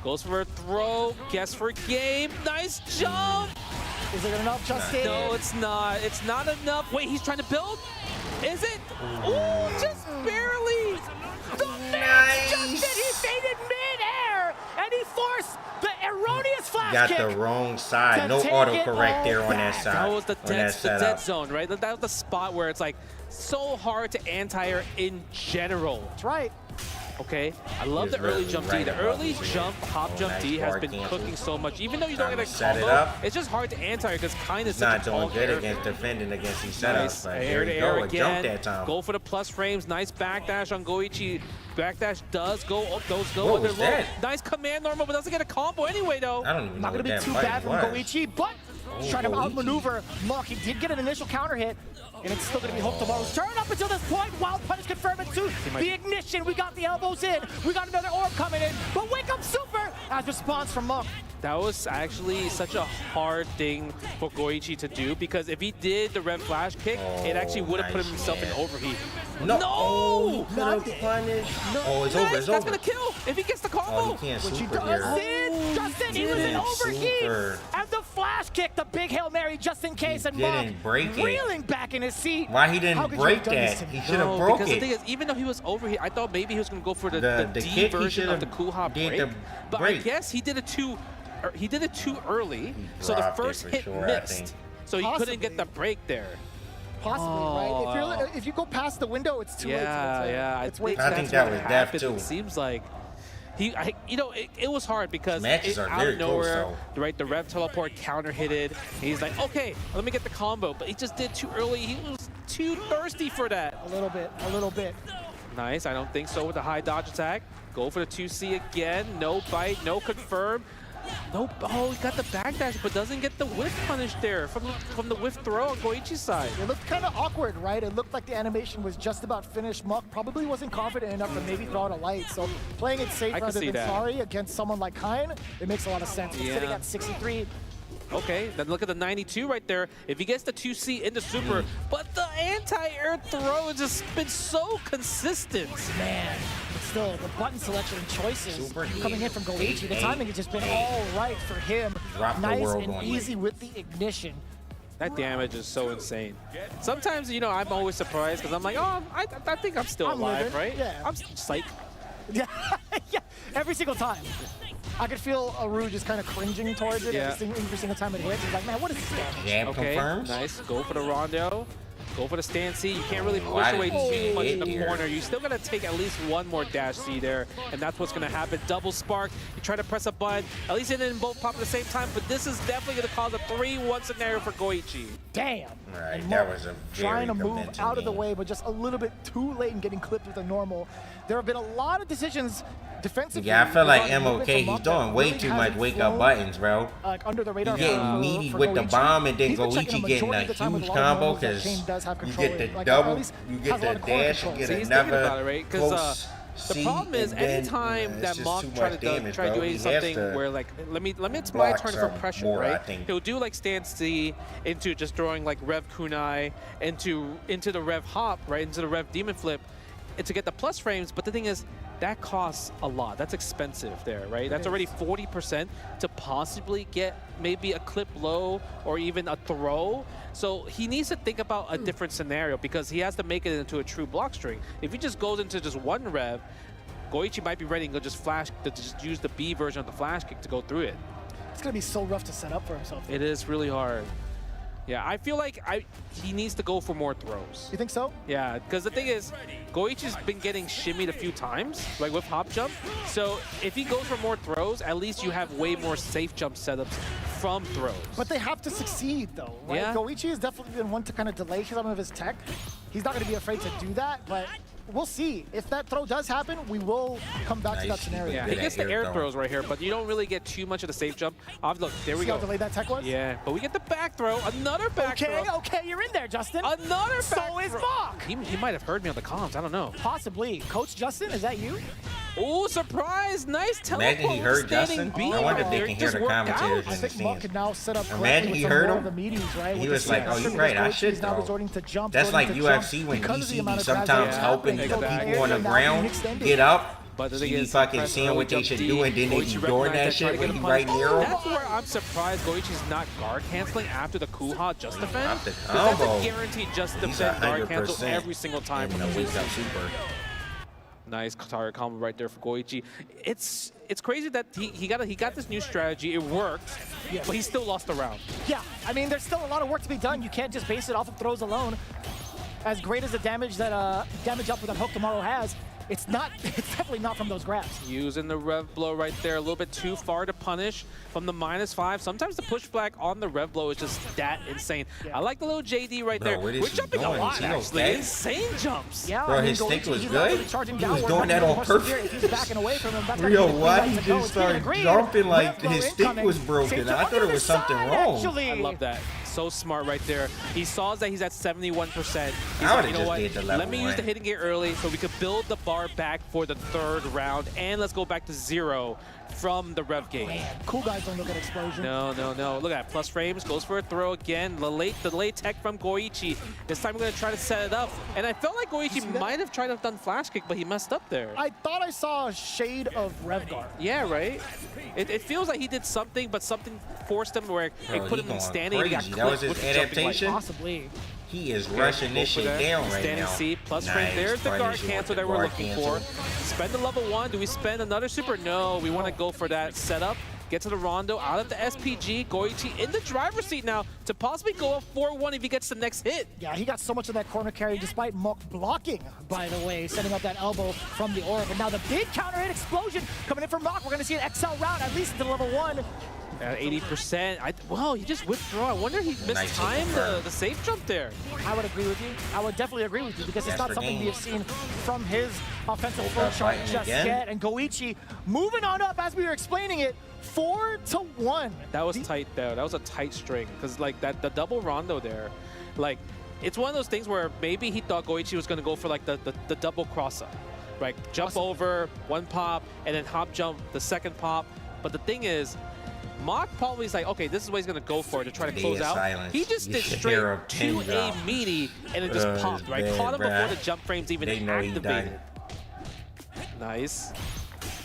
Goes for a throw, guess for game. Nice jump! Is it enough, Justin? No, it's not. It's not enough. Wait, he's trying to build? Is it? Ooh, just barely. The man Justin, he faded mid-air, and he forced the erroneous flash Got kick. the wrong side. to No take autocorrect it there all on that back. side. That was the on that dead setup. zone, right? That was the spot where it's like so hard to anti-air in general. That's right. Okay, I love He's the early literally jump D. right The above early his jump, head. hop jump Nice D has guard been cancel. cooking so much. Even though you don't Trying get to a set it combo, up. it's just hard to anti-air because kind of He's such not a tall doing good character. against defending against these Nice. setups. But Air there to you air go. A jump again. that time. Go for the plus frames. Nice backdash on Goichi. Backdash does go. Oh, those go What under was low. that? Nice command normal, but doesn't get a combo anyway though. I don't even Not know going what to be that too bad from button was. Goichi, but trying to Goichi. outmaneuver Muck. He did get an initial counter hit, and it's still going to be Hope Tomorrow's turn up until this point. Wild Punish confirm it too. The ignition. We got the elbows in. We got another orb coming in, but Wake Up Super as response from Muck. That was actually such a hard thing for Goichi to do because if he did the red flash kick, it actually would have put nice, himself in man. overheat. No. No! Oh, he Not could've punished. No. Oh, it's Nice, over. It's that's over. gonna kill if he gets the combo. Oh, he can't Which he super does here. in. Justin, he was in didn't overheat. super. And the flash kick, the big Hail Mary just in case, and Muck didn't break it. reeling back in his seat. Why he How didn't could you break have done this that? to He me? should have No, broke because it. the thing is, even though he was overheat, I thought maybe he was gonna go for the the D kick, he version of should've the Kuha did break. the But I break. guess he did it too early, so the dropped it first for hit sure, I think. missed. So he couldn't get the break there. Possibly, right? If you go past the window, it's too late. Yeah, It's way too I late. think that what was death, happened. too. It seems like it was hard because Matches are out very of nowhere, close, right? The rev teleport counter hit it. He's like, okay, let me get the combo, but he just did too early. He was too thirsty for that. A little bit. Nice. I don't think so with the high dodge attack. Go for the 2C again. No bite, no confirm. No, oh, he got the backdash, but doesn't get the whiff punish there from the whiff throw on Goichi's side. It looked kind of awkward, right? It looked like the animation was just about finished. Muck probably wasn't confident enough to maybe throw out a light. So playing it safe I can rather see than that. sorry against someone like Kine, it makes a lot of sense. He's sitting Yeah. at 63. Okay, then look at the 92 right there. If he gets the 2C into super, but the anti-air throw has just been so consistent. Man, but still, the button selection and choices Super coming in from Goichi, the 8, timing has just been all right for him. Drop the Nice world and on easy with the ignition. That damage is so insane. Sometimes, you know, I'm always surprised because I'm like, oh, I think I'm still I'm alive, living, right? yeah. I'm psych. Yeah, yeah, every single time. I could feel Aru just kind of cringing towards it Yeah. every single time it hits. He's like, man, what is this damage? Jab Okay, confirms. nice. Go for the rondo. Go for the stand C. You can't really push Why away did he too much in hit the here? corner. You still gotta take at least one more dash C there, and that's what's gonna happen. Double spark. You try to press a button. At least it didn't both pop at the same time, but this is definitely gonna cause a 3-1 scenario for Goichi. Damn. Right, And that Muck was a trying to very move convincing out of the game. way, but just a little bit too late and getting clipped with a normal. There have been a lot of decisions defensively. Yeah, I feel like regarding movement MOK, from he's Muck doing that way really too much hasn't wake up flown, buttons, bro. Like under the radar. He's getting for needy with the Goichi. bomb, and then He's been checking Goichi getting majority a of the time with huge a lot of combo moments that because Kane does have you control get the in. Like, or at double, least you has get a lot the of core dash, you control. get See, he's thinking another about it, right? 'Cause, close the C, problem is and then, anytime it's that just Muck too try much to damage, try to bro. do He has something to where like it's my block turn for some pressure, more, I right? think. He'll do like stand C into just throwing like Rev Kunai into the Rev Hop, right? Into the Rev Demon Flip and to get the plus frames, but the thing is that costs a lot. That's expensive there, right? That's already 40% to possibly get maybe a clip low or even a throw. So he needs to think about a different scenario because he has to make it into a true block string. If he just goes into just one rev, Goichi might be ready to just just use the B version of the flash kick to go through it. It's gonna be so rough to set up for himself. It is really hard. Yeah, I feel like he needs to go for more throws. You think so? Yeah, because the thing is, Goichi's been getting shimmied a few times, like with hop jump. So if he goes for more throws, at least you have way more safe jump setups from throws. But they have to succeed, though, right? Yeah. Goichi has definitely been one to kind of delay some of his tech. He's not going to be afraid to do that, but we'll see. If that throw does happen, we will come back to that scenario. Yeah, he gets the air throws right here, but you don't really get too much of the safe jump. Look, there we See how go. delayed that tech was? Yeah, but we get the back throw, another back throw. Okay, you're in there, Justin. Another back So is throw. Mock. He might have heard me on the comms, I don't know. Possibly. Coach Justin, is that you? Oh, surprise! Nice teleport. Imagine he heard standing Justin. B I wonder if they right can there. hear the Just worked commentators out. I think Mock could now set up Imagine correctly he with heard some more him. of the meetings, right? He With was the like, oh, CS. you're right, I Goichi should is now though. resorting to jump, That's like resorting to UFC jump when because of the amount DCB of gravity sometimes that's helping happening. the So the people air on the now being ground extended. get up. But the thing He is, fucking press seeing early what they jump should D, do, and then they Goichi be doing that recognized shit trying to when get he a right punish. near him. That's where I'm surprised Goichi's not guard canceling after the Kuha just defend. Dropped the 'Cause that's combo. a guaranteed just He's defend guard cancel 100% every single time. in the wake up super. Nice target combo right there for Goichi. It's crazy that he got this new strategy. It worked, but he still lost the round. Yeah, I mean, there's still a lot of work to be done. You can't just base it off of throws alone. As great as the damage that damage up with that hook tomorrow has, it's definitely not from those grabs. Using the rev blow right there, a little bit too far to punish from the -5. Sometimes the pushback on the rev blow is just that insane. I like the little JD right there. We're jumping a lot, actually. Okay? Insane jumps. Yeah, Bro, I mean, his stick was good. He was downward, doing that on purpose. If he's backing away from him, that's Rio, why he just started jumping like his stick was broken? I thought it was something wrong. I love that. So smart right there. He saw that he's at 71%. He's I like, would've you know just what? did the level Let me use the one. hitting gear early so we could build the bar back for the 3rd round, and let's go back to 0 from the rev gate. Cool guys don't look at explosion. No. Look at that. Plus frames, goes for a throw again. The late tech from Goichi. This time we're going to try to set it up. And I felt like Goichi might have tried to have done flash kick, but he messed up there. I thought I saw a shade of rev guard. Yeah, right? It feels like he did something, but something forced him where it put him in standing. And he got That was his with the jumping adaptation? light. Possibly. He is rushing this shit down right Standing now. C, plus frame. There's the guard Punish with cancel the that we're guard looking cancel. for. Spend the level 1. Do we spend another super? No, we want to go for that setup. Get to the rondo, out of the SPG. Goichi in the driver's seat now to possibly go up 4-1 if he gets the next hit. Yeah, he got so much of that corner carry despite Mock blocking, by the way, setting up that elbow from the orb. And now the big counter hit explosion coming in from Mock. We're going to see an XL round, at least into level 1. At 80%. Wow, he just withdraw. I wonder if he missed time the safe jump there. I would agree with you. I would definitely agree with you because it's not something we have seen from his offensive full chart fighting just again. yet. And Goichi moving on up as we were explaining it, 4-1. That was tight though. That was a tight string because like the double rondo there, like it's one of those things where maybe he thought Goichi was going to go for like the double cross up, right? Jump over, 1 pop, and then hop jump the 2nd pop. But the thing is, Mock probably is like, okay, this is what he's going to go for to try to close out. Silence. He just did straight to a meaty, and it just popped, right? Caught him before the jump frames even activated. Nice.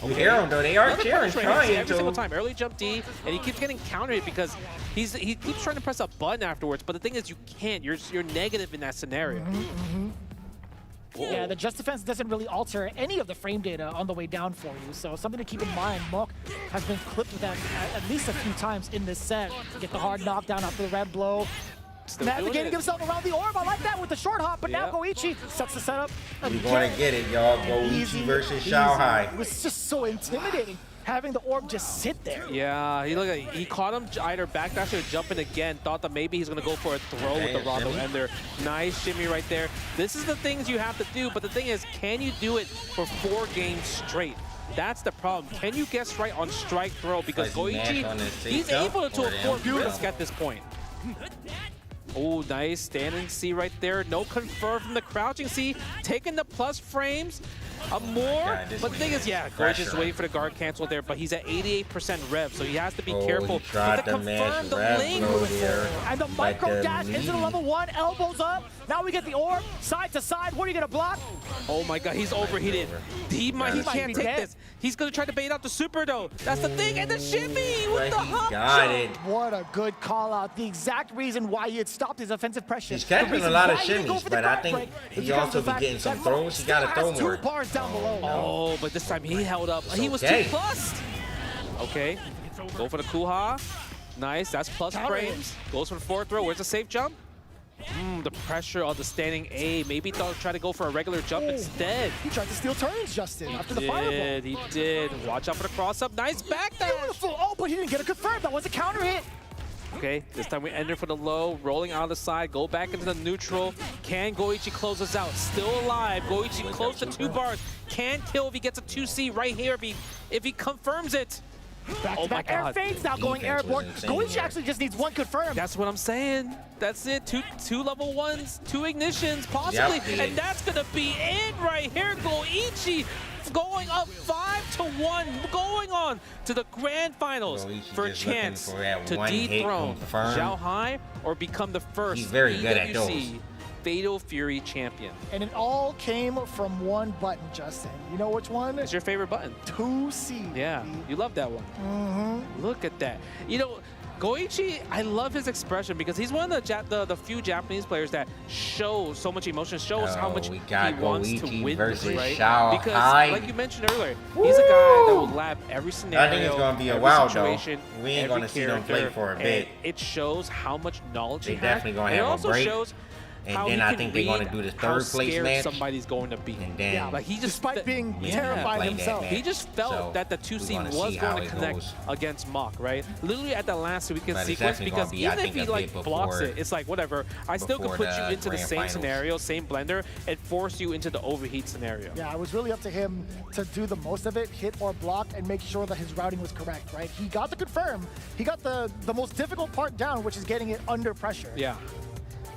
You hear him though, they are cheering, trying every single to. time. Early jump D, and he keeps getting countered because he keeps trying to press a button afterwards, but the thing is you can't. You're negative in that scenario. Yeah, the just defense doesn't really alter any of the frame data on the way down for you, so something to keep in mind. Mock has been clipped with that at least a few times in this set. Get the hard knockdown after the red blow. Navigating himself around the orb. I like that with the short hop, but now Goichi sets the setup. We're going to get it, y'all. Goichi versus Xiaohai. It was just so intimidating having the orb just sit there. Yeah, he caught him either backdash or jumping again. Thought that maybe he's going to go for a throw with the rondo ender. Nice shimmy right there. This is the things you have to do, but the thing is, can you do it for 4 games straight? That's the problem. Can you guess right on strike throw? Because Goichi, he's able to afford risk at this point. Oh, nice. Standing C right there. No confirm from the crouching C. Taking the plus frames. More. But the thing is, yeah, Goichi's just waiting for the guard cancel there, but he's at 88% rev, so he has to be careful. But to confirm the link. And the micro dash into the level 1. Elbows up. Now we get the orb. Side to side. What are you going to block? Oh my god, he's overheated. He can't take this. He's going to try to bait out the super, though. That's the thing. And the shimmy with the hop jump. What a good call out. The exact reason why he had stopped his offensive pressure. He's catching a lot of shimmies, but I think he also be getting some throws. He got to throw more. 2 bars down below. Oh, but this time he held up. He was 2+. Okay, go for the Kuha. Nice, that's plus frames. Goes for the 4th throw. Where's the safe jump? The pressure of the standing A. Maybe thought try to go for a regular jump instead. He tried to steal turns, Justin, after the fireball. He did. Watch out for the cross up. Nice backdash. Beautiful. Oh, but he didn't get a confirm. That was a counter hit. Okay, this time we enter for the low, rolling out of the side, go back into the neutral. Can Goichi close us out? Still alive. Goichi close to 2 bars. Can kill if he gets a 2C right here if he confirms it. Back-to-back air fades now going airborne. Goichi actually just needs 1 confirm. That's what I'm saying. That's it. Two level 1s, 2 ignitions, possibly. And that's going to be it right here. Goichi going up 5-1, going on to the grand finals for a chance to dethrone Xiaohai or become the first EWC Fatal Fury champion. And it all came from 1 button, Justin. You know which one? It's your favorite button. 2C. Yeah, you love that one. Look at that. You know, Goichi, I love his expression because he's one of the few Japanese players that show so much emotion, shows how much we he got wants to Goichi win this, versus right? Shanghai. Because, like you mentioned earlier, he's a guy that will lab every scenario. I think it's gonna be a every while situation, though. We ain't every gonna see them play character, for a bit. and it shows how much knowledge They he definitely has. gonna And have it a also break. shows And how then he I can think they're gonna read do the how third place scared match. somebody's going to be. And then like he just despite being Yeah. terrified Play that himself. match. He just felt So, that the 2 we're seed gonna was see how going to it connect goes. against Mach, right? Literally at the last weekend But it's sequence, definitely because gonna be, I even if think, he a like bit blocks before- it, it's like whatever. I still could before put you the into the grand same finals. scenario, same blender, and force you into the overheat scenario. Yeah, it was really up to him to do the most of it, hit or block, and make sure that his routing was correct, right? He got the confirm. He got the most difficult part down, which is getting it under pressure. Yeah.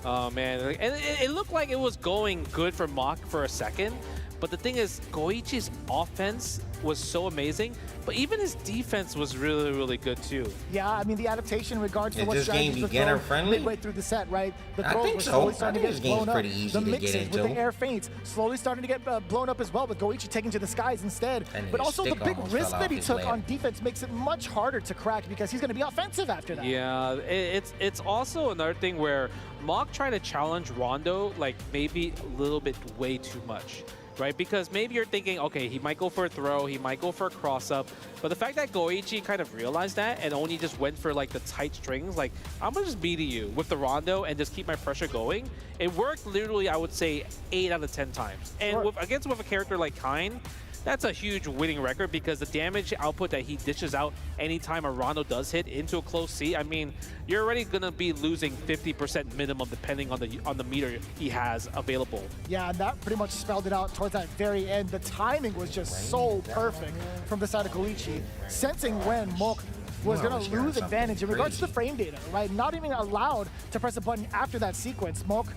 Oh man, and it looked like it was going good for Mach for a second, but the thing is, Goichi's offense was so amazing, but even his defense was really, really good too. Yeah, I mean, the adaptation in regards to Is what this game strategies to beginner throw friendly? midway through the set, right? The I throws think were so. slowly I starting think to this get game's blown up. pretty easy The to get mixes with into. the air feints slowly starting to get blown up as well, with Goichi taking to the skies instead. And But his also the stick big almost risk fell that off he his took leg. on defense makes it much harder to crack because he's going to be offensive after that. Yeah, it's also another thing where Mach tried to challenge Rondo like maybe a little bit way too much, right? Because maybe you're thinking, okay, he might go for a throw, he might go for a cross-up, but the fact that Goichi kind of realized that and only just went for like the tight strings, like, I'm gonna just beat you with the Rondo and just keep my pressure going, it worked literally, I would say, 8 out of 10 times. And with a character like Kine, that's a huge winning record because the damage output that he dishes out anytime a Rondo does hit into a close seat, I mean, you're already gonna be losing 50% minimum depending on the meter he has available. Yeah, and that pretty much spelled it out towards that very end. The timing was just so perfect from the side of Goichi, sensing when Mok was going to lose advantage in regards to the frame data, right? Not even allowed to press a button after that sequence. Mok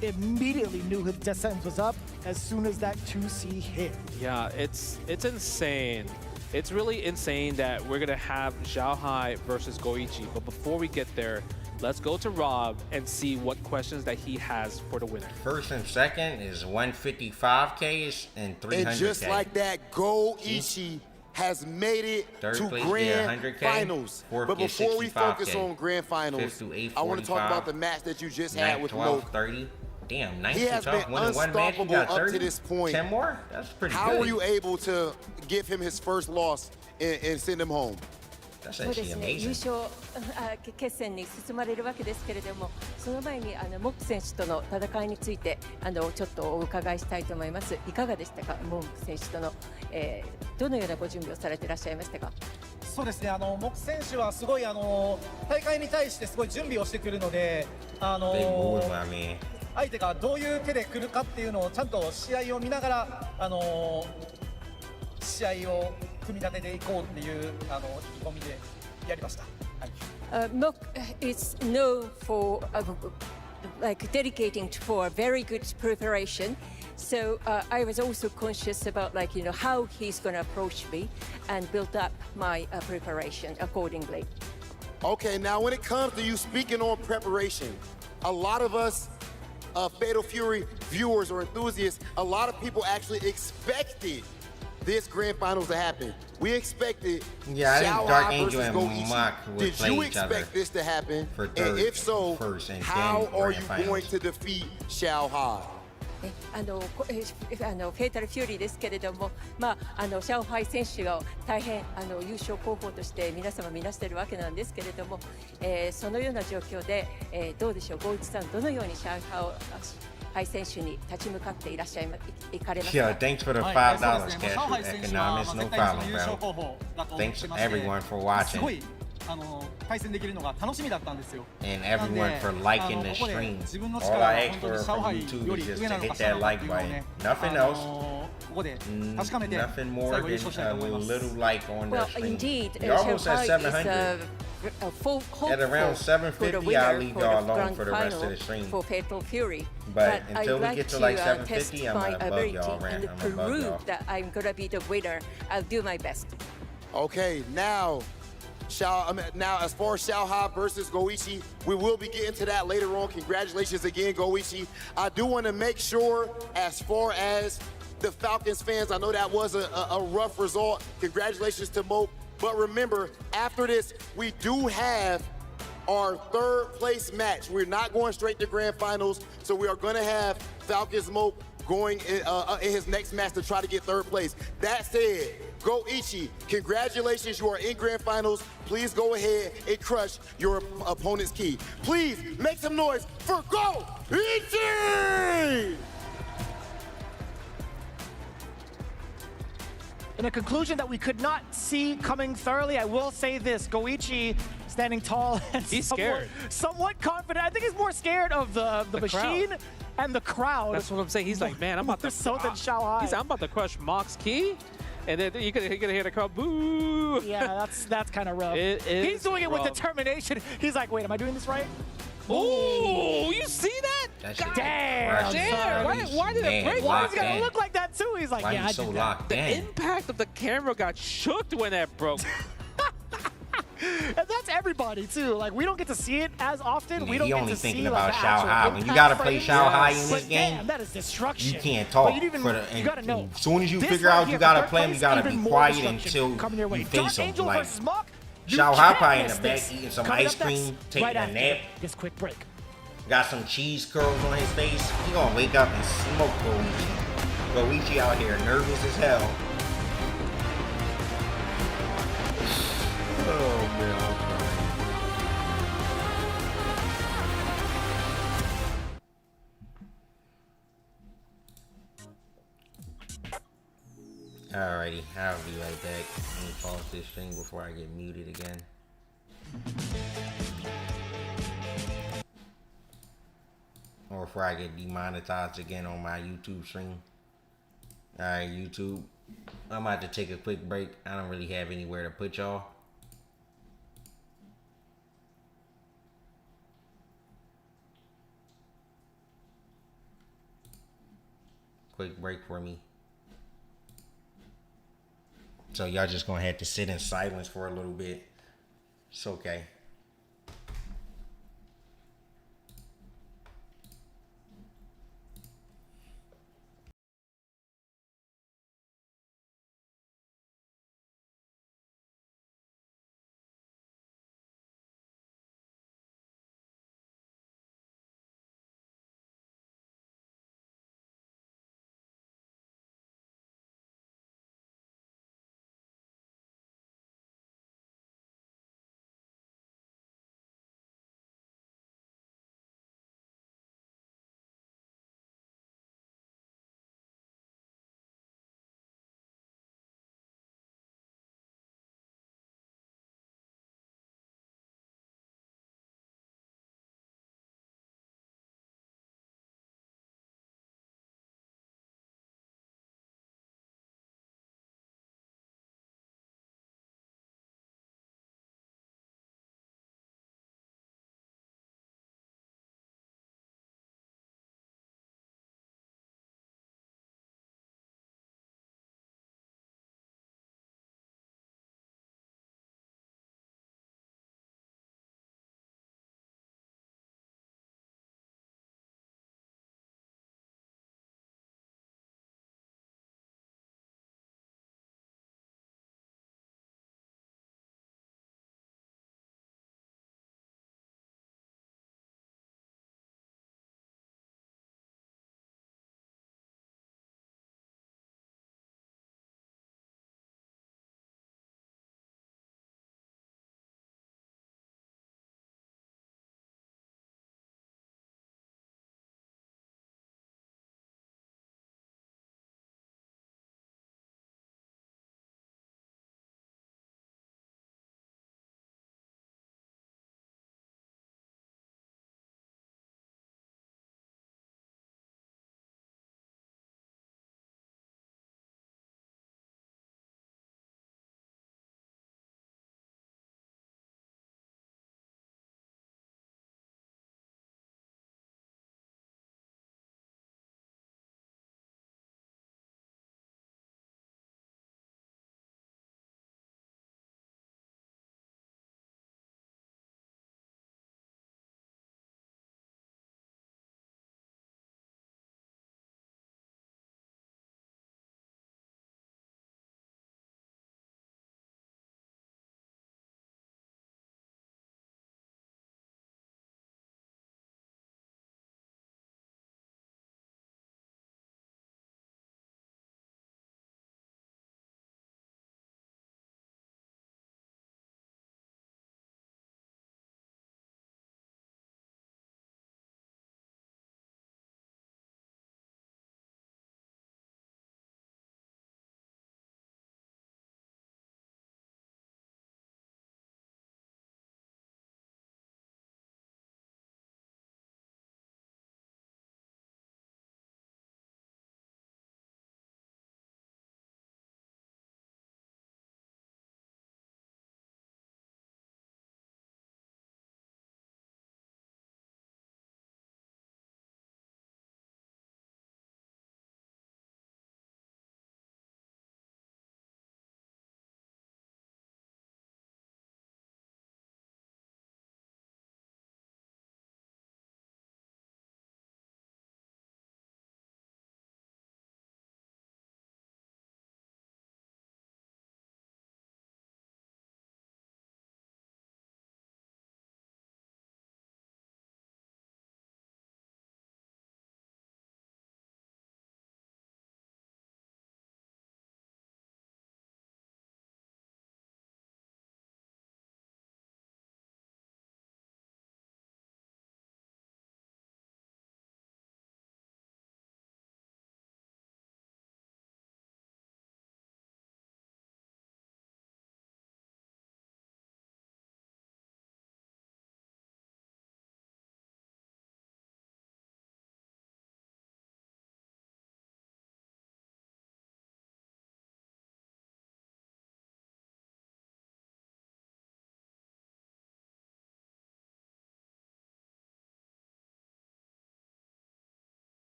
immediately knew his death sentence was up as soon as that 2C hit. Yeah, it's insane. It's really insane that we're gonna have Xiaohai versus Goichi. But before we get there, let's go to Rob and see what questions that he has for the winner. First and second is 155Ks and 300K. And just like that, Goichi has made it Third to place, grand 100K. finals. Fourth But is before we 65K. focus on grand finals, Fifth to I want to talk 845. about the match that you just had with 12, Mo. 30. Damn, nice. He has been unstoppable up to this point. 10 more? That's pretty How good. were you able to give him his first loss and send him home? That's そうで actually すね、 amazing. 優勝決戦に進まれるわけですけれども、その前にモック選手との戦いについてちょっとお伺いしたいと思います。いかがでしたか、モック選手との、どのようなご準備をされていらっしゃいましたか。そうですね、モク選手はすごい大会に対してすごい準備をしてくるので、 Big move, I mean. 相手がどういう手で来るかっていうのをちゃんと試合を見ながら、試合を組み立てていこうっていう意気込みでやりました。はい。Mock is known for like dedicating for a very good preparation. So I was also conscious about how he's going to approach me and build up my preparation accordingly. Okay, now when it comes to you speaking on preparation, a lot of us Fatal Fury viewers or enthusiasts, a lot of people actually expected this grand finals to happen. We expected Yeah, I think Xiao Dark Hai Angel versus and Goichi. Mach would Did play you each other expect this to happen? for And third, if so, first, and how then are grand you finals. going to defeat Xiao Hai? フェイタルフューリーですけれども、シャオハイ選手が大変優勝候補として皆様見なしているわけなんですけれども、そのような状況で、どうでしょう、ゴイチさん、どのようにシャオハイ選手に立ち向かっていかれますか。 Yeah, thanks for the $5, Cash Economics. No problem, bro. Thanks everyone for watching. 対戦できるのが楽しみだったんんですよ。 And everyone for liking the stream. All I ask for from YouTube is just to hit that like button. Nothing else. ここで確かめて Nothing more 最後優勝したいと than 思い a ます。 little like on the Well, stream. indeed, You're almost at Shanghai is 700. hopeful At around for the 750, winner I'll leave for y'all the alone grand for the rest of final the stream. for Fatal Fury. But I'd until we like get to like test 750, I'm my above ability y'all, Rand. and I'm above prove y'all. that I'm gonna be the winner. I'll do my best. Okay, now as far as Xiao Hai versus Goichi, we will be getting to that later on. Congratulations again, Goichi. I do want to make sure, as far as the Falcons fans, I know that was a rough result. Congratulations to Mo. But remember, after this, we do have our third place match. We're not going straight to grand finals, so we are going to have Falcon Smoke going in his next match to try to get third place. That said, Go Ichi, congratulations, you are in grand finals. Please go ahead and crush your opponent's key. Please make some noise for Go Ichi! In a conclusion that we could not see coming thoroughly, I will say this: Goichi standing tall and He's scared. somewhat confident. I think he's more scared of the machine crowd. And the crowd. That's what I'm saying. He's like, man, I'm about to so than Shao Hai. He's, I'm about to crush Mock's key, and then you're gonna hear the crowd boo. Yeah, that's kind of rough. He's doing it with determination. He's like, wait, am I doing this right? Oh, you see that? Damn. Why did it break? Why is it gonna look like that too? He's like, Why yeah, you I so did locked that. in? The impact of the camera got shook when that broke. And that's everybody too. Like, we don't get to see it as often. Yeah, we don't he get only to thinking see about like, the Shao actual Hai. When you impact gotta play frames. Shao Hai in But this game, damn, that is destruction. you can't talk. But you gotta know. As soon as you This figure right out here you for gotta third play him, you place, gotta even be more quiet destruction until coming your way. you Dark face him. Angel Like, versus Mock. You Shao Hai can't probably in miss the back this. eating some Coming ice up next, cream, taking right a after nap. this quick break. Got some cheese curls on his face. He gonna wake up and smoke Goichi. Goichi out here nervous as hell. Oh man. Alrighty, I'll be right back. Let me pause this stream before I get muted again. Or before I get demonetized again on my YouTube stream. Alright, YouTube. I'm about to take a quick break. I don't really have anywhere to put y'all. Quick break for me. So y'all just gonna have to sit in silence for a little bit. It's okay.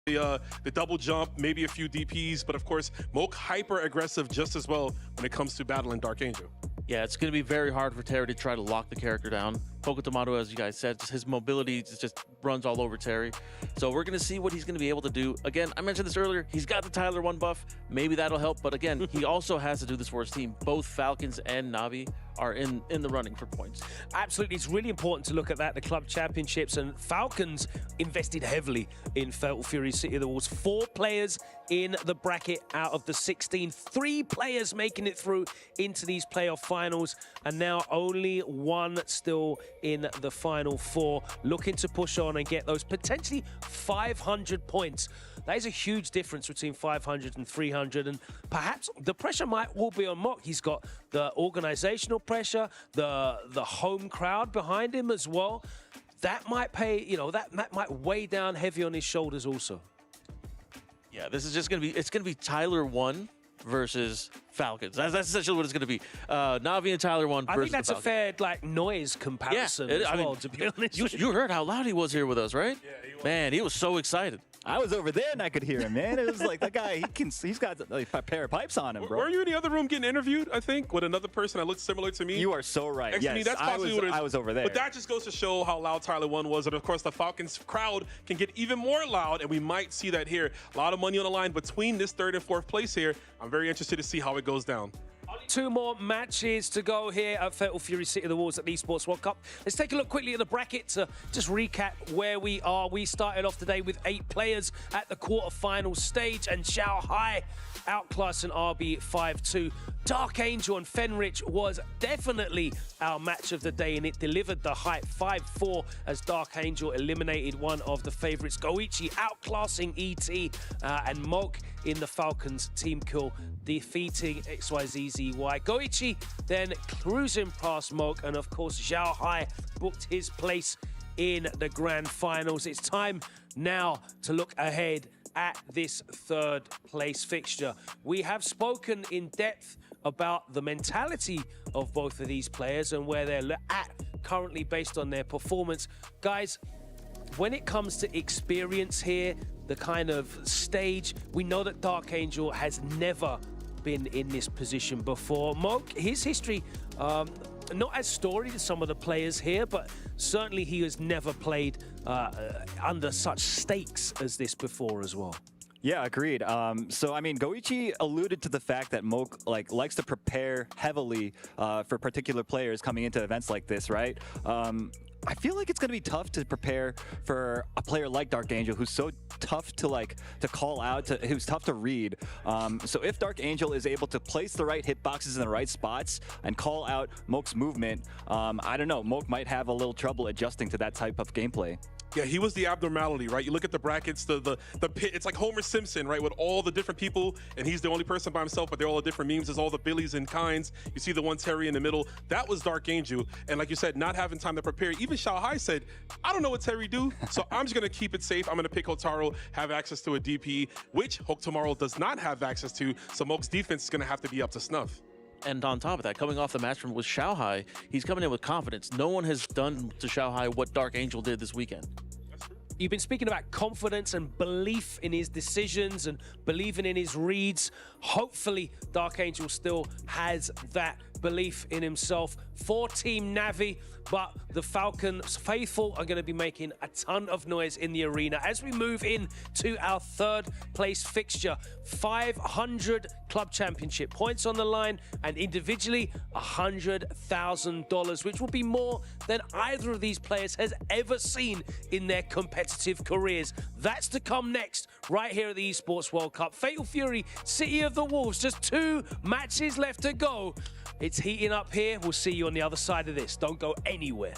The double jump, maybe a few DPs, but of course, Moke hyper aggressive just as well when it comes to battling Dark Angel. Yeah, it's going to be very hard for Terry to try to lock the character down. Poke Tomato, as you guys said, his mobility just runs all over Terry. So we're going to see what he's going to be able to do. Again, I mentioned this earlier, he's got the Tyler 1 buff. Maybe that'll help. But again, he also has to do this for his team. Both Falcons and Navi are in the running for points. Absolutely, it's really important to look at that, the club championships, and Falcons invested heavily in Fatal Fury City of the Wolves. 4 players in the bracket out of the 16, 3 players making it through into these playoff finals, and now only 1 still in the final 4, looking to push on and get those potentially 500 points. That is a huge difference between 500 and 300, and perhaps the pressure will be on Mock. He's got the organizational pressure, the home crowd behind him as well. That might pay, that might weigh down heavy on his shoulders also. Yeah, this is just going to be, it's going to be Tyler 1 versus Falcons. That's essentially what it's going to be. Navi and Tyler 1 versus I think that's a fair noise comparison as well, to be honest. You heard how loud he was here with us, right? Yeah, he was. Man, he was so excited. I was over there and I could hear him, man. It was like that guy, he's got like a pair of pipes on him, bro. Were you in the other room getting interviewed, I think, with another person that looked similar to me? You are so right. Actually, yes, that's possibly what it is. I was over there. But that just goes to show how loud Tyler 1 was. And of course, the Falcons crowd can get even more loud, and we might see that here. A lot of money on the line between this 3rd and 4th place here. I'm very interested to see how it goes down. Only 2 more matches to go here at Fatal Fury City of the Wolves at the Esports World Cup. Let's take a look quickly at the bracket to just recap where we are. We started off today with 8 players at the quarterfinal stage, and Shanghai outclassing RB 5-2. Dark Angel and Fenrich was definitely our match of the day, and it delivered the hype. 5-4 as Dark Angel eliminated one of the favorites. Goichi outclassing ET, and Moke in the Falcons team kill, defeating XYZZY. Goichi then cruising past Moke, and of course Zhao Hai booked his place in the grand finals. It's time now to look ahead at this 3rd place fixture. We have spoken in depth about the mentality of both of these players and where they're at currently based on their performance. Guys, when it comes to experience here, the kind of stage, we know that Dark Angel has never been in this position before. Moke, his history, not as storied as some of the players here, but certainly he has never played under such stakes as this before as well. Yeah, agreed. So, I mean, Goichi alluded to the fact that Moke likes to prepare heavily for particular players coming into events like this, right? I feel like it's going to be tough to prepare for a player like Dark Angel, who's so tough to call out, who's tough to read. So if Dark Angel is able to place the right hitboxes in the right spots and call out Moke's movement, I don't know, Moke might have a little trouble adjusting to that type of gameplay. Yeah, he was the abnormality, right? You look at the brackets, the pit, it's like Homer Simpson, right? With all the different people, and he's the only person by himself, but they're all the different memes. There's all the Billies and kinds. You see the one Terry in the middle. That was Dark Angel. And like you said, not having time to prepare. Even Shao Hai said, I don't know what Terry do, so I'm just going to keep it safe. I'm going to pick Hotaru, have access to a DP, which Hook Tomorrow does not have access to, so Moke's defense is going to have to be up to snuff. And on top of that, coming off the match with Shao Hai, he's coming in with confidence. No one has done to Shao Hai what Dark Angel did this weekend. You've been speaking about confidence and belief in his decisions and believing in his reads. Hopefully, Dark Angel still has that belief in himself. For Team Navi, but the Falcons faithful are going to be making a ton of noise in the arena as we move in to our 3rd place fixture. 500 club championship points on the line, and individually $100,000, which will be more than either of these players has ever seen in their competitive careers. That's to come next, right here at the Esports World Cup. Fatal Fury, City of the Wolves, just 2 matches left to go. It's heating up here. We'll see you on the other side of this. Don't go anywhere.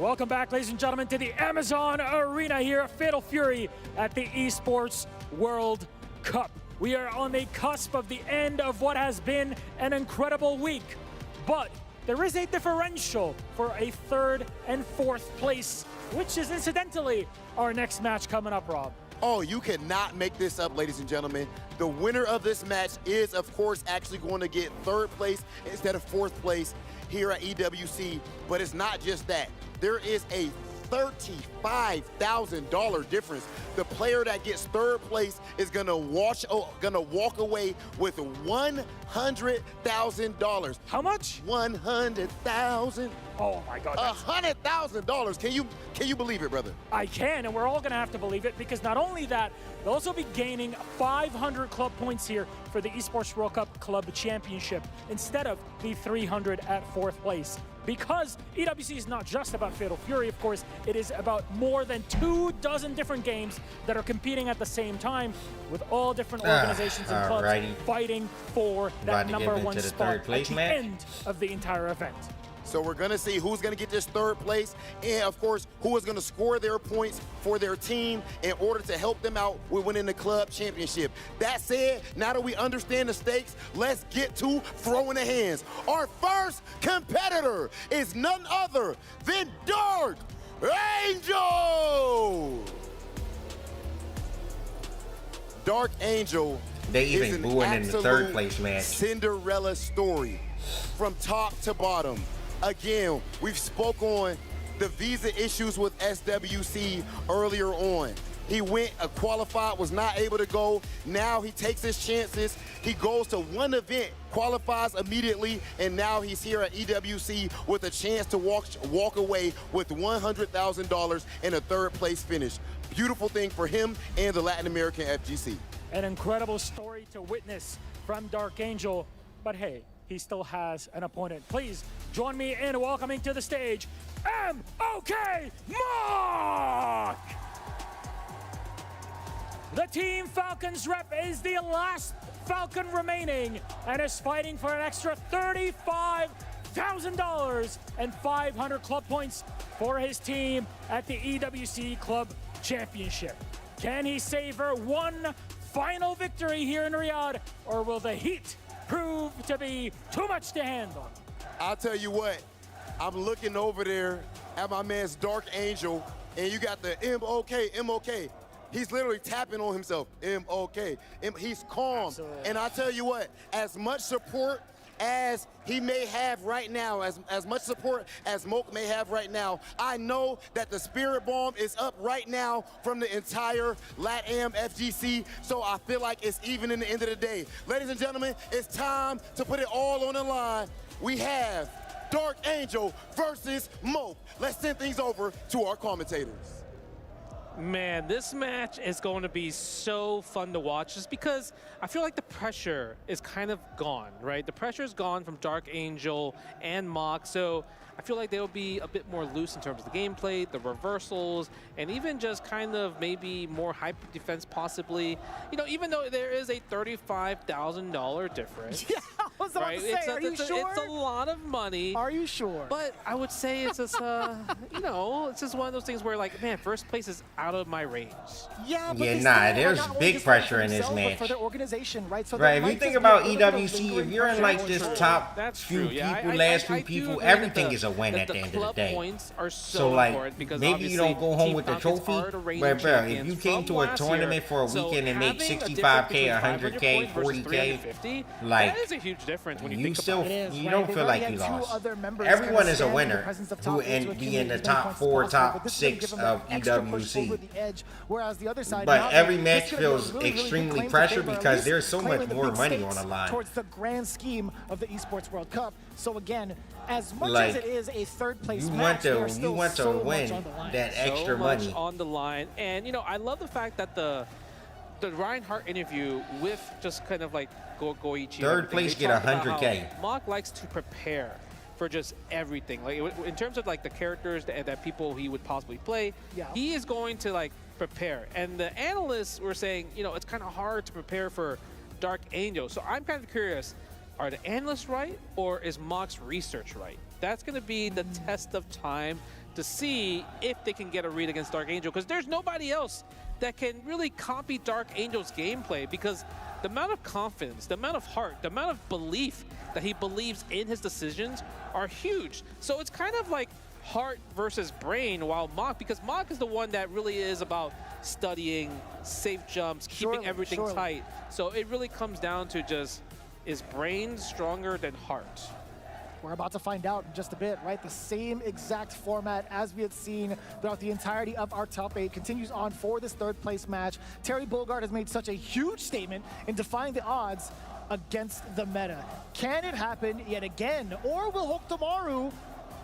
Welcome back, ladies and gentlemen, to the Amazon Arena here at Fatal Fury at the Esports World Cup. We are on the cusp of the end of what has been an incredible week, but there is a differential for a 3rd and 4th place, which is incidentally our next match coming up, Rob. Oh, you cannot make this up, ladies and gentlemen. The winner of this match is, of course, actually going to get 3rd place instead of 4th place here at EWC. But it's not just that. There is a $35,000 difference. The player that gets 3rd place is gonna walk away with $100,000. How much? 100,000. Oh my God. $100,000. Can you believe it, brother? I can, and we're all gonna have to believe it, because not only that, they'll also be gaining 500 club points here for the Esports World Cup Club Championship instead of the 300 at 4th place. Because EWC is not just about Fatal Fury, of course, it is about more than 24 different games that are competing at the same time with all different organizations and clubs fighting for that #1 spot at the end of the entire event. So we're gonna see who's gonna get this 3rd place, and of course, who is gonna score their points for their team in order to help them out with winning the club championship. That said, now that we understand the stakes, let's get to throwing the hands. Our first competitor is none other than Dark Angel. Dark Angel. They even booing in the 3rd place match. Cinderella story from top to bottom. Again, we've spoke on the visa issues with SWC earlier on. He went, qualified, was not able to go. Now he takes his chances. He goes to one event, qualifies immediately, and now he's here at EWC with a chance to walk away with $100,000 and a 3rd place finish. Beautiful thing for him and the Latin American FGC. An incredible story to witness from Dark Angel, but hey, he still has an opponent. Please join me in welcoming to the stage, MOK Mark! The Team Falcons rep is the last Falcon remaining and is fighting for an extra $35,000 and 500 club points for his team at the EWC Club Championship. Can he savor one final victory here in Riyadh, or will the heat prove to be too much to handle? I'll tell you what, I'm looking over there at my man's Dark Angel, and you got the MOK. He's literally tapping on himself, MOK. He's calm. Absolutely. And I tell you what, as much support as he may have right now, as much support as Moke may have right now, I know that the spirit bomb is up right now from the entire LATAM FGC, so I feel like it's even in the end of the day. Ladies and gentlemen, it's time to put it all on the line. We have Dark Angel versus Moke. Let's send things over to our commentators. Man, this match is going to be so fun to watch just because I feel like the pressure is kind of gone, right? The pressure is gone from Dark Angel and Mock, so I feel like they'll be a bit more loose in terms of the gameplay, the reversals, and even just kind of maybe more hyper defense possibly. You know, even though there is a $35,000 difference. Yeah, I was about to say, are you sure? It's a lot of money. Are you sure? But I would say it's just, you know, it's just one of those things where, like, man, 1st place is out of my range. Yeah, but there's big pressure in this match. For their organization, right? So right, if you think about EWC, if you're in like this top few people, last few people, everything is a win at the end of the day. So like, maybe you don't go home with the trophy, but bro, if you came to a tournament for a weekend and make 65K, 100K, 40K, like, that is a huge difference when you you think still, about it. you don't feel like you lost. Everyone is a winner who be in the top 4, top 6 of EWC. But every match feels extremely pressured because there's so much more money on the line. Towards the grand scheme of the Esports World Cup. So again, as much like, as it is a 3rd place you match, you want to win that extra money. So much on the line, and you know, I love the fact that the Reinhardt interview with just kind of like Goichi. 3rd place get 100K. Mock likes to prepare for just everything. Like in terms of like the characters that people he would possibly play, he is going to like prepare. And the analysts were saying, you know, it's kind of hard to prepare for Dark Angel. So I'm kind of curious, are the analysts right, or is Mock's research right? That's going to be the test of time to see if they can get a read against Dark Angel, because there's nobody else that can really copy Dark Angel's gameplay, because the amount of confidence, the amount of heart, the amount of belief that he believes in his decisions are huge. So it's kind of like heart versus brain, while Mach, because Mach is the one that really is about studying, safe jumps, keeping everything tight. So it really comes down to just, is brain stronger than heart? We're about to find out in just a bit, right? The same exact format as we had seen throughout the entirety of our top 8 continues on for this third place match. Terry Bogard has made such a huge statement in defying the odds against the meta. Can it happen yet again? Or will Hokutomaru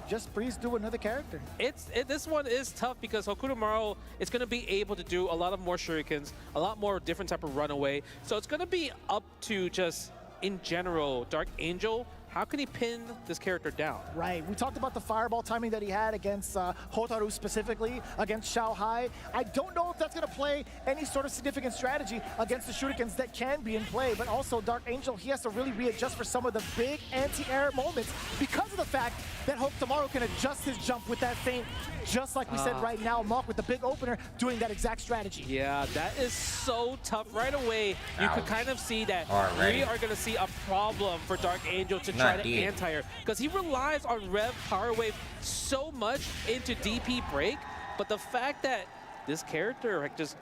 just breeze through another character? This one is tough because Hokutomaru is going to be able to do a lot of more shurikens, a lot more different type of runaway. So it's going to be up to just, in general, Dark Angel. How can he pin this character down? Right. We talked about the fireball timing that he had against Hotaru specifically, against Xiaohai. I don't know if that's going to play any sort of significant strategy against the shurikens that can be in play, but also Dark Angel, he has to really readjust for some of the big anti-air moments because of the fact that Hokutomaru can adjust his jump with that feint, just like we said right now, Mach with the big opener doing that exact strategy. Yeah, that is so tough. Right away, you could kind of see that we are going to see a problem for Dark Angel to try to anti-air, because he relies on Rev Power Wave so much into DP break, but the fact that this character like just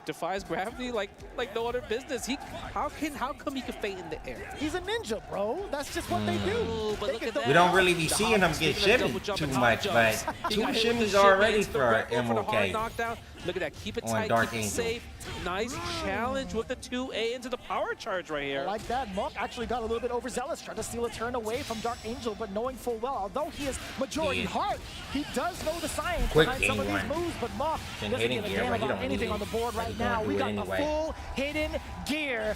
defies gravity like no other business. How come he can feint in the air? He's a ninja, bro. That's just what they do. But look at that. We don't really be seeing him get shimmied too much, but 2 shimmies already for MOK. Look at that. Keep it tight, keep it safe. Nice challenge with the 2A into the power charge right here. I like that. Monk actually got a little bit overzealous, tried to steal a turn away from Dark Angel, but knowing full well, although he is majority heart, he does know the science behind some of these moves, but Monk doesn't give a damn about anything on the board right now. We got the full hidden gear.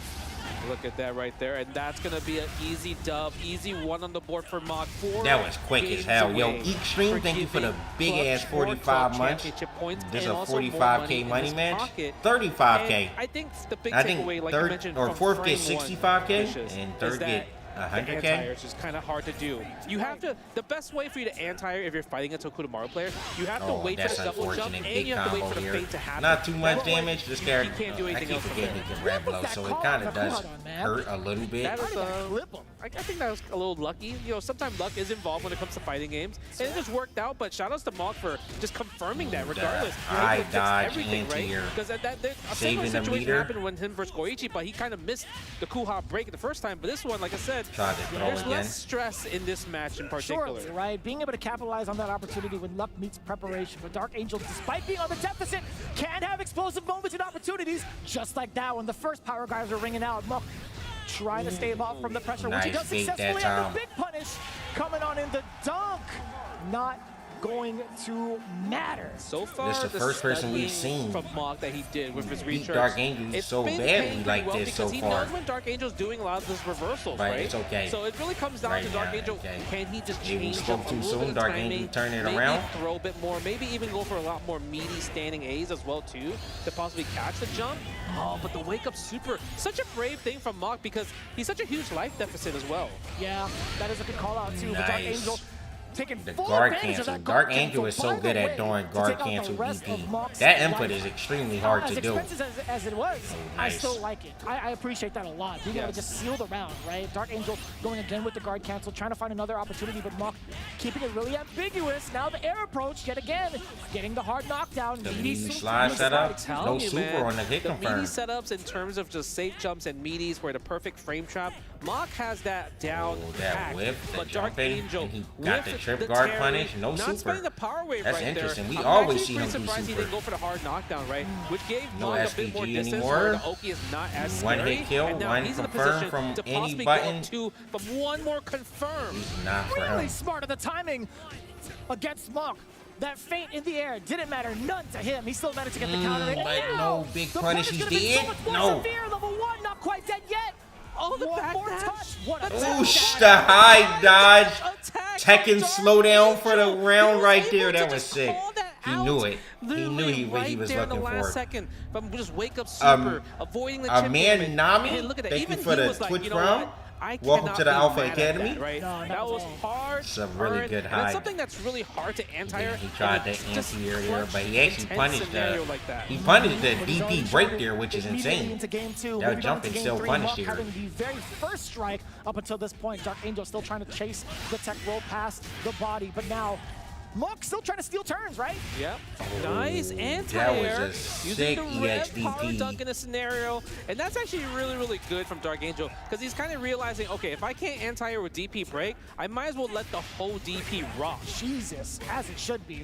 Look at that right there, and that's going to be an easy dub, easy one on the board for Mach. That was quick as hell. Yo, Extreme, thank you for the big-ass 45 months. This is a 45K money match. 35K. I think the big takeaway, like you mentioned, from fourth get 65K, and third get 100K? Anti-air is just kind of hard to do. You have to, the best way for you to anti-air if you're fighting a Hokutomaru player, you have to wait for the double jump and you have to wait for the feint to happen. Not too much damage. This character, he can't do anything else. I keep forgetting he can red blow, so it kind of does hurt a little bit. That is, I think that was a little lucky. You know, sometimes luck is involved when it comes to fighting games. And it just worked out, but shout outs to Mach for just confirming that regardless. I dodge into your because a similar situation happened when him versus Goichi, but he kind of missed the Kuha break the first time. But this one, like I said, there's less stress in this match in particular. Sure, right? Being able to capitalize on that opportunity when luck meets preparation. But Dark Angel, despite being on the deficit, can have explosive moments and opportunities, just like that when the first power guys are ringing out. Mach trying to stave off from the pressure, which he does successfully have the big punish coming on in the dunk. Not going to matter. So far, this is the first person we've seen from Mach that he did with his recharge. Dark Angel so badly like this so far. Because he knows when Dark Angel's doing a lot of those reversals, right? It's okay. So it really comes down to Dark Angel. Can he just change up a little bit of Dark timing? Angel turn it maybe around. Throw a bit more. Maybe even go for a lot more meaty standing A's as well too to possibly catch the jump. Oh, but the wake up super, such a brave thing from Mach because he's such a huge life deficit as well. Yeah, that is a good call out too. But Dark Angel taking the full guard advantage of cancel. that Dark Angel is so good at doing guard cancel DP. That input is extremely hard to do. As expensive as it was, I still like it. I appreciate that a lot. Being able to just seal the round, right? Dark Angel going again with the guard cancel, trying to find another opportunity, but Mach keeping it really ambiguous. Now the air approach yet again, getting the hard knockdown. The meaty slide setup, no super on the hit confirm. The meaty setups in terms of just safe jumps and meaties where the perfect frame trap. Mach has that down packed, but Dark Angel he got the trip guard punish, no super. Not spending the power wave That's right interesting. there. We always see him do surprised super. he didn't go for the hard knockdown, right? Which gave No Mach a bit more SPG distance anymore. where the Oki is not as scary. One hit kill, and now one he's in a confirm position from to any possibly button. go up to, but one more confirm. Not for Really him. smart of the timing against Mach. That feint in the air didn't matter none to him. He still managed to get the counter in. But no big punish, he's So dead. much more No. severe. Level 1, not quite dead yet. Oh, the back more dash. touch. What a Oosh, the high dodge. Tekken slowdown for the round right there. That was sick. He knew it. He knew what he was there in looking the last for. second, but just wake up super, avoiding the chip man damage. Nami, And look at that. thank Even you for he the was like, Twitch you know round. what? Welcome to the cannot Alpha be mad at Academy. that, right? No, not that at was all. hard. It's a really earned, good and hide. it's something that's really hard to anti-air. He tried in a the just anti-air there, clutch, but he actually intense punished scenario the like that. he punished the But he's already DP break started there, which is immediately insane. into game two. That Moving on jumping to game still three, punished Mark here. having the very first strike up until this point. Dark Angel still trying to chase the tech roll past the body, but now Mark still trying to steal turns, right? Yep. Oh, Nice that anti-air. was a Using sick the red power EXDP. dunk in a scenario. And that's actually really, really good from Dark Angel because he's kind of realizing, okay, if I can't anti-air with DP break, I might as well let the whole DP rock. Jesus, as it should be.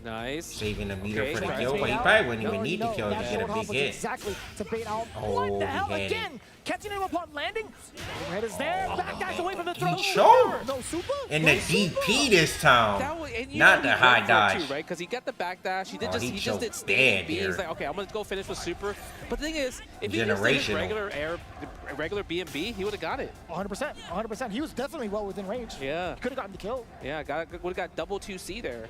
Nice. Saving the meter Okay, for the tries kill, to but he bait probably out. wouldn't even need the kill to that get a short big hop was hit. exactly to bait out. Oh, What the he hell had it. again? Catching him upon landing. Overhead is there. Back dash away from the throw. He choked. No super. In the DP this time, That was, and you not know the he high went for it dodge. too, right? Because he got the backdash. He did Oh, just he he just choked did standing bad B. here. He's like, okay, I'm gonna go finish with super. But the thing is, if he just did his Generational. regular B&B, he would have got it. 100%. 100%. He was definitely well within range. Yeah. Could have gotten the kill. Yeah, would have got double 2C there.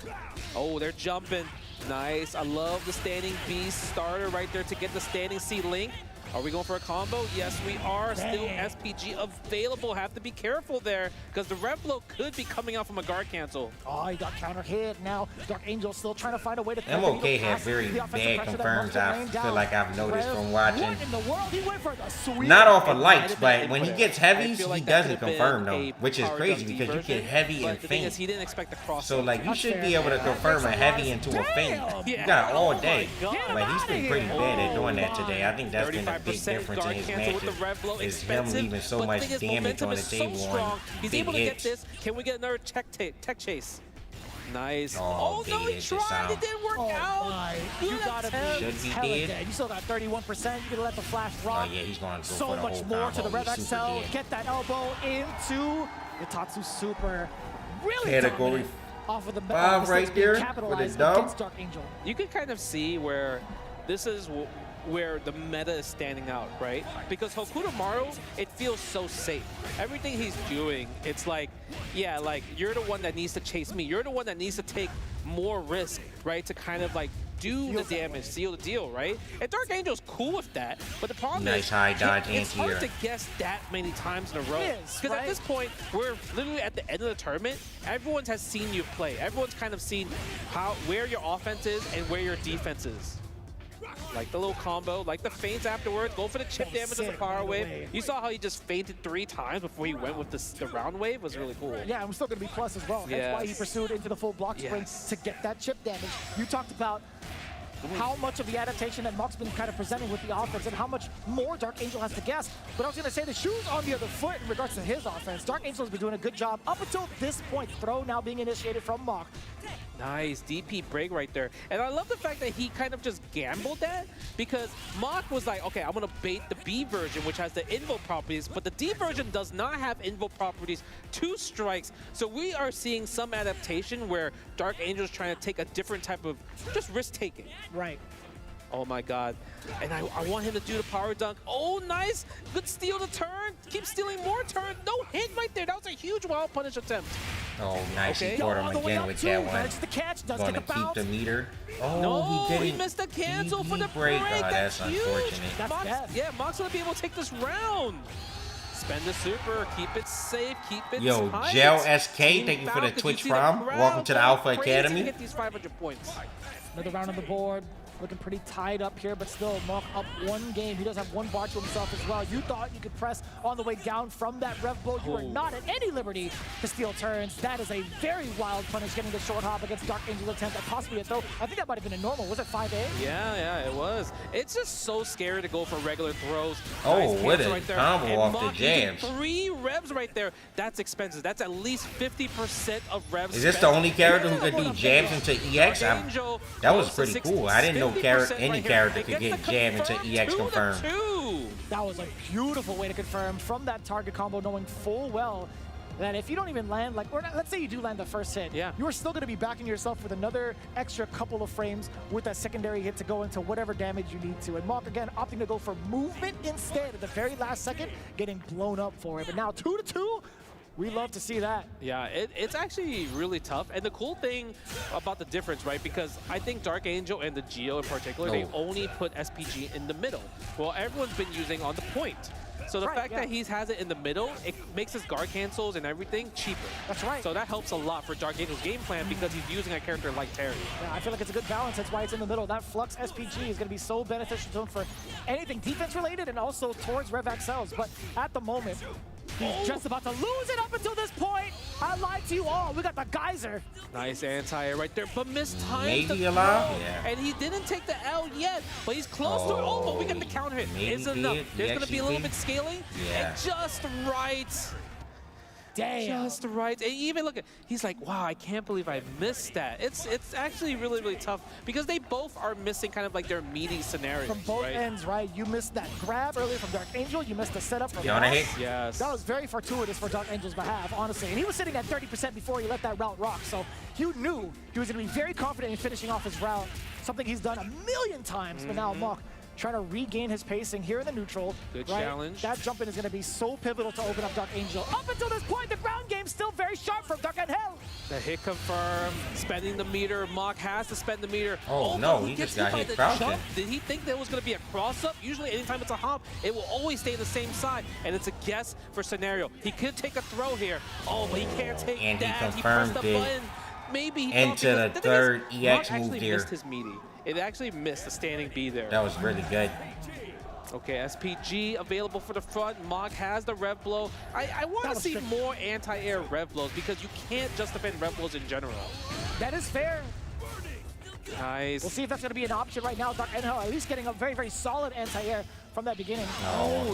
Oh, they're jumping. Nice. I love the standing B starter right there to get the standing C link. Are we going for a combo? Yes, we are. Still SPG available. Have to be careful there because the rev blow could be coming out from a guard cancel. Oh, he got counter hit. Now Dark Angel still trying to find a way to MOK had very bad confirms. I feel like I've noticed from watching. What in the world? He went for the sweep. Not off of lights, but when he gets heavies, feel like he that doesn't could have confirm been them, a which is power crazy dunk because you diversion, get heavy but and the thing is, faint. he didn't expect the cross. So like you That's should fair. be able to confirm a heavy into a faint. You got all day, God. but he's been pretty bad at doing that today. I think that's been a big 35% difference in guard his cancel with the matches. rev blow, Is him expensive, leaving so but much the thing is, damage momentum on the is so table strong. on He's big able to hits. get this. Can we get another tech chase? Nice. Oh, no, he big hit this tried. time. It didn't work Oh out. my. Good You gotta attempt. be Should be hella dead. dead. You still got 31%. You can let the flash rock. Oh yeah, he's going to go So for the much whole more to the combo. Rev He's super XL. dead. Get that elbow into Itatsu Super. Really Category dominant off of the 5 right there for the capitalized dub. against Dark Angel. You can kind of see where this is where the meta is standing out, right? Because Hokuto Maru, it feels so safe. Everything he's doing, it's like, yeah, like you're the one that needs to chase me. You're the one that needs to take more risk, right? To kind of like do the damage, seal the deal, right? And Dark Angel's cool with that, but the problem Nice is high dodge it's hard anti-air. to guess that many times in a row. It is, Because right? at this point, we're literally at the end of the tournament. Everyone has seen you play. Everyone's kind of seen where your offense is and where your defense is. Like the little combo, like the feints afterwards. Go for the chip damage of the power wave. You saw how he just fainted 3 times before he went with the round wave. It was really cool. Yeah, I'm still going to be plus as well. That's why he pursued into the full block spring to get that chip damage. You talked about how much of the adaptation that Mock's been kind of presenting with the offense and how much more Dark Angel has to guess. But I was going to say the shoe's on the other foot in regards to his offense. Dark Angel has been doing a good job up until this point. Throw now being initiated from Mock. Nice DP break right there. And I love the fact that he kind of just gambled that because Mock was like, okay, I'm going to bait the B version, which has the invo properties, but the D version does not have invo properties. 2 strikes. So we are seeing some adaptation where Dark Angel's trying to take a different type of just risk-taking. Right. Oh my god. And I want him to do the power dunk. Oh, nice. Good steal to turn. Keep stealing more turn. No hit right there. That was a huge wild punish attempt. Oh, nice. Okay. He caught him All the way again up with too. that one. Managed the catch. Does Going take to a keep bounce. the meter. Oh, No, he didn't. he missed the cancel for the break. break. Oh, that's huge. unfortunate. That's Mox, bad. yeah, Mox gonna be able to take this round. Spend the super, keep it safe, keep it Yo, tight. Gel SK, Team thank you for the Falcons, Twitch you see the Prime. crowd Welcome to the going Alpha crazy to Academy. Get these 500 points. Another round on the board. Looking pretty tied up here, but still Mock up 1 game. He does have 1 bar to himself as well. You thought you could press on the way down from that rev blow. You were not at any liberty to steal turns. That is a very wild punish, getting the short hop against Dark Angel's attempt at possibly a throw. I think that might have been a normal. Was it 5A? Yeah, it was. It's just so scary to go for regular throws. Oh, Nice what cancel a right there. combo And off the Mock using jabs. 3 revs right there. That's expensive. That's at least 50% of revs. Is this the spent. only character who Yeah, could do what a jabs big into one. EX? Dark Angel That was goes to pretty 60, cool. I didn't know 50% any right here. character They could get get the jam into confirmed EX 2 to confirmed. 2. That was a beautiful way to confirm from that target combo, knowing full well that if you don't even land, like, let's say you do land the first hit, you are still going to be backing yourself with another extra couple of frames with that secondary hit to go into whatever damage you need to. And Mock, again, opting to go for movement instead at the very last second, getting blown up for it. But now 2-2. We love to see that. Yeah, it's actually really tough. And the cool thing about the difference, right? Because I think Dark Angel and the Geo in particular, they only put SPG in the middle. Well, everyone's been using on the point. So the fact that he has it in the middle, it makes his guard cancels and everything cheaper. That's right. So that helps a lot for Dark Angel's game plan because he's using a character like Terry. Yeah, I feel like it's a good balance. That's why it's in the middle. That Flux SPG is going to be so beneficial to him for anything defense related and also towards Rev Axels. But at the moment, he's just about to lose it up until this point. I lied to you all. We got the Geyser. Nice anti-air right there, but mistimed. Maybe alive? Yeah. And he didn't take the L yet, but he's close to it. Oh, but we got the counter hit. It's enough. There's going to be a little bit scaling. Yeah. And just right. Damn. Just right. And even look at, he's like, wow, I can't believe I missed that. It's actually really, really tough because they both are missing kind of like their meaty scenarios. From both ends, right? You missed that grab earlier from Dark Angel. You missed the setup from Yes. That was very fortuitous for Dark Angel's behalf, honestly. And he was sitting at 30% before he let that route rock. So you knew he was going to be very confident in finishing off his route, something he's done a million times. But now Mok trying to regain his pacing here in the neutral. Good right? challenge. That jump in is going to be so pivotal to open up Dark Angel. Up until this point, the ground game still very sharp from Dark Angel. The hit confirmed, spending the meter. Mok has to spend the meter. Oh no, he just got hit crouching. Did he think there was going to be a cross-up? Usually anytime it's a hop, it will always stay the same side, and it's a guess for scenario. He could take a throw here. Oh, but he can't take and that. He pressed confirmed the it button. Maybe he into the third EX Mok move actually there. missed his meaty. It actually missed the standing B there. That was really good. Okay, SPG available for the front. Mok has the rev blow. I want to see more anti-air rev blows because you can't just defend rev blows in general. That is fair. Nice. We'll see if that's going to be an option right now. Dark Angel at least getting a very, very solid anti-air from that beginning.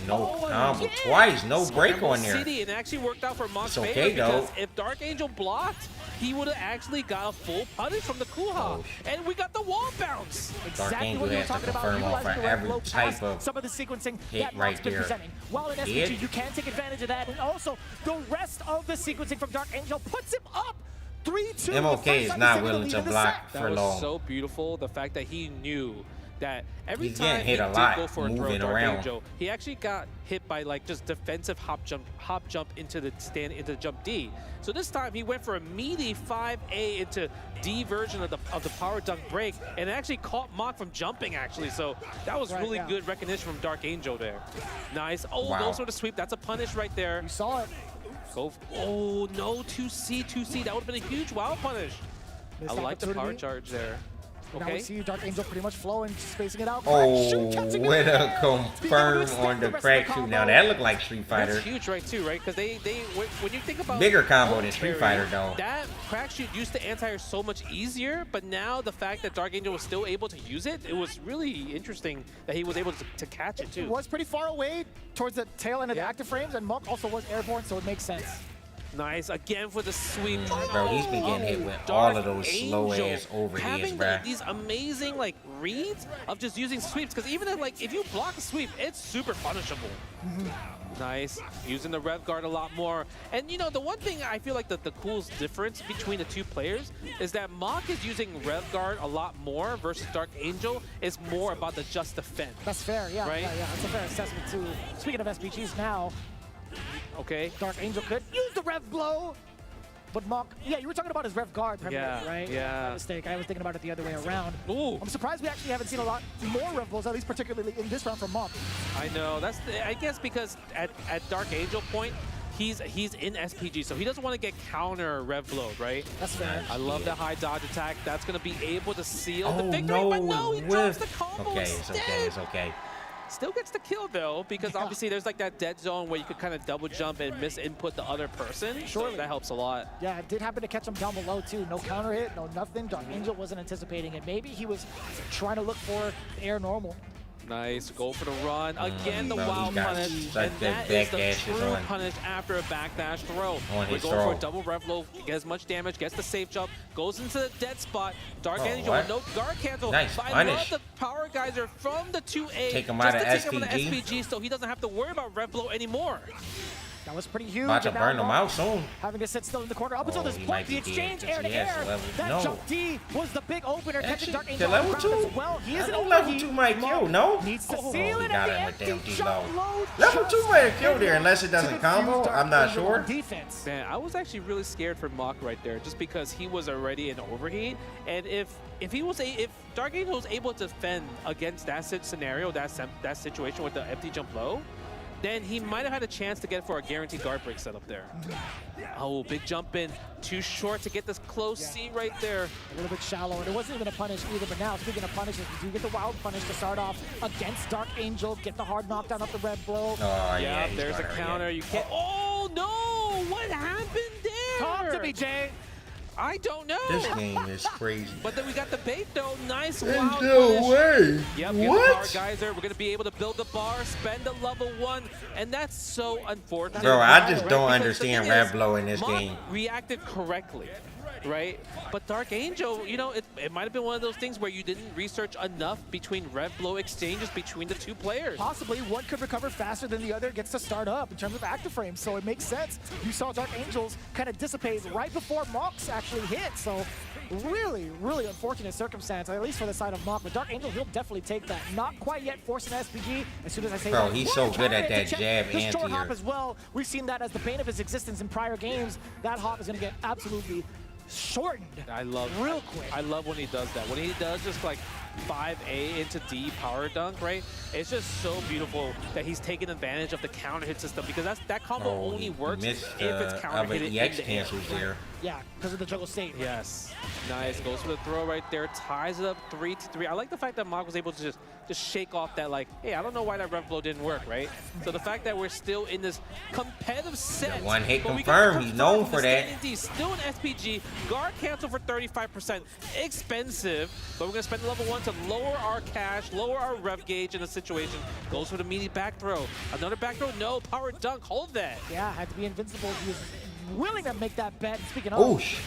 No combo twice. No break on there. City, and it actually worked out for Mok's It's okay, favor because though. if Dark Angel blocked, he would have actually got a full punish from the Kuha. And we got the wall bounce. Exactly what you were talking about. Utilizing the red flow past some of the sequencing that Mok's been presenting. While in SPG, you can take advantage of that. And also, the rest of the sequencing from Dark Angel puts him up 3-2. MOK is not willing to block for long. That was so beautiful. The fact that he knew that every He's time getting hit he a did lot, go for a throw, moving Dark around. Angel, he actually got hit by like just defensive hop jump into the jump D. So this time he went for a meaty 5A into D version of the power dunk break, and it actually caught Mok from jumping actually. So that was really good recognition from Dark Angel there. Nice. Oh, Wow. goes for the sweep. That's a punish right there. You saw it. Go. Oh no, 2C. That would have been a huge wow punish. Missed I like the power opportunity. charge there. Now we Okay. see Dark Angel pretty much flowing, spacing it out. Oh, way to confirm on the crack shoot. Now that looked like Street Fighter. That's huge, right? Too, right? Because when you think about Bigger combo than Street Fighter, though. That crack shoot used to anti-air so much easier, but now the fact that Dark Angel was still able to use it, it was really interesting that he was able to catch it too. It was pretty far away towards the tail end of the active frames, and Mok also was airborne, so it makes sense. Nice again for the sweep. Bro, he's been getting hit with all of those slow ass overheads, having bro. these amazing like reads of just using sweeps, because even if you block a sweep, it's super punishable. Nice, using the rev guard a lot more. And you know, the one thing I feel like the coolest difference between the two players is that Mok is using rev guard a lot more versus Dark Angel is more about the just defend. That's fair, yeah. Right? Yeah, that's a fair assessment too. Speaking of SPGs now, okay. Dark Angel could use the rev blow, but Mok, yeah, you were talking about his rev guard primarily, right? Yeah. My mistake. I was thinking about it the other way around. Ooh. I'm surprised we actually haven't seen a lot more rev blows, at least particularly in this round from Mok. I know. I guess because at Dark Angel point, he's in SPG, so he doesn't want to get counter rev blowed, right? That's fair. I love the high dodge attack. That's going to be able to seal the Oh, victory, no, but no, he drops the combo Okay, instead. it's okay. Still gets the kill though, because obviously there's like that dead zone where you could kind of double jump and misinput the other person. Surely. So that helps a lot. Yeah, it did happen to catch him down below too. No counter hit, no nothing. Dark Angel wasn't anticipating it. Maybe he was trying to look for the air normal. Nice, go for the run. Again, the bro, wild he's got punish. such And good that is the backdashes true on- punish after a backdash throw. On We're his going for throw. a double rev low, get as much damage, gets the safe jump, goes into the dead spot. Dark Oh, Angel what? with no guard cancel. Nice But I punish. love the power geyser from the 2A. Take him just out to of take him on the SPG. SPG so he doesn't have to worry about rev blow anymore. That was pretty huge. About to burn him out soon. Having to sit still in the corner. Up until this point, the exchange air to air. That no. jump D was the big opener. Catching Dark Angel To level on the 2? ground as well. He is an level 2 might kill, no? Needs to Oh, seal he it got at him the with empty damn jump D-low. low. Level 2 might have killed there unless it doesn't combo. I'm not sure. Defense. Man, I was actually really scared for Mach right there, just because he was already in overheat, and if Dark Angel was able to defend against that scenario, that situation with the empty jump low, then he might have had a chance to get for a guaranteed guard break setup there. Oh, big jump in, too short to get this close C right there. A little bit shallow, and it wasn't even a punish either, but now, speaking of punishes, we do get the wild punish to start off against Dark Angel, get the hard knockdown up the red blow. Oh, yeah, there's a counter. You can't. Oh, no! What happened there? Talk to me, Jay. I don't know. This game is crazy. But then we got the bait though. Nice There's wild no punish. way. Yep, What? Power Geyser. We're gonna be able to build the bar, spend a level 1, and that's so unfortunate. Bro, I just right? don't Because understand the thing red is, blow in this Mach game. reacted correctly, right? But Dark Angel, you know, it might have been one of those things where you didn't research enough between red blow exchanges between the two players. Possibly one could recover faster than the other, gets to start up in terms of active frames, so it makes sense. You saw Dark Angels kind of dissipate right before Mox actually hit, so really, really unfortunate circumstance, at least for the side of Mock. But Dark Angel, he'll definitely take that. Not quite yet forcing an SPG. As soon as I say Bro, that, he's so good at that jab the short anti-air. hop as well. We've seen that as the bane of his existence in prior games. That hop is going to get absolutely shortened real quick. I love when he does that. When he does just like 5A into D power dunk, right? It's just so beautiful that he's taking advantage of the counter hit system, because that combo only works if it's counter hit in the air. there. Yeah, because of the juggle state. Yes. Nice. Goes for the throw right there. Ties it up 3-3. I like the fact that Mach was able to just shake off that, like, hey, I don't know why that rev blow didn't work, right? So the fact that we're still in this competitive set. One hit confirmed. He's known for that. D, still an SPG. Guard cancel for 35%. Expensive. But we're going to spend level 1 to lower our cash, lower our rev gauge in the situation. Goes for the meaty back throw. Another back throw. No. Power dunk. Hold that. Yeah, had to be invincible. He was willing to make that bet. Speaking of, Oosh,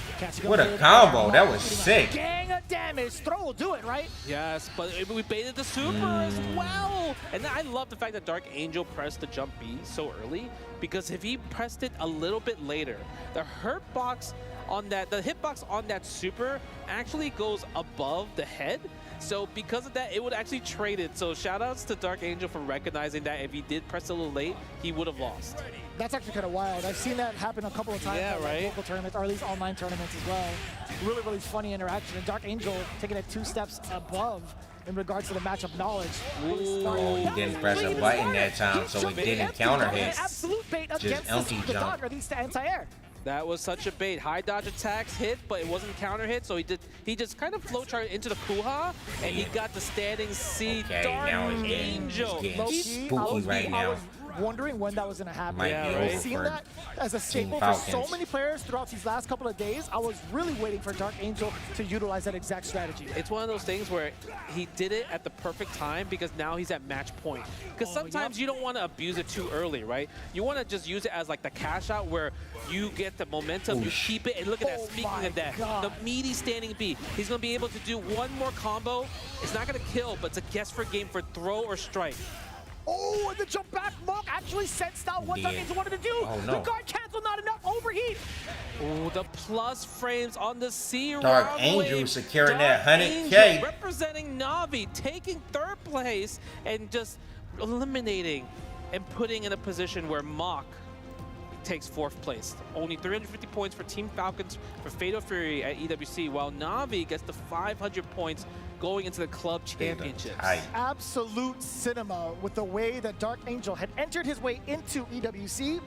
what a combo. That was sick. Gang of damage. Throw will do it, right? Yes, but we baited the super as well. And I love the fact that Dark Angel pressed the jump B so early, because if he pressed it a little bit later, the hitbox on that super actually goes above the head. So because of that, it would actually trade it. So shout outs to Dark Angel for recognizing that if he did press a little late, he would have lost. That's actually kind of wild. I've seen that happen a couple of times at local tournaments, or at least online tournaments as well. Really, really funny interaction. And Dark Angel taking it 2 steps above in regards to the matchup knowledge. Oh, he didn't press a button that time, so he didn't counter hit. Absolute bait against the dodge, or at least the anti-air. That was such a bait. High dodge attacks hit, but it wasn't counter hit, so he just kind of flow charted into the Kuha, and he got the standing C. Okay, Dark now it's Angel. getting spooky right now. Wondering when that was going to happen. Might be We've seen over that as a staple for so many players throughout these last couple of days. I was really waiting for Dark Angel to utilize that exact strategy. It's one of those things where he did it at the perfect time, because now he's at match point. Because sometimes you don't want to abuse it too early, right? You want to just use it as like the cash out where you get the momentum, you keep it, and look at that. Speaking of that, the meaty standing B. He's going to be able to do one more combo. It's not going to kill, but it's a guess for game for throw or strike. Oh, and the jump back Monk actually sensed out what Dark Angel wanted to do. Oh, no. The guard cancel, not enough overheat. Oh, the plus frames on the C Dark round Angel wave. securing Dark that 100K. Angel representing Na'Vi, taking 3rd place and just eliminating and putting in a position where Mach takes 4th place. Only 350 points for Team Falcons for Fatal Fury at EWC, while Na'Vi gets the 500 points going into the club championships. Absolute cinema with the way that Dark Angel had entered his way into EWC,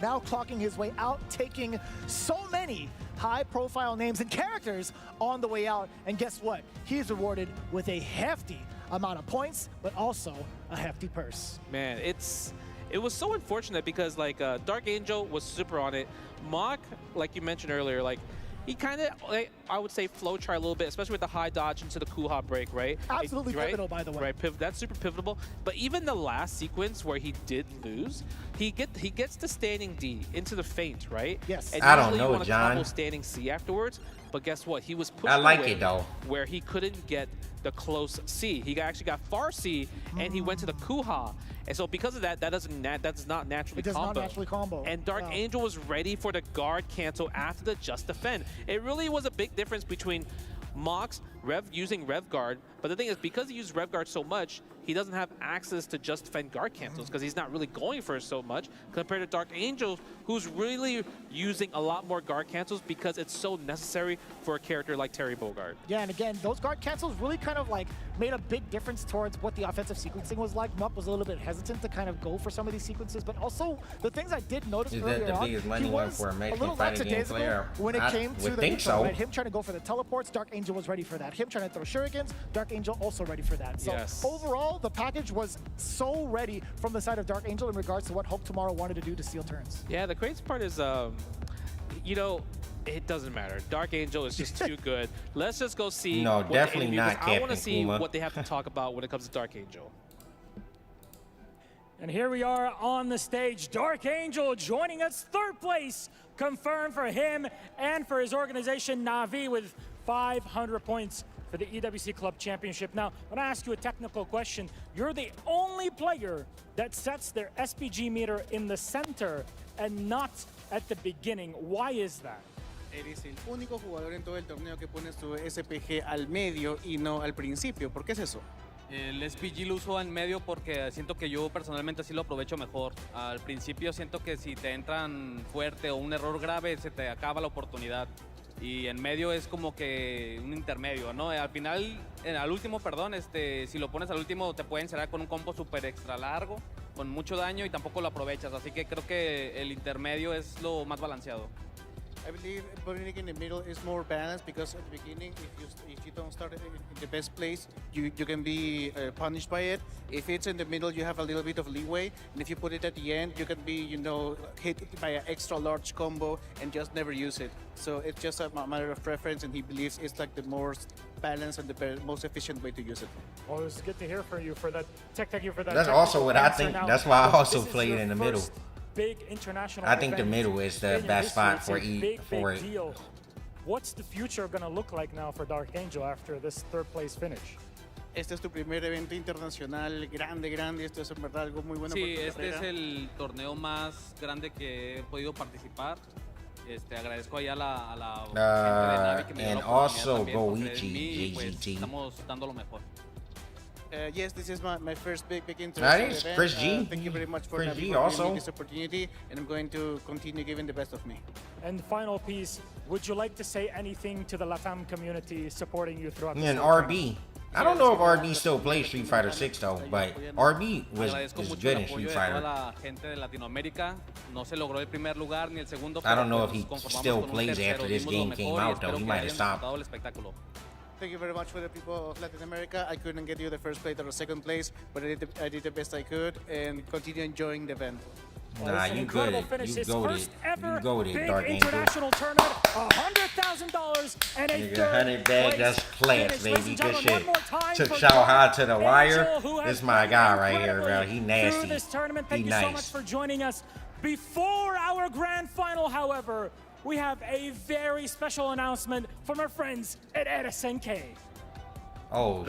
now clocking his way out, taking so many high-profile names and characters on the way out. And guess what? He is rewarded with a hefty amount of points, but also a hefty purse. Man, it was so unfortunate because like Dark Angel was super on it. Mach, like you mentioned earlier, like he kind of, like, I would say, flow chart a little bit, especially with the high dodge into the Kuha break, right? Absolutely pivotal, by the way. Right, that's super pivotal. But even the last sequence where he did lose, he gets the standing D into the feint, right? Yes. And I don't usually you know, want to John. combo standing C afterwards. But guess what? He was pushed I like away it, though. where he couldn't get the close C. He actually got far C, and he went to the Kuha. And so because of that, that does not naturally It does combo. not naturally combo. And Dark Angel was ready for the guard cancel after the just defend. It really was a big difference between Mox using Rev Guard, but the thing is, because he used Rev Guard so much, he doesn't have access to just defend guard cancels because he's not really going for it so much compared to Dark Angel, who's really using a lot more guard cancels because it's so necessary for a character like Terry Bogard. Yeah, and again, those guard cancels really kind of like made a big difference towards what the offensive sequencing was like. Mup was a little bit hesitant to kind of go for some of these sequences, but also the things I did notice earlier on, he was a little lackadaisical when it came to the neutral, right? Him trying to go for the teleports, Dark Angel was ready for that. Him trying to throw shurikens, Dark Angel also ready for that. So overall, the package was so ready from the side of Dark Angel in regards to what Hope Tomorrow wanted to do to steal turns. Yeah, the crazy part is, you know, it doesn't matter. Dark Angel is just too good. Let's just go see. No, what definitely not I want to Captain see Kuma. what they have to talk about when it comes to Dark Angel. And here we are on the stage. Dark Angel joining us, third place, confirmed for him and for his organization, Na'Vi, with 500 points for the EWC Club Championship. Now, when I ask you a technical question, you're the only player that sets their SPG meter in the center and not at the beginning. Why is that? Eres el único jugador en todo el torneo que pone su SPG al medio y no al principio. ¿Por qué es eso? El SPG lo uso en medio porque siento que yo personalmente sí lo aprovecho mejor. Al principio siento que si te entran fuerte o un error grave se te acaba la oportunidad. Y en medio es como que un intermedio, ¿no? Al final, al último, perdón, si lo pones al último te pueden cerrar con un combo súper extra largo, con mucho daño y tampoco lo aprovechas. Así que creo que el intermedio es lo más balanceado. I believe putting it in the middle is more balanced because at the beginning, if you don't start in the best place, you can be punished by it. If it's in the middle, you have a little bit of leeway, and if you put it at the end, you can be, you know, hit by an extra large combo and just never use it. So it's just a matter of preference, and he believes it's like the most balanced and the most efficient way to use it. Well, it's good to hear from you for that. Thank you for that. That's also what I think. That's why I also played in the middle. Big international I think the middle is the best spot for it. Deal. What's the future going to look like now for Dark Angel after this third place finish? Este es tu primer evento internacional grande. Esto es en verdad algo muy bueno. Sí, este es el torneo más grande que he podido participar. Agradezco ahí a la gente de Navi que me dio la oportunidad también por creer en mí y pues estamos dando lo mejor. Yes, this is my first big Nice, event. Chris G. Thank you very much for Chris having G me also. this opportunity, and I'm going to continue giving the best of me. And final piece, would you like to say anything to the LATAM community supporting you throughout the And RB. I don't know if RB still plays Street Fighter 6 though, but RB is good in Street Fighter. La gente de Latinoamérica no se logró el primer lugar ni el segundo. I don't know if he still plays after this game came out though. He might have stopped. Thank you very much for the people of Latin America. I couldn't get you the first place or the second place, but I did the best I could and continue enjoying the event. Nah, you good. You go to Dark Angel. International tournament, $100,000 and a Nigga, 100 bag, that's class, baby. Good shit. Took for Shao Ha to the Angel, wire. who This has my guy right played here, bro. He through nasty. this tournament. Thank He you so much nice. for joining us. Before our grand final, however, we have a very special announcement from our friends at SNK. Oh,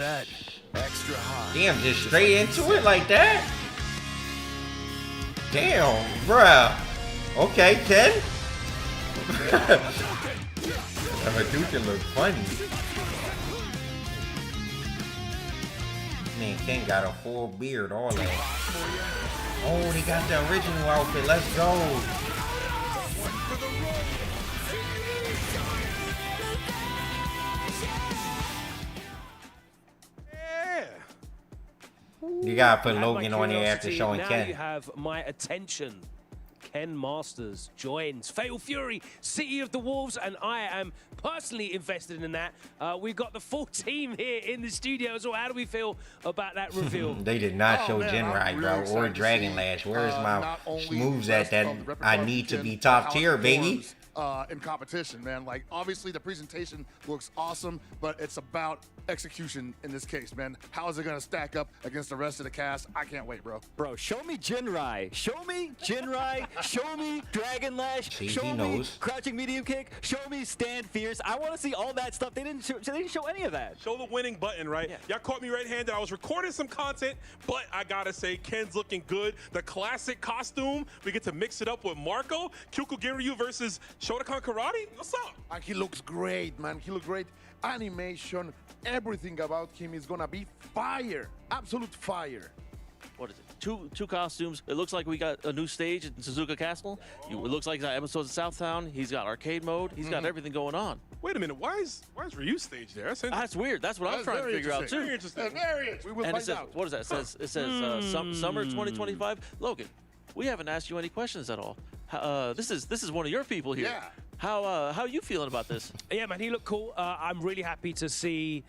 extra high. damn, just straight into it like that? Damn, bruh. Okay, Ken. Hadouken look funny. Man, Ken got a full beard, all that. Oh, they got the original outfit. Let's go. You gotta put Logan on there after showing now Ken. You have my attention. Ken Masters joins Fatal Fury, City of the Wolves, and I am personally invested in that. We've got the full team here in the studio as well. How do we feel about that reveal? They did not show Jinrai, bro, or Dragon Lash. Where's my moves at that I need to be top tier, baby? in competition, man. Like, obviously the presentation looks awesome, but it's about execution in this case, man. How is it gonna stack up against the rest of the cast? I can't wait, bro. Bro, show me Jinrai. Show me Jinrai. Show me Dragon Lash. See, show he me knows. Crouching Medium Kick. Show me Stand Fierce. I want to see all that stuff. They didn't show any of that. Show the winning button, right? Yeah. Y'all caught me red-handed. I was recording some content, but I gotta say, Ken's looking good. The classic costume, we get to mix it up with Marco. Kyukugiryu versus Shotokan Karate. What's up? And he looks great, man. He looks great. Animation, everything about him is gonna be fire. Absolute fire. What is it? Two costumes. It looks like we got a new stage in Suzuka Castle. It looks like he's got episodes of Southtown. He's got arcade mode. He's got everything going on. Wait a minute. Why is Ryu stage there? That's weird. That's what I'm trying to figure out too. Very interesting. Very interesting. We will And it find says, out. what is that? It says summer 2025. Logan, we haven't asked you any questions at all. This is one of your people here. Yeah. How are you feeling about this? Yeah, man, he looked cool. I'm really happy to see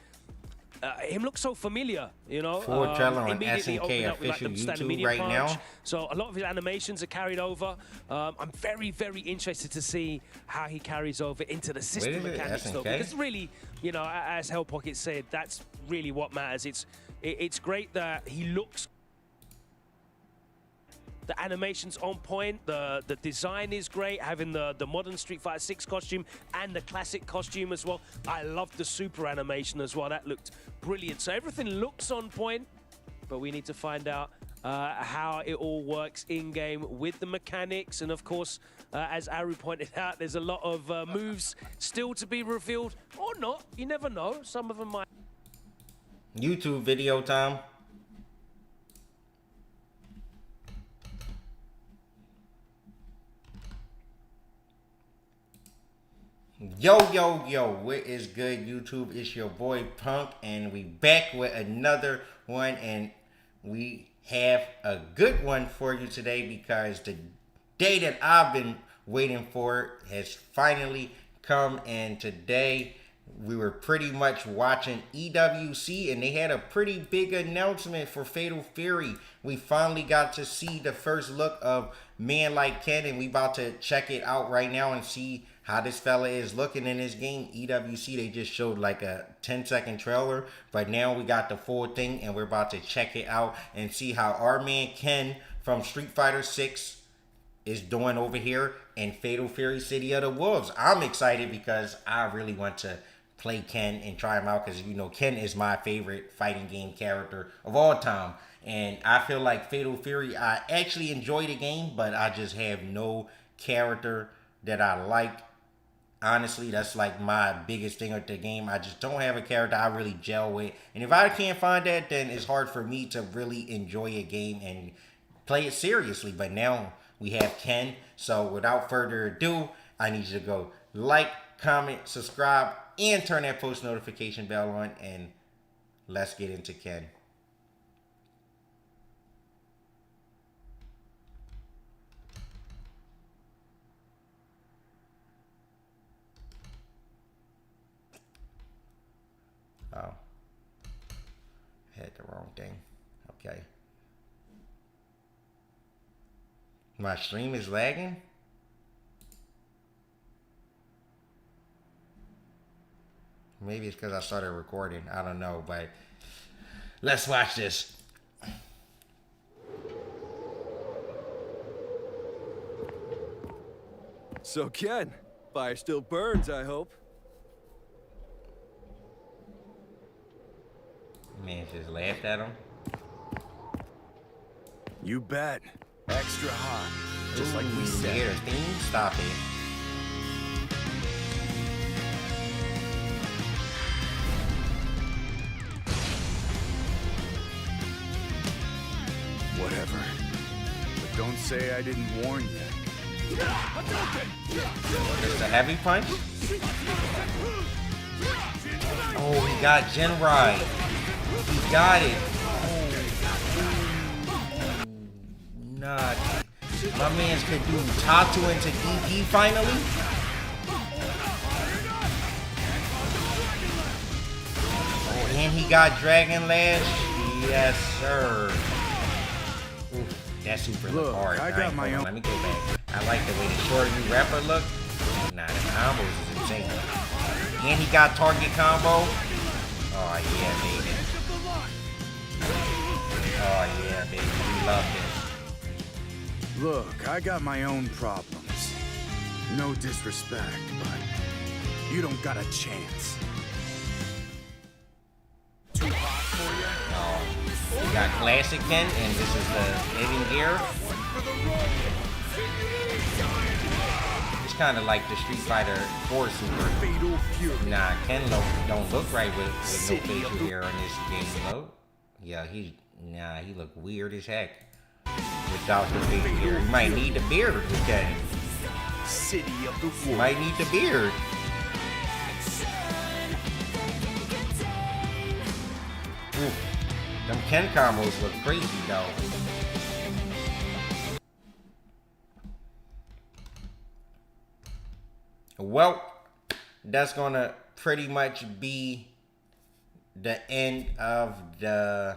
him look so familiar, you know. Full trailer on Immediately SNK opened up with, like, official the standard YouTube medium right punch. now. So a lot of his animations are carried over. I'm very, very interested to see how he carries over into the system is it, mechanics, though, SNK? because really, you know, as Hell Pocket said, that's really what matters. It's great that he looks. The animation's on point, the design is great, having the modern Street Fighter 6 costume and the classic costume as well. I loved the super animation as well, that looked brilliant. So everything looks on point, but we need to find out how it all works in-game with the mechanics. And of course, as Aru pointed out, there's a lot of moves still to be revealed, or not, you never know. Some of them might. YouTube video time. Yo, what is good, YouTube? It's your boy Punk, and we back with another one, and we have a good one for you today because the day that I've been waiting for has finally come, and today we were pretty much watching EWC, and they had a pretty big announcement for Fatal Fury. We finally got to see the first look of Man Like Ken, and we about to check it out right now and see how this fella is looking in this game. EWC, they just showed like a 10-second trailer, but now we got the full thing, and we're about to check it out and see how our man Ken from Street Fighter 6 is doing over here in Fatal Fury City of the Wolves. I'm excited because I really want to play Ken and try him out, because, you know, Ken is my favorite fighting game character of all time. And I feel like Fatal Fury, I actually enjoy the game, but I just have no character that I like. Honestly, that's like my biggest thing with the game. I just don't have a character I really gel with. And if I can't find that, then it's hard for me to really enjoy a game and play it seriously. But now we have Ken. So without further ado, I need you to go like, comment, subscribe, and turn that post notification bell on. And let's get into Ken. Oh, had the wrong thing. Okay. My stream is lagging? Maybe it's because I started recording. I don't know, but let's watch this. So Ken, fire still burns, I hope. Man just laughed at him. You bet. Extra hot. Just like we said. Hear the theme? Stop it. Whatever. But don't say I didn't warn you. Just a heavy punch? Oh, he got Jinrai. He got it. Oh. Nah. My man's could do Tatu into DP finally. Oh, and he got Dragon Lash. Yes, sir. Oof, that super look hard. I got my own. Let me go back. I like the way the short new rapper look. Nah, the combos is insane. And he got target combo. Oh yeah, baby. Oh yeah, baby. We love this. Look, I got my own problems. No disrespect, but you don't got a chance. Too hot for you? We got Classic Ken, and this is the living gear. It's kind of like the Street Fighter 4 Super. Fatal Fury. Nah, Ken don't look right with no facial hair on this game, though. Yeah, he look weird as heck without the facial hair. You might need the beard with Ken. City of the Wolves. Might need the beard. Ooh, them Ken combos look crazy though. Well, that's gonna pretty much be the end of the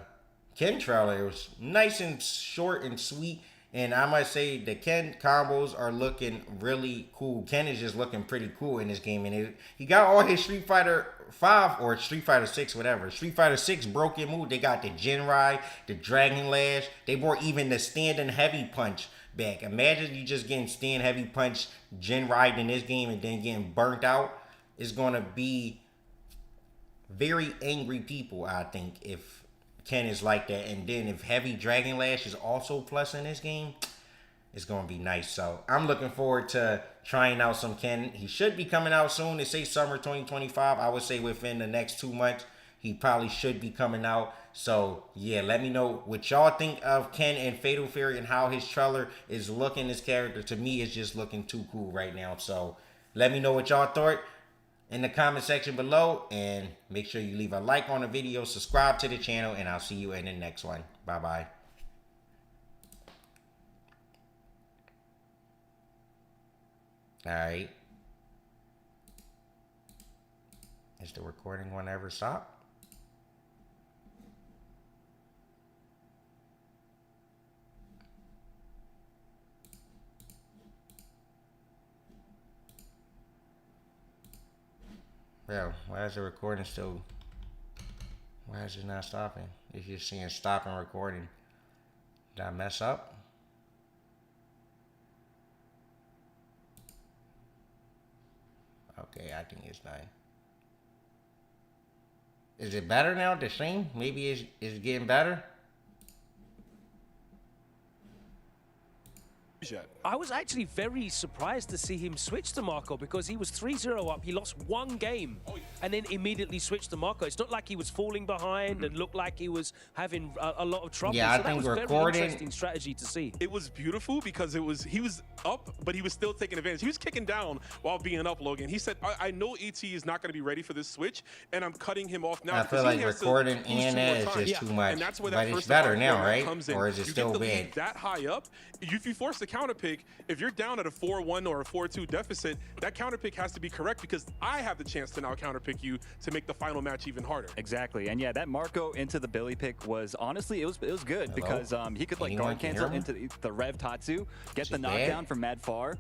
Ken trailer. It was nice and short and sweet. And I must say, the Ken combos are looking really cool. Ken is just looking pretty cool in this game. And he got all his Street Fighter 5 or Street Fighter 6, whatever. Street Fighter 6 broken move. They got the Jinrai, the Dragon Lash. They brought even the standing heavy punch back. Imagine you just getting stand heavy punch Jinrai in this game and then getting burnt out. It's going to be very angry people, I think, if Ken is like that. And then if heavy Dragon Lash is also plus in this game, it's going to be nice. So I'm looking forward to trying out some Ken. He should be coming out soon. They say summer 2025. I would say within the next 2 months, he probably should be coming out. So yeah, let me know what y'all think of Ken and Fatal Fury and how his trailer is looking. His character, to me, is just looking too cool right now. So let me know what y'all thought in the comment section below, and make sure you leave a like on the video, subscribe to the channel, and I'll see you in the next one. Bye bye. All right, is the recording one ever stop? Well, why is the recording still? Why is it not stopping? If you're seeing stop and recording, did I mess up? Okay, I think it's done. Is it better now, the stream? Maybe it's getting better? I was actually very surprised to see him switch to Marco because he was 3-0 up. He lost one game and then immediately switched to Marco. It's not like he was falling behind and looked like he was having a lot of trouble. Yeah, so I think that was recording. Very interesting strategy to see. It was beautiful because he was up, but he was still taking advantage. He was kicking down while being up, Logan. He said, I know ET is not going to be ready for this switch, and I'm cutting him off now. I feel like recording and that is just too much. And that's where but that it's better now, right? Comes in. Or is it still you get the bad? lead that high up, if you force the counter pick, if you're down at a 4-1 or a 4-2 deficit, that counter pick has to be correct because I have the chance to now counter pick you to make the final match even harder. Exactly, and yeah, that Marco into the Billy pick was honestly it was good. Hello? Because he could like guard cancel into the Rev Tatsu, get the knockdown from mad far,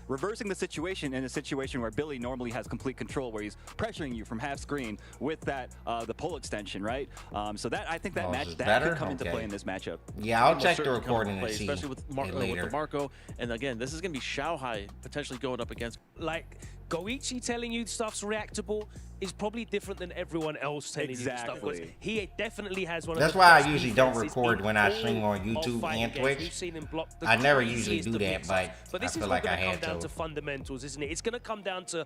reversing the situation in a situation where Billy normally has complete control, where he's pressuring you from half screen with that the pull extension, right? So that I think that match that could come into play in this matchup. Yeah, I'll check the recording and see, especially with the Marco. And again, this is going to be Xiaohai potentially going up against. Like, Goichi telling you stuff's reactable is probably different than everyone else telling you stuff. Because he definitely has one of That's the why best I usually don't defenses record in when I all stream on of YouTube fighting and games. Twitch. We've seen him block the I never usually craziest do of that, mix-ups. but this I feel is like all I going to had come down to. to fundamentals, isn't it? It's going to come down to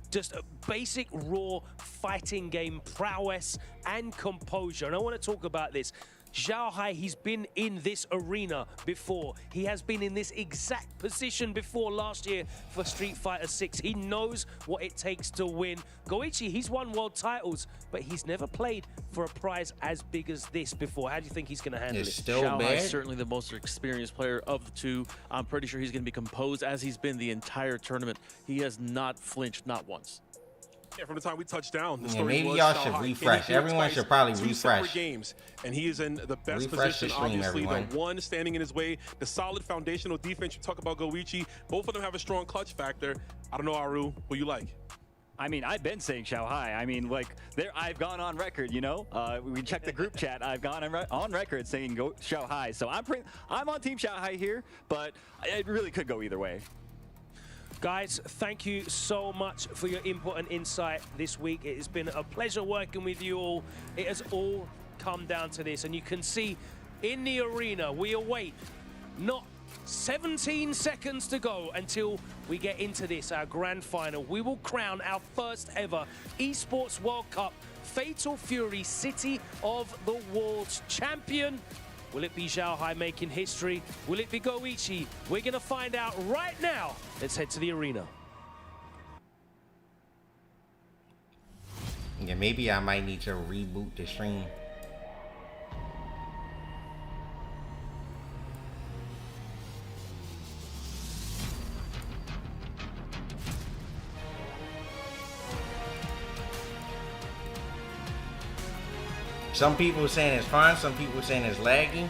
just a basic raw fighting game prowess and composure. And I want to talk about this. Xiaohai, he's been in this arena before. He has been in this exact position before last year for Street Fighter 6. He knows what it takes to win. Goichi, he's won world titles, but he's never played for a prize as big as this before. How do you think he's going to handle it? Xiaohai is certainly the most experienced player of the two. I'm pretty sure he's going to be composed as he's been the entire tournament. He has not flinched, not once. Yeah, from the time we touched down, the Yeah, story maybe was y'all Shanghai should came refresh. here Everyone twice, should probably 2 separate refresh. games, and he is in the best Refresh the position. stream, Obviously, everyone. the one standing in his way, the solid foundational defense. You talk about Goichi. Both of them have a strong clutch factor. I don't know, Aru, who you like? I mean, I've been saying Shanghai. I mean, like, I've gone on record, you know? We checked the group chat. I've gone on record saying go Shanghai. So I'm on Team Shanghai here, but it really could go either way. Guys, thank you so much for your input and insight this week. It has been a pleasure working with you all. It has all come down to this, and you can see in the arena, we await not 17 seconds to go until we get into this, our grand final. We will crown our first ever Esports World Cup Fatal Fury City of the World's champion. Will it be Xiaohai making history? Will it be Goichi? We're going to find out right now. Let's head to the arena. Yeah, maybe I might need to reboot the stream. Some people saying it's fine, some people saying it's laggy.